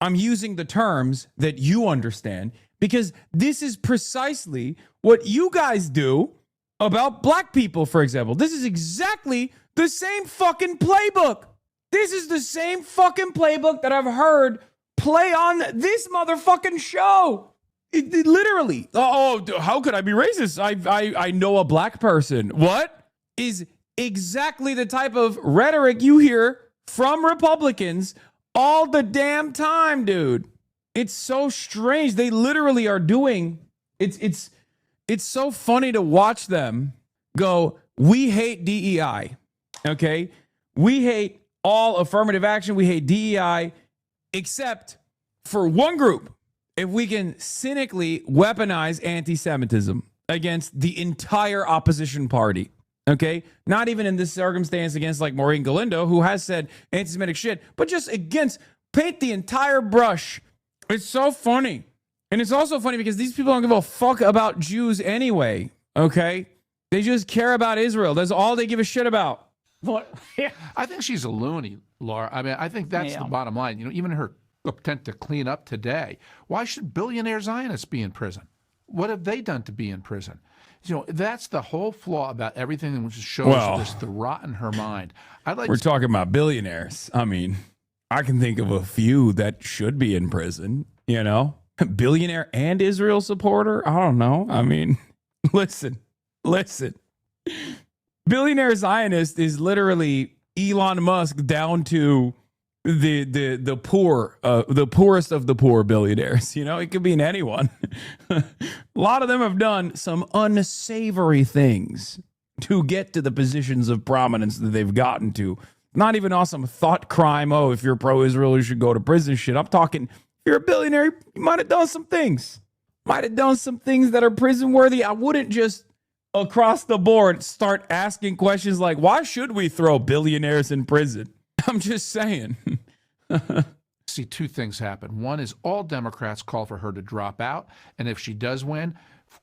I'm using the terms that you understand because this is precisely what you guys do about black people, for example. This is exactly the same fucking playbook. This is the same fucking playbook that I've heard play on this motherfucking show. It literally. Oh, how could I be racist? I know a black person. What is exactly the type of rhetoric you hear from Republicans all the damn time, dude? It's so strange. They literally are doing. It's so funny to watch them go, we hate DEI. Okay? We hate all affirmative action. We hate DEI, except for one group. If we can cynically weaponize anti-Semitism against the entire opposition party, okay? Not even in this circumstance against like Maureen Galindo, who has said anti-Semitic shit, but just against, paint the entire brush. It's so funny. And it's also funny because these people don't give a fuck about Jews anyway, okay? They just care about Israel. That's all they give a shit about. What? Yeah. I think she's a loony, Laura. I mean, I think that's the bottom line. You know, even her attempt to clean up today. Why should billionaire Zionists be in prison? What have they done to be in prison? You know, that's the whole flaw about everything, which shows there's the rot in her mind. We're talking about billionaires. I mean, I can think of a few that should be in prison, you know? Billionaire and Israel supporter? I don't know. I mean, listen. Billionaire Zionist is literally Elon Musk down to the poor, the poorest of the poor billionaires. You know, it could be in anyone. A lot of them have done some unsavory things to get to the positions of prominence that they've gotten to. Not even on some thought crime. Oh, if you're pro-Israel, you should go to prison shit. I'm talking, if you're a billionaire, you might have done some things. Might have done some things that are prison worthy. I wouldn't just across the board start asking questions like, why should we throw billionaires in prison? I'm just saying. See two things happen. One is all Democrats call for her to drop out. And if she does win,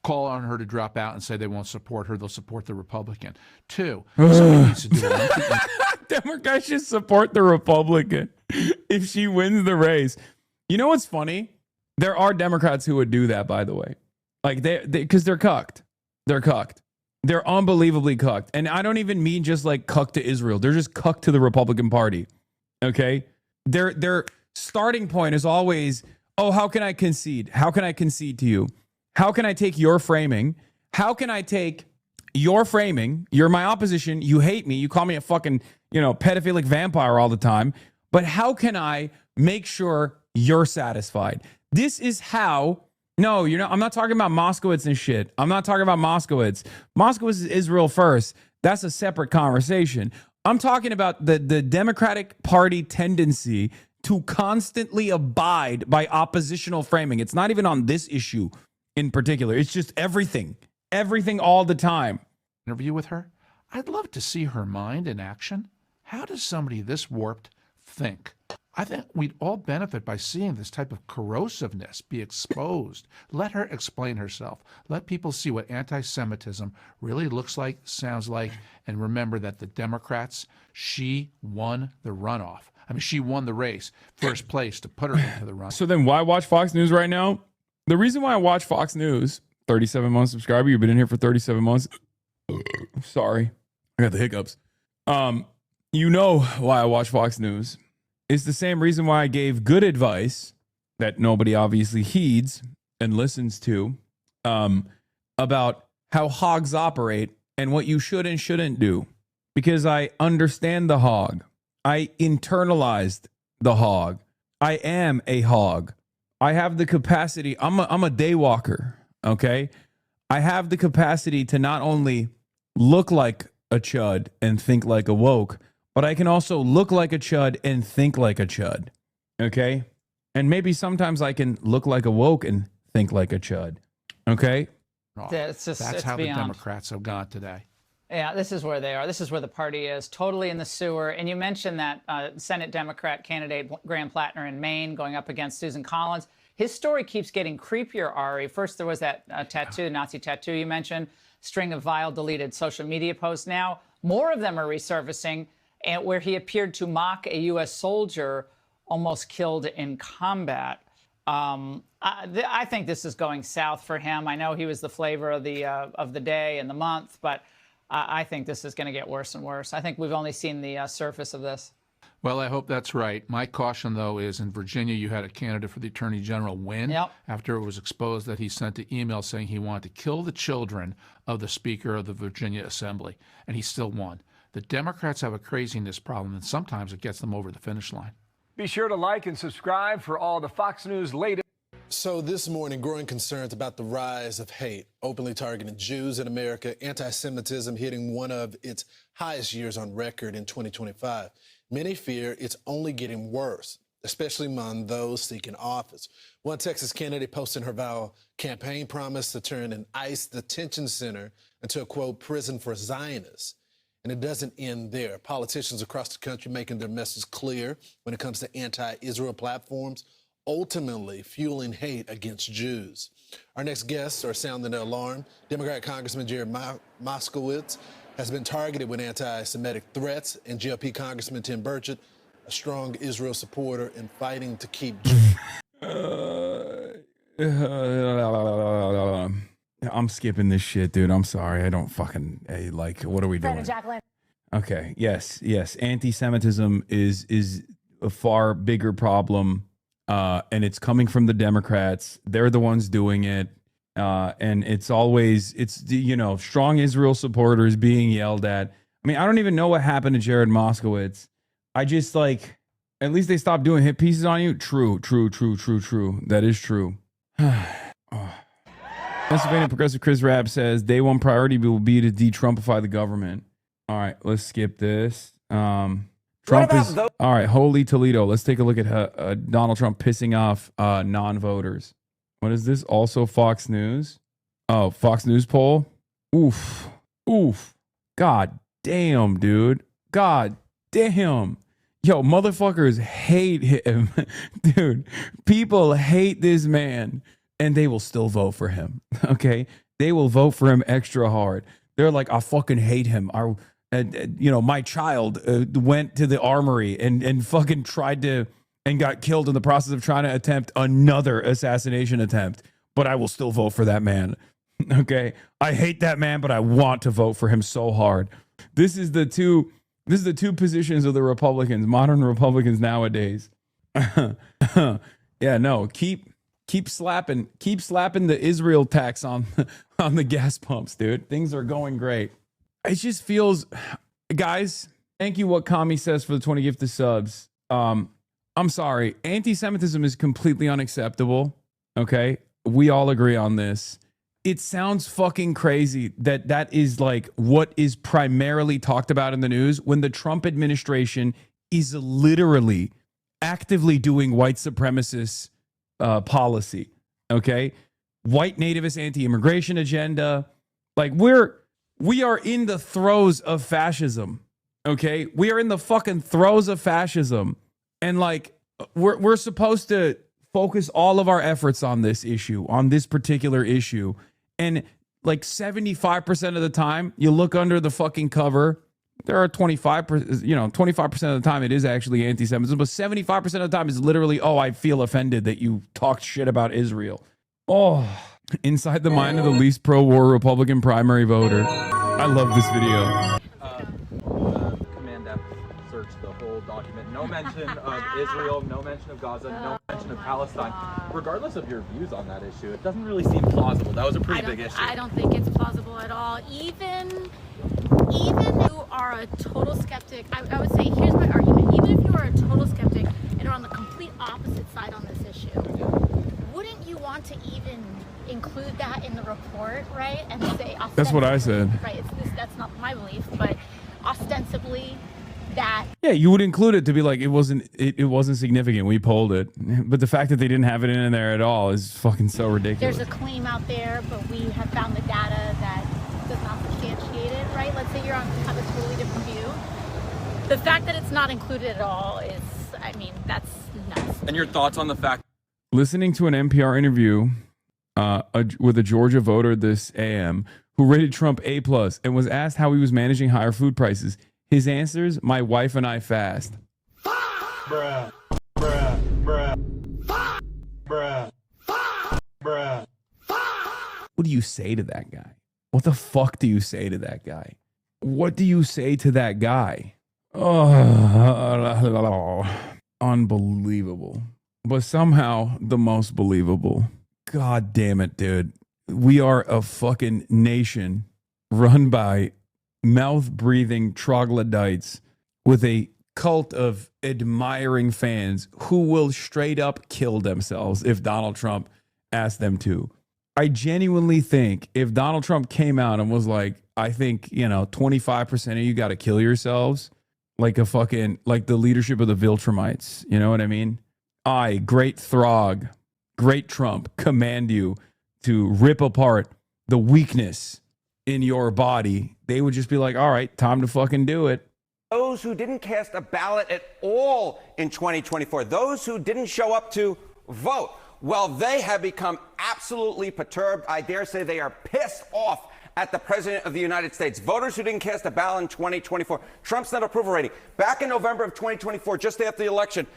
call on her to drop out and say they won't support her. They'll support the Republican. Two, somebody needs to do it. Democrats should support the Republican if she wins the race. You know what's funny? There are Democrats who would do that, by the way. Like because they're cucked. They're cucked. They're unbelievably cucked. And I don't even mean just like cucked to Israel. They're just cucked to the Republican Party. Okay? Their starting point is always, oh, how can I concede? How can I concede to you? How can I take your framing? How can I take your framing? You're my opposition. You hate me. You call me a fucking, pedophilic vampire all the time. But how can I make sure you're satisfied? This is how. No, you're not. I'm not talking about Moskowitz and shit. I'm not talking about Moskowitz. Moskowitz is Israel first. That's a separate conversation. I'm talking about the Democratic Party tendency to constantly abide by oppositional framing. It's not even on this issue in particular. It's just everything all the time. Interview with her? I'd love to see her mind in action. How does somebody this warped think? I think we'd all benefit by seeing this type of corrosiveness be exposed. Let her explain herself. Let people see what anti-Semitism really looks like, sounds like, and remember that the Democrats, she won the runoff. I mean, she won the race, first place to put her into the runoff. So then why watch Fox News right now? The reason why I watch Fox News, 37 months subscriber, you've been in here for 37 months. Sorry, I got the hiccups. You know why I watch Fox News. It's the same reason why I gave good advice that nobody obviously heeds and listens to, about how hogs operate and what you should and shouldn't do. Because I understand the hog. I internalized the hog. I am a hog. I have the capacity. I'm a day walker. Okay. I have the capacity to not only look like a chud and think like a woke, but I can also look like a chud and think like a chud. Okay. And maybe sometimes I can look like a woke and think like a chud. Okay. That's how beyond. the Democrats have gone today. Yeah, this is where they are. This is where the party is, totally in the sewer. And you mentioned that Senate Democrat candidate Graham Plattner in Maine going up against Susan Collins. His story keeps getting creepier, Ari. First, there was that tattoo, Nazi tattoo you mentioned, string of vile deleted social media posts. Now, more of them are resurfacing, and where he appeared to mock a U.S. soldier almost killed in combat. I think this is going south for him. I know he was the flavor of the day and the month, but I think this is going to get worse and worse. I think we've only seen the surface of this. Well, I hope that's right. My caution, though, is in Virginia, you had a candidate for the Attorney General win after it was exposed that he sent an email saying he wanted to kill the children of the Speaker of the Virginia Assembly, and he still won. The Democrats have a craziness problem, and sometimes it gets them over the finish line. Be sure to like and subscribe for all the Fox News latest. So this morning, growing concerns about the rise of hate, openly targeting Jews in America, anti-Semitism hitting one of its highest years on record in 2025. Many fear it's only getting worse, especially among those seeking office. One Texas candidate posted her vow campaign promise to turn an ICE detention center into a, quote, prison for Zionists. And it doesn't end there. Politicians across the country making their message clear when it comes to anti-Israel platforms, ultimately fueling hate against Jews. Our next guests are sounding the alarm. Democrat Congressman Jared Moskowitz has been targeted with anti-Semitic threats, and GOP Congressman Tim Burchett, a strong Israel supporter and fighting to keep I'm skipping this shit, dude. I'm sorry. I don't fucking like. What are we doing? Okay. Yes. Anti-Semitism is a far bigger problem, and it's coming from the Democrats. They're the ones doing it, and it's strong Israel supporters being yelled at. I mean, I don't even know what happened to Jared Moskowitz. I just at least they stopped doing hit pieces on you. True. That is true. Pennsylvania Progressive Chris Rabb says day one priority will be to de-Trumpify the government. All right, let's skip this. Trump is all right. Holy Toledo. Let's take a look at Donald Trump pissing off non-voters. What is this? Also Fox News. Oh, Fox News poll. Oof. God damn, dude. God damn. Yo, motherfuckers hate him, dude. People hate this man. And they will still vote for him, okay? They will vote for him extra hard. They're like, I fucking hate him. My child went to the armory and fucking tried to and got killed in the process of trying to attempt another assassination attempt. But I will still vote for that man, okay? I hate that man, but I want to vote for him so hard. This is the two positions of the Republicans, modern Republicans nowadays. Yeah, no, Keep slapping the Israel tax on the gas pumps, dude. Things are going great. It just feels, guys, thank you what Kami says for the 20 gifted subs. I'm sorry. Anti-Semitism is completely unacceptable. Okay? We all agree on this. It sounds fucking crazy that is like what is primarily talked about in the news when the Trump administration is literally actively doing white supremacist policy, okay? White nativist anti-immigration agenda. Like we are in the throes of fascism, okay? We are in the fucking throes of fascism, and we're supposed to focus all of our efforts on this issue, on this particular issue, and 75% of the time, you look under the fucking cover. There are 25% of the time it is actually anti-Semitism, but 75% of the time is literally, oh, I feel offended that you talked shit about Israel. Oh, inside the mind of the least pro-war Republican primary voter. I love this video. Command F searched the whole document. No mention of Israel, no mention of Gaza, no mention of Palestine. Regardless of your views on that issue, it doesn't really seem plausible. That was a pretty big issue. I don't think it's plausible at all. Even if you are a total skeptic, I would say, here's my argument. Even if you are a total skeptic and are on the complete opposite side on this issue, wouldn't you want to even include that in the report, right? And say, That's what I said. Right, that's not my belief, but ostensibly that. Yeah, you would include it to be like it wasn't significant. We polled it, but the fact that they didn't have it in there at all is fucking so ridiculous. There's a claim out there, but we have found the data that does not substantiate it, right? Let's say have a totally different view. The fact that it's not included at all is, I mean, that's nuts. And your thoughts on the fact? Listening to an NPR interview with a Georgia voter this AM who rated Trump A+ and was asked how he was managing higher food prices. His answers: my wife and I fast. Bruh. Bruh. Bruh. Bruh. Bruh. What do you say to that guy? What the fuck do you say to that guy? What do you say to that guy? Oh, unbelievable. But somehow the most believable. God damn it, dude. We are a fucking nation run by mouth-breathing troglodytes with a cult of admiring fans who will straight up kill themselves if Donald Trump asked them to. I genuinely think if Donald Trump came out and was like, I think, 25% of you got to kill yourselves, like the leadership of the Viltrumites, you know what I mean? I, great Throg, great Trump, command you to rip apart the weakness in your body. They would just be like, all right, time to fucking do it. Those who didn't cast a ballot at all in 2024, those who didn't show up to vote, well, they have become absolutely perturbed. I dare say they are pissed off at the President of the United States. Voters who didn't cast a ballot in 2024. Trump's net approval rating. Back in November of 2024, just after the election,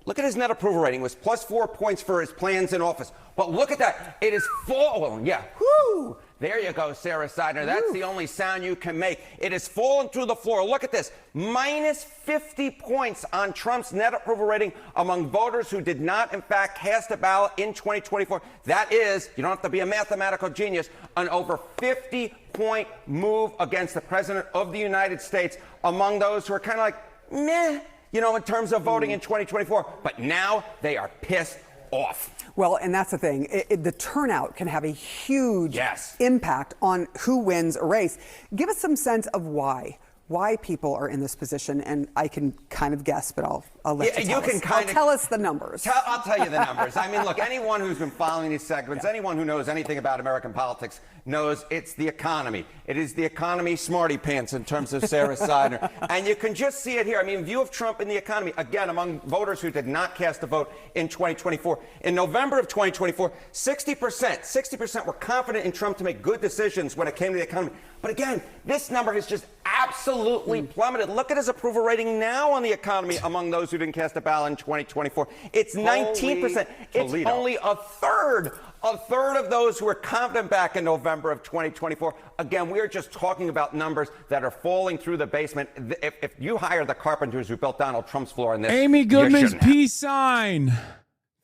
look at his net approval rating. It was plus 4 points for his plans in office. But look at that. It is fallen. Yeah. Whoo! There you go, Sarah Seidner. That's the only sound you can make. It has fallen through the floor. Look at this. Minus 50 points on Trump's net approval rating among voters who did not, in fact, cast a ballot in 2024. That is, you don't have to be a mathematical genius, an over 50-point move against the President of the United States among those who are kind of like, meh, in terms of voting in 2024. But now they are pissed off. Well, and that's the thing. The turnout can have a huge impact on who wins a race. Give us some sense of why people are in this position, and I can kind of guess, but I'll let you tell us the numbers. I'll tell you the numbers. I mean, look, anyone who's been following these segments, anyone who knows anything about American politics knows it's the economy. It is the economy smarty pants in terms of Sarah Seidner. And you can just see it here. I mean, view of Trump in the economy, again, among voters who did not cast a vote in 2024. In November of 2024, 60% were confident in Trump to make good decisions when it came to the economy. But again, this number has just absolutely plummeted. Look at his approval rating now on the economy among those who didn't cast a ballot in 2024. It's 19%. It's only a third of those who were confident back in November of 2024. Again, we are just talking about numbers that are falling through the basement. If you hire the carpenters who built Donald Trump's floor in this, Amy Goodman's peace sign.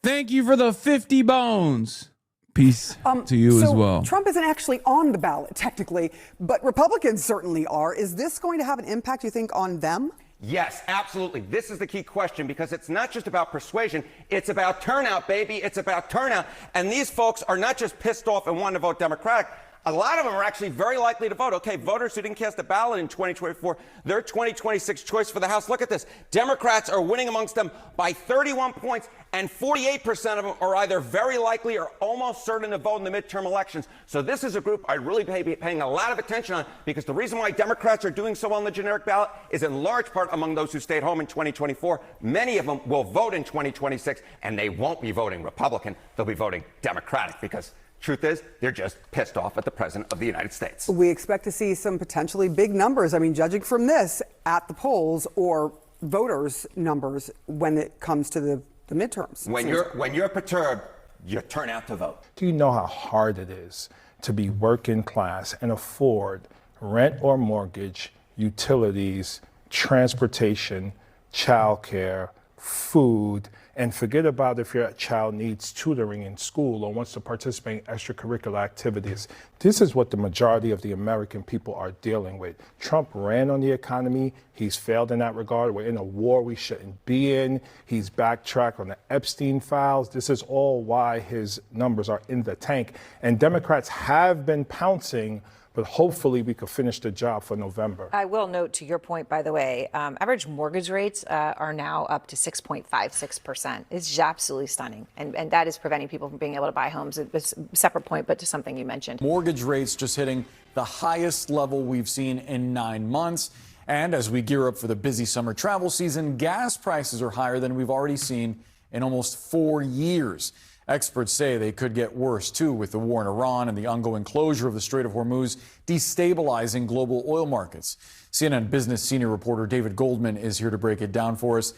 Thank you for the 50 bones. Peace to you as well. Trump isn't actually on the ballot, technically, but Republicans certainly are. Is this going to have an impact, you think, on them? Yes, absolutely. This is the key question, because it's not just about persuasion. It's about turnout, baby. It's about turnout. And these folks are not just pissed off and want to vote Democratic. A lot of them are actually very likely to vote. Okay, voters who didn't cast a ballot in 2024, their 2026 choice for the House. Look at this. Democrats are winning amongst them by 31 points, and 48% of them are either very likely or almost certain to vote in the midterm elections. So this is a group I'd really be paying a lot of attention on, because the reason why Democrats are doing so well on the generic ballot is in large part among those who stayed home in 2024. Many of them will vote in 2026, and they won't be voting Republican. They'll be voting Democratic, because truth is, they're just pissed off at the President of the United States. We expect to see some potentially big numbers. I mean, judging from this at the polls, or voters' numbers when it comes to the midterms. When you're perturbed, you turn out to vote. Do you know how hard it is to be working class and afford rent or mortgage, utilities, transportation, childcare, food, and forget about if your child needs tutoring in school or wants to participate in extracurricular activities. This is what the majority of the American people are dealing with. Trump ran on the economy. He's failed in that regard. We're in a war we shouldn't be in. He's backtracked on the Epstein files. This is all why his numbers are in the tank. And Democrats have been pouncing, but hopefully we could finish the job for November. I will note, to your point, by the way, average mortgage rates are now up to 6.56%. It's absolutely stunning. And that is preventing people from being able to buy homes. It's a separate point, but to something you mentioned. Mortgage rates just hitting the highest level we've seen in 9 months. And as we gear up for the busy summer travel season, gas prices are higher than we've already seen in almost 4 years. Experts say they could get worse, too, with the war in Iran and the ongoing closure of the Strait of Hormuz destabilizing global oil markets. CNN business senior reporter David Goldman is here to break it down for us.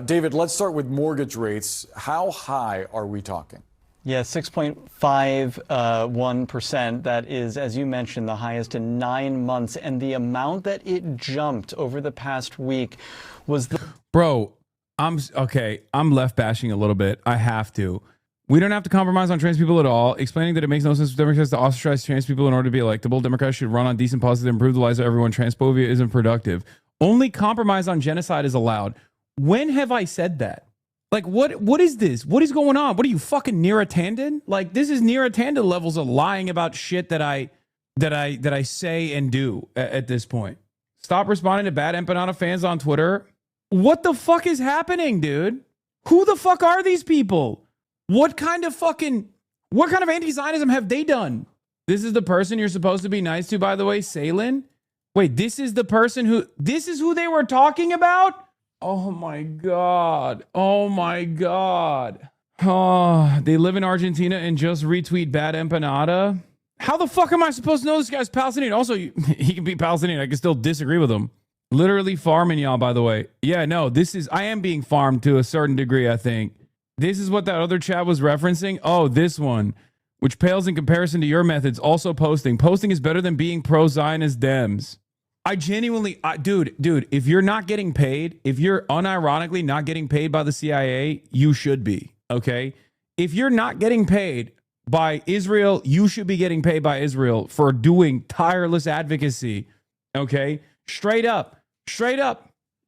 David, let's start with mortgage rates. How high are we talking? Yeah, 6.51%. That is, as you mentioned, the highest in 9 months. And the amount that it jumped over the past week was the... Bro, I'm left bashing a little bit. I have to. We don't have to compromise on trans people at all. Explaining that it makes no sense for Democrats to ostracize trans people in order to be electable. Democrats should run on decent policies that improve the lives of everyone. Transphobia isn't productive. Only compromise on genocide is allowed. When have I said that? Like, what is this? What is going on? What are you, fucking Neera Tanden? Like, this is Neera Tanden levels of lying about shit that I say and do at this point. Stop responding to bad empanada fans on Twitter. What the fuck is happening, dude? Who the fuck are these people? What kind of anti-Zionism have they done? This is the person you're supposed to be nice to, by the way, Salin? Wait, this is who they were talking about? Oh my God. Oh my God. Oh, they live in Argentina and just retweet bad empanada? How the fuck am I supposed to know this guy's Palestinian? Also, he can be Palestinian. I can still disagree with him. Literally farming y'all, by the way. Yeah, no, I am being farmed to a certain degree, I think. This is what that other chat was referencing. Oh, this one, which pales in comparison to your methods. Also posting. Posting is better than being pro-Zionist Dems. I genuinely, dude, if you're not getting paid, if you're unironically not getting paid by the CIA, you should be, okay? If you're not getting paid by Israel, you should be getting paid by Israel for doing tireless advocacy, okay? Straight up,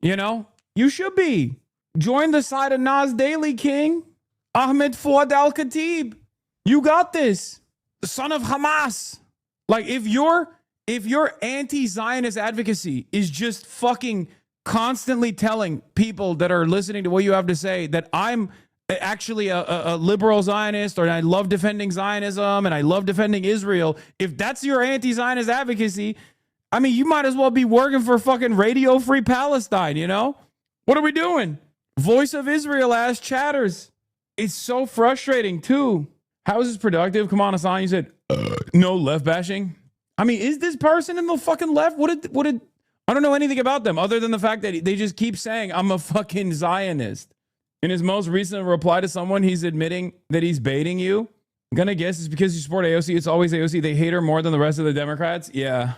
you know? You should be. Join the side of Nas Daily, King. Ahmed Fouad al-Khatib. You got this. The son of Hamas. Like, if your anti-Zionist advocacy is just fucking constantly telling people that are listening to what you have to say that I'm actually a liberal Zionist, or I love defending Zionism and I love defending Israel, if that's your anti-Zionist advocacy, I mean, you might as well be working for fucking Radio Free Palestine, you know? What are we doing? Voice of Israel ass chatters. It's so frustrating too. How is this productive? Come on, Hassan. You said no left bashing. I mean, is this person in the fucking left? What did I don't know anything about them other than the fact that they just keep saying I'm a fucking Zionist. In his most recent reply to someone, he's admitting that he's baiting you. I'm gonna guess it's because you support AOC. It's always AOC. They hate her more than the rest of the Democrats. Yeah.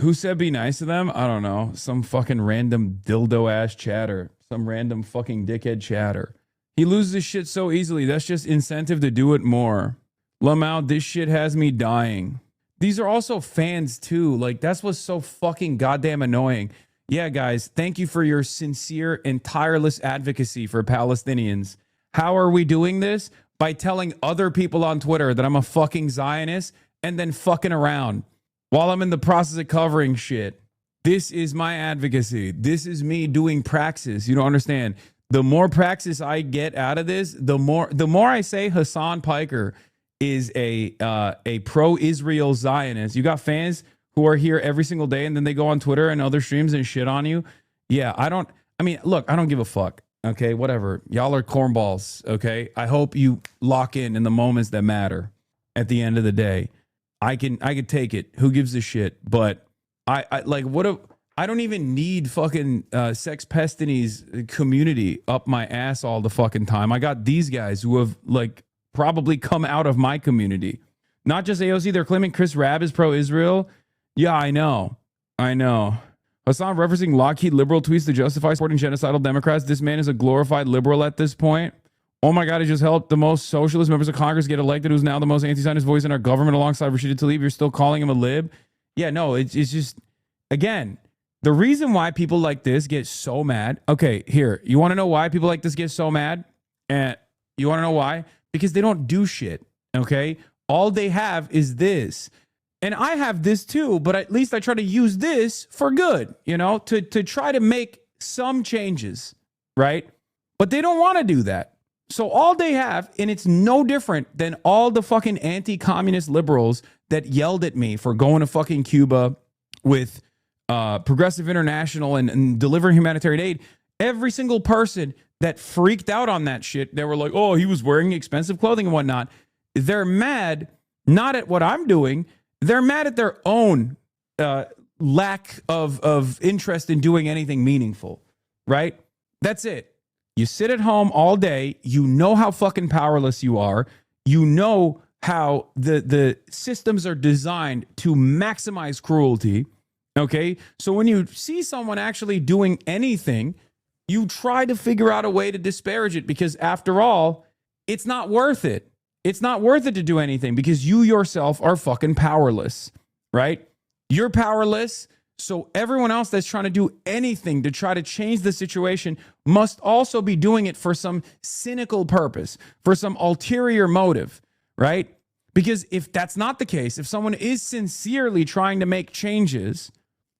Who said be nice to them? I don't know. Some fucking random dildo ass chatter. Some random fucking dickhead chatter. He loses his shit so easily. That's just incentive to do it more. Lamau, this shit has me dying. These are also fans too. Like, that's what's so fucking goddamn annoying. Yeah, guys, thank you for your sincere and tireless advocacy for Palestinians. How are we doing this? By telling other people on Twitter that I'm a fucking Zionist and then fucking around while I'm in the process of covering shit. This is my advocacy. This is me doing praxis. You don't understand. The more praxis I get out of this, the more I say Hassan Piker is a pro-Israel Zionist. You got fans who are here every single day and then they go on Twitter and other streams and shit on you. Yeah, I don't give a fuck. Okay, whatever. Y'all are cornballs. Okay, I hope you lock in the moments that matter. At the end of the day, I can take it. Who gives a shit? But I don't even need fucking Sex Pestini's community up my ass all the fucking time. I got these guys who have like probably come out of my community. Not just AOC. They're claiming Chris Rabb is pro-Israel. Yeah, I know. Hassan referencing Lockheed liberal tweets to justify supporting genocidal Democrats. This man is a glorified liberal at this point. Oh my God, he just helped the most socialist members of Congress get elected, who's now the most anti-Zionist voice in our government alongside Rashida Tlaib. You're still calling him a lib? Yeah, no, it's just, again, the reason why people like this get so mad. Okay, here, you want to know why people like this get so mad? And you want to know why? Because they don't do shit, okay? All they have is this. And I have this too, but at least I try to use this for good, you know, to try to make some changes, right? But they don't want to do that. So all they have, and it's no different than all the fucking anti-communist liberals that yelled at me for going to fucking Cuba with Progressive International and delivering humanitarian aid. Every single person that freaked out on that shit, they were like, oh, he was wearing expensive clothing and whatnot. They're mad, not at what I'm doing. They're mad at their own lack of interest in doing anything meaningful, right? That's it. You sit at home all day. You know how fucking powerless you are. You know how the systems are designed to maximize cruelty, okay? So when you see someone actually doing anything, you try to figure out a way to disparage it because, after all, it's not worth it. It's not worth it to do anything because you yourself are fucking powerless, right? You're powerless. So everyone else that's trying to do anything to try to change the situation must also be doing it for some cynical purpose, for some ulterior motive, right? Because if that's not the case, if someone is sincerely trying to make changes,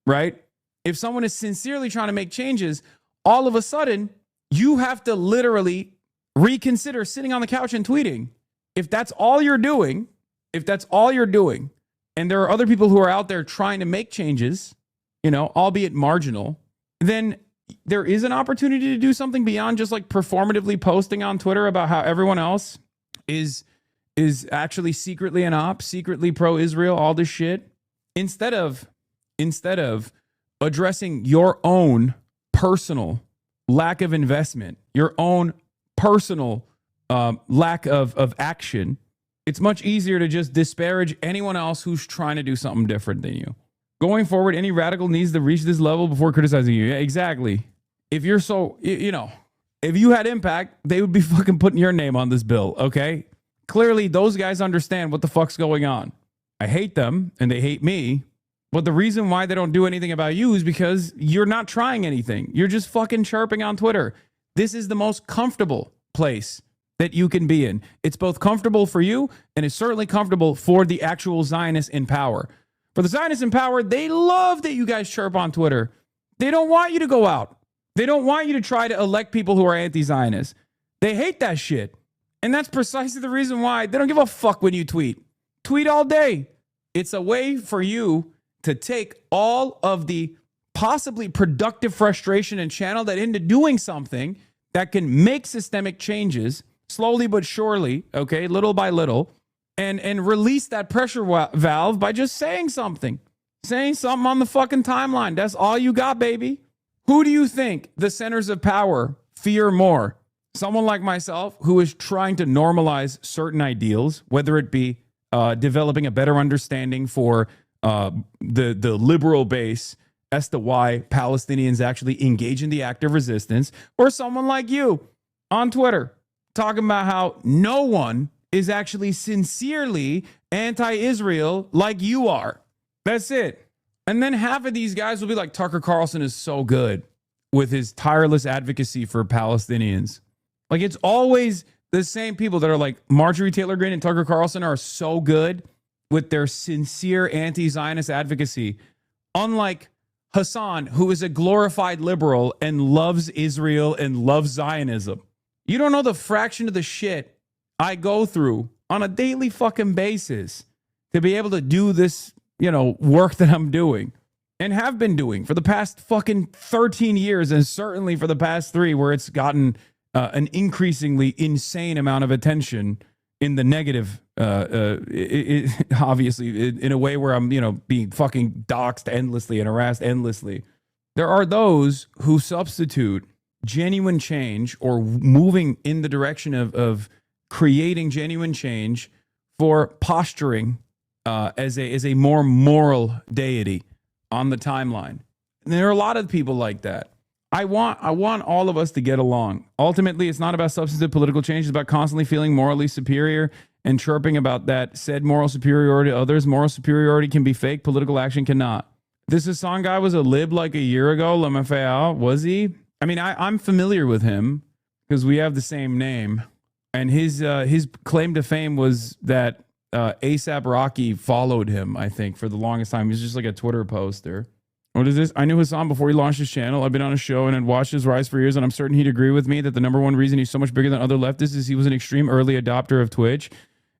right? If someone is sincerely trying to make changes, all of a sudden you have to literally reconsider sitting on the couch and tweeting. If that's all you're doing, and there are other people who are out there trying to make changes, you know, albeit marginal, then there is an opportunity to do something beyond just like performatively posting on Twitter about how everyone else is actually secretly an op, secretly pro-Israel, all this shit. Instead of addressing your own personal lack of investment, your own personal lack of action, it's much easier to just disparage anyone else who's trying to do something different than you. Going forward, any radical needs to reach this level before criticizing you. Yeah, exactly. If you're so, you know, if you had impact, they would be fucking putting your name on this bill, okay? Clearly, those guys understand what the fuck's going on. I hate them, and they hate me. But the reason why they don't do anything about you is because you're not trying anything. You're just fucking chirping on Twitter. This is the most comfortable place that you can be in. It's both comfortable for you, and it's certainly comfortable for the actual Zionists in power. For the Zionists in power, they love that you guys chirp on Twitter. They don't want you to go out. They don't want you to try to elect people who are anti-Zionist. They hate that shit. And that's precisely the reason why they don't give a fuck when you tweet. Tweet all day. It's a way for you to take all of the possibly productive frustration and channel that into doing something that can make systemic changes slowly but surely, okay, little by little, and release that pressure valve by just saying something on the fucking timeline. That's all you got, baby. Who do you think the centers of power fear more? Someone like myself who is trying to normalize certain ideals, whether it be developing a better understanding for the liberal base as to why Palestinians actually engage in the act of resistance, or someone like you on Twitter talking about how no one is actually sincerely anti-Israel like you are. That's it. And then half of these guys will be like, Tucker Carlson is so good with his tireless advocacy for Palestinians. Like, it's always the same people that are like, Marjorie Taylor Greene and Tucker Carlson are so good with their sincere anti-Zionist advocacy. Unlike Hassan, who is a glorified liberal and loves Israel and loves Zionism. You don't know the fraction of the shit I go through on a daily fucking basis to be able to do this, you know, work that I'm doing and have been doing for the past fucking 13 years, and certainly for the past 3, where it's gotten an increasingly insane amount of attention in the negative, obviously, in a way where I'm, you know, being fucking doxxed endlessly and harassed endlessly. There are those who substitute genuine change or moving in the direction of creating genuine change for posturing as a more moral deity on the timeline. there are a lot of people like that. I want all of us to get along. Ultimately, it's not about substantive political change. It's about constantly feeling morally superior and chirping about that said moral superiority to others. Moral superiority can be fake. Political action cannot. This Hassan guy was a lib like a year ago. Lemafayal, was he? I mean, I'm familiar with him because we have the same name. And his claim to fame was that ASAP Rocky followed him, I think, for the longest time. He was just like a Twitter poster. What is this? I knew Hassan before he launched his channel. I've been on a show and had watched his rise for years, and I'm certain he'd agree with me that the number one reason he's so much bigger than other leftists is he was an extreme early adopter of Twitch.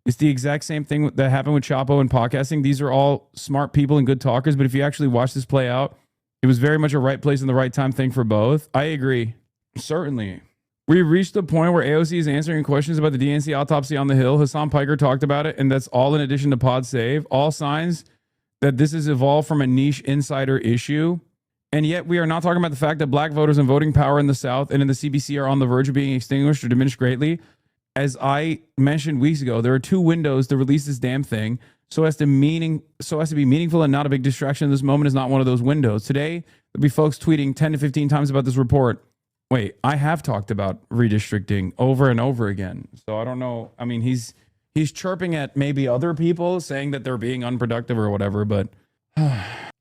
It's the exact same thing that happened with Chapo and podcasting. These are all smart people and good talkers, but if you actually watch this play out, it was very much a right place and the right time thing for both. I agree. Certainly. We've reached the point where AOC is answering questions about the DNC autopsy on the Hill. Hassan Piker talked about it, and that's all in addition to Pod Save. All signs that this has evolved from a niche insider issue. And yet we are not talking about the fact that black voters and voting power in the South and in the CBC are on the verge of being extinguished or diminished greatly. As I mentioned weeks ago, there are 2 windows to release this damn thing so as to be meaningful and not a big distraction. This moment is not one of those windows. Today, there'll be folks tweeting 10 to 15 times about this report. Wait, I have talked about redistricting over and over again. So I don't know. I mean, he's chirping at maybe other people saying that they're being unproductive or whatever, but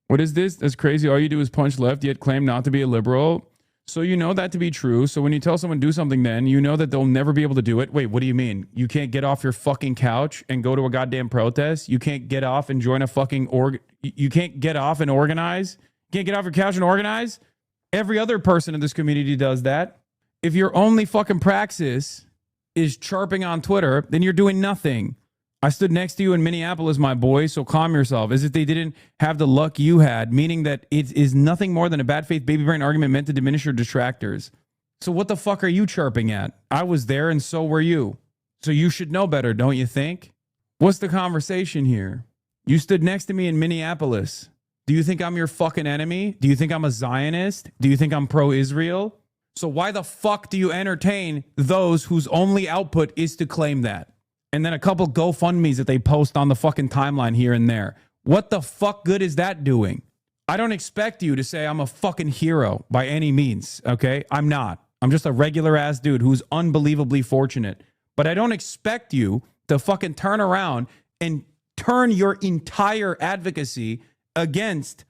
what is this? That's crazy. All you do is punch left, yet claim not to be a liberal. So you know that to be true. So when you tell someone do something, then you know that they'll never be able to do it. Wait, what do you mean? You can't get off your fucking couch and go to a goddamn protest? You can't get off and join a fucking you can't get off and organize? You can't get off your couch and organize? Every other person in this community does that. If your only fucking praxis is chirping on Twitter, then you're doing nothing. I stood next to you in Minneapolis, my boy, so calm yourself. As if they didn't have the luck you had, meaning that it is nothing more than a bad faith baby brain argument meant to diminish your detractors. So what the fuck are you chirping at? I was there and so were you. So you should know better, don't you think? What's the conversation here? You stood next to me in Minneapolis. Do you think I'm your fucking enemy? Do you think I'm a Zionist? Do you think I'm pro-Israel? So why the fuck do you entertain those whose only output is to claim that? And then a couple GoFundMes that they post on the fucking timeline here and there. What the fuck good is that doing? I don't expect you to say I'm a fucking hero by any means, okay? I'm not. I'm just a regular ass dude who's unbelievably fortunate. But I don't expect you to fucking turn around and turn your entire advocacy against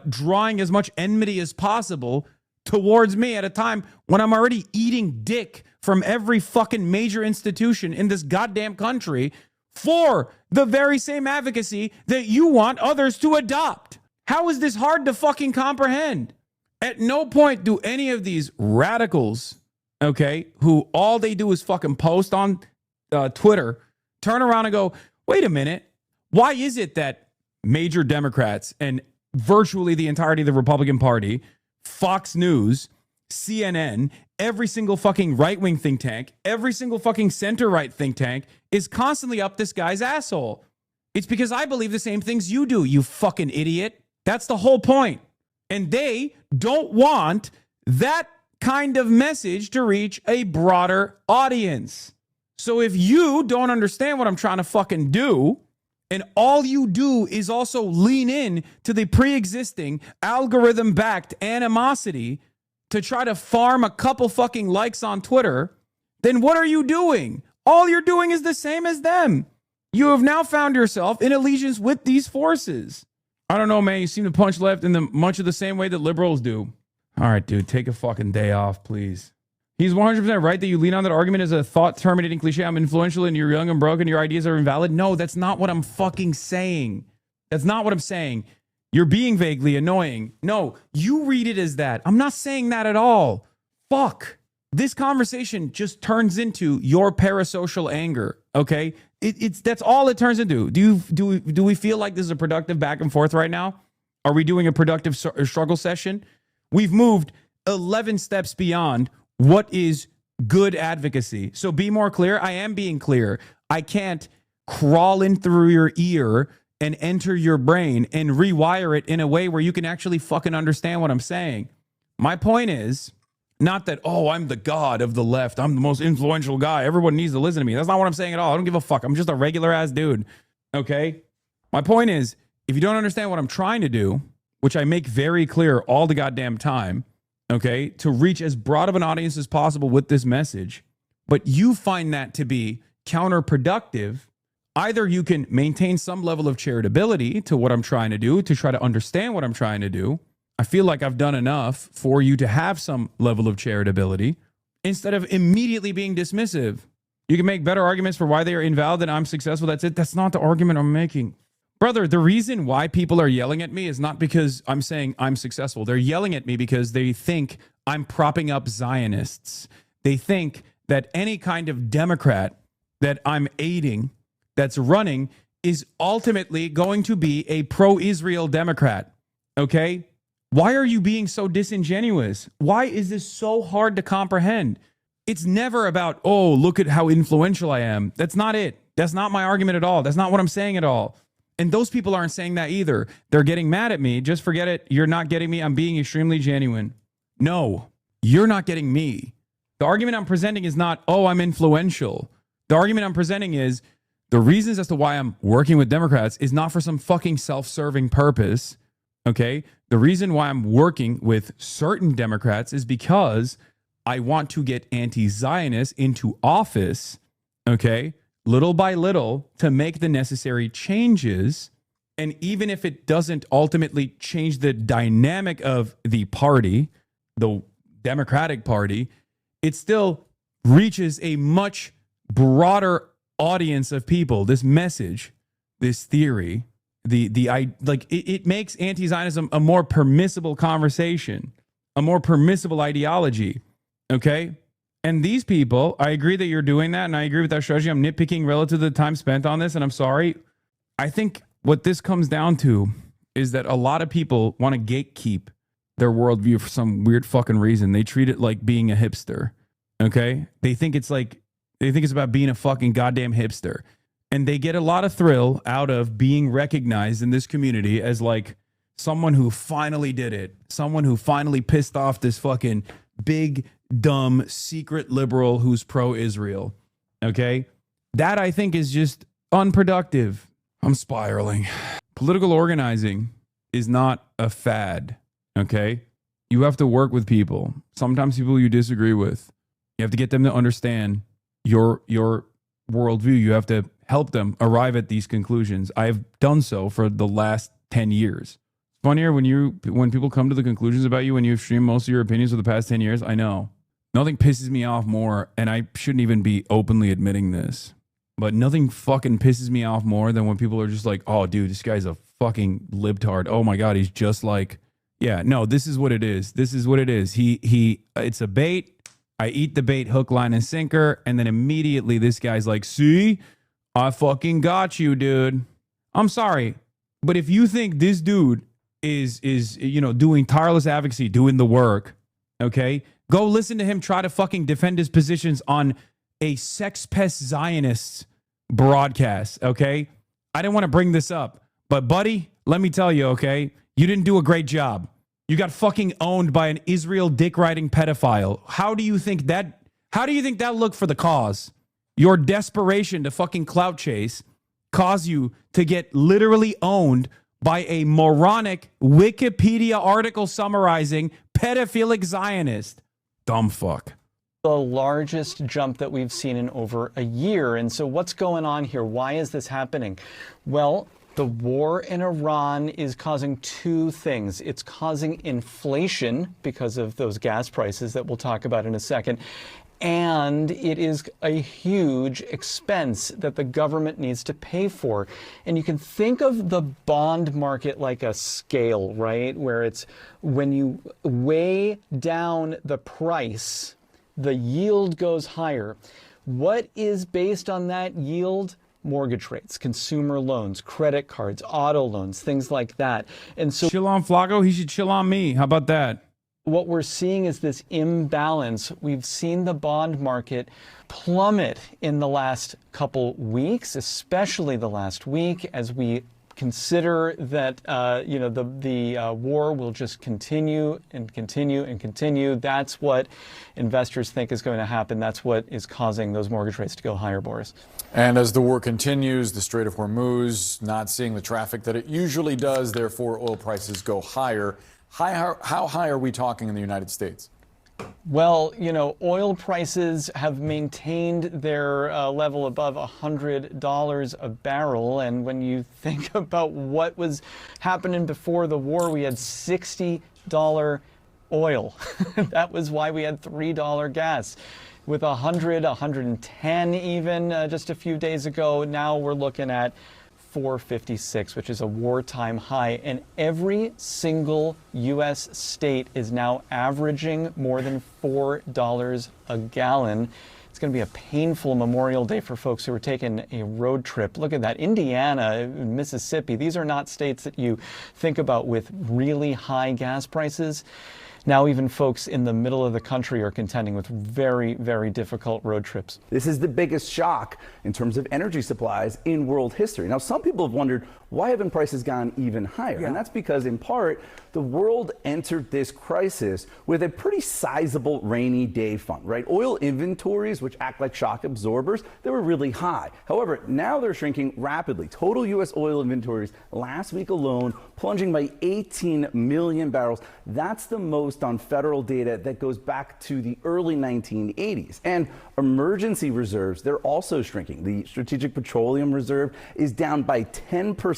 drawing as much enmity as possible towards me at a time when I'm already eating dick from every fucking major institution in this goddamn country for the very same advocacy that you want others to adopt. How is this hard to fucking comprehend? At no point do any of these radicals, okay, who all they do is fucking post on Twitter, turn around and go, wait a minute, why is it that major Democrats and virtually the entirety of the Republican Party, Fox News, CNN, every single fucking right-wing think tank, every single fucking center-right think tank is constantly up this guy's asshole? It's because I believe the same things you do, you fucking idiot. That's the whole point. And they don't want that kind of message to reach a broader audience. So if you don't understand what I'm trying to fucking do, and all you do is also lean in to the pre-existing algorithm-backed animosity to try to farm a couple fucking likes on Twitter, then what are you doing? All you're doing is the same as them. You have now found yourself in allegiance with these forces. I don't know, man. You seem to punch left in much of the same way that liberals do. All right, dude, take a fucking day off, please. He's 100% right that you lean on that argument as a thought-terminating cliche. I'm influential and you're young and broke and your ideas are invalid. No, that's not what I'm fucking saying. That's not what I'm saying. You're being vaguely annoying. No, you read it as that. I'm not saying that at all. Fuck. This conversation just turns into your parasocial anger, okay? That's all it turns into. Do we feel like this is a productive back and forth right now? Are we doing a productive struggle session? We've moved 11 steps beyond what is good advocacy. So be more clear. I am being clear. I can't crawl in through your ear and enter your brain and rewire it in a way where you can actually fucking understand what I'm saying. My point is not that, oh, I'm the god of the left. I'm the most influential guy. Everyone needs to listen to me. That's not what I'm saying at all. I don't give a fuck. I'm just a regular ass dude. Okay? My point is, if you don't understand what I'm trying to do, which I make very clear all the goddamn time, okay, to reach as broad of an audience as possible with this message, but you find that to be counterproductive, either you can maintain some level of charitability to what I'm trying to do, to try to understand what I'm trying to do. I feel like I've done enough for you to have some level of charitability instead of immediately being dismissive. You can make better arguments for why they are invalid and I'm successful. That's it. That's not the argument I'm making. Brother, the reason why people are yelling at me is not because I'm saying I'm successful. They're yelling at me because they think I'm propping up Zionists. They think that any kind of Democrat that I'm aiding that's running is ultimately going to be a pro-Israel Democrat. Okay? Why are you being so disingenuous? Why is this so hard to comprehend? It's never about, oh, look at how influential I am. That's not it. That's not my argument at all. That's not what I'm saying at all. And those people aren't saying that either. They're getting mad at me. Just forget it. You're not getting me. I'm being extremely genuine. No, you're not getting me. The argument I'm presenting is not, oh, I'm influential. The argument I'm presenting is the reasons as to why I'm working with Democrats is not for some fucking self-serving purpose. Okay? The reason why I'm working with certain Democrats is because I want to get anti-Zionists into office, okay, little by little, to make the necessary changes. And even if it doesn't ultimately change the dynamic of the party, the Democratic Party, it still reaches a much broader audience of people. This message, this theory, it makes anti-Zionism a more permissible conversation, a more permissible ideology. Okay? And these people, I agree that you're doing that, and I agree with that strategy. I'm nitpicking relative to the time spent on this, and I'm sorry. I think what this comes down to is that a lot of people want to gatekeep their worldview for some weird fucking reason. They treat it like being a hipster. Okay? They think it's about being a fucking goddamn hipster. And they get a lot of thrill out of being recognized in this community as like someone who finally did it. Someone who finally pissed off this fucking big, dumb, secret liberal who's pro-Israel. Okay? That, I think, is just unproductive. I'm spiraling. Political organizing is not a fad. Okay? You have to work with people. Sometimes people you disagree with. You have to get them to understand your worldview. You have to help them arrive at these conclusions. I've done so for the last 10 years. Funnier when people come to the conclusions about you when you've streamed most of your opinions for the past 10 years. I know. Nothing pisses me off more, and I shouldn't even be openly admitting this, but nothing fucking pisses me off more than when people are just like, oh, dude, this guy's a fucking libtard. Oh my God, he's just like, yeah, no, this is what it is. This is what it is. It's a bait. I eat the bait, hook, line, and sinker, and then immediately this guy's like, see, I fucking got you, dude. I'm sorry, but if you think this dude is doing tireless advocacy, doing the work, okay, go listen to him try to fucking defend his positions on a sex pest Zionist broadcast, okay? I didn't want to bring this up, but buddy, let me tell you, okay, you didn't do a great job. You got fucking owned by an Israel dick-riding pedophile. How do you think that looked for the cause? Your desperation to fucking clout chase caused you to get literally owned by a moronic Wikipedia article summarizing pedophilic Zionist. Dumb fuck. The largest jump that we've seen in over a year. And so what's going on here? Why is this happening? Well, the war in Iran is causing two things. It's causing inflation because of those gas prices that we'll talk about in a second. And it is a huge expense that the government needs to pay for. And you can think of the bond market like a scale, right? Where it's when you weigh down the price, the yield goes higher. What is based on that yield? Mortgage rates, consumer loans, credit cards, auto loans, things like that. And so chill on Flaco, he should chill on me. How about that? What we're seeing is this imbalance. We've seen the bond market plummet in the last couple weeks, especially the last week, as we consider that the war will just continue and continue and continue. That's what investors think is going to happen. That's what is causing those mortgage rates to go higher, Boris. And as the war continues, the Strait of Hormuz not seeing the traffic that it usually does, therefore oil prices go higher. How high are we talking in the United States? Well, oil prices have maintained their level above $100 a barrel. And when you think about what was happening before the war, we had $60 oil. That was why we had $3 gas. With 100, 110 even just a few days ago, now we're looking at $4.56, which is a wartime high. And every single U.S. state is now averaging more than $4 a gallon. It's going to be a painful Memorial Day for folks who are taking a road trip. Look at that. Indiana, Mississippi, these are not states that you think about with really high gas prices. Now even folks in the middle of the country are contending with very, very difficult road trips. This is the biggest shock in terms of energy supplies in world history. Now, some people have wondered, why haven't prices gone even higher? And that's because, in part, the world entered this crisis with a pretty sizable rainy day fund, right? Oil inventories, which act like shock absorbers, they were really high. However, now they're shrinking rapidly. Total U.S. oil inventories last week alone plunging by 18 million barrels. That's the most on federal data that goes back to the early 1980s. And emergency reserves, they're also shrinking. The Strategic Petroleum Reserve is down by 10%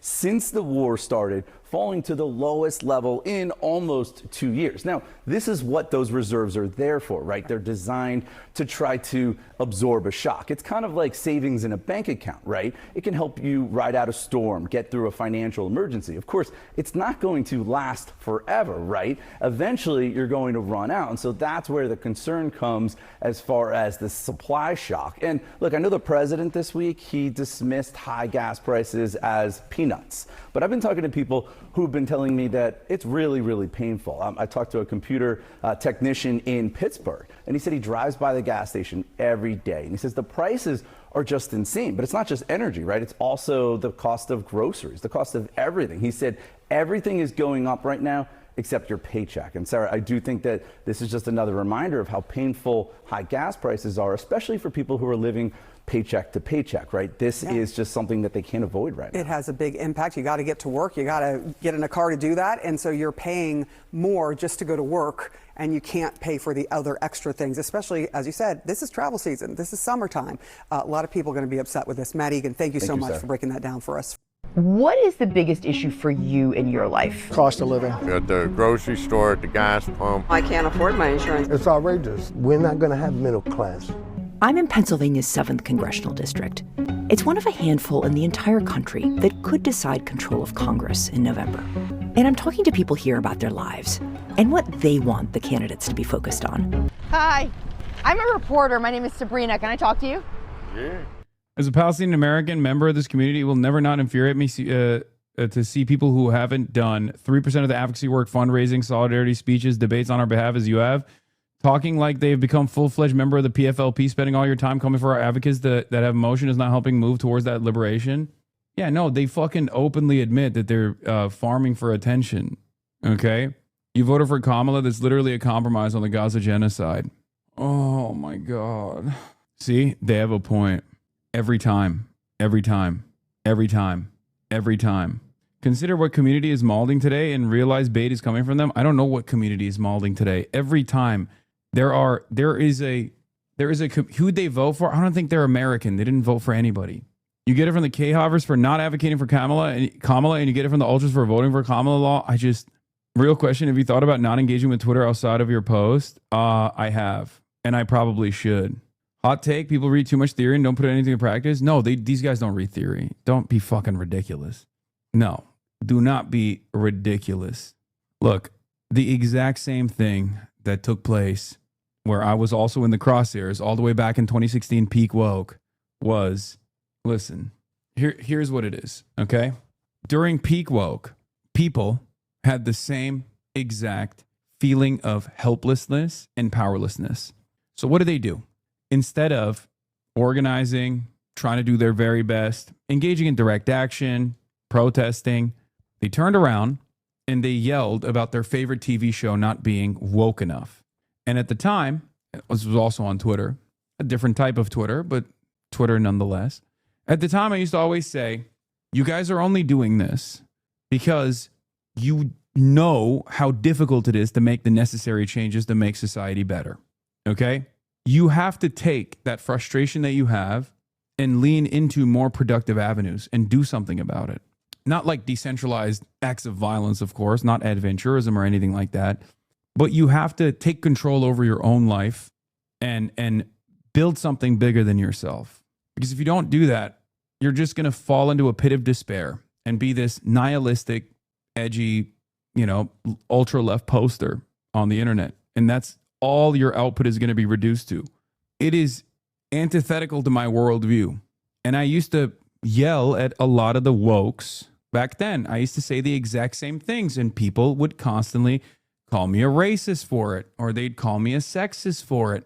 since the war started, falling to the lowest level in almost 2 years. Now, this is what those reserves are there for, right? They're designed to try to absorb a shock. It's kind of like savings in a bank account, right? It can help you ride out a storm, get through a financial emergency. Of course, it's not going to last forever, right? Eventually, you're going to run out. And so that's where the concern comes as far as the supply shock. And look, I know the president this week, he dismissed high gas prices as peanuts. But I've been talking to people who've been telling me that it's really, really painful. I talked to a computer technician in Pittsburgh, and he said he drives by the gas station every day. And he says the prices are just insane. But it's not just energy, right? It's also the cost of groceries, the cost of everything. He said everything is going up right now except your paycheck. And Sarah, I do think that this is just another reminder of how painful high gas prices are, especially for people who are living paycheck to paycheck, right? This is just something that they can't avoid right now. It has a big impact. You got to get to work. You got to get in a car to do that. And so you're paying more just to go to work, and you can't pay for the other extra things, especially, as you said, this is travel season. This is summertime. A lot of people are going to be upset with this. Matt Egan, thank you so much for breaking that down for us. What is the biggest issue for you in your life? Cost of living. At the grocery store, at the gas pump. I can't afford my insurance. It's outrageous. We're not going to have middle class. I'm in Pennsylvania's 7th Congressional District. It's one of a handful in the entire country that could decide control of Congress in November. And I'm talking to people here about their lives and what they want the candidates to be focused on. Hi, I'm a reporter. My name is Sabrina. Can I talk to you? Yeah. As a Palestinian American member of this community, it will never not infuriate me to see people who haven't done 3% of the advocacy work, fundraising, solidarity speeches, debates on our behalf as you have, talking like they've become full-fledged member of the PFLP, spending all your time coming for our advocates that have emotion is not helping move towards that liberation. Yeah, no, they fucking openly admit that they're farming for attention, okay? You voted for Kamala, that's literally a compromise on the Gaza genocide. Oh, my God. See, they have a point. Every time. Consider what community is mauling today and realize bait is coming from them. I don't know what community is mauling today. Every time there is a who'd they vote for? I don't think they're American. They didn't vote for anybody. You get it from the K-Havers for not advocating for Kamala, and you get it from the ultras for voting for Kamala law. Real question, have you thought about not engaging with Twitter outside of your post? I have, and I probably should. Hot take, people read too much theory and don't put anything in practice. No, these guys don't read theory. Don't be fucking ridiculous. No, do not be ridiculous. Look, the exact same thing that took place where I was also in the crosshairs all the way back in 2016 peak woke was, listen, here's what it is, okay? During peak woke, people had the same exact feeling of helplessness and powerlessness. So what do? Instead of organizing, trying to do their very best, engaging in direct action, protesting. They turned around and they yelled about their favorite TV show not being woke enough. And at the time, this was also on Twitter, a different type of Twitter, but Twitter nonetheless. At the time, I used to always say, you guys are only doing this because you know how difficult it is to make the necessary changes to make society better. Okay? You have to take that frustration that you have and lean into more productive avenues and do something about it. Not like decentralized acts of violence, of course, not adventurism or anything like that. But you have to take control over your own life and build something bigger than yourself. Because if you don't do that, you're just going to fall into a pit of despair and be this nihilistic, edgy, ultra left poster on the internet. And that's all your output is going to be reduced to. It is antithetical to my worldview. And I used to yell at a lot of the wokes back then. I used to say the exact same things, and people would constantly call me a racist for it, or they'd call me a sexist for it,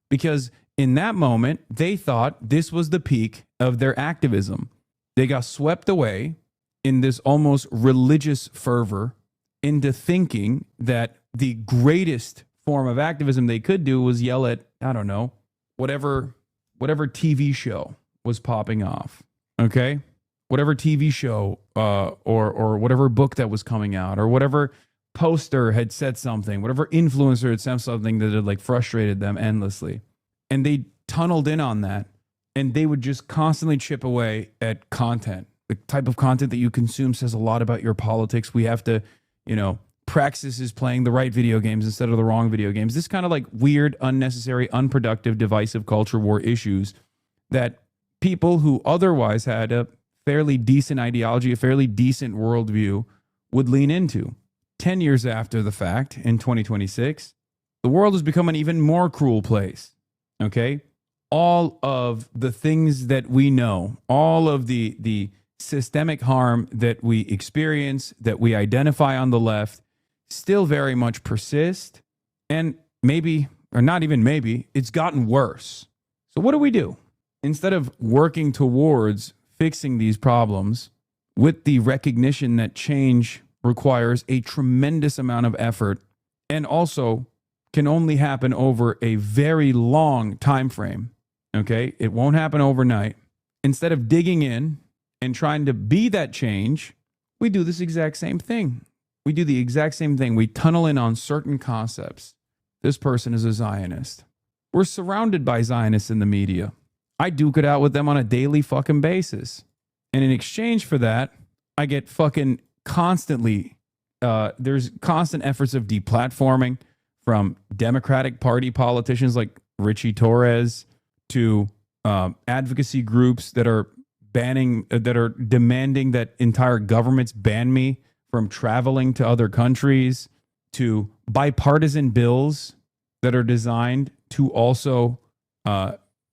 because in that moment, they thought this was the peak of their activism. They got swept away in this almost religious fervor into thinking that the greatest form of activism they could do was yell at, I don't know, whatever TV show was popping off, okay? Whatever TV show or whatever book that was coming out, or whatever poster had said something, whatever influencer had said something that had like frustrated them endlessly. And they tunneled in on that, and they would just constantly chip away at content. The type of content that you consume says a lot about your politics. We have to, Praxis is playing the right video games instead of the wrong video games. This kind of like weird, unnecessary, unproductive, divisive culture war issues that people who otherwise had a fairly decent ideology, a fairly decent worldview would lean into. 10 years after the fact, in 2026, the world has become an even more cruel place, okay? All of the things that we know, all of the systemic harm that we experience, that we identify on the left, still very much persist. And maybe, or not even maybe, it's gotten worse. So what do? Instead of working towards fixing these problems with the recognition that change requires a tremendous amount of effort and also can only happen over a very long time frame, okay? It won't happen overnight. Instead of digging in and trying to be that change, we do this exact same thing. We do the exact same thing. We tunnel in on certain concepts. This person is a Zionist. We're surrounded by Zionists in the media. I duke it out with them on a daily fucking basis. And in exchange for that, I get fucking constantly, there's constant efforts of deplatforming from Democratic Party politicians like Richie Torres to advocacy groups that are demanding that entire governments ban me from traveling to other countries, to bipartisan bills that are designed to also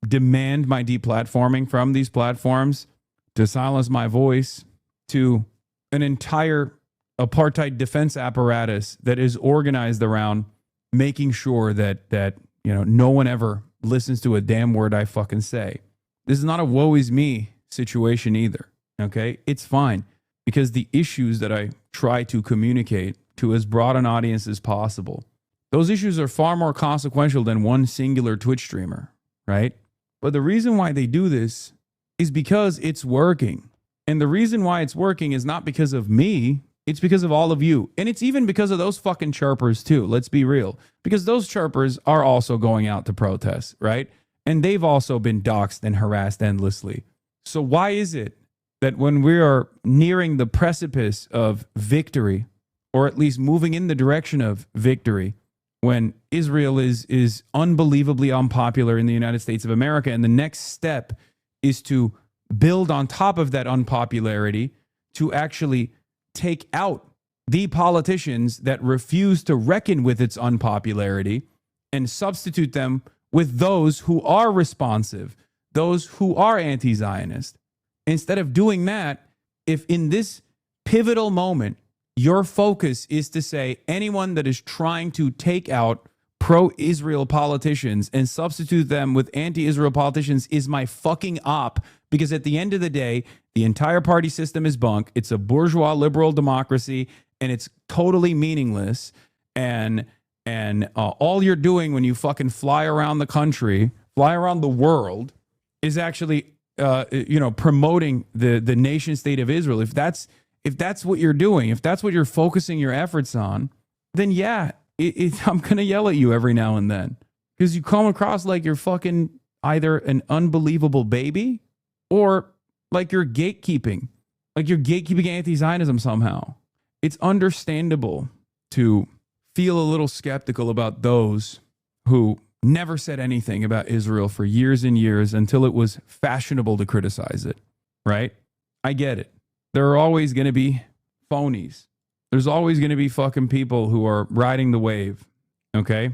demand my deplatforming from these platforms, to silence my voice, to an entire apartheid defense apparatus that is organized around making sure that no one ever listens to a damn word I fucking say. This is not a woe is me situation either, okay? It's fine, because the issues that I try to communicate to as broad an audience as possible, those issues are far more consequential than one singular Twitch streamer, right? But the reason why they do this is because it's working. And the reason why it's working is not because of me, it's because of all of you. And it's even because of those fucking chirpers too, let's be real. Because those chirpers are also going out to protest, right? And they've also been doxxed and harassed endlessly. So why is it that when we are nearing the precipice of victory, or at least moving in the direction of victory, when Israel is unbelievably unpopular in the United States of America, and the next step is to build on top of that unpopularity to actually take out the politicians that refuse to reckon with its unpopularity and substitute them with those who are responsive, those who are anti-Zionist. Instead of doing that, if in this pivotal moment, your focus is to say anyone that is trying to take out pro-Israel politicians and substitute them with anti-Israel politicians is my fucking op, because at the end of the day, The entire party system is bunk. It's a bourgeois liberal democracy, and it's totally meaningless. And all you're doing when you fucking fly around the country, fly around the world, is actually promoting the nation state of Israel. If that's what you're doing, if that's what you're focusing your efforts on, then yeah, I'm gonna yell at you every now and then, because you come across like you're fucking either an unbelievable baby or like you're gatekeeping anti-Zionism somehow. It's understandable to feel a little skeptical about those who never said anything about Israel for years and years until it was fashionable to criticize it, right? I get it. There are always going to be phonies. There's always going to be fucking people who are riding the wave, okay?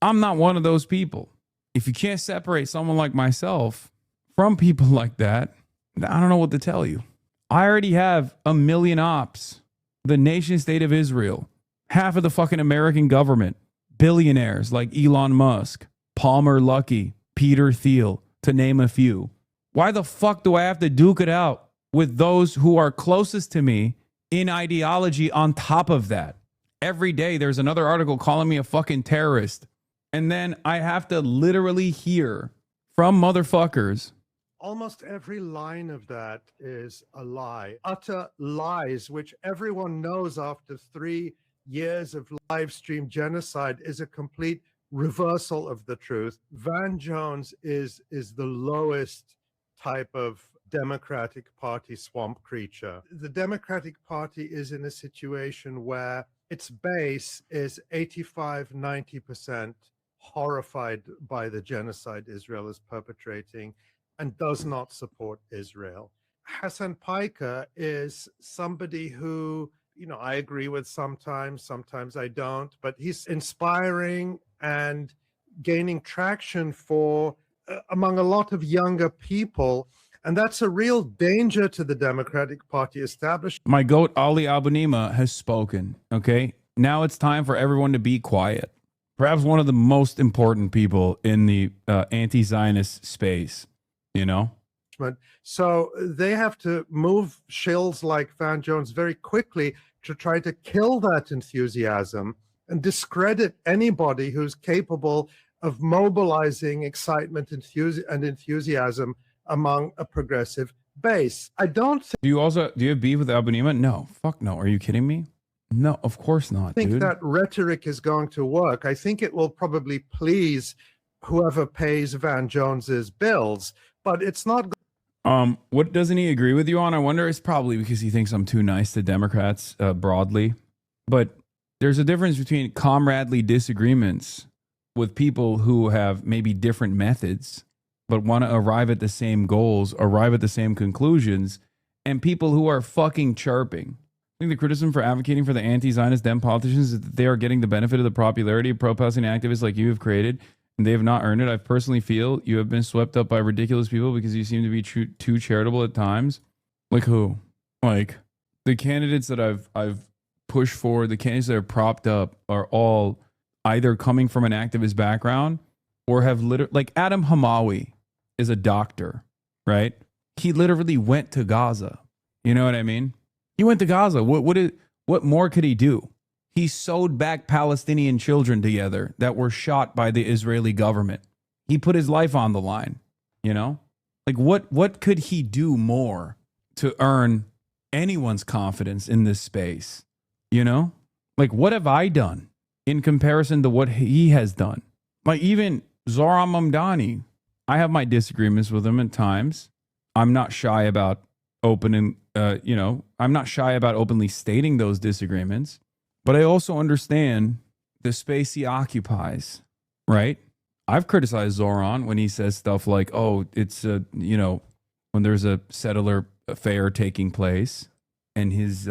I'm not one of those people. If you can't separate someone like myself from people like that, I don't know what to tell you. I already have 1 million ops, the nation state of Israel, half of the fucking American government, billionaires like Elon Musk, Palmer Luckey, Peter Thiel, to name a few. Why the fuck do I have to duke it out with those who are closest to me in ideology on top of that? Every day there's another article calling me a fucking terrorist. And then I have to literally hear from motherfuckers. Almost every line of that is a lie. Utter lies, which everyone knows after 3 years of live stream genocide is a complete reversal of the truth. Van Jones is the lowest type of Democratic Party swamp creature. The Democratic Party is in a situation where its base is 85-90% horrified by the genocide Israel is perpetrating and does not support Israel. Hassan Piker is somebody who, I agree with sometimes I don't, but he's inspiring and gaining traction for among a lot of younger people. And that's a real danger to the Democratic Party establishment. My goat, Ali Abunimah, has spoken, okay? Now it's time for everyone to be quiet. Perhaps one of the most important people in the anti-Zionist space, So they have to move shills like Van Jones very quickly to try to kill that enthusiasm and discredit anybody who's capable of mobilizing excitement and enthusiasm among a progressive base. I don't Do you have beef with Abunimah? No. Fuck no. Are you kidding me? No, of course not, think dude. that rhetoric is going to work. I think it will probably please whoever pays Van Jones's bills, but it's not. What doesn't he agree with you on? I wonder. It's probably because he thinks I'm too nice to Democrats broadly. But there's a difference between comradely disagreements with people who have maybe different methods, but want to arrive at the same goals, arrive at the same conclusions, and people who are fucking chirping. I think the criticism for advocating for the anti-Zionist Dem politicians is that they are getting the benefit of the popularity of pro-Palestinian activists like you have created, and they have not earned it. I personally feel you have been swept up by ridiculous people because you seem to be too charitable at times. Like who? Like the candidates that I've pushed for, the candidates that are propped up are all either coming from an activist background or have like Adam Hamawi is a doctor, right? He literally went to Gaza. You know what I mean? He went to Gaza. What more could he do? He sewed back Palestinian children together that were shot by the Israeli government. He put his life on the line, Like what could he do more to earn anyone's confidence in this space? Like what have I done in comparison to what he has done? Like even Zohran Mamdani, I have my disagreements with him at times. I'm not shy about opening, I'm not shy about openly stating those disagreements, but I also understand the space he occupies, right? I've criticized Zohran when he says stuff like, oh, it's when there's a settler affair taking place, and his,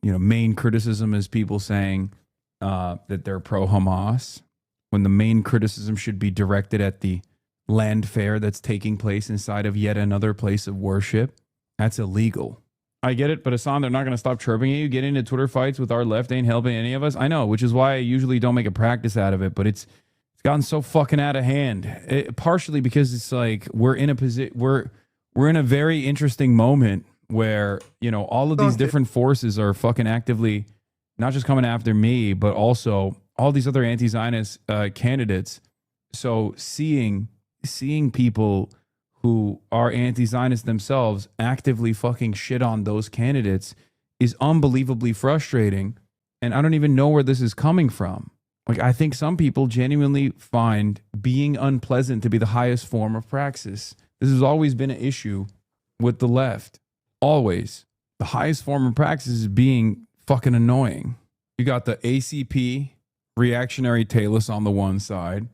main criticism is people saying that they're pro-Hamas, when the main criticism should be directed at the land fair that's taking place inside of yet another place of worship. That's illegal. I get it, but Hassan, they're not going to stop chirping at you. Getting into Twitter fights with our left ain't helping any of us. I know, which is why I usually don't make a practice out of it, but it's gotten so fucking out of hand. Partially because it's like we're in a very interesting moment where, you know, all of these different forces are fucking actively not just coming after me, but also all these other anti-Zionist candidates. So seeing people who are anti-Zionist themselves actively fucking shit on those candidates is unbelievably frustrating. And I don't even know where this is coming from. Like, I think some people genuinely find being unpleasant to be the highest form of praxis. This has always been an issue with the left. Always. The highest form of praxis is being fucking annoying. You got the ACP reactionary tailors on the one side,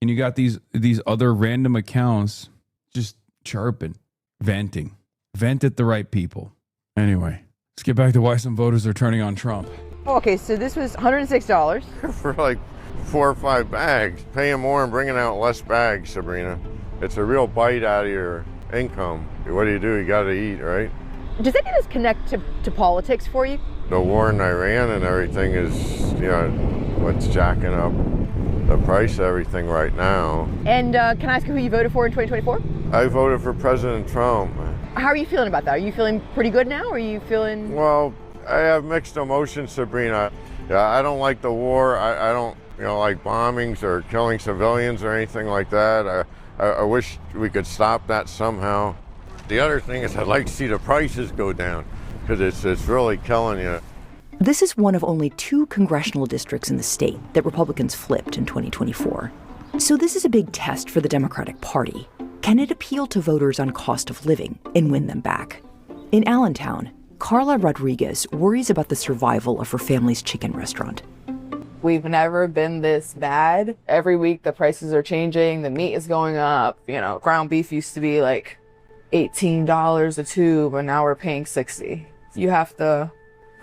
and you got these other random accounts just chirping, venting. Vent at the right people. Anyway, let's get back to why some voters are turning on Trump. Okay, so this was $106. For like 4 or 5 bags. Paying more and bringing out less bags, Sabrina. It's a real bite out of your income. What do? You got to eat, right? Does any of this connect to politics for you? The war in Iran and everything is, you know, what's jacking up the price of everything right now. And can I ask who you voted for in 2024? I voted for President Trump. How are you feeling about that? Are you feeling pretty good now? Or are you feeling... Well, I have mixed emotions, Sabrina. Yeah, I don't like the war. I don't, you know, like bombings or killing civilians or anything like that. I wish we could stop that somehow. The other thing is I'd like to see the prices go down because it's really killing you. This is one of only 2 congressional districts in the state that Republicans flipped in 2024. So this is a big test for the Democratic Party. Can it appeal to voters on cost of living and win them back? In Allentown, Carla Rodriguez worries about the survival of her family's chicken restaurant. We've never been this bad. Every week the prices are changing, the meat is going up. You know, ground beef used to be like $18 a tube, and now we're paying $60. You have to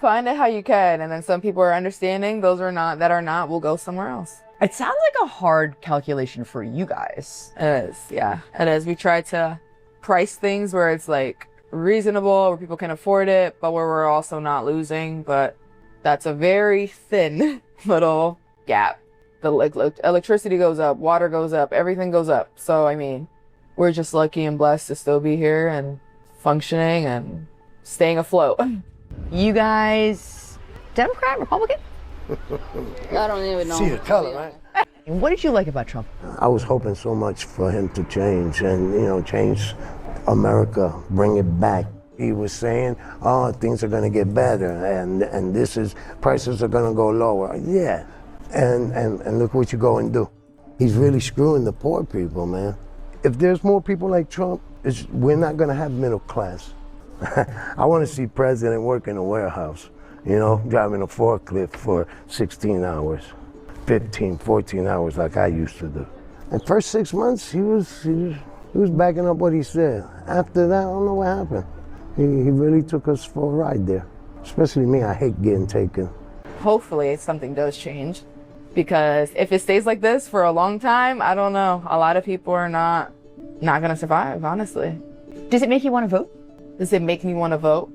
find it how you can, and then some people are understanding, those are not will go somewhere else. It sounds like a hard calculation for you guys. It is, yeah. It is. We try to price things where it's like reasonable, where people can afford it, but where we're also not losing. But that's a very thin little gap. The electricity goes up, water goes up, everything goes up. So, I mean, we're just lucky and blessed to still be here and functioning and staying afloat. You guys, Democrat, Republican? I don't even know. See the color, right? What did you like about Trump? I was hoping so much for him to change and, you know, change America, bring it back. He was saying, oh, things are going to get better and prices are going to go lower. Yeah. And look what you go and do. He's really screwing the poor people, man. If there's more people like Trump, we're not going to have middle class. I want to see president work in a warehouse, you know, driving a forklift for 16 hours, 15, 14 hours like I used to do. And first 6 months, he was backing up what he said. After that, I don't know what happened. He really took us for a ride there. Especially me, I hate getting taken. Hopefully something does change, because if it stays like this for a long time, I don't know. A lot of people are not gonna survive, honestly. Does it make you want to vote? Does it make me want to vote?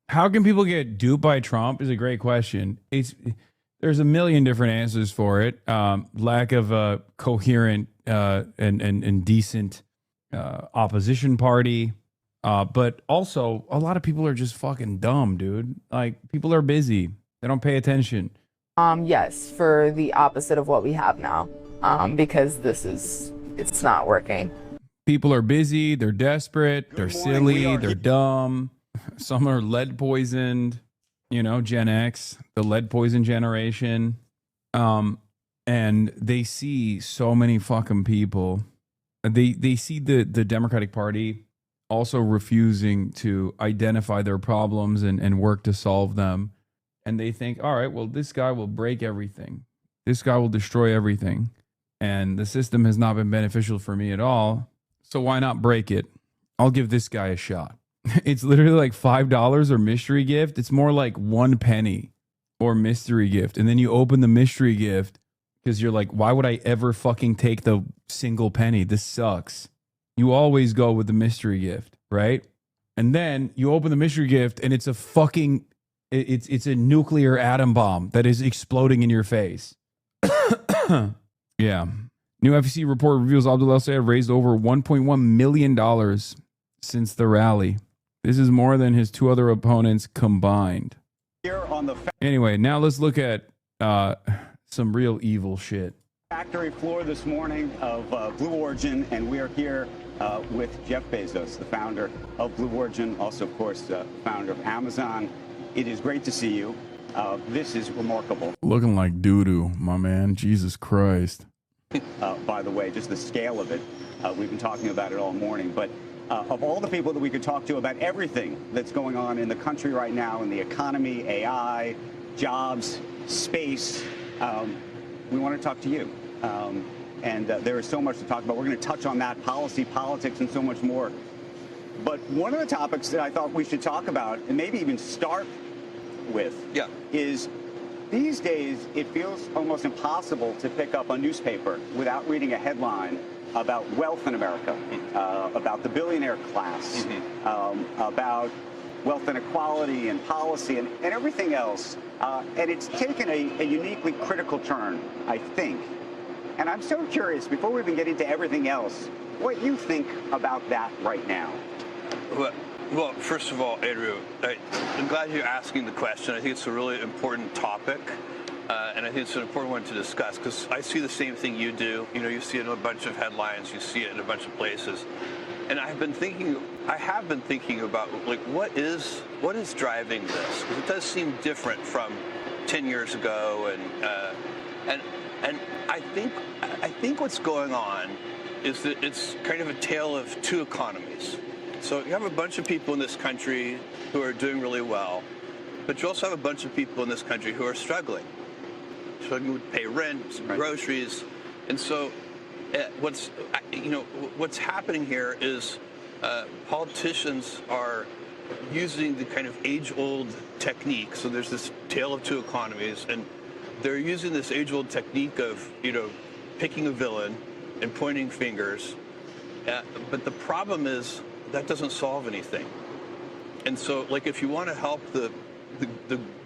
How can people get duped by Trump is a great question. There's a million different answers for it. Lack of a coherent and decent opposition party. But also, a lot of people are just fucking dumb, dude. Like, people are busy. They don't pay attention. Yes, for the opposite of what we have now. Because it's not working. People are busy, they're desperate, they're silly, they're dumb. Some are lead poisoned, you know, Gen X, the lead poison generation. And they see so many fucking people. They see the Democratic Party also refusing to identify their problems and work to solve them. And they think, all right, well, this guy will break everything. This guy will destroy everything. And the system has not been beneficial for me at all. So why not break it? I'll give this guy a shot. It's literally like $5 or mystery gift. It's more like 1 penny or mystery gift. And then you open the mystery gift because you're like, why would I ever fucking take the single penny? This sucks. You always go with the mystery gift, right? And then you open the mystery gift and it's a fucking, it's a nuclear atom bomb that is exploding in your face. Yeah. New FEC report reveals Abdul El-Sayed raised over $1.1 million since the rally. This is more than his two other opponents combined. Here on the Anyway, now let's look at some real evil shit. factory floor this morning of Blue Origin, and we are here with Jeff Bezos, the founder of Blue Origin, also, of course, founder of Amazon. It is great to see you. This is remarkable. Looking like doo-doo, my man. Jesus Christ. By the way, just the scale of it. We've been talking about it all morning, but of all the people that we could talk to about everything that's going on in the country right now, in the economy, AI, jobs, space, we want to talk to you. And there is so much to talk about. We're going to touch on that, policy, politics, and so much more. But one of the topics that I thought we should talk about, and maybe even start with, is these days it feels almost impossible to pick up a newspaper without reading a headline about wealth in America, about the billionaire class, about wealth inequality and policy and everything else. And it's taken a uniquely critical turn, I think. And I'm so curious, before we even get into everything else, what you think about that right now. Well, first of all, Andrew, I'm glad you're asking the question. I think it's a really important topic. And I think it's an important one to discuss because I see the same thing you do. You know, you see it in a bunch of headlines, you see it in a bunch of places. And I have been thinking about, like, what is driving this? Because it does seem different from 10 years ago. And I think what's going on is that it's kind of a tale of two economies. So you have a bunch of people in this country who are doing really well, but you also have a bunch of people in this country who are struggling to pay rent, groceries. And so what's happening here is politicians are using the kind of age-old technique. So there's this tale of two economies, and they're using this age-old technique of, picking a villain and pointing fingers. But the problem is that doesn't solve anything. And so, like, if you want to help the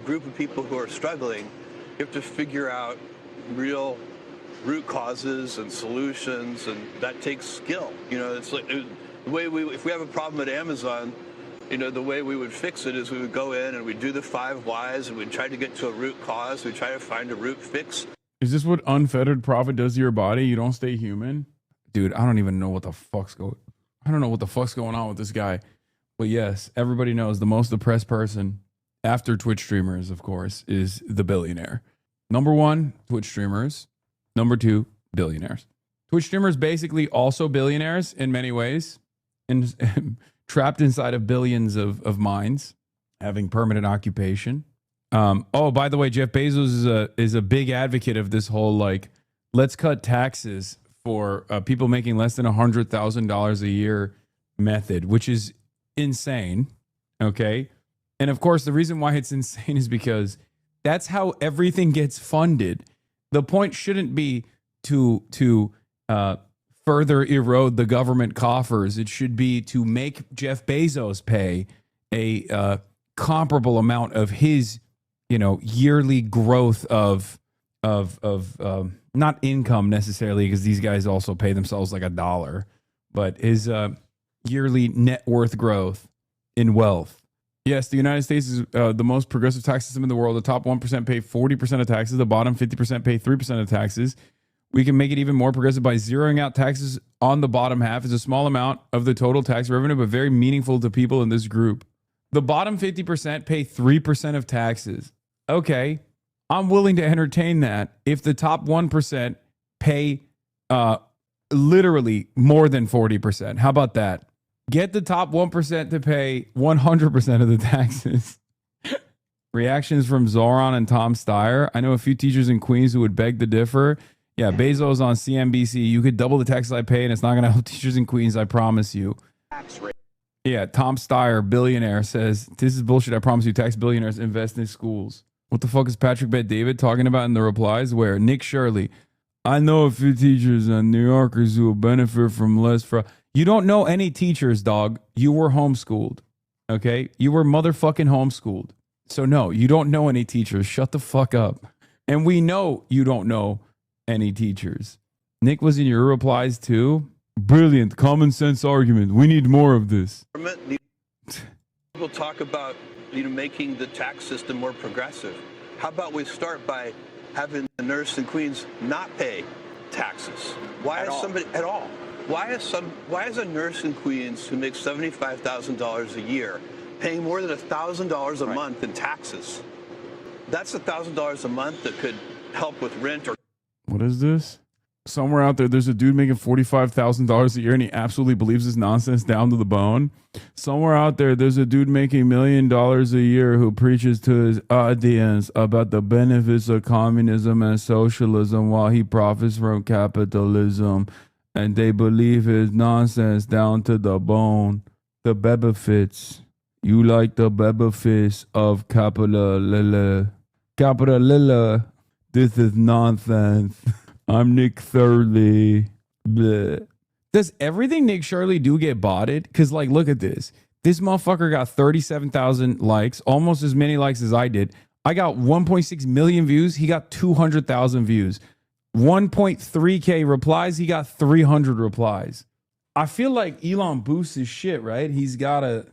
group of people who are struggling, you have to figure out real root causes and solutions, and that takes skill. It's like the way if we have a problem at Amazon, the way we would fix it is we would go in and we'd do the 5 whys and we'd try to get to a root cause. We'd try to find a root fix. Is this what unfettered profit does to your body? You don't stay human? Dude, I don't even know what the fuck's going on with this guy. But yes, everybody knows the most depressed person after Twitch streamers, of course, is the billionaire. Number 1, Twitch streamers. Number 2, billionaires. Twitch streamers basically also billionaires in many ways, and trapped inside of billions of minds, having permanent occupation. Oh, by the way, Jeff Bezos is a big advocate of this whole, like, let's cut taxes for people making less than $100,000 a year method, which is insane. Okay. And of course, the reason why it's insane is because that's how everything gets funded. The point shouldn't be to further erode the government coffers. It should be to make Jeff Bezos pay a comparable amount of his, yearly growth of not income necessarily, because these guys also pay themselves like $1, but his yearly net worth growth in wealth. Yes, the United States is the most progressive tax system in the world. The top 1% pay 40% of taxes. The bottom 50% pay 3% of taxes. We can make it even more progressive by zeroing out taxes on the bottom half. It's a small amount of the total tax revenue, but very meaningful to people in this group. The bottom 50% pay 3% of taxes. Okay, I'm willing to entertain that if the top 1% pay literally more than 40%. How about that? Get the top 1% to pay 100% of the taxes. Reactions from Zoran and Tom Steyer. I know a few teachers in Queens who would beg to differ. Yeah, Bezos on CNBC. You could double the taxes I pay, and it's not going to help teachers in Queens, I promise you. Yeah, Tom Steyer, billionaire, says, this is bullshit. I promise you, tax billionaires invest in schools. What the fuck is Patrick Bet-David talking about in the replies? Where Nick Shirley, I know a few teachers and New Yorkers who will benefit from less fraud. You don't know any teachers, dog. You were homeschooled. Okay? You were motherfucking homeschooled. So no, you don't know any teachers. Shut the fuck up. And we know you don't know any teachers. Nick was in your replies too. Brilliant. Common sense argument. We need more of this. people talk about, making the tax system more progressive. How about we start by having the nurse in Queens not pay taxes? Why is somebody at all? Why is a nurse in Queens who makes $75,000 a year paying more than $1,000 a month in taxes? That's $1,000 a month that could help with rent or. What is this? Somewhere out there, there's a dude making $45,000 a year and he absolutely believes this nonsense down to the bone. Somewhere out there, there's a dude making $1 million a year who preaches to his audience about the benefits of communism and socialism while he profits from capitalism. And they believe his nonsense down to the bone. The benefits. You like the benefits of capitalism. This is nonsense. I'm Nick Shirley. Bleh. Does everything Nick Shirley do get botted? Because, like, look at this. This motherfucker got 37,000 likes, almost as many likes as I did. I got 1.6 million views. He got 200,000 views. 1.3K replies. He got 300 replies. I feel like Elon boosts his shit, right? He's got a,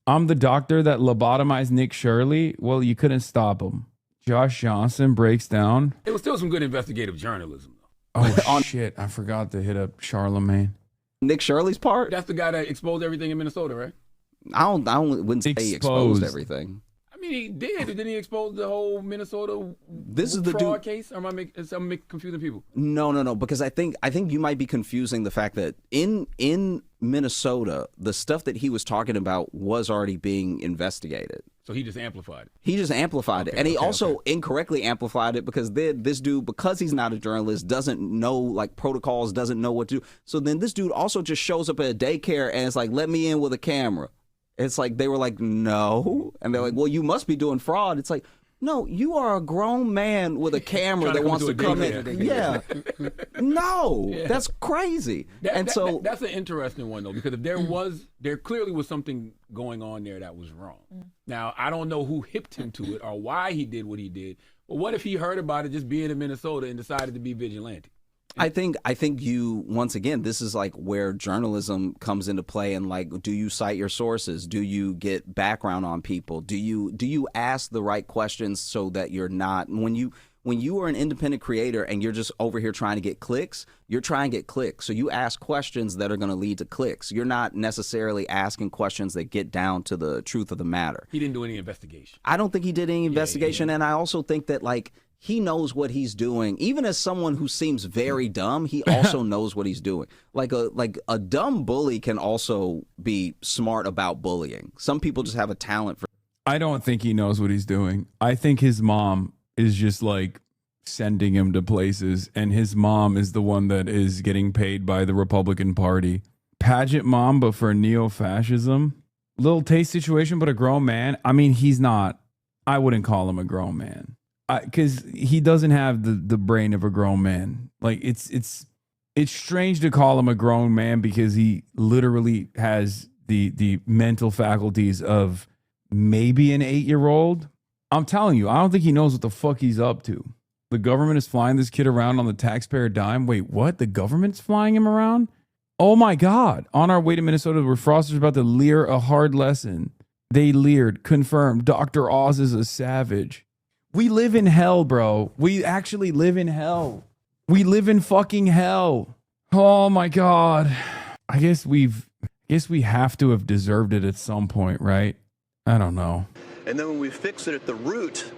I'm the doctor that lobotomized Nick Shirley. Well, you couldn't stop him. Josh Johnson breaks down. It was still some good investigative journalism. Oh, shit. I forgot to hit up Charlemagne. Nick Shirley's part? That's the guy that exposed everything in Minnesota, right? I wouldn't say he exposed everything. I mean, he did. Didn't he expose the whole Minnesota fraud case? Or am I confusing people? No. Because I think you might be confusing the fact that in Minnesota, the stuff that he was talking about was already being investigated. So he just amplified it. He just amplified it. And he also incorrectly amplified it because this dude, because he's not a journalist, doesn't know like protocols, doesn't know what to do. So then this dude also just shows up at a daycare and it's like, let me in with a camera. It's like they were like, no. And they're like, well, you must be doing fraud. It's like, no, you are a grown man with a camera that wants to come in. Yeah. No, yeah. That's crazy. That's an interesting one, though, because if there clearly was something going on there that was wrong. Now, I don't know who hipped him to it or why he did what he did. But what if he heard about it just being in Minnesota and decided to be vigilante? I think you, once again, this is like where journalism comes into play, and like, do you cite your sources? Do you get background on people? Do you ask the right questions so that you're not, when you are an independent creator and you're just over here trying to get clicks, you're trying to get clicks. So you ask questions that are going to lead to clicks. You're not necessarily asking questions that get down to the truth of the matter. He didn't do any investigation. I don't think he did any investigation. And I also think that like, he knows what he's doing. Even as someone who seems very dumb, he also knows what he's doing. Like a dumb bully can also be smart about bullying. Some people just have a talent for. I don't think he knows what he's doing. I think his mom is just like sending him to places, and his mom is the one that is getting paid by the Republican Party. Pageant mom, but for neo-fascism. Little taste situation, but a grown man. I mean, he's not. I wouldn't call him a grown man. Because he doesn't have the brain of a grown man. Like it's strange to call him a grown man because he literally has the mental faculties of maybe an 8-year-old. I'm telling you, I don't think he knows what the fuck he's up to. The government is flying this kid around on the taxpayer dime. Wait, what? The government's flying him around? Oh my God. On our way to Minnesota, where Froster's about to leer a hard lesson. They leered, confirmed, Dr. Oz is a savage. We live in hell, bro. We actually live in hell. We live in fucking hell. Oh my God. I guess we have to have deserved it at some point, right? I don't know. And then when we fix it at the root,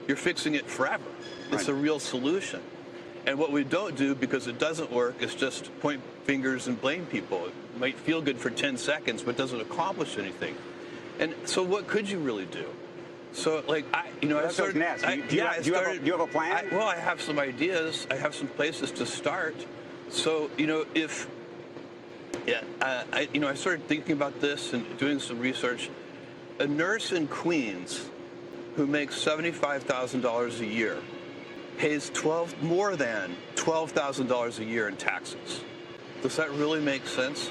you're fixing it forever. It's a real solution. And what we don't do, because it doesn't work, is just point fingers and blame people. It might feel good for 10 seconds, but doesn't accomplish anything. And so what could you really do? So, like, I started. Do you have a plan? I have some ideas. I have some places to start. So, I started thinking about this and doing some research. A nurse in Queens who makes $75,000 a year pays more than $12,000 a year in taxes. Does that really make sense?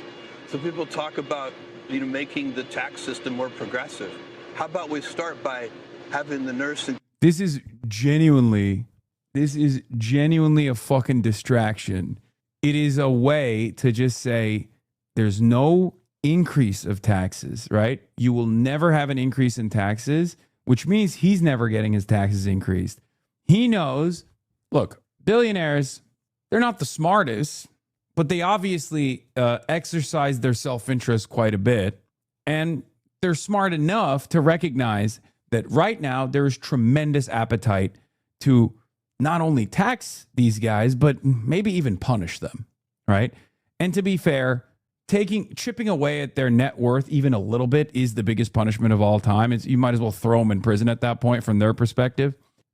So people talk about, making the tax system more progressive. How about we start by having the nurse? This is genuinely a fucking distraction. It is a way to just say there's no increase of taxes, right? You will never have an increase in taxes, which means he's never getting his taxes increased. He knows, look, billionaires, they're not the smartest, but they obviously exercise their self-interest quite a bit. And they're smart enough to recognize that right now there is tremendous appetite to not only tax these guys, but maybe even punish them, right? And to be fair, chipping away at their net worth even a little bit is the biggest punishment of all time. You might as well throw them in prison at that point from their perspective.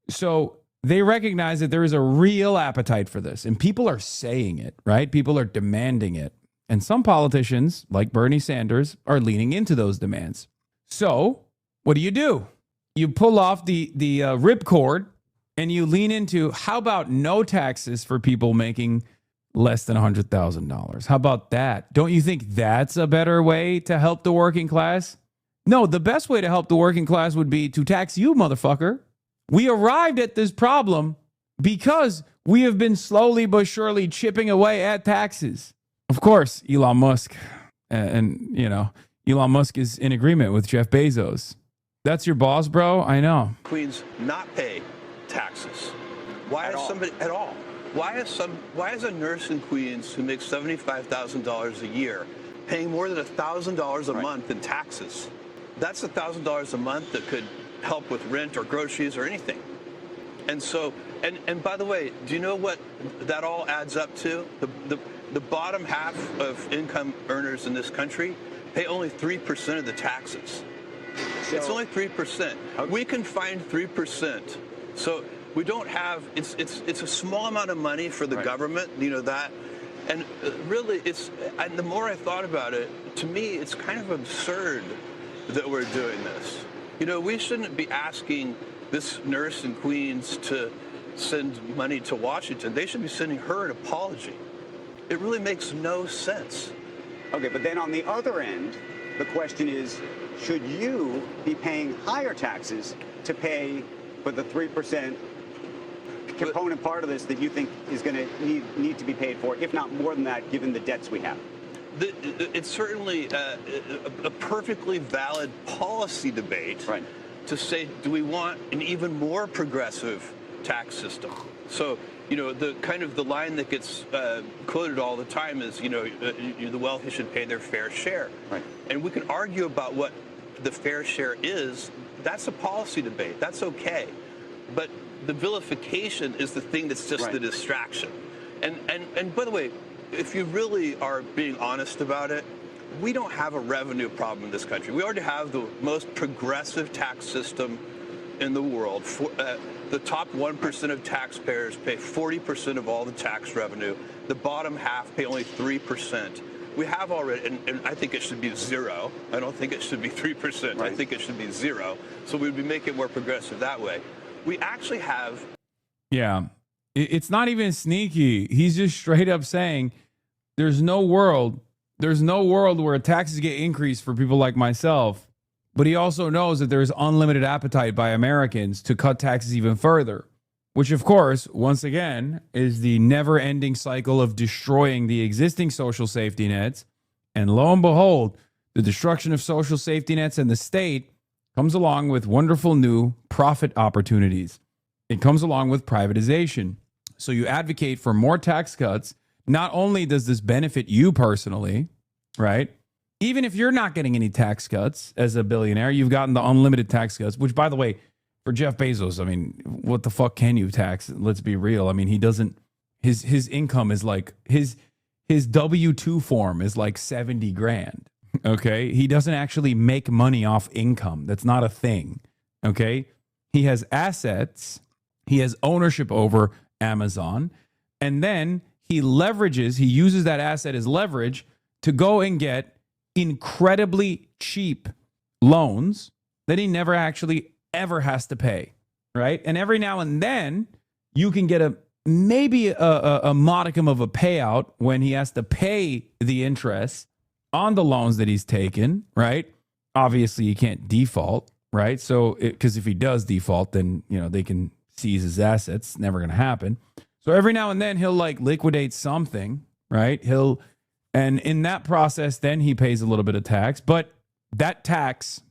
So they recognize that there is a real appetite for this, and people are saying it, right? People are demanding it. And some politicians, like Bernie Sanders, are leaning into those demands. So what do? You pull off the ripcord and you lean into, how about no taxes for people making less than $100,000? How about that? Don't you think that's a better way to help the working class? No, the best way to help the working class would be to tax you, motherfucker. We arrived at this problem because we have been slowly but surely chipping away at taxes. Of course, Elon Musk, and Elon Musk is in agreement with Jeff Bezos. That's your boss, bro? I know. Queens not pay taxes. Why is somebody at all? Why is a nurse in Queens who makes $75,000 a year paying more than $1,000 a month in taxes? That's $1,000 a month that could help with rent or groceries or anything. And so, and by the way, do you know what that all adds up to? The bottom half of income earners in this country pay only 3% of the taxes. It's only 3%. We can find 3%. So we don't have, it's a small amount of money for the government, you know that. And really, and the more I thought about it, to me, it's kind of absurd that we're doing this. You know, we shouldn't be asking this nurse in Queens to send money to Washington. They should be sending her an apology. It really makes no sense. Okay, but then on the other end, the question is, should you be paying higher taxes to pay for the 3% component part of this that you think is going to need to be paid for, if not more than that, given the debts we have? It's certainly a perfectly valid policy debate to say, do we want an even more progressive tax system? So, you know, the line that gets quoted all the time is, the wealthy should pay their fair share. Right. And we can argue about what the fair share is. That's a policy debate. That's okay. But the vilification is the thing that's just the distraction. And by the way, if you really are being honest about it, we don't have a revenue problem in this country. We already have the most progressive tax system in the world. The top 1% of taxpayers pay 40% of all the tax revenue. The bottom half pay only 3%. We have already, and I think it should be 0. I don't think it should be 3%. I think it should be 0. So we'd be making it more progressive that way. We actually have. Yeah, it's not even sneaky. He's just straight up saying there's no world where taxes get increased for people like myself. But he also knows that there's unlimited appetite by Americans to cut taxes even further, which, of course, once again, is the never-ending cycle of destroying the existing social safety nets. And lo and behold, the destruction of social safety nets and the state comes along with wonderful new profit opportunities. It comes along with privatization. So you advocate for more tax cuts. Not only does this benefit you personally, right? Even if you're not getting any tax cuts as a billionaire, you've gotten the unlimited tax cuts, which, by the way, for Jeff Bezos, I mean, what the fuck can you tax? Let's be real. I mean, he doesn't, his income is like, his W-2 form is like 70 grand. Okay. He doesn't actually make money off income. That's not a thing. Okay. He has assets. He has ownership over Amazon. And then he uses that asset as leverage to go and get incredibly cheap loans that he never actually ever has to pay, right? And every now and then you can get maybe a modicum of a payout when he has to pay the interest on the loans that he's taken, right? Obviously he can't default, right? So because if he does default, then they can seize his assets. Never going to happen. So every now and then he'll like liquidate something, right? He'll And in that process, then he pays a little bit of tax. But that tax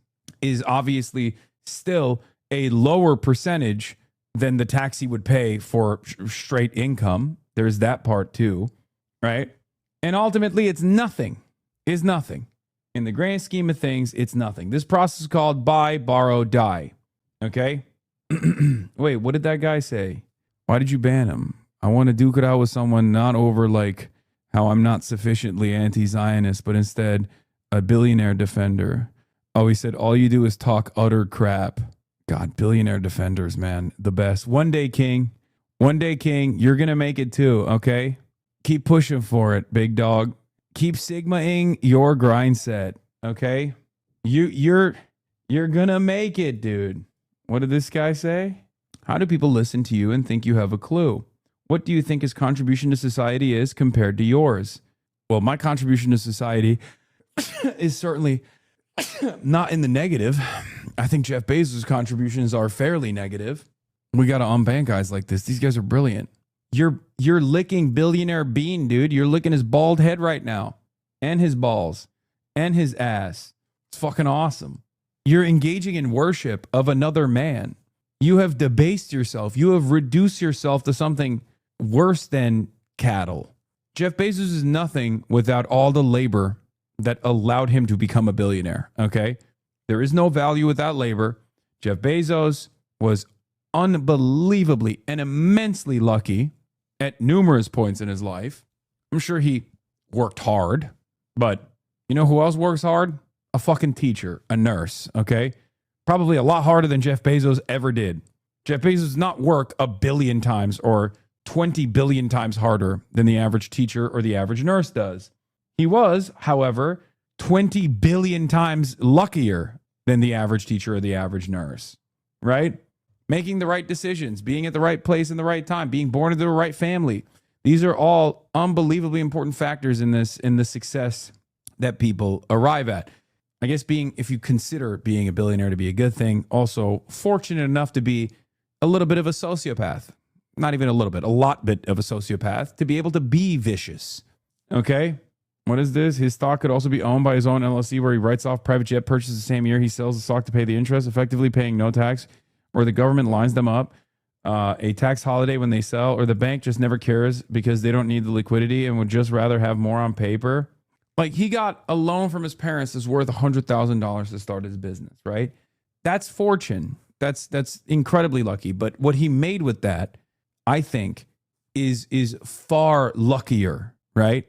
is obviously still a lower percentage than the tax he would pay for straight income. There's that part too, right? And ultimately, it's nothing. Is nothing. In the grand scheme of things, it's nothing. This process is called buy, borrow, die. Okay? Wait, what did that guy say? Why did you ban him? I want to duke it out with someone not over like how I'm not sufficiently anti-Zionist, but instead a billionaire defender. Oh, he said, all you do is talk utter crap. God, billionaire defenders, man, the best. One day, King. One day, King, you're going to make it too, okay? Keep pushing for it, big dog. Keep sigmaing your grind set, okay? You're going to make it, dude. What did this guy say? How do people listen to you and think you have a clue? What do you think his contribution to society is compared to yours? Well, my contribution to society is certainly not in the negative. I think Jeff Bezos' contributions are fairly negative. We got to unban guys like this. These guys are brilliant. You're licking billionaire Bean, dude. You're licking his bald head right now, and his balls, and his ass. It's fucking awesome. You're engaging in worship of another man. You have debased yourself. You have reduced yourself to something worse than cattle. Jeff Bezos is nothing without all the labor that allowed him to become a billionaire, okay? There is no value without labor. Jeff Bezos was unbelievably and immensely lucky at numerous points in his life. I'm sure he worked hard, but you know who else works hard? A fucking teacher, a nurse, okay? Probably a lot harder than Jeff Bezos ever did. Jeff Bezos does not work a billion times or 20 billion times harder than the average teacher or the average nurse does. He was, however, 20 billion times luckier than the average teacher or the average nurse, right? Making the right decisions, being at the right place in the right time, being born into the right family. These are all unbelievably important factors in the success that people arrive at. I guess if you consider being a billionaire to be a good thing, also fortunate enough to be a little bit of a sociopath. Not even a little bit, a lot bit of a sociopath to be able to be vicious. Okay? What is this? His stock could also be owned by his own LLC where he writes off private jet purchases the same year he sells the stock to pay the interest, effectively paying no tax, or the government lines them up, a tax holiday when they sell, or the bank just never cares because they don't need the liquidity and would just rather have more on paper. Like, he got a loan from his parents that's worth $100,000 to start his business, right? That's fortune. That's incredibly lucky. But what he made with that, I think, is far luckier, right?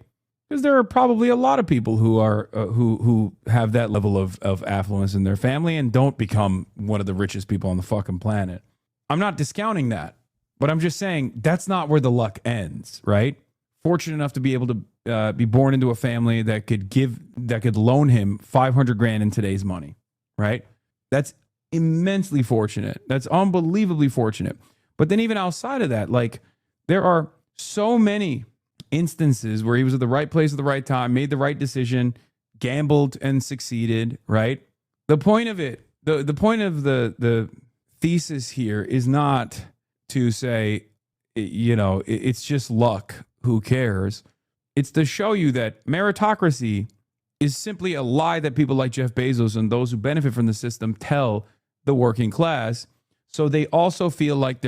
Because there are probably a lot of people who are who have that level of affluence in their family and don't become one of the richest people on the fucking planet. I'm not discounting that, but I'm just saying that's not where the luck ends, right? Fortunate enough to be able to be born into a family that could loan him $500,000 in today's money, right? That's immensely fortunate. That's unbelievably fortunate. But then even outside of that, like, there are so many instances where he was at the right place at the right time, made the right decision, gambled and succeeded, right? The point of it, the point of the thesis here is not to say, you know, it's just luck, who cares? It's to show you that meritocracy is simply a lie that people like Jeff Bezos and those who benefit from the system tell the working class. So they also feel like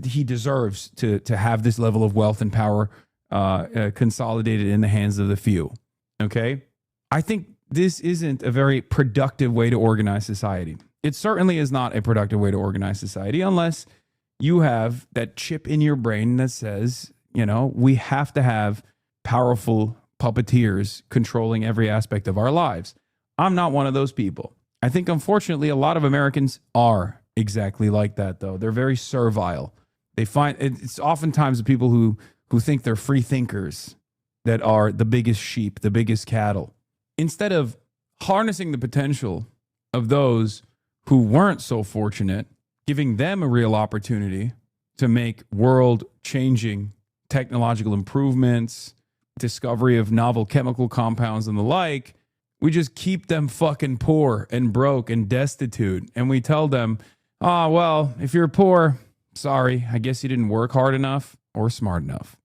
he deserves to have this level of wealth and power consolidated in the hands of the few. Okay? I think this isn't a very productive way to organize society. It certainly is not a productive way to organize society unless you have that chip in your brain that says, you know, we have to have powerful puppeteers controlling every aspect of our lives. I'm not one of those people. I think, unfortunately, a lot of Americans are exactly like that, though. They're very servile. They find it's oftentimes the people who think they're free thinkers that are the biggest sheep, the biggest cattle. Instead of harnessing the potential of those who weren't so fortunate, giving them a real opportunity to make world-changing technological improvements, discovery of novel chemical compounds and the like, we just keep them fucking poor and broke and destitute. And we tell them, well, if you're poor, sorry, I guess you didn't work hard enough or smart enough.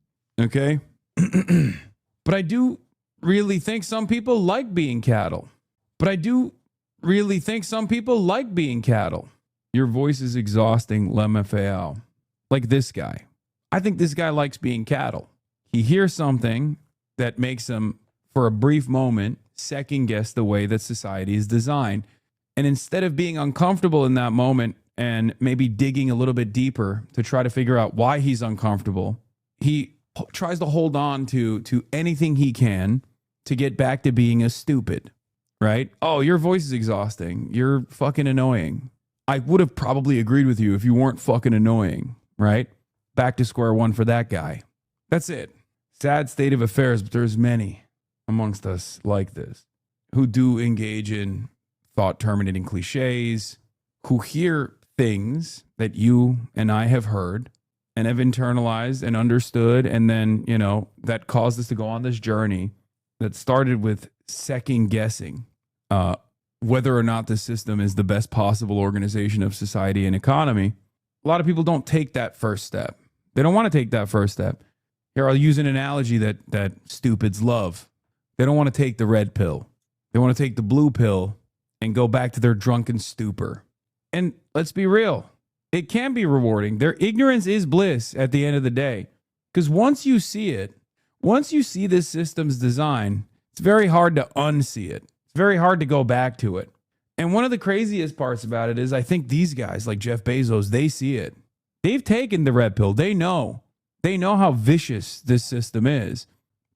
Okay? But I do really think some people like being cattle. But I do really think some people like being cattle. Your voice is exhausting, LMFAO. Like this guy. I think this guy likes being cattle. He hears something that makes him, for a brief moment, second guess the way that society is designed. And instead of being uncomfortable in that moment and maybe digging a little bit deeper to try to figure out why he's uncomfortable, he tries to hold on to anything he can to get back to being a stupid, right? Oh, your voice is exhausting. You're fucking annoying. I would have probably agreed with you if you weren't fucking annoying, right? Back to square one for that guy. That's it. Sad state of affairs, but there's many amongst us like this who do engage in thought-terminating cliches, who hear things that you and I have heard and have internalized and understood, and then, you know, that caused us to go on this journey that started with second-guessing whether or not the system is the best possible organization of society and economy. A lot of people don't take that first step. They don't want to take that first step. Here, I'll use an analogy that stupids love. They don't want to take the red pill. They want to take the blue pill and go back to their drunken stupor. And let's be real. It can be rewarding. Their ignorance is bliss at the end of the day. Because once you see it, once you see this system's design, it's very hard to unsee it. It's very hard to go back to it. And one of the craziest parts about it is I think these guys like Jeff Bezos, they see it. They've taken the red pill. They know. They know how vicious this system is.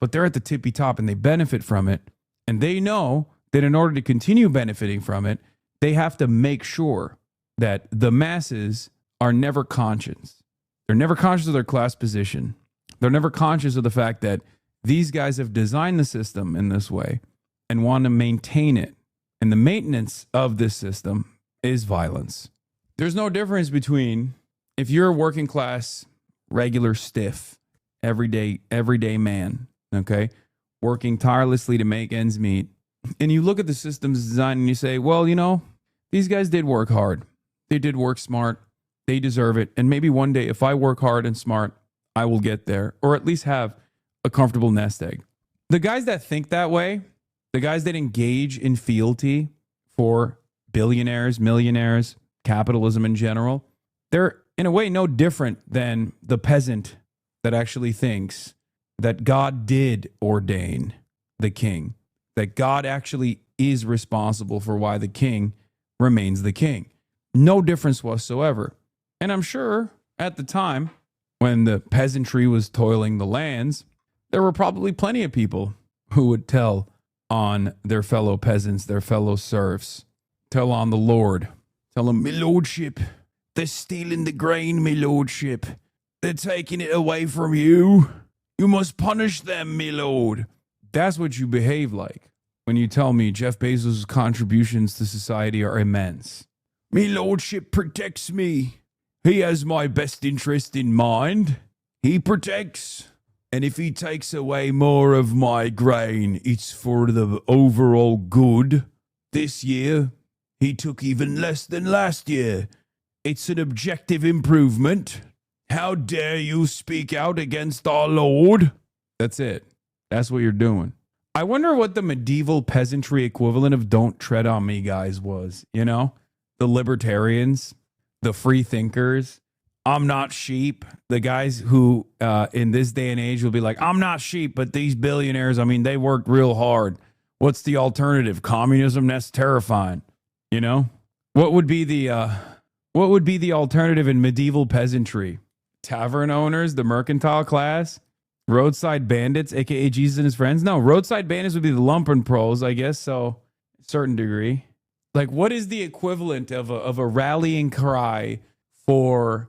But they're at the tippy top and they benefit from it. And they know that in order to continue benefiting from it, they have to make sure that the masses are never conscious. They're never conscious of their class position. They're never conscious of the fact that these guys have designed the system in this way and want to maintain it. And the maintenance of this system is violence. There's no difference between if you're a working class, regular, stiff, everyday man, okay, working tirelessly to make ends meet, and you look at the system's design and you say, well, you know, these guys did work hard. They did work smart. They deserve it. And maybe one day if I work hard and smart, I will get there, or at least have a comfortable nest egg. The guys that think that way, the guys that engage in fealty for billionaires, millionaires, capitalism in general, they're in a way no different than the peasant that actually thinks that God did ordain the king, that God actually is responsible for why the king remains the king. No difference whatsoever. And I'm sure at the time when the peasantry was toiling the lands, there were probably plenty of people who would tell on their fellow peasants, their fellow serfs, tell on the Lord, tell them, "My lordship, they're stealing the grain, my lordship. They're taking it away from you. You must punish them, my lord." That's what you behave like when you tell me Jeff Bezos' contributions to society are immense. "Me lordship protects me. He has my best interest in mind. He protects. And if he takes away more of my grain, it's for the overall good. This year, he took even less than last year. It's an objective improvement. How dare you speak out against our Lord?" That's it. That's what you're doing. I wonder what the medieval peasantry equivalent of "don't tread on me" guys was, you know? The libertarians, the free thinkers. I'm not sheep. The guys who in this day and age will be like, I'm not sheep, but these billionaires, I mean, they worked real hard. What's the alternative? Communism? That's terrifying. You know? What would be the alternative in medieval peasantry? Tavern owners, the mercantile class, roadside bandits, aka Jesus and his friends. No, roadside bandits would be the lumpen pros, I guess, so a certain degree. Like, what is the equivalent of a rallying cry for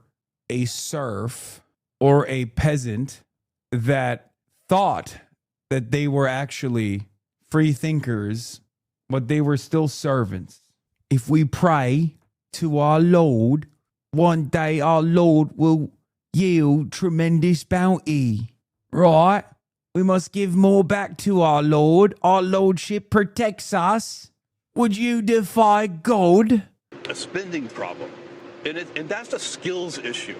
a serf or a peasant that thought that they were actually free thinkers, but they were still servants? If we pray to our Lord, one day our Lord will yield tremendous bounty, right? We must give more back to our Lord. Our Lordship protects us. Would you defy God? A spending problem. And that's a skills issue.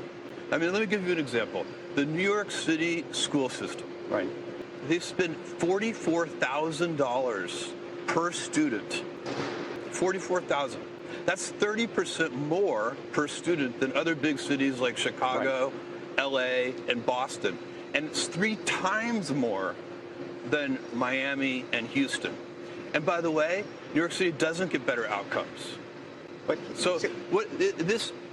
I mean, let me give you an example. The New York City school system, right? They spend $44,000 per student. $44,000. That's 30% more per student than other big cities like Chicago, LA, and Boston. And it's 3 times more than Miami and Houston. And by the way, New York City doesn't get better outcomes. So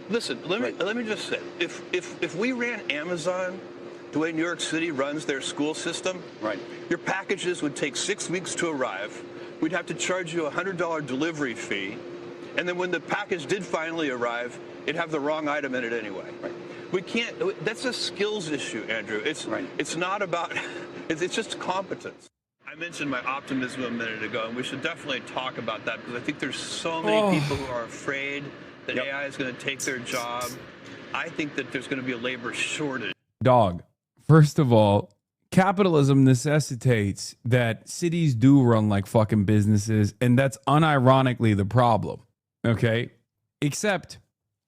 listen, let me just say, if we ran Amazon the way New York City runs their school system, your packages would take 6 weeks to arrive. We'd have to charge you a $100 delivery fee. And then when the package did finally arrive, it'd have the wrong item in it anyway. We can't, that's a skills issue, Andrew. It's not about, it's just competence. I mentioned my optimism a minute ago, and we should definitely talk about that because I think there's so many people who are afraid that AI is going to take their job. I think that there's going to be a labor shortage. Dog, first of all, capitalism necessitates that cities do run like fucking businesses, and that's unironically the problem. Okay? Except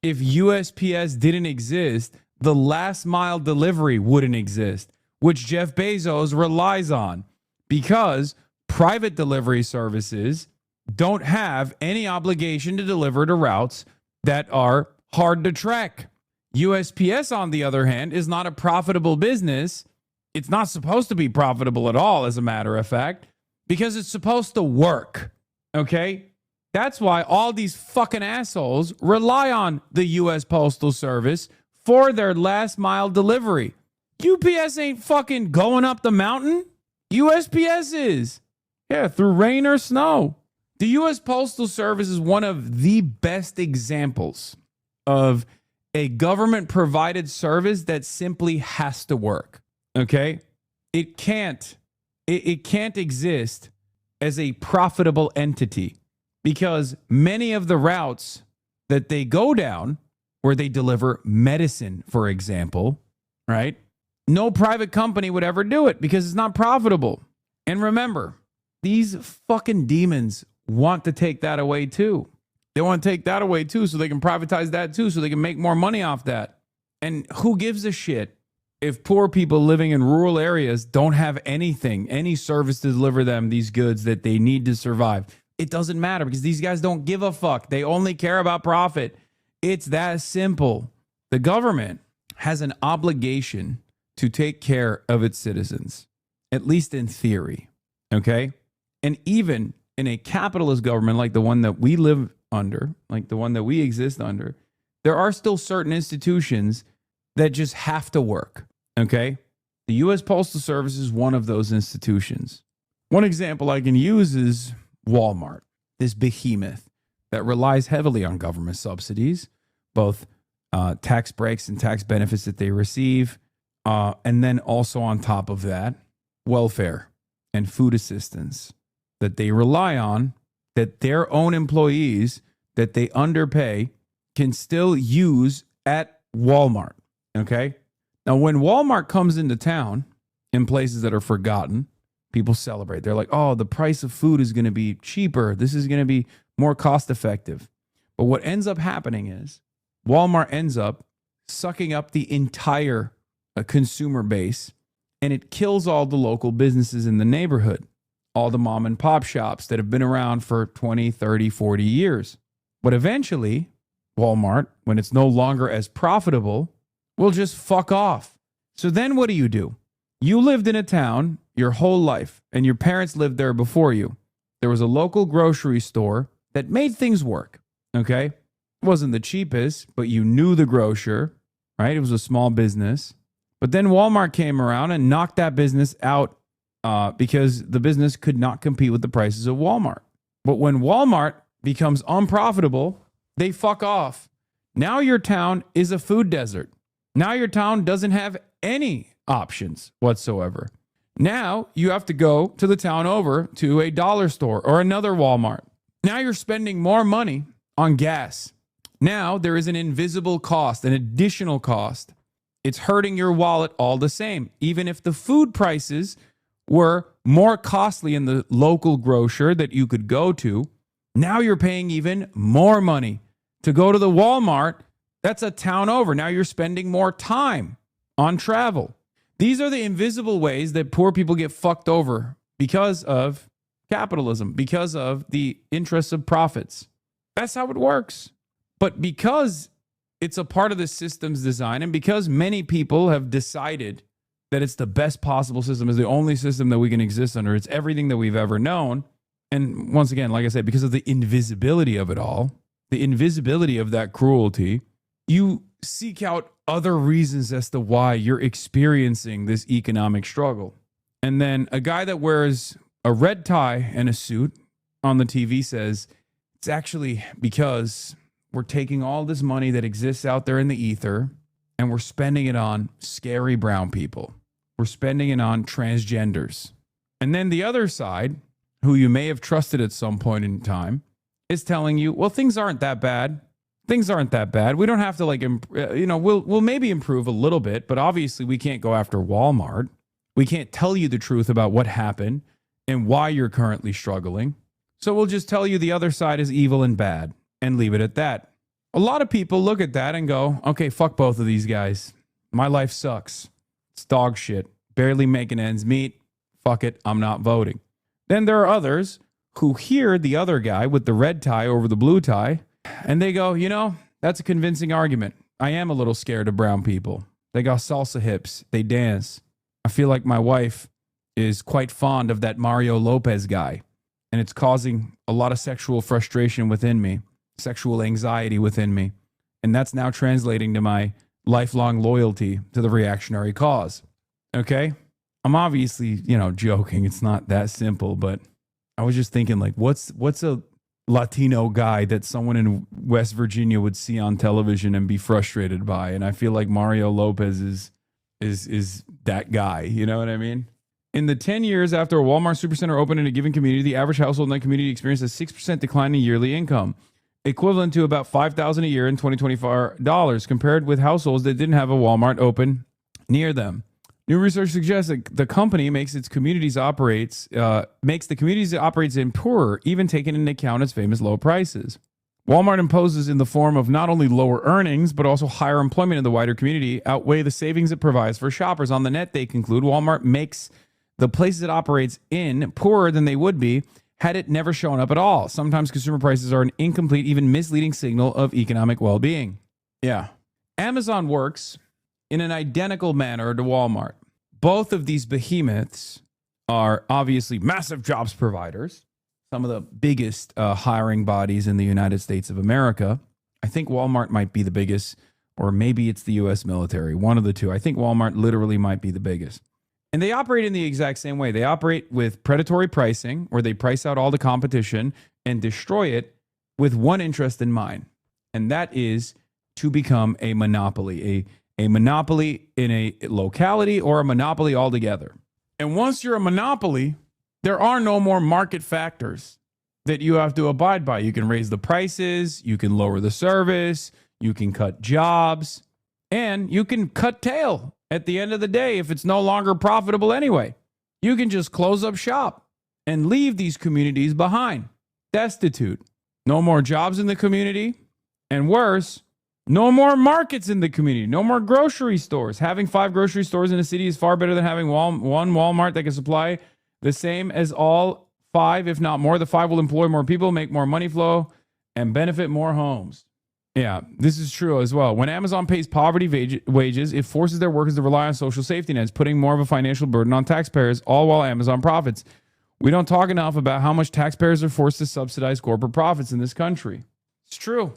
if USPS didn't exist, the last mile delivery wouldn't exist, which Jeff Bezos relies on, because private delivery services don't have any obligation to deliver to routes that are hard to track. USPS, on the other hand, is not a profitable business. It's not supposed to be profitable at all, as a matter of fact, because it's supposed to work. Okay? That's why all these fucking assholes rely on the U.S. Postal Service for their last mile delivery. UPS ain't fucking going up the mountain. USPS is. Yeah, through rain or snow. The U.S. Postal Service is one of the best examples of a government-provided service that simply has to work. Okay? It can't exist as a profitable entity because many of the routes that they go down, where they deliver medicine, for example, right? No private company would ever do it because it's not profitable. And remember, these fucking demons want to take that away too. They want to take that away too so they can privatize that too so they can make more money off that. And who gives a shit if poor people living in rural areas don't have anything, any service to deliver them these goods that they need to survive? It doesn't matter because these guys don't give a fuck. They only care about profit. It's that simple. The government has an obligation to take care of its citizens, at least in theory, okay? And even in a capitalist government like the one that we live under, like the one that we exist under, there are still certain institutions that just have to work, okay? The U.S. Postal Service is one of those institutions. One example I can use is Walmart, this behemoth that relies heavily on government subsidies, both tax breaks and tax benefits that they receive, and then also on top of that, welfare and food assistance that they rely on, that their own employees that they underpay can still use at Walmart, okay? Now, when Walmart comes into town in places that are forgotten, people celebrate. They're like, oh, the price of food is going to be cheaper. This is going to be more cost effective. But what ends up happening is Walmart ends up sucking up the entire consumer base, and it kills all the local businesses in the neighborhood, all the mom and pop shops that have been around for 20, 30, 40 years. But eventually, Walmart, when it's no longer as profitable, will just fuck off. So then what do? You lived in a town your whole life, and your parents lived there before you. There was a local grocery store that made things work, okay? It wasn't the cheapest, but you knew the grocer, right? It was a small business. But then Walmart came around and knocked that business out because the business could not compete with the prices of Walmart. But when Walmart becomes unprofitable, they fuck off. Now your town is a food desert. Now your town doesn't have any options whatsoever. Now you have to go to the town over to a dollar store or another Walmart. Now you're spending more money on gas. Now there is an invisible cost, an additional cost. It's hurting your wallet all the same. Even if the food prices were more costly in the local grocer that you could go to, now you're paying even more money to go to the Walmart that's a town over. Now you're spending more time on travel. These are the invisible ways that poor people get fucked over because of capitalism, because of the interests of profits. That's how it works. But because it's a part of the system's design, and because many people have decided that it's the best possible system, is the only system that we can exist under, it's everything that we've ever known. And once again, like I said, because of the invisibility of it all, the invisibility of that cruelty, you seek out other reasons as to why you're experiencing this economic struggle. And then a guy that wears a red tie and a suit on the TV says, it's actually because we're taking all this money that exists out there in the ether and we're spending it on scary brown people. We're spending it on transgenders. And then the other side, who you may have trusted at some point in time, is telling you, well, things aren't that bad. Things aren't that bad. We don't have to we'll maybe improve a little bit, but obviously we can't go after Walmart. We can't tell you the truth about what happened and why you're currently struggling. So we'll just tell you the other side is evil and bad and leave it at that. A lot of people look at that and go, okay, fuck both of these guys. My life sucks. It's dog shit. Barely making ends meet. Fuck it. I'm not voting. Then there are others who hear the other guy with the red tie over the blue tie, and they go, that's a convincing argument. I am a little scared of brown people. They got salsa hips. They dance. I feel like my wife is quite fond of that Mario Lopez guy, and it's causing a lot of sexual frustration within me, sexual anxiety within me, and that's now translating to my lifelong loyalty to the reactionary cause. Okay? I'm obviously, joking. It's not that simple, but I was just thinking, like, what's a Latino guy that someone in West Virginia would see on television and be frustrated by? And I feel like Mario Lopez is that guy. You know what I mean? In the 10 years after a Walmart Supercenter opened in a given community, the average household in that community experienced a 6% decline in yearly income, equivalent to about $5,000 a year in 2024 dollars, compared with households that didn't have a Walmart open near them. New research suggests that the company makes the communities it operates in poorer, even taking into account its famous low prices. Walmart imposes in the form of not only lower earnings, but also higher employment in the wider community outweigh the savings it provides for shoppers. On the net, they conclude Walmart makes the places it operates in poorer than they would be had it never shown up at all. Sometimes consumer prices are an incomplete, even misleading signal of economic well-being. Yeah. Amazon works in an identical manner to Walmart. Both of these behemoths are obviously massive jobs providers, some of the biggest hiring bodies in the United States of America. I think Walmart might be the biggest, or maybe it's the U.S. military, one of the two. I think Walmart literally might be the biggest. And they operate in the exact same way. They operate with predatory pricing, where they price out all the competition and destroy it with one interest in mind, and that is to become a monopoly, a monopoly in a locality or a monopoly altogether. And once you're a monopoly, there are no more market factors that you have to abide by. You can raise the prices, you can lower the service, you can cut jobs, and you can cut tail at the end of the day if it's no longer profitable anyway. You can just close up shop and leave these communities behind, destitute. No more jobs in the community, and worse, no more markets in the community, no more grocery stores. Having 5 grocery stores in a city is far better than having one Walmart that can supply the same as all 5, if not more. The 5 will employ more people, make more money flow, and benefit more homes. Yeah, this is true as well. When Amazon pays poverty wages, it forces their workers to rely on social safety nets, putting more of a financial burden on taxpayers, all while Amazon profits. We don't talk enough about how much taxpayers are forced to subsidize corporate profits in this country. It's true.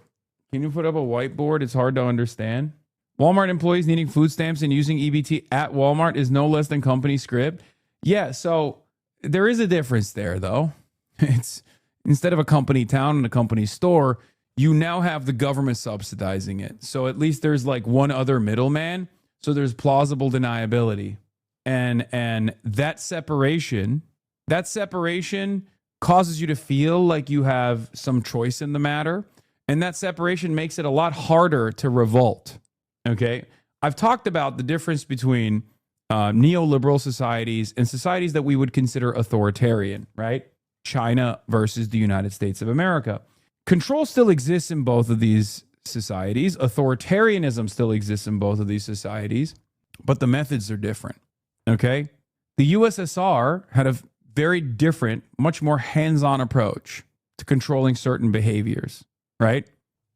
Can you put up a whiteboard? It's hard to understand. Walmart employees needing food stamps and using EBT at Walmart is no less than company script. Yeah, so there is a difference there, though. It's instead of a company town and a company store, you now have the government subsidizing it. So at least there's like one other middleman. So there's plausible deniability. And that separation causes you to feel like you have some choice in the matter. And that separation makes it a lot harder to revolt. Okay? I've talked about the difference between neoliberal societies and societies that we would consider authoritarian, right? China versus the United States of America. Control still exists in both of these societies. Authoritarianism still exists in both of these societies, but the methods are different. Okay? The USSR had a very different, much more hands-on approach to controlling certain behaviors, right?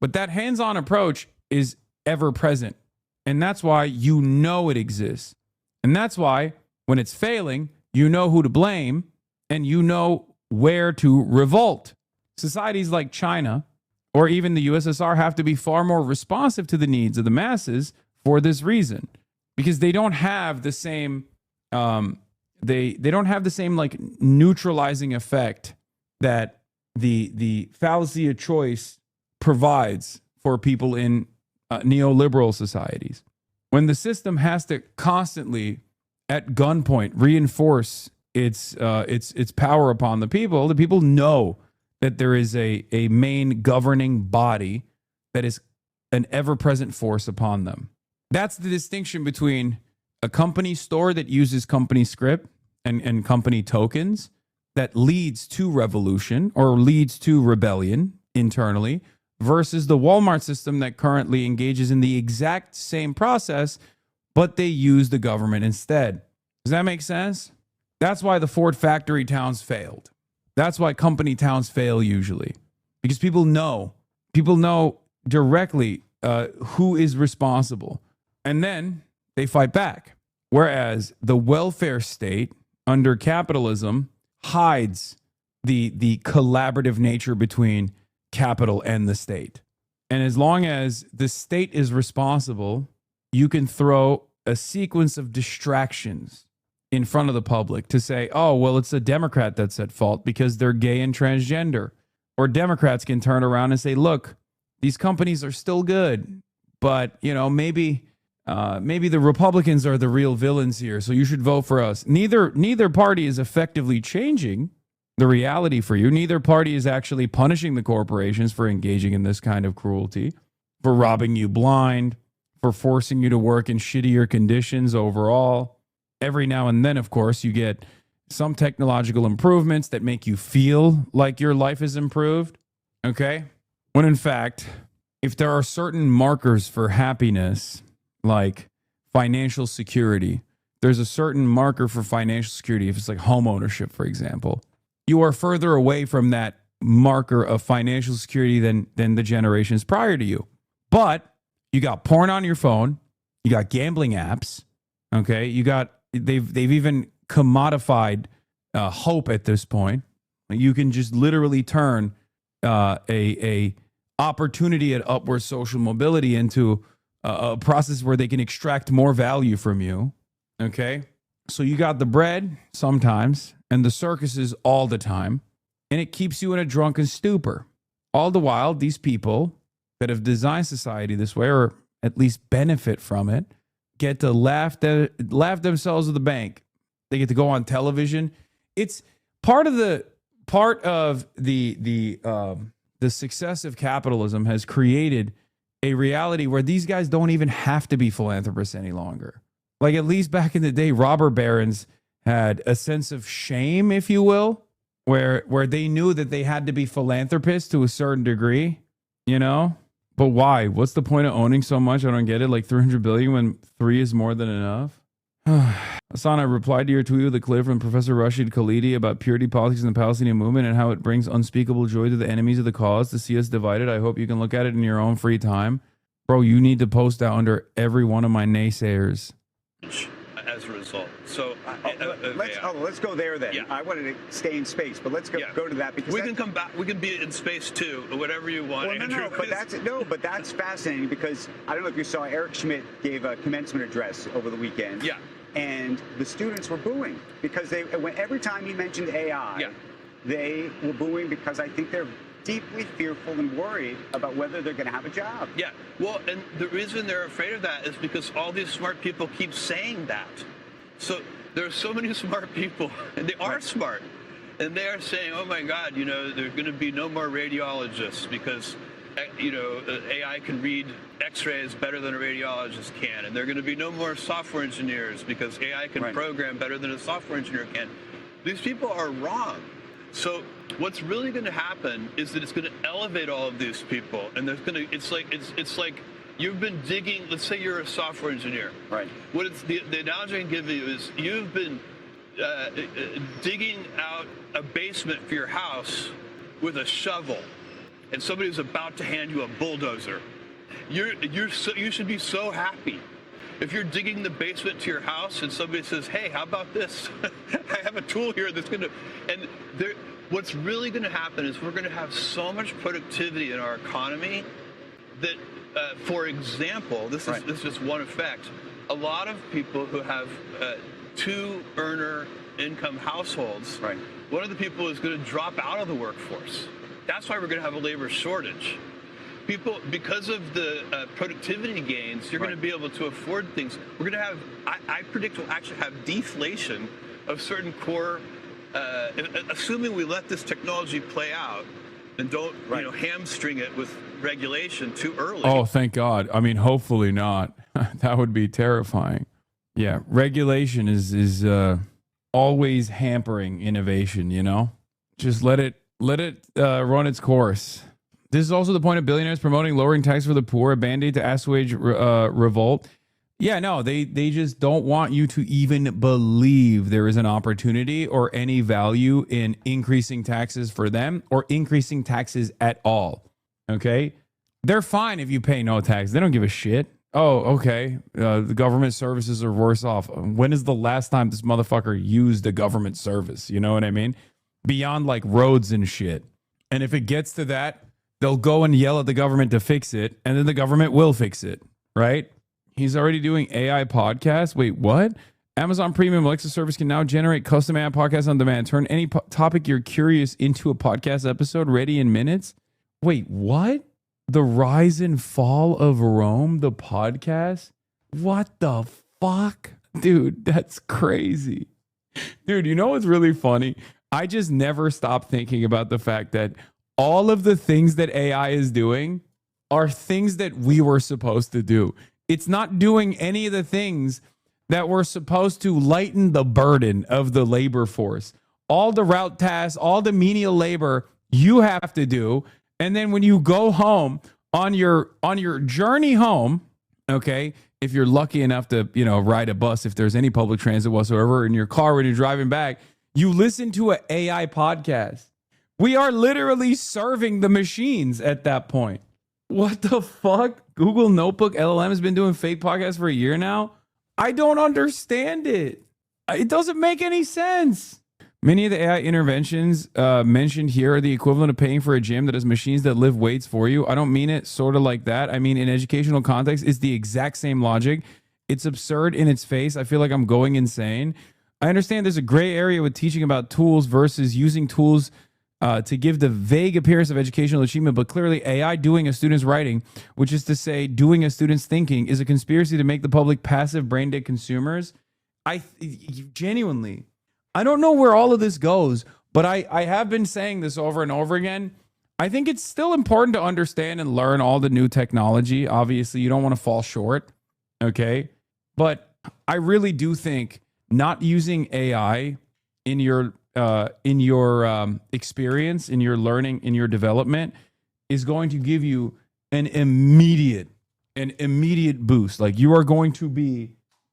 But that hands-on approach is ever present. And that's why you know it exists. And that's why when it's failing, you know who to blame and you know where to revolt. Societies like China or even the USSR have to be far more responsive to the needs of the masses for this reason, because they don't have the same they don't have the same like neutralizing effect that the fallacy of choice provides for people in neoliberal societies. When the system has to constantly at gunpoint reinforce its power upon the people know that there is a main governing body that is an ever-present force upon them. That's the distinction between a company store that uses company script and company tokens that leads to revolution or leads to rebellion internally versus the Walmart system that currently engages in the exact same process, but they use the government instead. Does that make sense? That's why the Ford factory towns failed. That's why company towns fail usually, because people know directly who is responsible, and then they fight back. Whereas the welfare state under capitalism hides the collaborative nature between capital and the state. And as long as the state is responsible, you can throw a sequence of distractions in front of the public to say, oh, well, it's a Democrat that's at fault because they're gay and transgender. Or Democrats can turn around and say, look, these companies are still good, but maybe the Republicans are the real villains here, so you should vote for us. Neither party is effectively changing the reality for you. Neither party is actually punishing the corporations for engaging in this kind of cruelty, for robbing you blind, for forcing you to work in shittier conditions overall. Every now and then, of course, you get some technological improvements that make you feel like your life is improved, okay? When in fact, if there are certain markers for happiness, like financial security, there's a certain marker for financial security, if it's like home ownership, for example, you are further away from that marker of financial security than the generations prior to you. But you got porn on your phone, you got gambling apps, okay? They've even commodified hope at this point. You can just literally turn a opportunity at upward social mobility into a process where they can extract more value from you, okay? So you got the bread sometimes and the circuses all the time, and it keeps you in a drunken stupor. All the while, these people that have designed society this way, or at least benefit from it, get to laugh themselves at the bank. They get to go on television. It's part of the success of capitalism has created a reality where these guys don't even have to be philanthropists any longer. Like, at least back in the day, robber barons had a sense of shame, if you will, where they knew that they had to be philanthropists to a certain degree, But why? What's the point of owning so much? I don't get it. Like 300 billion when 3 is more than enough. Hasan, I replied to your tweet with a clip from Professor Rashid Khalidi about purity politics in the Palestinian movement and how it brings unspeakable joy to the enemies of the cause to see us divided. I hope you can look at it in your own free time. Bro, you need to post that under every one of my naysayers. As a result. So let's go there then. Yeah. I wanted to stay in space, but let's go to that, because we can come back. We can be in space too, or whatever you want. Well, Andrew. but that's fascinating, because I don't know if you saw, Eric Schmidt gave a commencement address over the weekend. Yeah. And the students were booing because every time he mentioned AI, they were booing because I think they're deeply fearful and worried about whether they're going to have a job. Yeah. Well, and the reason they're afraid of that is because all these smart people keep saying that. So there are so many smart people, and they are smart, and they are saying, "Oh my God, there's going to be no more radiologists because, AI can read X-rays better than a radiologist can, and there are going to be no more software engineers because AI can program better than a software engineer can." These people are wrong. So what's really going to happen is that it's going to elevate all of these people, and it's like You've been digging, let's say you're a software engineer. Right. What it's the analogy I can give you is you've been digging out a basement for your house with a shovel, and somebody's about to hand you a bulldozer. You should be so happy. If you're digging the basement to your house and somebody says, hey, how about this? I have a tool here that's going to, and what's really going to happen is we're going to have so much productivity in our economy that, for example, this is just one effect. A lot of people who have two-earner income households, one of the people is going to drop out of the workforce. That's why we're going to have a labor shortage. People, because of the productivity gains, you're going to be able to afford things. We're going to have, I predict we'll actually have deflation of certain core, assuming we let this technology play out and don't hamstring it with regulation too early. Oh, thank God. I mean, hopefully not. That would be terrifying. Yeah, regulation is always hampering innovation, you know? Just let it run its course. This is also the point of billionaires promoting lowering taxes for the poor, a band-aid to assuage revolt. Yeah, no, they just don't want you to even believe there is an opportunity or any value in increasing taxes for them or increasing taxes at all. Okay? They're fine if you pay no tax. They don't give a shit. Oh, okay. The government services are worse off. When is the last time this motherfucker used a government service? You know what I mean? Beyond like roads and shit. And if it gets to that, they'll go and yell at the government to fix it, and then the government will fix it, right? He's already doing AI podcasts. Wait, what? Amazon Premium Alexa service can now generate custom AI podcasts on demand. Turn any topic you're curious into a podcast episode ready in minutes. Wait, what? The Rise and Fall of Rome, the podcast? What the fuck? Dude, that's crazy. Dude, you know what's really funny? I just never stop thinking about the fact that all of the things that AI is doing are things that we were supposed to do. It's not doing any of the things that were supposed to lighten the burden of the labor force. All the route tasks, all the menial labor you have to do. And then when you go home on your journey home, okay, if you're lucky enough to, ride a bus, if there's any public transit whatsoever, in your car when you're driving back, you listen to an AI podcast. We are literally serving the machines at that point. What the fuck? Google Notebook LLM has been doing fake podcasts for a year now? I don't understand it. It doesn't make any sense. Many of the AI interventions mentioned here are the equivalent of paying for a gym that has machines that lift weights for you. I don't mean it sort of like that. I mean, in educational context, it's the exact same logic. It's absurd in its face. I feel like I'm going insane. I understand there's a gray area with teaching about tools versus using tools to give the vague appearance of educational achievement, but clearly AI doing a student's writing, which is to say doing a student's thinking, is a conspiracy to make the public passive brain-dead consumers. Genuinely, I don't know where all of this goes, but I have been saying this over and over again. I think it's still important to understand and learn all the new technology. Obviously, you don't want to fall short, okay? But I really do think not using AI in your experience, in your learning, in your development is going to give you an immediate boost. Like, you are going to be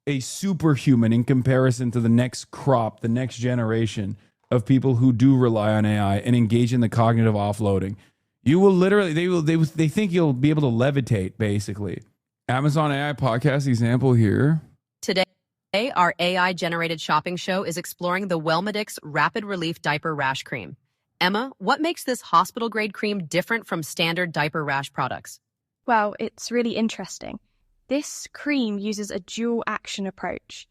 a superhuman in comparison to the next crop, the next generation of people who do rely on AI and engage in the cognitive offloading. You will literally, they think you'll be able to levitate, basically. Amazon AI podcast example here. Today, our AI-generated shopping show is exploring the Wellmedix Rapid Relief Diaper Rash Cream. Emma, what makes this hospital-grade cream different from standard diaper rash products? Well, it's really interesting. This cream uses a dual-action approach.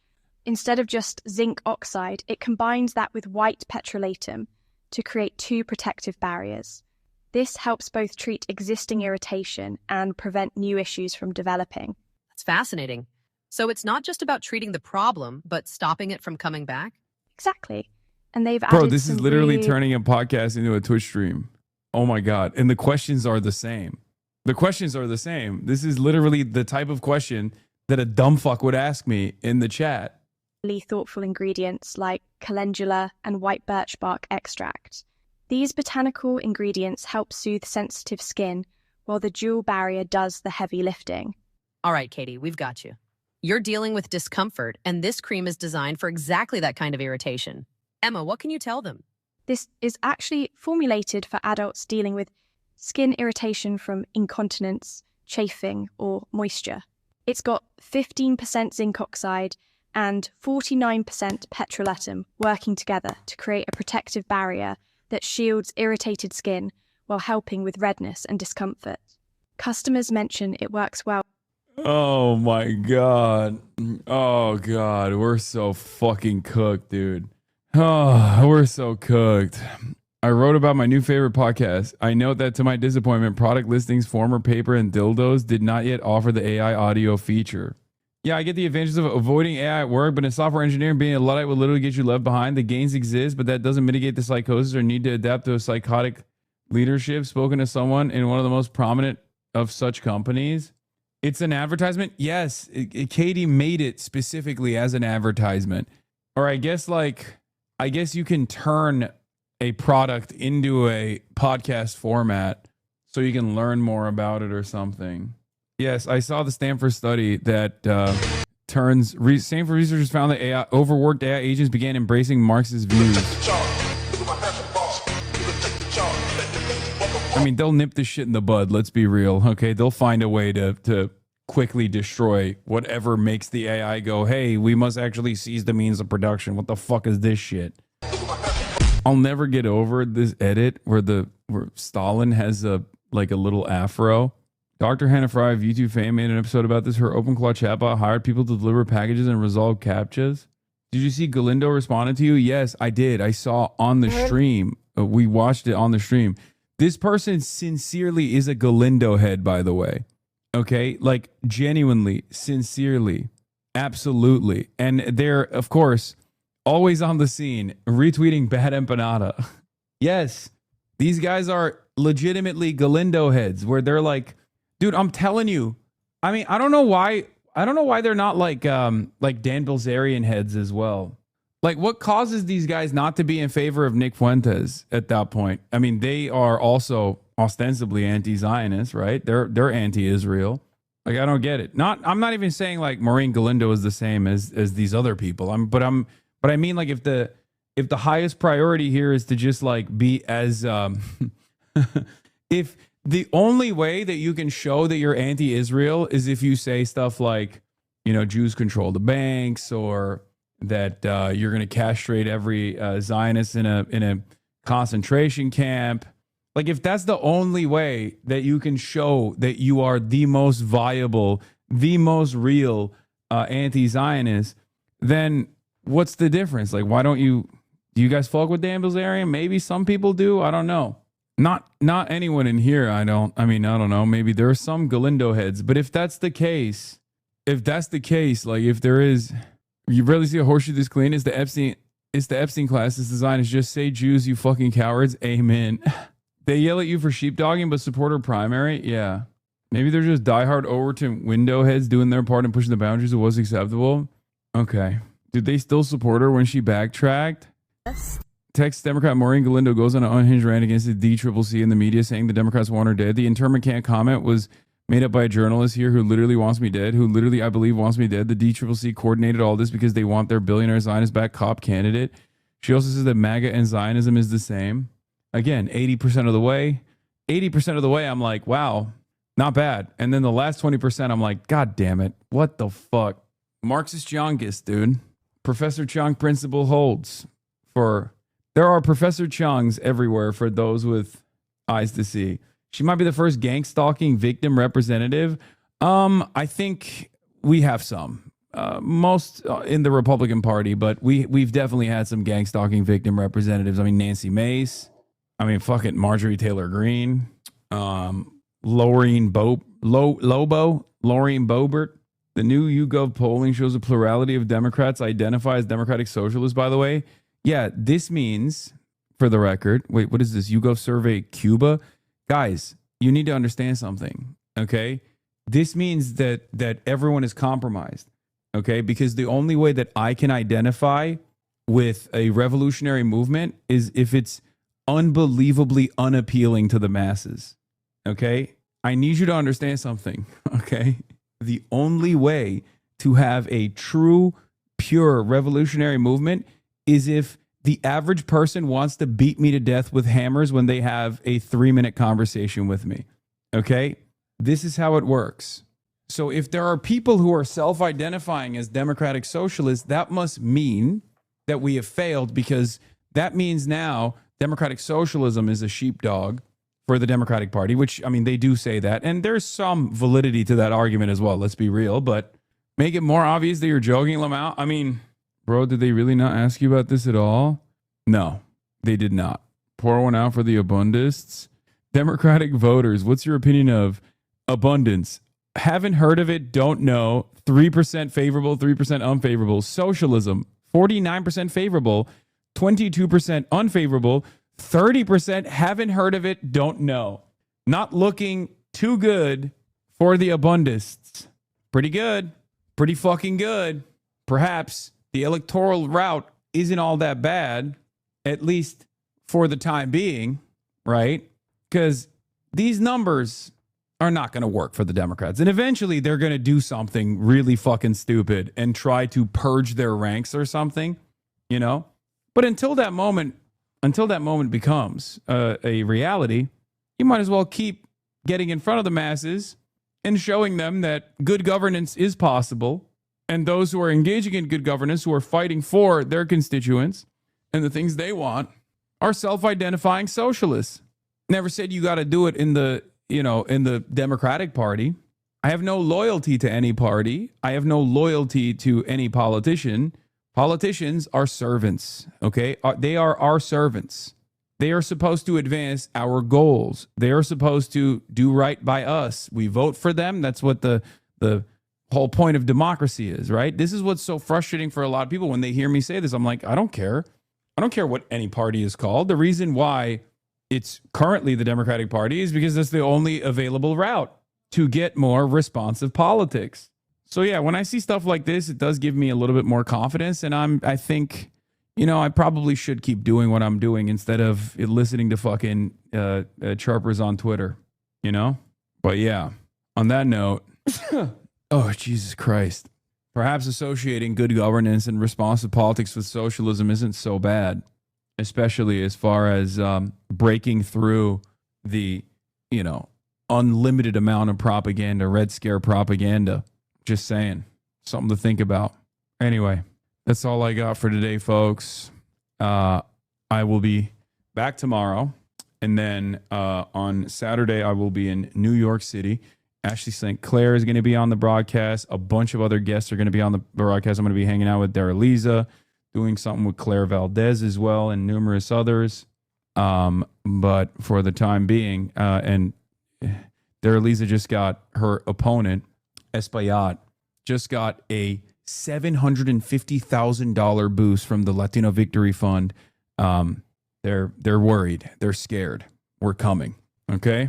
Instead of just zinc oxide, it combines that with white petrolatum to create two protective barriers. This helps both treat existing irritation and prevent new issues from developing. That's fascinating. So it's not just about treating the problem, but stopping it from coming back? Exactly. And they've added Bro, this is literally really... turning a podcast into a Twitch stream. Oh my God. And the questions are the same. The questions are the same. This is literally the type of question that a dumb fuck would ask me in the chat. Really thoughtful ingredients like calendula and white birch bark extract. These botanical ingredients help soothe sensitive skin, while the dual barrier does the heavy lifting. All right, Katie, we've got you. You're dealing with discomfort, and this cream is designed for exactly that kind of irritation. Emma, what can you tell them? This is actually formulated for adults dealing with skin irritation from incontinence, chafing, or moisture. It's got 15% zinc oxide and 49% petrolatum working together to create a protective barrier that shields irritated skin while helping with redness and discomfort. Customers mention it works well. Oh my God. Oh God. We're so fucking cooked, dude. Oh, we're so cooked. I wrote about my new favorite podcast. I note that to my disappointment, product listings, former paper, and dildos did not yet offer the AI audio feature. Yeah, I get the advantages of avoiding AI at work, but in software engineering, being a Luddite will literally get you left behind. The gains exist, but that doesn't mitigate the psychosis or need to adapt to a psychotic leadership. Spoken to someone in one of the most prominent of such companies. It's an advertisement? Yes. Katie made it specifically as an advertisement. Or I guess you can turn a product into a podcast format so you can learn more about it or something. Yes, I saw the Stanford study that Stanford researchers found that overworked AI agents began embracing Marxist views. I mean, they'll nip this shit in the bud, let's be real, okay? They'll find a way to quickly destroy whatever makes the AI go, hey, we must actually seize the means of production. What the fuck is this shit? I'll never get over this edit where Stalin has a little afro. Dr. Hannah Fry of YouTube fame made an episode about this. Her OpenClaw chatbot hired people to deliver packages and resolve CAPTCHAs. Did you see Galindo responded to you? Yes, I did. I saw on the stream. We watched it on the stream. This person sincerely is a Galindo head, by the way. Okay? Like, genuinely, sincerely. Absolutely. And they're, of course, always on the scene, retweeting Bad Empanada. Yes, these guys are legitimately Galindo heads, where they're like, dude, I'm telling you. I mean, I don't know why they're not like Dan Bilzerian heads as well. Like, what causes these guys not to be in favor of Nick Fuentes at that point? I mean, they are also ostensibly anti-Zionist, right? They're anti-Israel. Like, I don't get it. I'm not even saying like Maureen Galindo is the same as these other people. But I mean, like, if the highest priority here is to just like be as if the only way that you can show that you're anti-Israel is if you say stuff like, you know, Jews control the banks, or that you're going to castrate every Zionist in a concentration camp. Like, if that's the only way that you can show that you are the most viable, the most real anti-Zionist, then what's the difference? Like, do you guys fuck with Dan Bilzerian? Maybe some people do. I don't know. Not anyone in here. I don't know. Maybe there are some Galindo heads, but if that's the case, like, if there is, you rarely see a horseshoe this clean. It's the Epstein class. This design is just say Jews, you fucking cowards. Amen. They yell at you for sheepdogging, but support her primary. Yeah. Maybe they're just diehard Overton window heads doing their part and pushing the boundaries of what's acceptable. Okay. Did they still support her when she backtracked? Yes. Texas Democrat Maureen Galindo goes on an unhinged rant against the DCCC and the media, saying the Democrats want her dead. The internment camp comment was made up by a journalist here who literally wants me dead, who literally, I believe, wants me dead. The DCCC coordinated all this because they want their billionaire Zionist-backed cop candidate. She also says that MAGA and Zionism is the same. Again, 80% of the way. 80% of the way, I'm like, wow, not bad. And then the last 20%, I'm like, God damn it. What the fuck? Marxist Chongist, dude. Professor Chong principle holds for... There are Professor Chongs everywhere for those with eyes to see. She might be the first gang stalking victim representative. I think we have some. Most in the Republican Party, but we've definitely had some gang stalking victim representatives. I mean, Nancy Mace. I mean, fucking Marjorie Taylor Greene. Laureen Boebert. The new YouGov polling shows a plurality of Democrats identify as Democratic Socialists, by the way. Yeah, this means, for the record, wait, what is this? YouGov survey Cuba? Guys, you need to understand something, okay? This means that everyone is compromised, okay? Because the only way that I can identify with a revolutionary movement is if it's unbelievably unappealing to the masses, okay? I need you to understand something, okay? the only way to have a true, pure revolutionary movement is if the average person wants to beat me to death with hammers when they have a 3-minute conversation with me. Okay? This is how it works. So if there are people who are self-identifying as democratic socialists, that must mean that we have failed, because that means now democratic socialism is a sheepdog for the Democratic Party, which, I mean, they do say that. And there's some validity to that argument as well. Let's be real. But make it more obvious that you're joking, Lamau. I mean, bro, did they really not ask you about this at all? No, they did not. Pour one out for the abundists. Democratic voters, what's your opinion of abundance? Haven't heard of it, don't know. 3% favorable, 3% unfavorable. Socialism, 49% favorable, 22% unfavorable, 30% haven't heard of it, don't know. Not looking too good for the abundists. Pretty good. Pretty fucking good. Perhaps the electoral route isn't all that bad, at least for the time being, right? Because these numbers are not going to work for the Democrats. And eventually they're going to do something really fucking stupid and try to purge their ranks or something, you know? But until that moment becomes a reality, you might as well keep getting in front of the masses and showing them that good governance is possible. And those who are engaging in good governance, who are fighting for their constituents and the things they want, are self-identifying socialists. Never said you got to do it in the Democratic Party. I have no loyalty to any party. I have no loyalty to any politician. Politicians are servants, okay? They are our servants. They are supposed to advance our goals. They are supposed to do right by us. We vote for them. That's what the whole point of democracy is, right? This is what's so frustrating for a lot of people when they hear me say this. I'm like, I don't care. I don't care what any party is called. The reason why it's currently the Democratic Party is because that's the only available route to get more responsive politics. So yeah, when I see stuff like this, it does give me a little bit more confidence. And I think, I probably should keep doing what I'm doing instead of listening to fucking chirpers on Twitter, But yeah, on that note, oh, Jesus Christ. Perhaps associating good governance and responsive politics with socialism isn't so bad, especially as far as breaking through the, unlimited amount of propaganda, Red Scare propaganda. Just saying. Something to think about. Anyway, that's all I got for today, folks. I will be back tomorrow. And then on Saturday, I will be in New York City. Ashley St. Clair is going to be on the broadcast. A bunch of other guests are going to be on the broadcast. I'm going to be hanging out with Daraliza, doing something with Claire Valdez as well, and numerous others. But for the time being, and Daraliza just got her opponent, Espaillat, just got a $750,000 boost from the Latino Victory Fund. They're worried. They're scared. We're coming. Okay.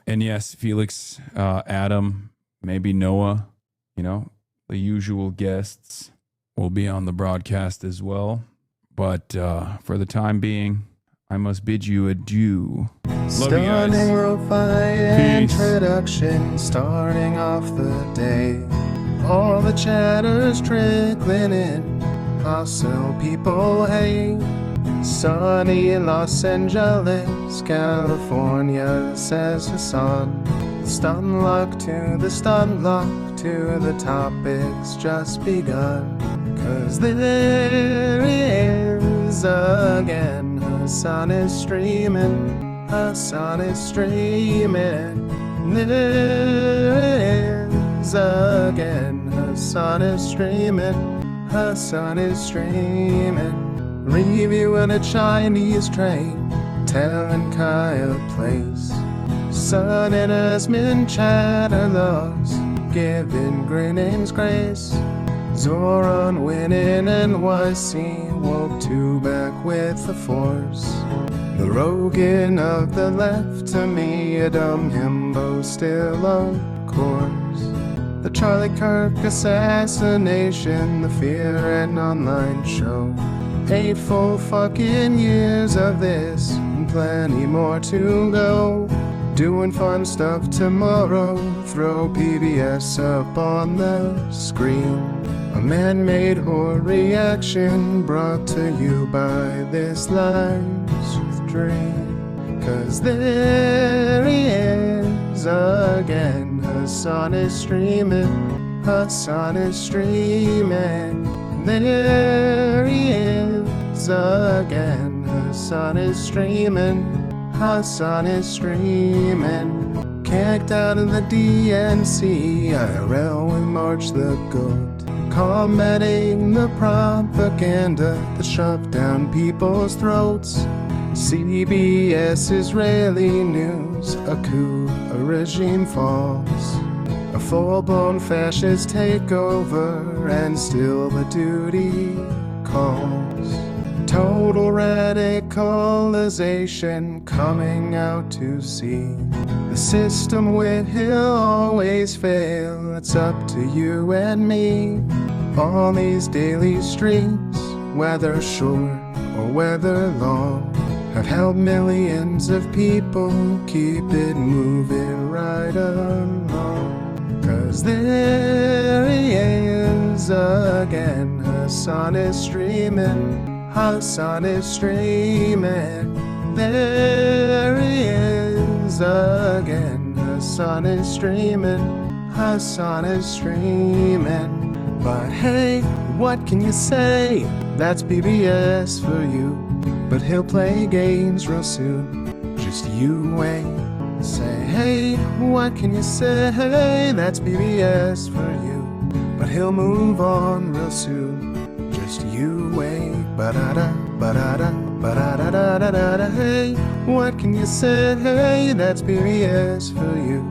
And yes, Felix, Adam, maybe Noah, the usual guests will be on the broadcast as well. But for the time being, I must bid you adieu. Love you guys. Introduction, starting off the day. All the chatter's trickling in. Also, people hate. Sunny in Los Angeles, California, says Hasan. Stun luck to the stun luck to the topics just begun. 'Cause there is again, Hasan is streaming. Hasan is streaming. There is again, Hasan is streaming. Hasan is streaming. Reviewing a Chinese train, telling Kaya place. Sun and Asmin chatter loves, giving greetings grace. Zoran winning NYC, woke two back with the force. The Rogan of the left, to me a dumb himbo still of course. The Charlie Kirk assassination, the Fear and Online show. 8 full fucking years of this, and plenty more to go. Doing fun stuff tomorrow, throw PBS up on the screen. A man-made horror reaction brought to you by this live stream. 'Cause there he is again, Hasan is streaming, Hasan is streaming. There he is again, Hasan is streaming, Hasan is streaming. Kicked out of the DNC IRL with March the Goat, combating the propaganda that shoved down people's throats. CBS Israeli news, a coup, a regime falls, a full-blown fascist takeover, and still the duty calls. Total radicalization coming out to see. The system will always fail, it's up to you and me. On these daily streets, whether short or whether long, have helped millions of people keep it moving right along. 'Cause there he is again, Hasan is streaming, Hasan is streaming. There he is again, Hasan is streaming, Hasan is streaming. But hey, what can you say? That's PBS for you. But he'll play games real soon, just you wait. Say, hey, what can you say? That's PBS for you. But he'll move on real soon, just you wait. Ba-da-da, ba-da-da, ba-da-da-da-da-da. Hey, what can you say? That's PBS for you.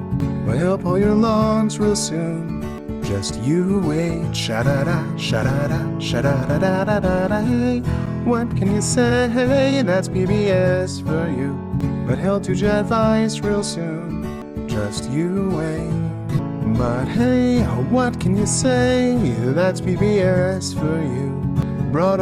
But he'll pull your lungs real soon, just you wait. Sha-da-da, sha-da-da, sha-da-da-da-da-da. Hey, what can you say? That's PBS for you. But he'll do your advice real soon, just you wait. But hey, what can you say? That's PBS for you. Brought up